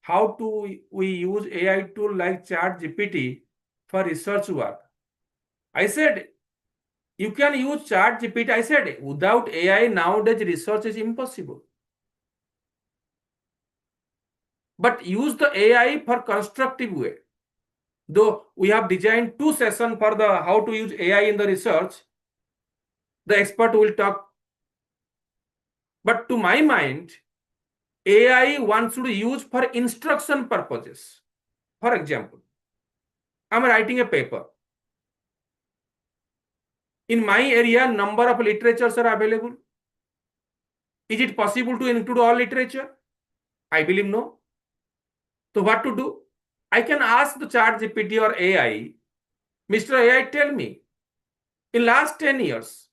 How do we use AI tool like Chat GPT for research work? I said you can use Chat GPT. I said without AI nowadays research is impossible. But use the AI for constructive way. Though we have designed 2 sessions for the how to use AI in the research, the expert will talk. But to my mind, AI one should use for instruction purposes. For example, I'm writing a paper. In my area, number of literatures are available. Is it possible to include all literature? I believe no. So what to do? I can ask the Chat GPT or AI, Mr. AI, tell me, in last 10 years,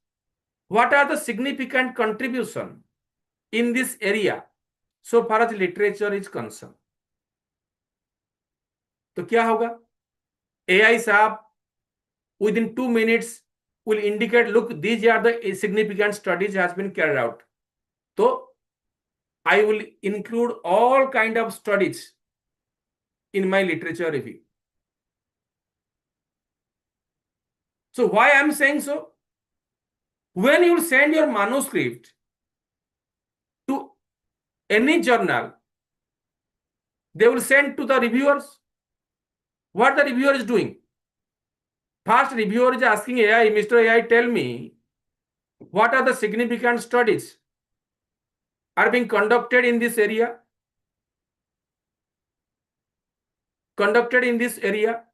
what are the significant contribution in this area so far as literature is concerned? तो क्या होगा? AI साहब within 2 minutes will indicate, look, these are the significant studies has been carried out. So I will include all kind of studies in my literature review. So why I'm saying so? When you send your manuscript to any journal, they will send to the reviewers. What the reviewer is doing? First, reviewer is asking AI, Mr. AI, tell me, what are the significant studies are being conducted in this area? Conducted in this area.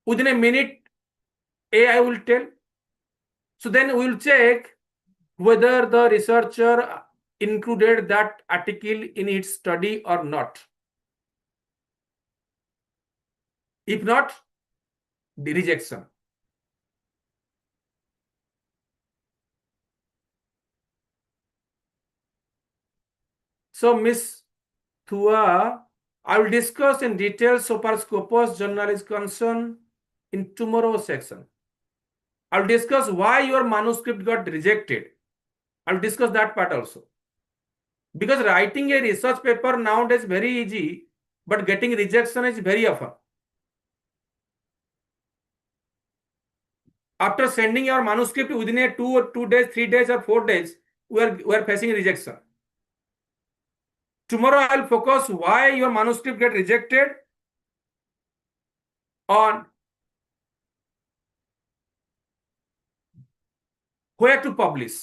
Within a minute, AI will tell. So then we will check whether the researcher included that article in its study or not. If not, the rejection. So, Miss Thua, I will discuss in detail so far Scopus journal is concerned in tomorrow's section. I'll discuss why your manuscript got rejected. I'll discuss that part also. Because writing a research paper nowadays is very easy, but getting rejection is very often. After sending your manuscript within a 2 days, 3 days, or 4 days, we are facing rejection. Tomorrow I'll focus why your manuscript get rejected on where to publish.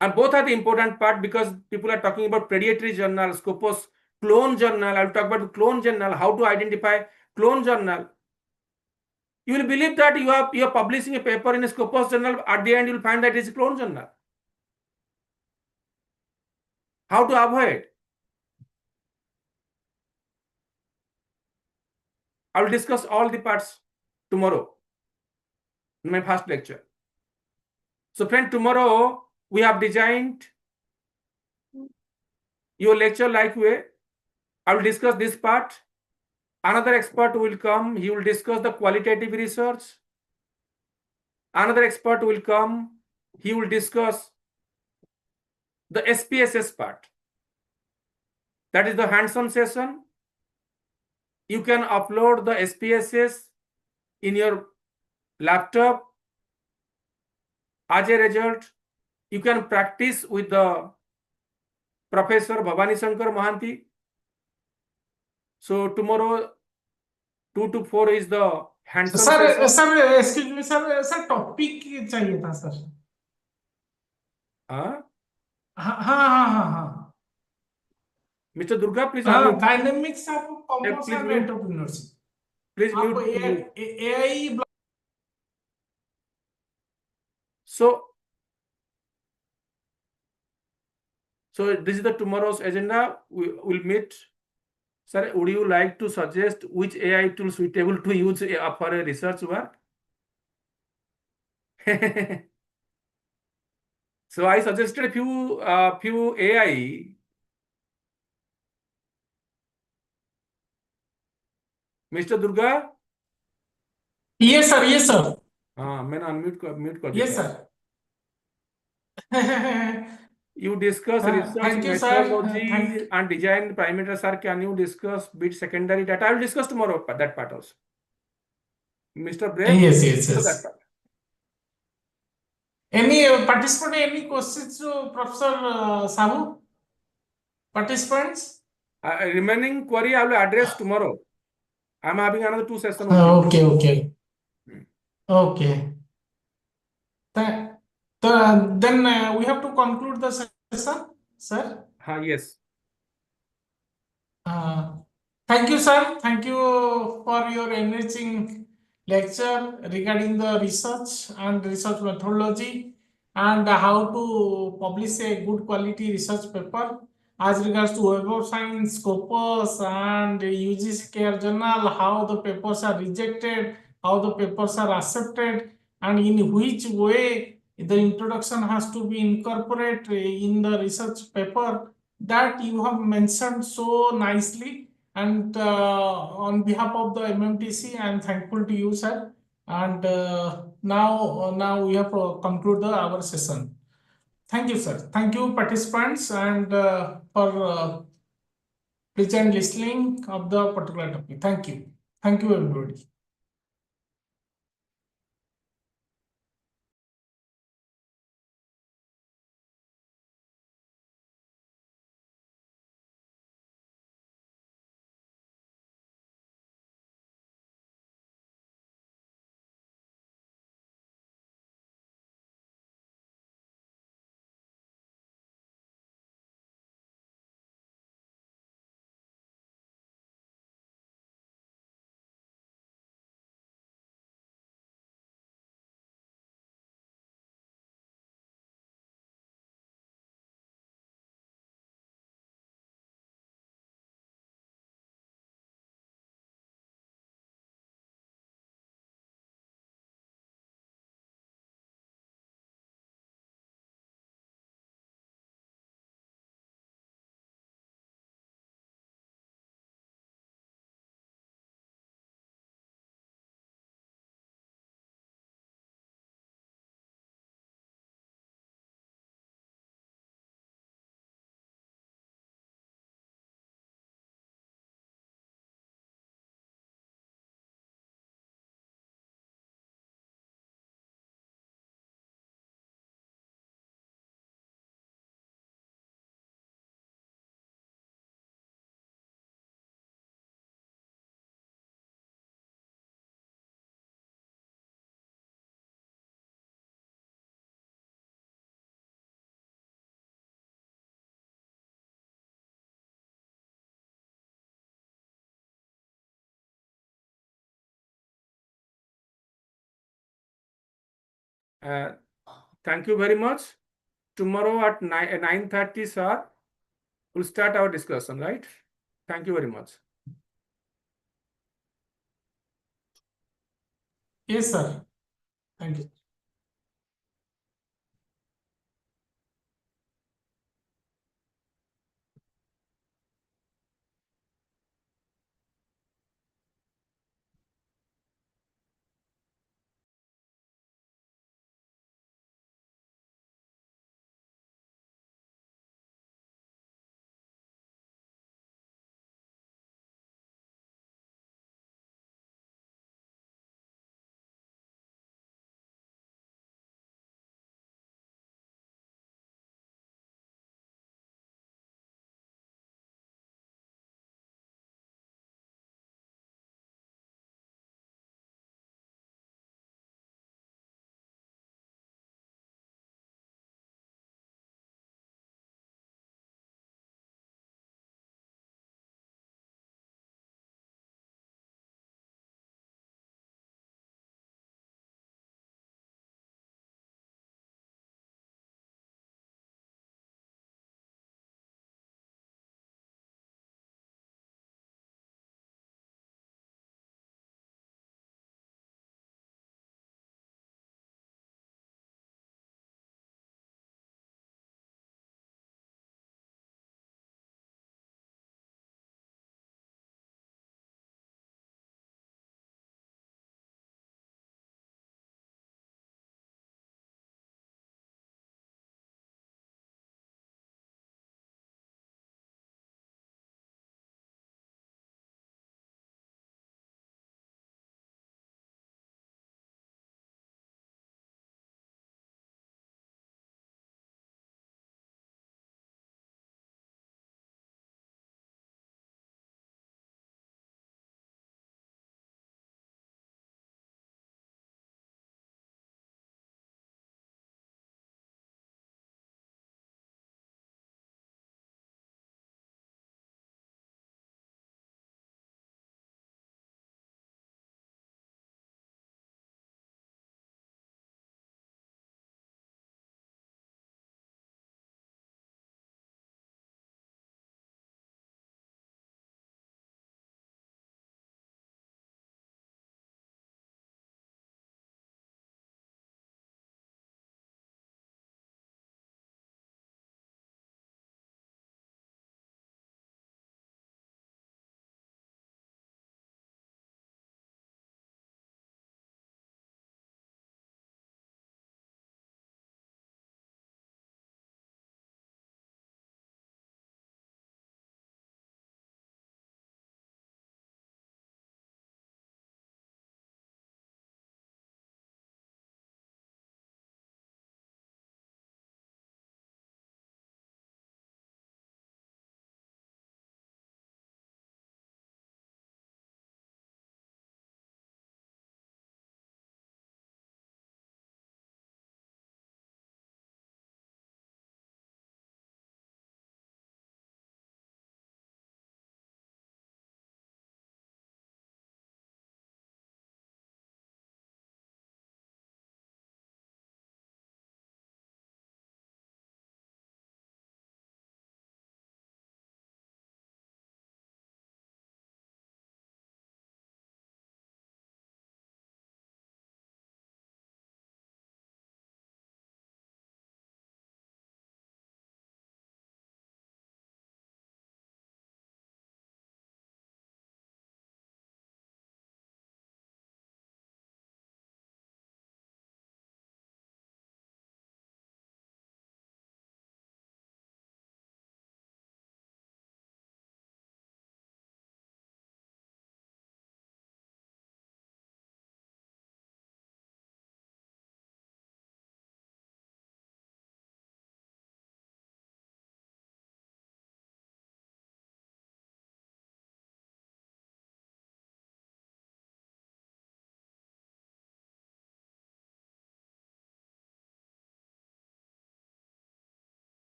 And both are the important part because people are talking about predatory journal, Scopus, clone journal. I'll talk about clone journal, how to identify clone journal. You will believe that you are publishing a paper in a Scopus journal. At the end, you'll find that it's a clone journal. How to avoid? I will discuss all the parts tomorrow in my first lecture. So friend, tomorrow we have designed your lecture like way. I will discuss this part. Another expert will come. He will discuss the qualitative research. Another expert will come. He will discuss the SPSS part. That is the hands-on session. You can upload the SPSS in your laptop. As a result, you can practice with the Professor Bhavani Shankar Mohanty. So tomorrow, 2 to 4 is the hands-on session. Sir excuse me sir topic चाहिए था sir. हाँ हाँ. Mr. Durga, please unmute. Dynamics of commerce Please and mute. Entrepreneurship. Please आप mute. AI So this is the tomorrow's agenda. We will meet. Sir, would you like to suggest which AI tool suitable to use for a research work? So I suggested a few AI. Mr. Durga? Yes, sir. Yes, sir. मैंने unmute कर Yes, दिया. sir. You discuss research Thank you, sir. methodology and design parameters, sir. Can you discuss bit secondary data? I will discuss tomorrow that part also. Mr. Brave? Yes, yes, That yes. part. Any participant, any questions to Professor Sahu? Participants? Remaining query I will address tomorrow. I am having another 2 sessions with you. Okay, okay. Okay. Then we have to conclude the session, sir. Yes. Thank you, sir. Thank you for your enriching lecture regarding the research and research methodology and how to publish a good quality research paper as regards to Web of Science, Scopus, and UGC Care Journal, how the papers are rejected, how the papers are accepted, and in which way the introduction has to be incorporated in the research paper, that you have mentioned so nicely. And on behalf of the MMTC, I am thankful to you, sir. And now we have concluded our session. Thank you, sir. Thank you, participants, and for pleasant listening of the particular topic. Thank you. Thank you, everybody. Thank you very much. Tomorrow at 9:30, sir, we'll start our discussion, right? Thank you very much. Yes, sir. Thank you.